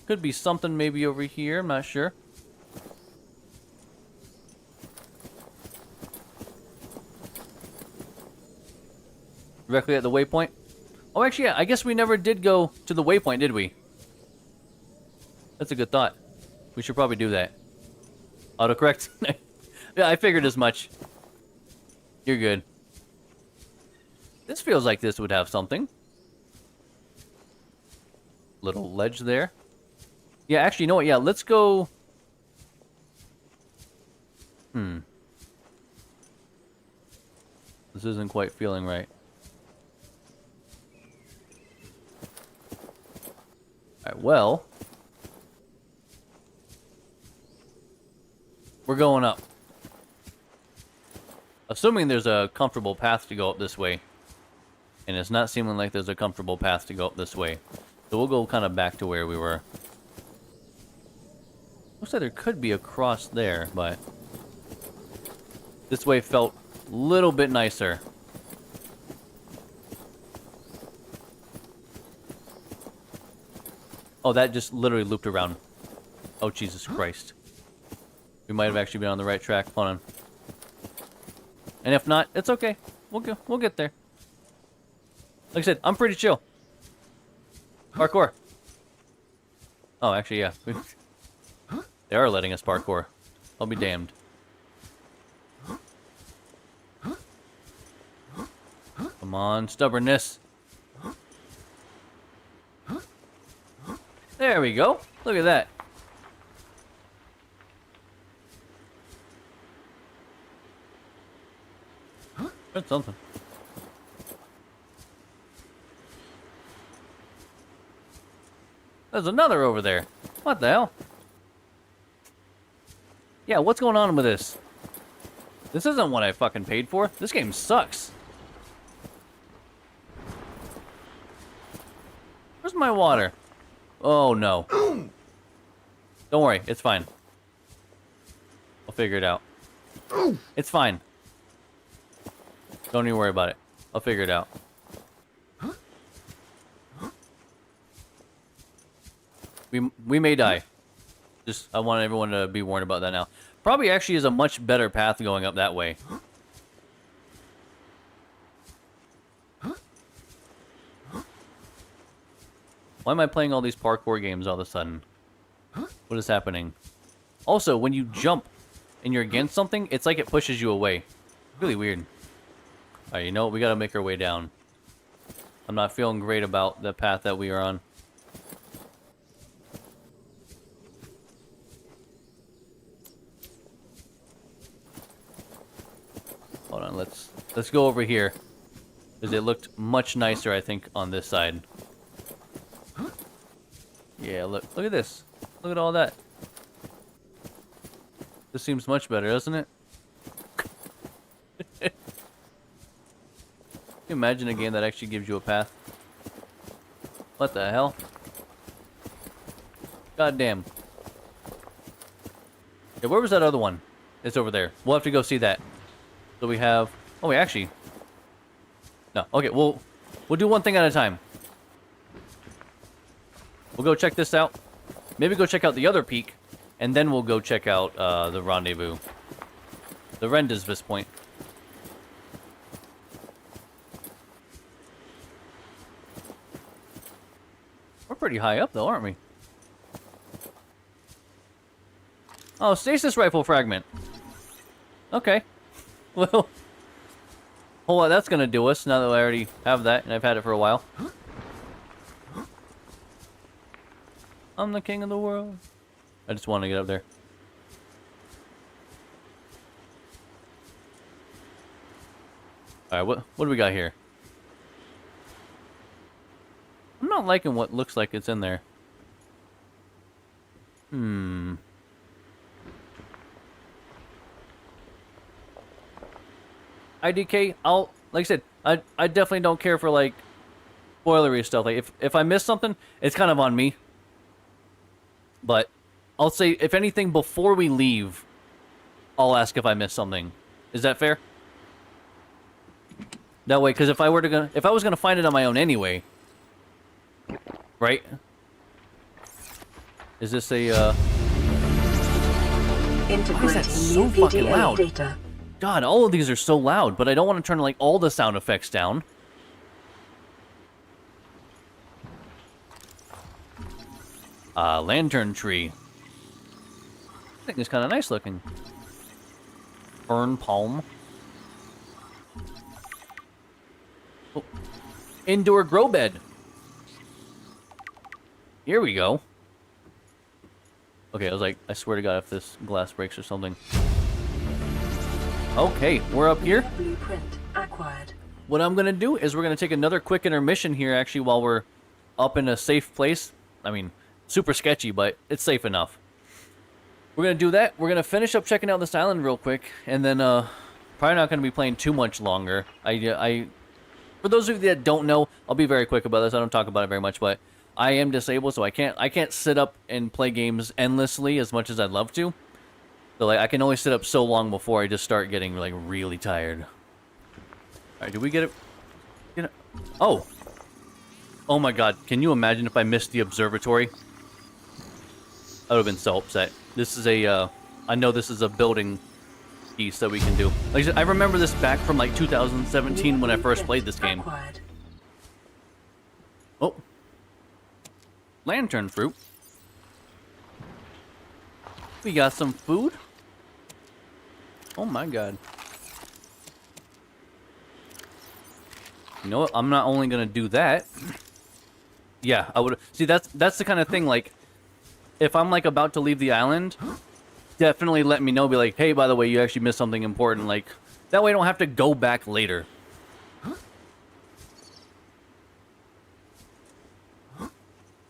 could be something maybe over here. I'm not sure. Directly at the waypoint? Oh, actually, yeah. I guess we never did go to the waypoint, did we? That's a good thought. We should probably do that. Autocorrect? Yeah, I figured as much. You're good. This feels like this would have something. Little ledge there. Yeah, actually, you know what? Yeah, let's go... This isn't quite feeling right. Alright, well... We're going up. Assuming there's a comfortable path to go up this way. And it's not seeming like there's a comfortable path to go up this way. So we'll go kind of back to where we were. Looks like there could be a cross there, but... This way felt a little bit nicer. Oh, that just literally looped around. Oh, Jesus Christ. We might have actually been on the right track. Hold on. And if not, it's okay. We'll get there. Like I said, I'm pretty chill. Parkour. Oh, actually, yeah. They are letting us parkour. I'll be damned. Come on, stubbornness. There we go. Look at that. That's something. There's another over there. What the hell? Yeah, what's going on with this? This isn't what I fucking paid for. This game sucks. Where's my water? Oh, no. Don't worry, it's fine. I'll figure it out. It's fine. Don't even worry about it. I'll figure it out. We may die. Just, I want everyone to be warned about that now. Probably actually is a much better path going up that way. Why am I playing all these parkour games all of a sudden? What is happening? Also, when you jump and you're against something, it's like it pushes you away. Really weird. Alright, you know what? We gotta make our way down. I'm not feeling great about the path that we are on. Hold on, let's go over here. Because it looked much nicer, I think, on this side. Yeah, look at this. Look at all that. This seems much better, doesn't it? Can you imagine a game that actually gives you a path? What the hell? God damn. Yeah, where was that other one? It's over there. We'll have to go see that. So we have... Oh, wait, actually... No, okay, we'll do one thing at a time. We'll go check this out. Maybe go check out the other peak. And then we'll go check out the rendezvous. The rendezvous point. We're pretty high up, though, aren't we? Oh, stasis rifle fragment. Okay. Well, whole lot that's gonna do us now that I already have that, and I've had it for a while. I'm the king of the world. I just want to get up there. Alright, what do we got here? I'm not liking what looks like it's in there. IDK, like I said, I definitely don't care for, like, spoilery stuff. Like, if I miss something, it's kind of on me. But I'll say, if anything, before we leave, I'll ask if I missed something. Is that fair? That way, because if I was gonna find it on my own anyway, right? Is this a Integrating why is that so new fucking VDA loud? data. God, all of these are so loud, but I don't want to turn, like, all the sound effects down. Lantern tree. I think it's kind of nice looking. Fern palm. Oh. Indoor grow bed. Here we go. Okay, I was like, I swear to God, if this glass breaks or something. Okay, we're up here. Blueprint acquired. What I'm gonna do is we're gonna take another quick intermission here, actually, while we're up in a safe place. I mean, super sketchy, but it's safe enough. We're gonna do that. We're gonna finish up checking out this island real quick, and then probably not gonna be playing too much longer. For those of you that don't know, I'll be very quick about this. I don't talk about it very much, but I am disabled, so I can't sit up and play games endlessly as much as I'd love to. So, like, I can only sit up so long before I just start getting, like, really tired. Alright, did we get it? You know, oh! Oh my God, can you imagine if I missed the observatory? I would have been so upset. This is a, I know this is a building piece that we can do. Like I said, I remember this back from, like, 2017 when I first played this game. Oh. Lantern fruit. We got some food. Oh my God. You know what? I'm not only gonna do that. Yeah, I would see that's the kind of thing, like, if I'm, like, about to leave the island, definitely let me know, be like, hey, by the way, you actually missed something important, like, that way I don't have to go back later.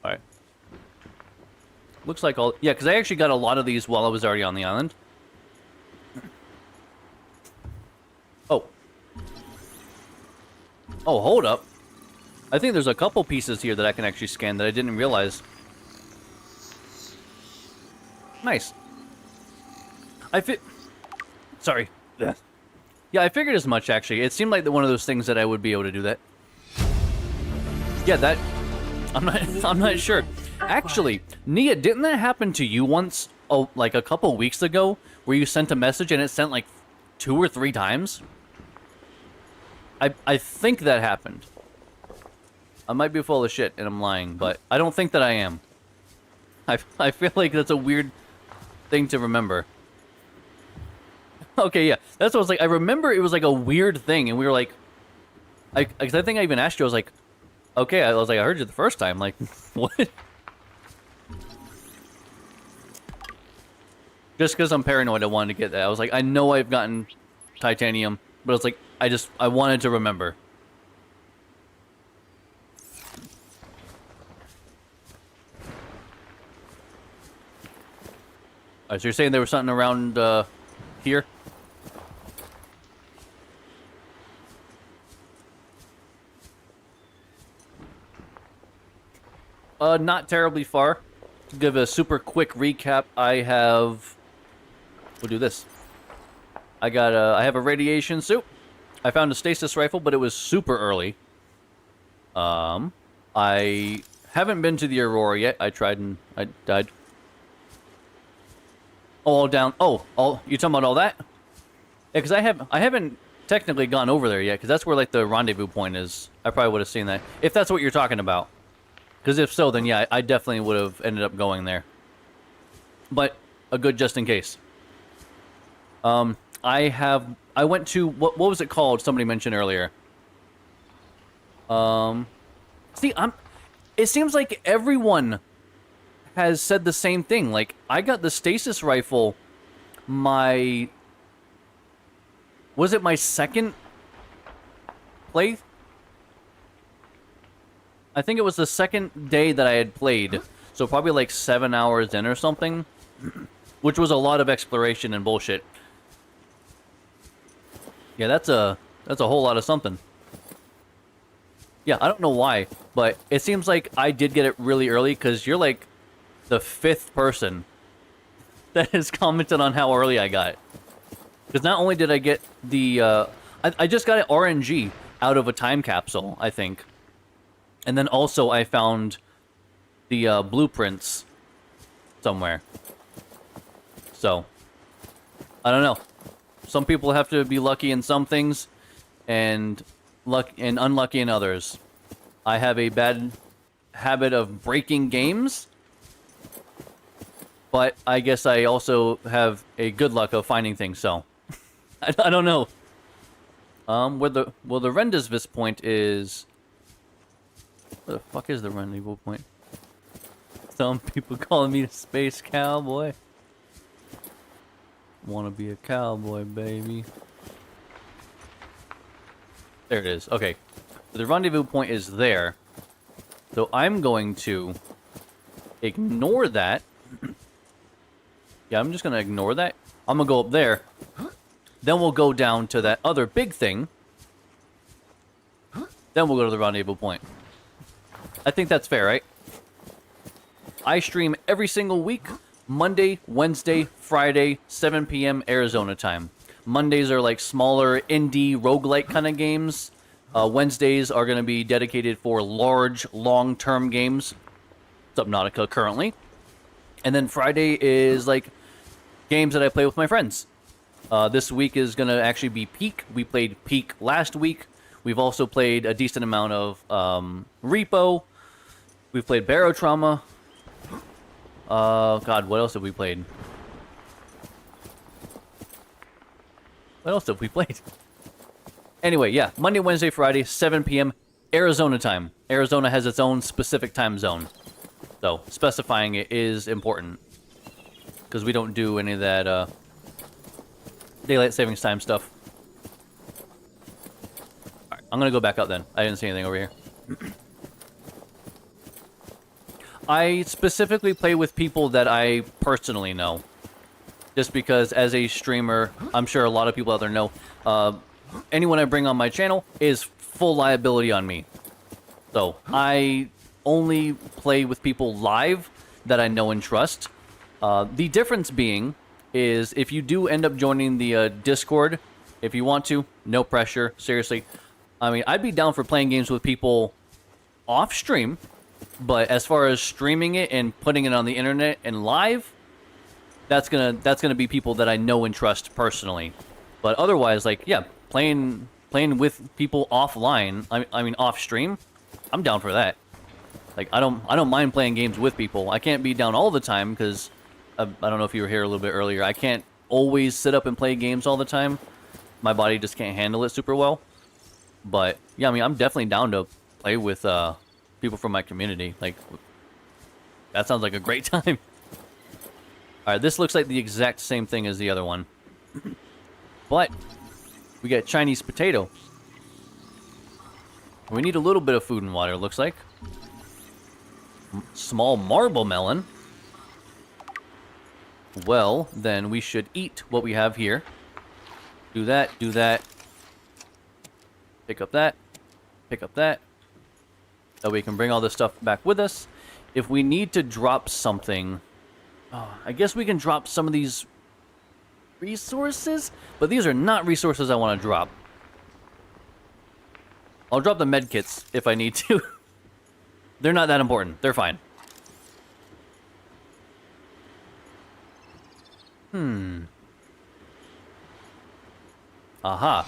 Alright. Looks like all... Yeah, because I actually got a lot of these while I was already on the island. Oh. Oh, hold up. I think there's a couple pieces here that I can actually scan that I didn't realize. Nice. Sorry. Yeah. Yeah, I figured as much, actually. It seemed like one of those things that I would be able to do that. Yeah, that... I'm not sure. Actually, Nia, didn't that happen to you once, like a couple weeks ago, where you sent a message and it sent like 2 or 3 times? I think that happened. I might be full of shit and I'm lying, but I don't think that I am. I feel like that's a weird thing to remember. Okay, yeah. That's what I was like. I remember it was like a weird thing, and we were like... Because I think I even asked you, I was like... Okay, I was like, I heard you the first time. Like, what? Just because I'm paranoid, I wanted to get that. I was like, I know I've gotten titanium, but it's like, I wanted to remember. Alright, so you're saying there was something around, here? Not terribly far. To give a super quick recap, we'll do this. I have a radiation suit. I found a stasis rifle, but it was super early. I haven't been to the Aurora yet. I tried and I died. All down. Oh, you talking about all that? Yeah, because I haven't technically gone over there yet, because that's where like the rendezvous point is. I probably would have seen that if that's what you're talking about. Because if so, then yeah, I definitely would have ended up going there. But a good just in case. I went to what was it called? Somebody mentioned earlier. See, it seems like everyone has said the same thing. Like, I got the stasis rifle was it my second play? I think it was the second day that I had played. So probably like 7 hours in or something. Which was a lot of exploration and bullshit. Yeah, that's a whole lot of something. Yeah, I don't know why, but it seems like I did get it really early, because you're like the 5th person that has commented on how early I got it. Because not only did I get the... I just got it RNG out of a time capsule, I think. And then also I found the blueprints somewhere. So, I don't know. Some people have to be lucky in some things, and unlucky in others. I have a bad habit of breaking games, but I guess I also have a good luck of finding things. So, I don't know. Where the rendezvous point is. Where the fuck is the rendezvous point? Some people calling me a space cowboy. Wanna be a cowboy, baby. There it is. Okay. The rendezvous point is there. So I'm going to ignore that. Yeah, I'm just gonna ignore that. I'm gonna go up there. Then we'll go down to that other big thing. Then we'll go to the rendezvous point. I think that's fair, right? I stream every single week. Monday, Wednesday, Friday, 7 p.m. Arizona time. Mondays are like smaller indie roguelike kind of games. Wednesdays are going to be dedicated for large, long-term games. Subnautica currently. And then Friday is like games that I play with my friends. This week is going to actually be Peak. We played Peak last week. We've also played a decent amount of Repo. We've played Barotrauma. God, what else have we played? What else have we played? Anyway, yeah, Monday, Wednesday, Friday, 7 p.m. Arizona time. Arizona has its own specific time zone. So, specifying it is important. Because we don't do any of that, daylight savings time stuff. Alright, I'm gonna go back up then. I didn't see anything over here. I specifically play with people that I personally know. Just because, as a streamer, I'm sure a lot of people out there know, anyone I bring on my channel is full liability on me. So, I only play with people live that I know and trust. The difference being is if you do end up joining the Discord, if you want to, no pressure, seriously. I mean, I'd be down for playing games with people off stream, but as far as streaming it and putting it on the internet and live, that's gonna be people that I know and trust personally. But otherwise, like, yeah, playing with people offline, I mean off stream, I'm down for that. Like, I don't mind playing games with people. I can't be down all the time because I don't know if you were here a little bit earlier. I can't always sit up and play games all the time. My body just can't handle it super well. But yeah, I mean, I'm definitely down to play with people from my community. Like, that sounds like a great time. All right, this looks like the exact same thing as the other one, but we got Chinese potato. We need a little bit of food and water. Looks like small marble melon. Well, then we should eat what we have here. Do that, do that. Pick up that. Pick up that. That way we can bring all this stuff back with us. If we need to drop something, I guess we can drop some of these resources, but these are not resources I want to drop. I'll drop the med kits if I need to. They're not that important. They're fine. Aha.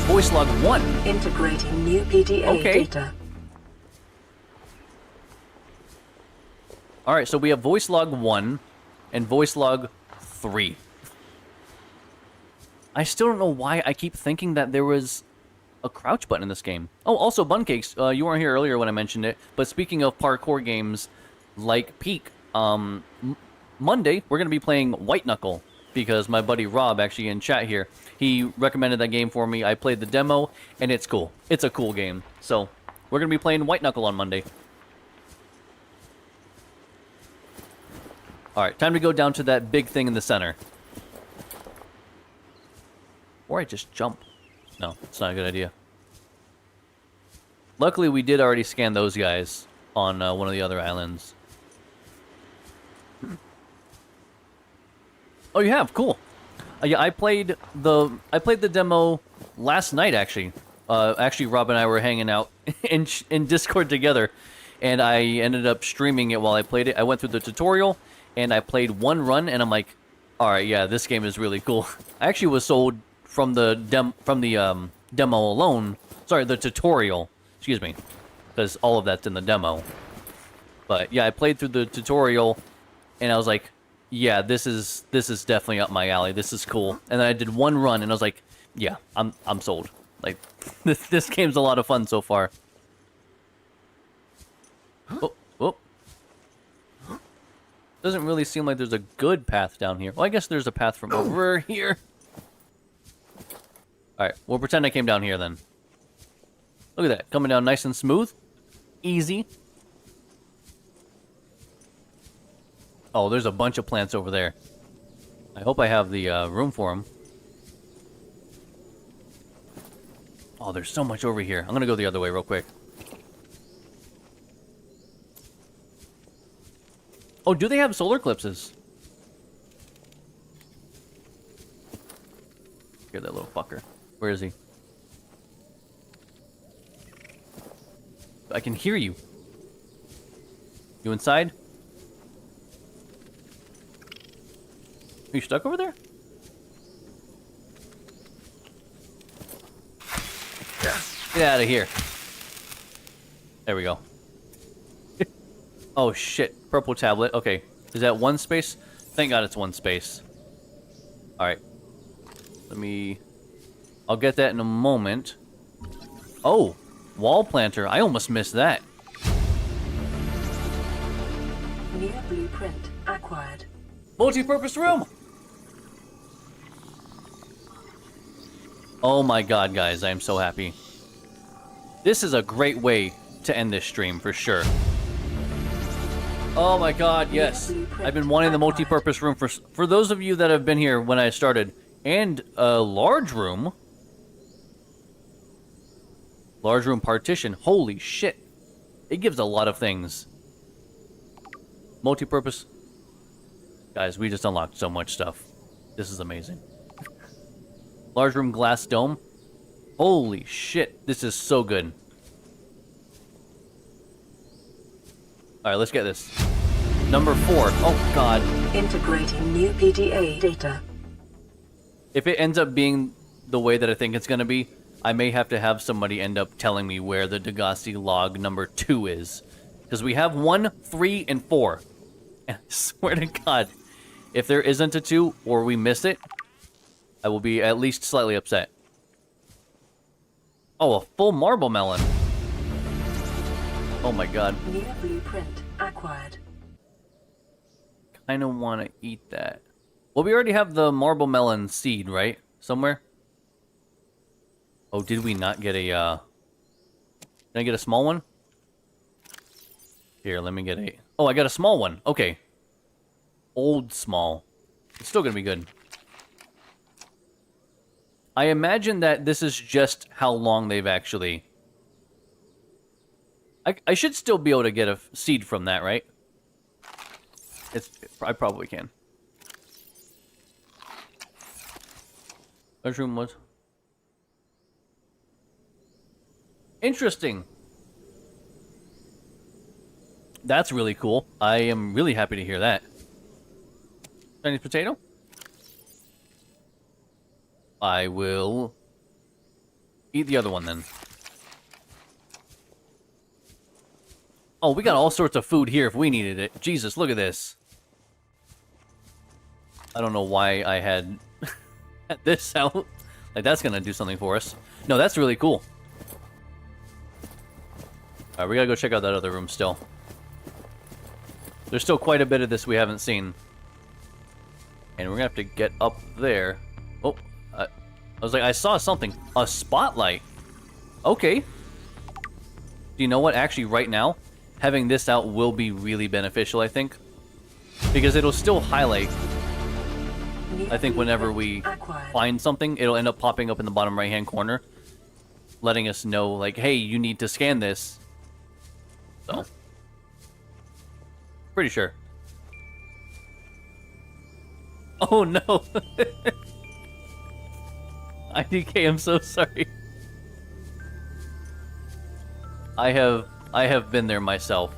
Voice log 1. Integrating new PDA data. Alright, so we have voice log 1 and voice log 3. I still don't know why I keep thinking that there was a crouch button in this game. Oh, also, Bun Cakes, you weren't here earlier when I mentioned it, but speaking of parkour games like Peak, Monday, we're going to be playing White Knuckle, because my buddy Rob, actually in chat here, he recommended that game for me. I played the demo, and it's cool. It's a cool game. So, we're going to be playing White Knuckle on Monday. Alright, time to go down to that big thing in the center. Or I just jump. No, it's not a good idea. Luckily, we did already scan those guys on one of the other islands. Oh, you have? Cool. Yeah, I played the demo last night, actually. Actually, Rob and I were hanging out in Discord together, and I ended up streaming it while I played it. I went through the tutorial, and I played one run, and I'm like, all right, yeah, this game is really cool. I actually was sold from the demo alone. Sorry, the tutorial. Excuse me, because all of that's in the demo. But yeah, I played through the tutorial, and I was like, yeah, this is definitely up my alley. This is cool. And then I did one run, and I was like, yeah, I'm sold. Like, this game's a lot of fun so far. Oh, oh. Doesn't really seem like there's a good path down here. Well, I guess there's a path from over here. Alright, we'll pretend I came down here then. Look at that, coming down nice and smooth. Easy. Oh, there's a bunch of plants over there. I hope I have the room for them. Oh, there's so much over here. I'm gonna go the other way real quick. Oh, do they have solar eclipses? Hear that little fucker. Where is he? I can hear you. You inside? Are you stuck over there? Get out of here. There we go. Oh shit, purple tablet. Okay, is that one space? Thank God it's one space. Alright. I'll get that in a moment. Oh, wall planter. I almost missed that. New blueprint acquired. Multi-purpose room! Oh my god, guys, I am so happy. This is a great way to end this stream, for sure. Oh my god, yes. I've been wanting the multi-purpose room for those of you that have been here when I started. And a large room. Large room partition. Holy shit. It gives a lot of things. Multi-purpose. Guys, we just unlocked so much stuff. This is amazing. Large room glass dome. Holy shit, this is so good. Alright, let's get this. Number 4. Oh, God. Integrating new PDA data. If it ends up being the way that I think it's going to be, I may have to have somebody end up telling me where the Degassi log number 2 is. Because we have 1, 3, and 4. And I swear to God, if there isn't a 2, or we miss it, I will be at least slightly upset. Oh, a full marble melon. Oh my God. New blueprint acquired. Kinda wanna eat that. Well, we already have the marble melon seed, right? Somewhere? Oh, did we not get a, Can I get a small one? Here, let me get a... Oh, I got a small one. Okay. Old small. It's still gonna be good. I imagine that this is just how long they've actually... I should still be able to get a seed from that, right? I probably can. Mushroom was... Interesting. That's really cool. I am really happy to hear that. Chinese potato? I will eat the other one then. Oh, we got all sorts of food here if we needed it. Jesus, look at this. I don't know why I had this out. Like, that's gonna do something for us. No, that's really cool. Alright, we gotta go check out that other room still. There's still quite a bit of this we haven't seen. And we're gonna have to get up there. Oh, I was like, I saw something. A spotlight. Okay. Do you know what? Actually, right now, having this out will be really beneficial, I think. Because it'll still highlight. I think whenever we find something, it'll end up popping up in the bottom right-hand corner. Letting us know, like, hey, you need to scan this. So. Pretty sure. Oh, no. IDK, I'm so sorry. I have been there myself.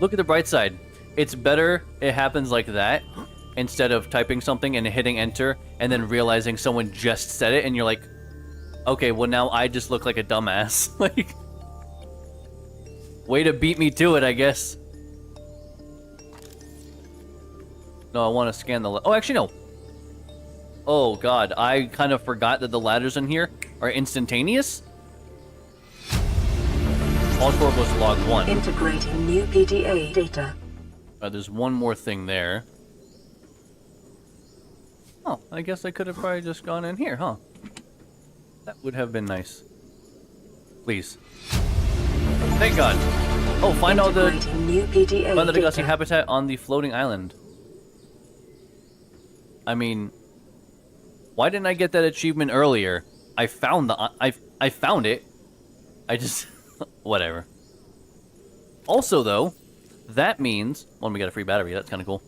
Look at the bright side. It's better it happens like that instead of typing something and hitting enter and then realizing someone just said it and you're like, okay, well now I just look like a dumbass. Like, way to beat me to it, I guess. No, I want to scan the... Oh, actually, no. Oh, God. I kind of forgot that the ladders in here are instantaneous. All four was log 1. Integrating new PDA data. There's one more thing there. Oh, I guess I could have probably just gone in here, huh? That would have been nice. Please. Thank God. Oh, find all the... New PDA find the Degassi habitat on the floating island. I mean, why didn't I get that achievement earlier? I found the... I found it. I just... whatever. Also, though, that means... well, we got a free battery. That's kind of cool.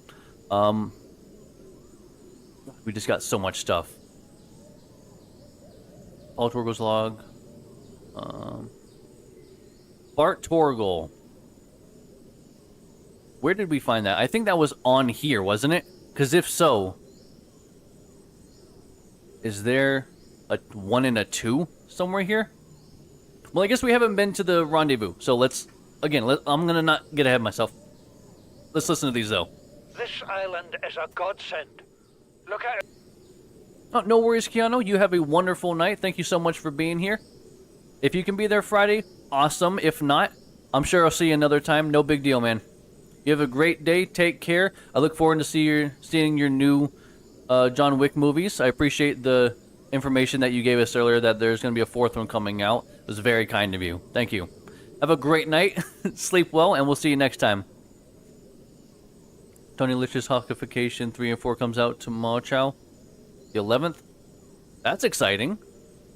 We just got so much stuff. Paul Torgo's log. Bart Torgel. Where did we find that? I think that was on here, wasn't it? Because if so... is there a 1 and a 2 somewhere here? Well, I guess we haven't been to the rendezvous, so let's... again, I'm gonna not get ahead of myself. Let's listen to these, though. This island is a godsend. Look at it. Oh, no worries, Keanu. You have a wonderful night. Thank you so much for being here. If you can be there Friday, awesome. If not, I'm sure I'll see you another time. No big deal, man. You have a great day. Take care. I look forward to seeing your new John Wick movies. I appreciate the information that you gave us earlier that there's going to be a 4th one coming out. It was very kind of you. Thank you. Have a great night. Sleep well, and we'll see you next time. Tony Lich's Hawkification 3 and 4 comes out tomorrow, Chow. The 11th? That's exciting.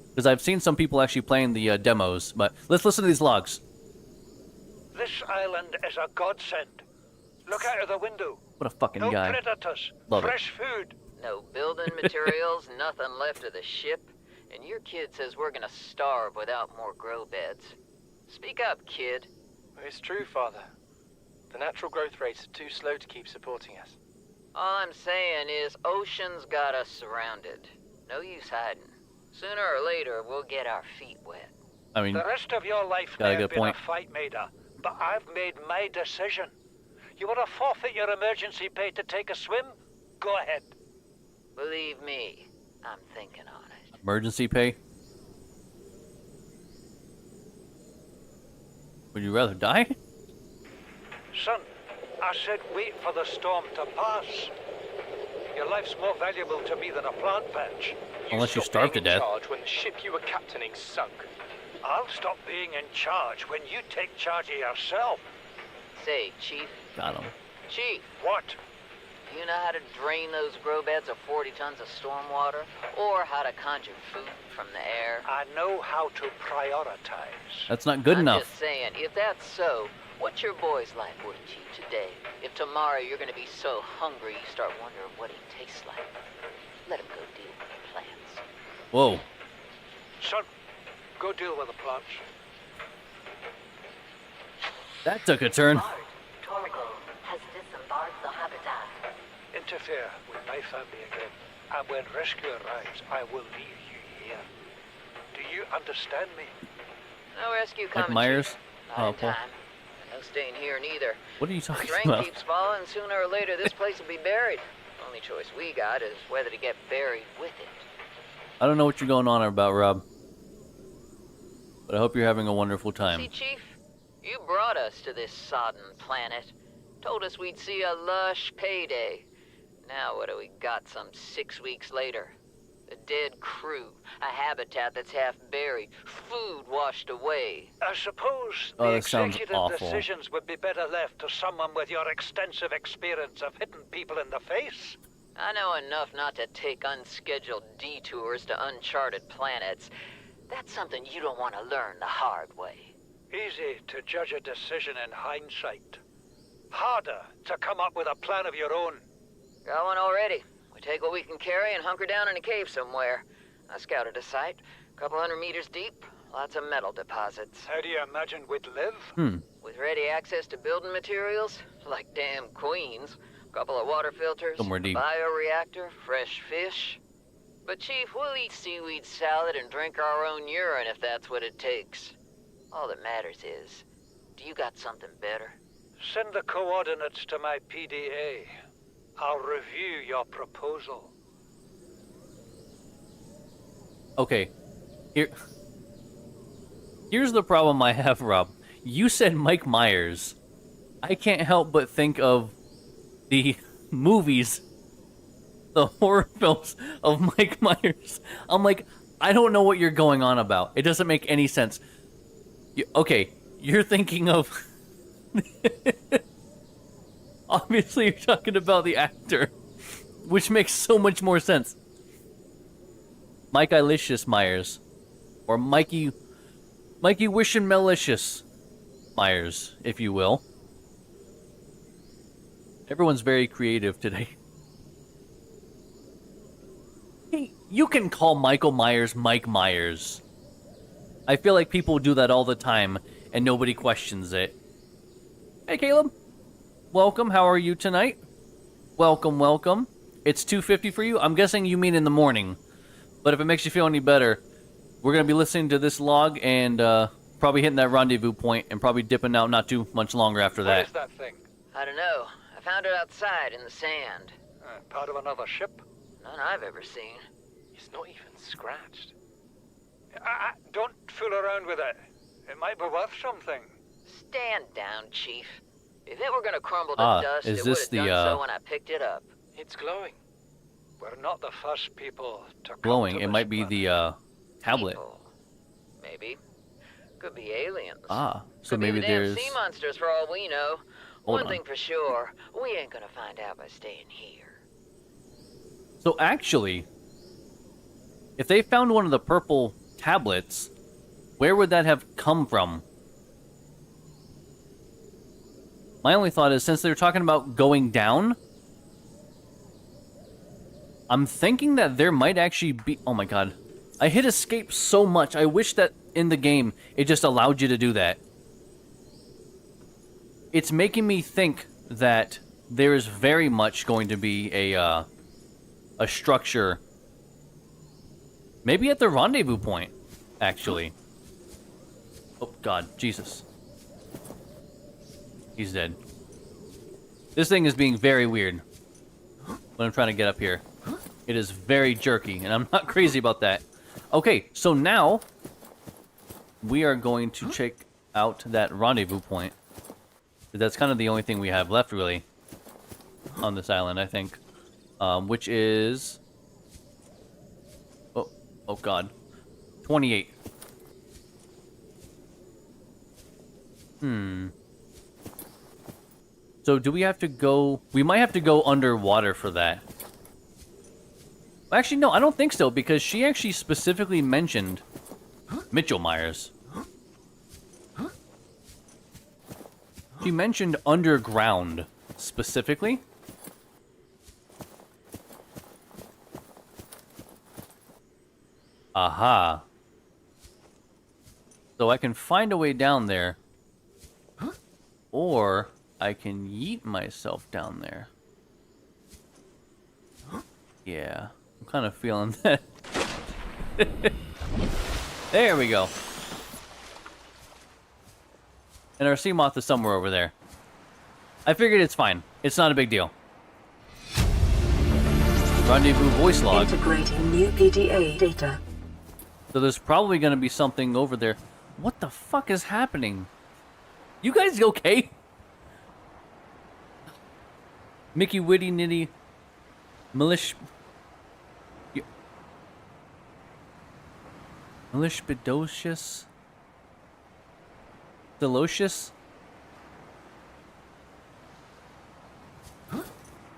Because I've seen some people actually playing the demos. But let's listen to these logs. This island is a godsend. Look out of the window. What a fucking No guy. predators. Love it. Fresh food. No building materials, nothing left of the ship, and your kid says we're gonna starve without more grow beds. Speak up, kid. It's true, Father. The natural growth rates are too slow to keep supporting us. All I'm saying is ocean's got us surrounded. No use hiding. Sooner or later, we'll get our feet wet. I mean, The rest of your life got a may good have been point. a fight, Maida, but I've made my decision. You want to forfeit your emergency pay to take a swim? Go ahead. Believe me, I'm thinking on it. emergency pay. Would you rather die? Son, I said wait for the storm to pass. Your life's more valuable to me than a plant patch. Unless you starve to death. Charge when the ship you were captaining sunk. I'll stop being in charge when you take charge of yourself. Say, Chief. Got him. Chief, What? you know how to drain those grow beds of 40 tons of storm water? Or how to conjure food from the air? I know how to prioritize. That's not good I'm enough. just saying, if that's so, what's your boy's life worth to you today? If tomorrow you're gonna be so hungry you start wondering what he tastes like, let him go deal with the plants. Whoa. Son, go deal with the plants. That took a turn. Torgo has disembarked the habitat. Interfere with my family again, and when rescue arrives, I will leave you here. Do you understand me? No rescue Like coming, Myers? Chief. Oh, Not in Paul. time. And no staying here neither. What are you talking Rain about? keeps falling, sooner or later this place will be buried. Only choice we got is whether to get buried with it. I don't know what you're going on about, Rob. But I hope you're having a wonderful See, time. Chief, you brought us to this sodden planet. Told us we'd see a lush payday. Now what do we got some 6 weeks later? A dead crew, a habitat that's half buried, food washed away. I suppose Oh, the that sounds executive awful. decisions would be better left to someone with your extensive experience of hitting people in the face. I know enough not to take unscheduled detours to uncharted planets. That's something you don't want to learn the hard way. Easy to judge a decision in hindsight. Harder to come up with a plan of your own. Got one already. We take what we can carry and hunker down in a cave somewhere. I scouted a site, a couple 100 meters deep, lots of metal deposits. How do you imagine we'd live? With ready access to building materials, like damn queens, a couple of water filters, Somewhere deep. bioreactor, fresh fish. But Chief, we'll eat seaweed salad and drink our own urine if that's what it takes. All that matters is, do you got something better? Send the coordinates to my PDA. I'll review your proposal. Okay. Here's the problem I have, Rob. You said Mike Myers. I can't help but think of the movies, the horror films of Mike Myers. I'm like, I don't know what you're going on about. It doesn't make any sense. Okay, you're thinking of... Obviously, you're talking about the actor, which makes so much more sense. Mike Ilicious Myers, or Mikey Wishin' Malicious Myers, if you will. Everyone's very creative today. Hey, you can call Michael Myers Mike Myers. I feel like people do that all the time, and nobody questions it. Hey, Caleb. Welcome, how are you tonight? Welcome, welcome. It's 2:50 for you? I'm guessing you mean in the morning. But if it makes you feel any better, we're going to be listening to this log and probably hitting that rendezvous point and probably dipping out not too much longer after What that. is that thing? I don't know. I found it outside in the sand. Part of another ship? None I've ever seen. It's not even scratched. Don't fool around with it. It might be worth something. Stand down, Chief. If it were gonna crumble to dust, is it this would have the, done so when I picked it up. It's glowing. We're not the first people to come Glowing, to it this might be planet. the tablet. People. Maybe. Could be aliens. So Could maybe be the damn there's... sea monsters for all we know. Hold One on. thing for sure, we ain't gonna find out by staying here. So actually, if they found one of the purple tablets, where would that have come from? My only thought is, since they're talking about going down, I'm thinking that there might actually be... Oh my god. I hit escape so much. I wish that in the game it just allowed you to do that. It's making me think that there is very much going to be a structure. Maybe at the rendezvous point, actually. Oh god, Jesus. He's dead. This thing is being very weird when I'm trying to get up here. It is very jerky, and I'm not crazy about that. Okay, so now we are going to check out that rendezvous point. That's kind of the only thing we have left, really, on this island, I think. Which is... Oh god. 28. So do we have to go... We might have to go underwater for that. Actually, no, I don't think so, because she actually specifically mentioned Mitchell Myers. She mentioned underground, specifically. Aha. So I can find a way down there. Or I can yeet myself down there. Yeah, I'm kind of feeling that. There we go. And our sea moth is somewhere over there. I figured it's fine. It's not a big deal. Rendezvous voice log. Integrating new PDA data. So there's probably going to be something over there. What the fuck is happening? You guys okay? Mickey Witty Nitty Malishbidocious Delocious.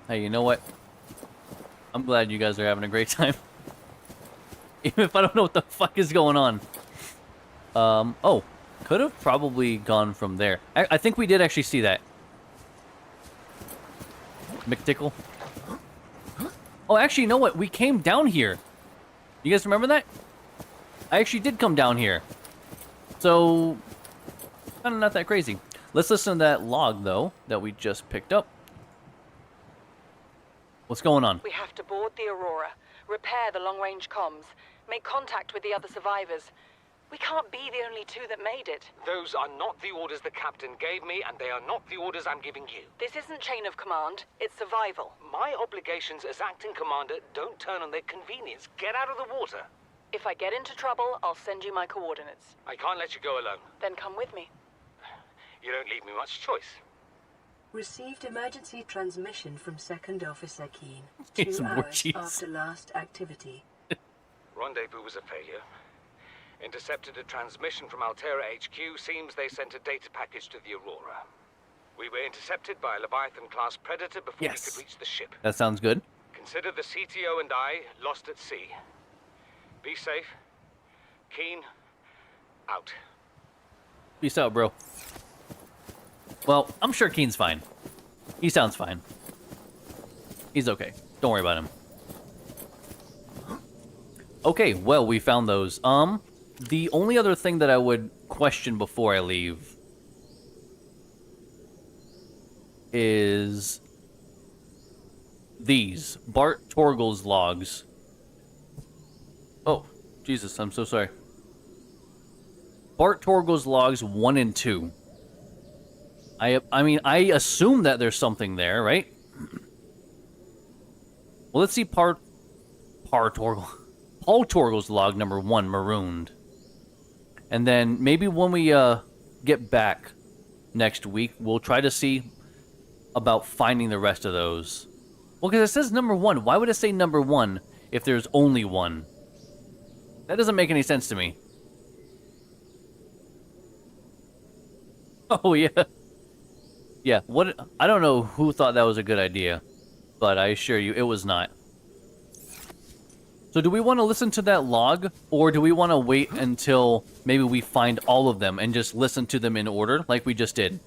Hey, you know what? I'm glad you guys are having a great time. Even if I don't know what the fuck is going on. Oh. Could have probably gone from there. I think we did actually see that. McTickle. Oh, actually, you know what? We came down here. You guys remember that? I actually did come down here. So, kind of not that crazy. Let's listen to that log, though, that we just picked up. What's going on? We have to board the Aurora, repair the long-range comms, make contact with the other survivors. We can't be the only two that made it. Those are not the orders the captain gave me, and they are not the orders I'm giving you. This isn't chain of command, it's survival. My obligations as acting commander don't turn on their convenience. Get out of the water. If I get into trouble, I'll send you my coordinates. I can't let you go alone. Then come with me. You don't leave me much choice. Received emergency transmission from Second Officer Keen. It's 2 more hours cheese. after last activity. Rendezvous was a failure. Intercepted a transmission from Altera HQ. Seems they sent a data package to the Aurora. We were intercepted by a Leviathan-class predator before we could reach the ship. That sounds good. Consider the CTO and I lost at sea. Be safe. Keen, out. Peace out, bro. Well, I'm sure Keen's fine. He sounds fine. He's okay. Don't worry about him. Okay, well, we found those. The only other thing that I would question before I leave is these Bart Torgal's logs. Oh, Jesus, I'm so sorry. Bart Torgal's logs 1 and 2. I mean, I assume that there's something there, right? Well, let's see Paul Torgal's log number 1, marooned. And then maybe when we get back next week, we'll try to see about finding the rest of those. Well, because it says number 1. Why would it say number 1 if there's only 1? That doesn't make any sense to me. Oh, yeah. Yeah, what? I don't know who thought that was a good idea, but I assure you, it was not. So do we want to listen to that log, or do we want to wait until maybe we find all of them and just listen to them in order, like we just did?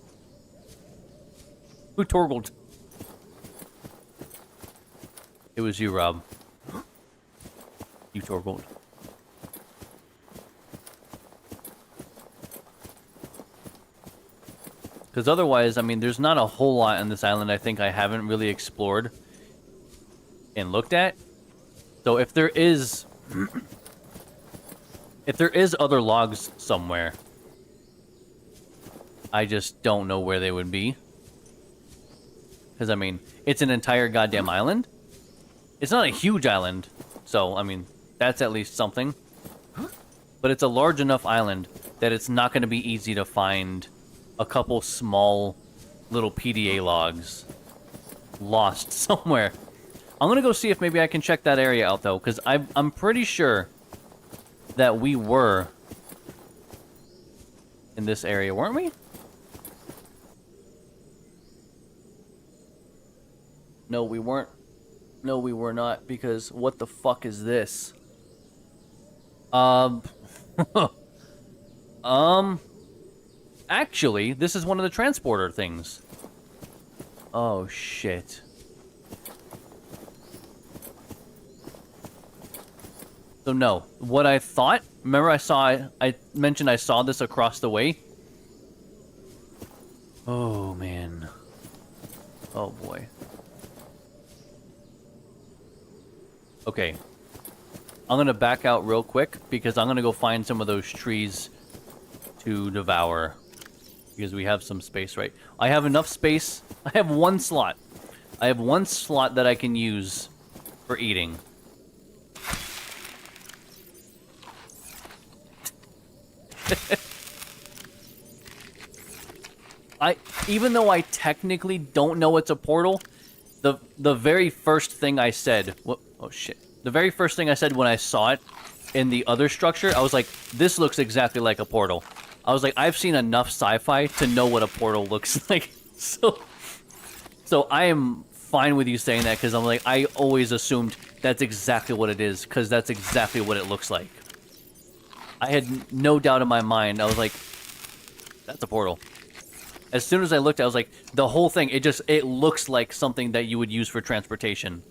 Who torgled? It was you, Rob. You Torgold. Because otherwise, I mean, there's not a whole lot on this island I think I haven't really explored and looked at. So if there is... if there is other logs somewhere, I just don't know where they would be. Because, I mean, it's an entire goddamn island. It's not a huge island. So, I mean, that's at least something. But it's a large enough island that it's not going to be easy to find a couple small little PDA logs lost somewhere. I'm going to go see if maybe I can check that area out, though, because I'm pretty sure that we were in this area, weren't we? No, we weren't. No, we were not, because what the fuck is this? Actually, this is one of the transporter things. Oh, shit. So, no. What I thought... Remember I mentioned I saw this across the way? Oh, man. Oh, boy. Okay. I'm gonna back out real quick, because I'm gonna go find some of those trees to devour. Because we have some space, right? I have enough space. I have one slot. I have one slot that I can use for eating. Even though I technically don't know it's a portal, the very first thing I said... Oh, shit. The very first thing I said when I saw it in the other structure, I was like, this looks exactly like a portal. I was like, I've seen enough sci-fi to know what a portal looks like. So I am fine with you saying that, because I'm like, I always assumed that's exactly what it is, because that's exactly what it looks like. I had no doubt in my mind. I was like, that's a portal. As soon as I looked, I was like, the whole thing, it looks like something that you would use for transportation.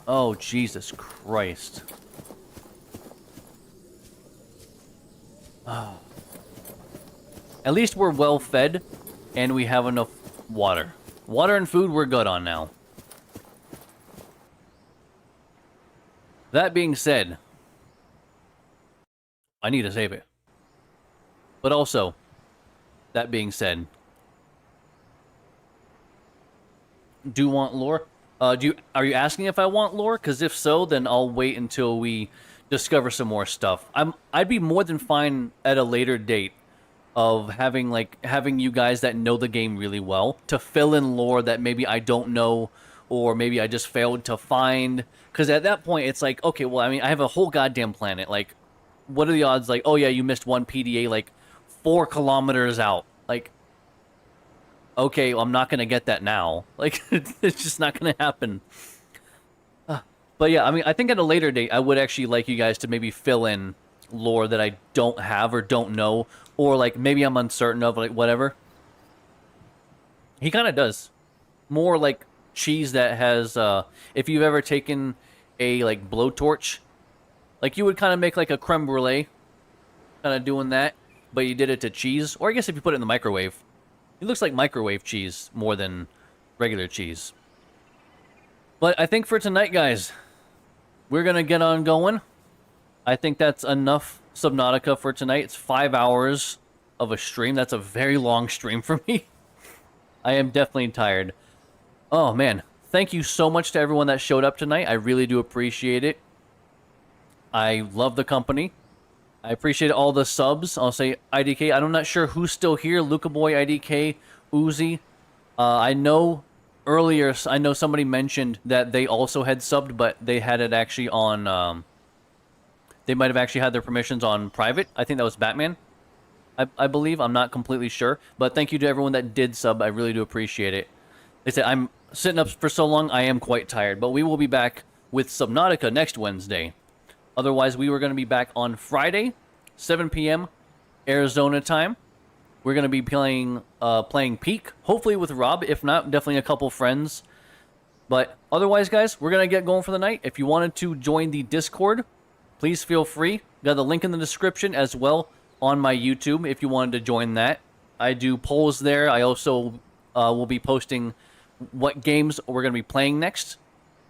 Oh, Jesus Christ. Oh. At least we're well fed, and we have enough water. Water and food we're good on now. That being said, I need to save it. But also, that being said, do you want lore? Are you asking if I want lore? Because if so, then I'll wait until we discover some more stuff. I'd be more than fine at a later date of having you guys that know the game really well to fill in lore that maybe I don't know, or maybe I just failed to find. Because at that point, it's like, okay, well, I mean, I have a whole goddamn planet. Like, what are the odds? Like, oh yeah, you missed one PDA like 4 kilometers out. Like, okay, well, I'm not gonna get that now. Like, it's just not gonna happen. But yeah, I mean, I think at a later date, I would actually like you guys to maybe fill in lore that I don't have or don't know, or like maybe I'm uncertain of, like whatever. He kind of does. More like cheese that has, if you've ever taken a like blowtorch, like you would kind of make like a creme brulee, kind of doing that, but you did it to cheese, or I guess if you put it in the microwave. It looks like microwave cheese more than regular cheese. But I think for tonight, guys, we're going to get on going. I think that's enough Subnautica for tonight. It's 5 hours of a stream. That's a very long stream for me. I am definitely tired. Oh, man. Thank you so much to everyone that showed up tonight. I really do appreciate it. I love the company. I appreciate all the subs. I'll say IDK. I'm not sure who's still here. Luca Boy, IDK, Uzi. I know earlier, I know somebody mentioned that they also had subbed, but they had it actually on, they might have actually had their permissions on private. I think that was Batman, I believe. I'm not completely sure. But thank you to everyone that did sub. I really do appreciate it. They said, I'm sitting up for so long, I am quite tired. But we will be back with Subnautica next Wednesday. Otherwise, we were going to be back on Friday, 7 p.m. Arizona time. We're going to be playing Peak, hopefully with Rob. If not, definitely a couple friends. But otherwise, guys, we're going to get going for the night. If you wanted to join the Discord, please feel free. Got the link in the description as well on my YouTube if you wanted to join that. I do polls there. I also will be posting what games we're going to be playing next.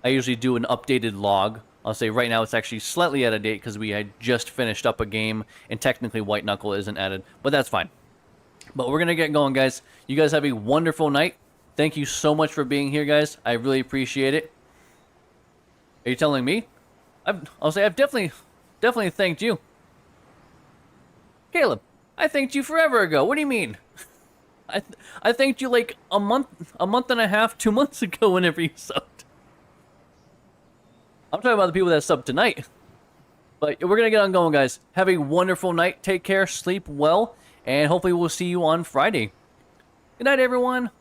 I usually do an updated log. I'll say right now it's actually slightly out of date because we had just finished up a game, and technically White Knuckle isn't added, but that's fine. But we're going to get going, guys. You guys have a wonderful night. Thank you so much for being here, guys. I really appreciate it. Are you telling me? I'll say I've definitely thanked you. Caleb, I thanked you forever ago. What do you mean? I thanked you like a month and a half, 2 months ago whenever you subbed. I'm talking about the people that subbed tonight. But we're going to get on going, guys. Have a wonderful night. Take care. Sleep well. And hopefully we'll see you on Friday. Good night, everyone.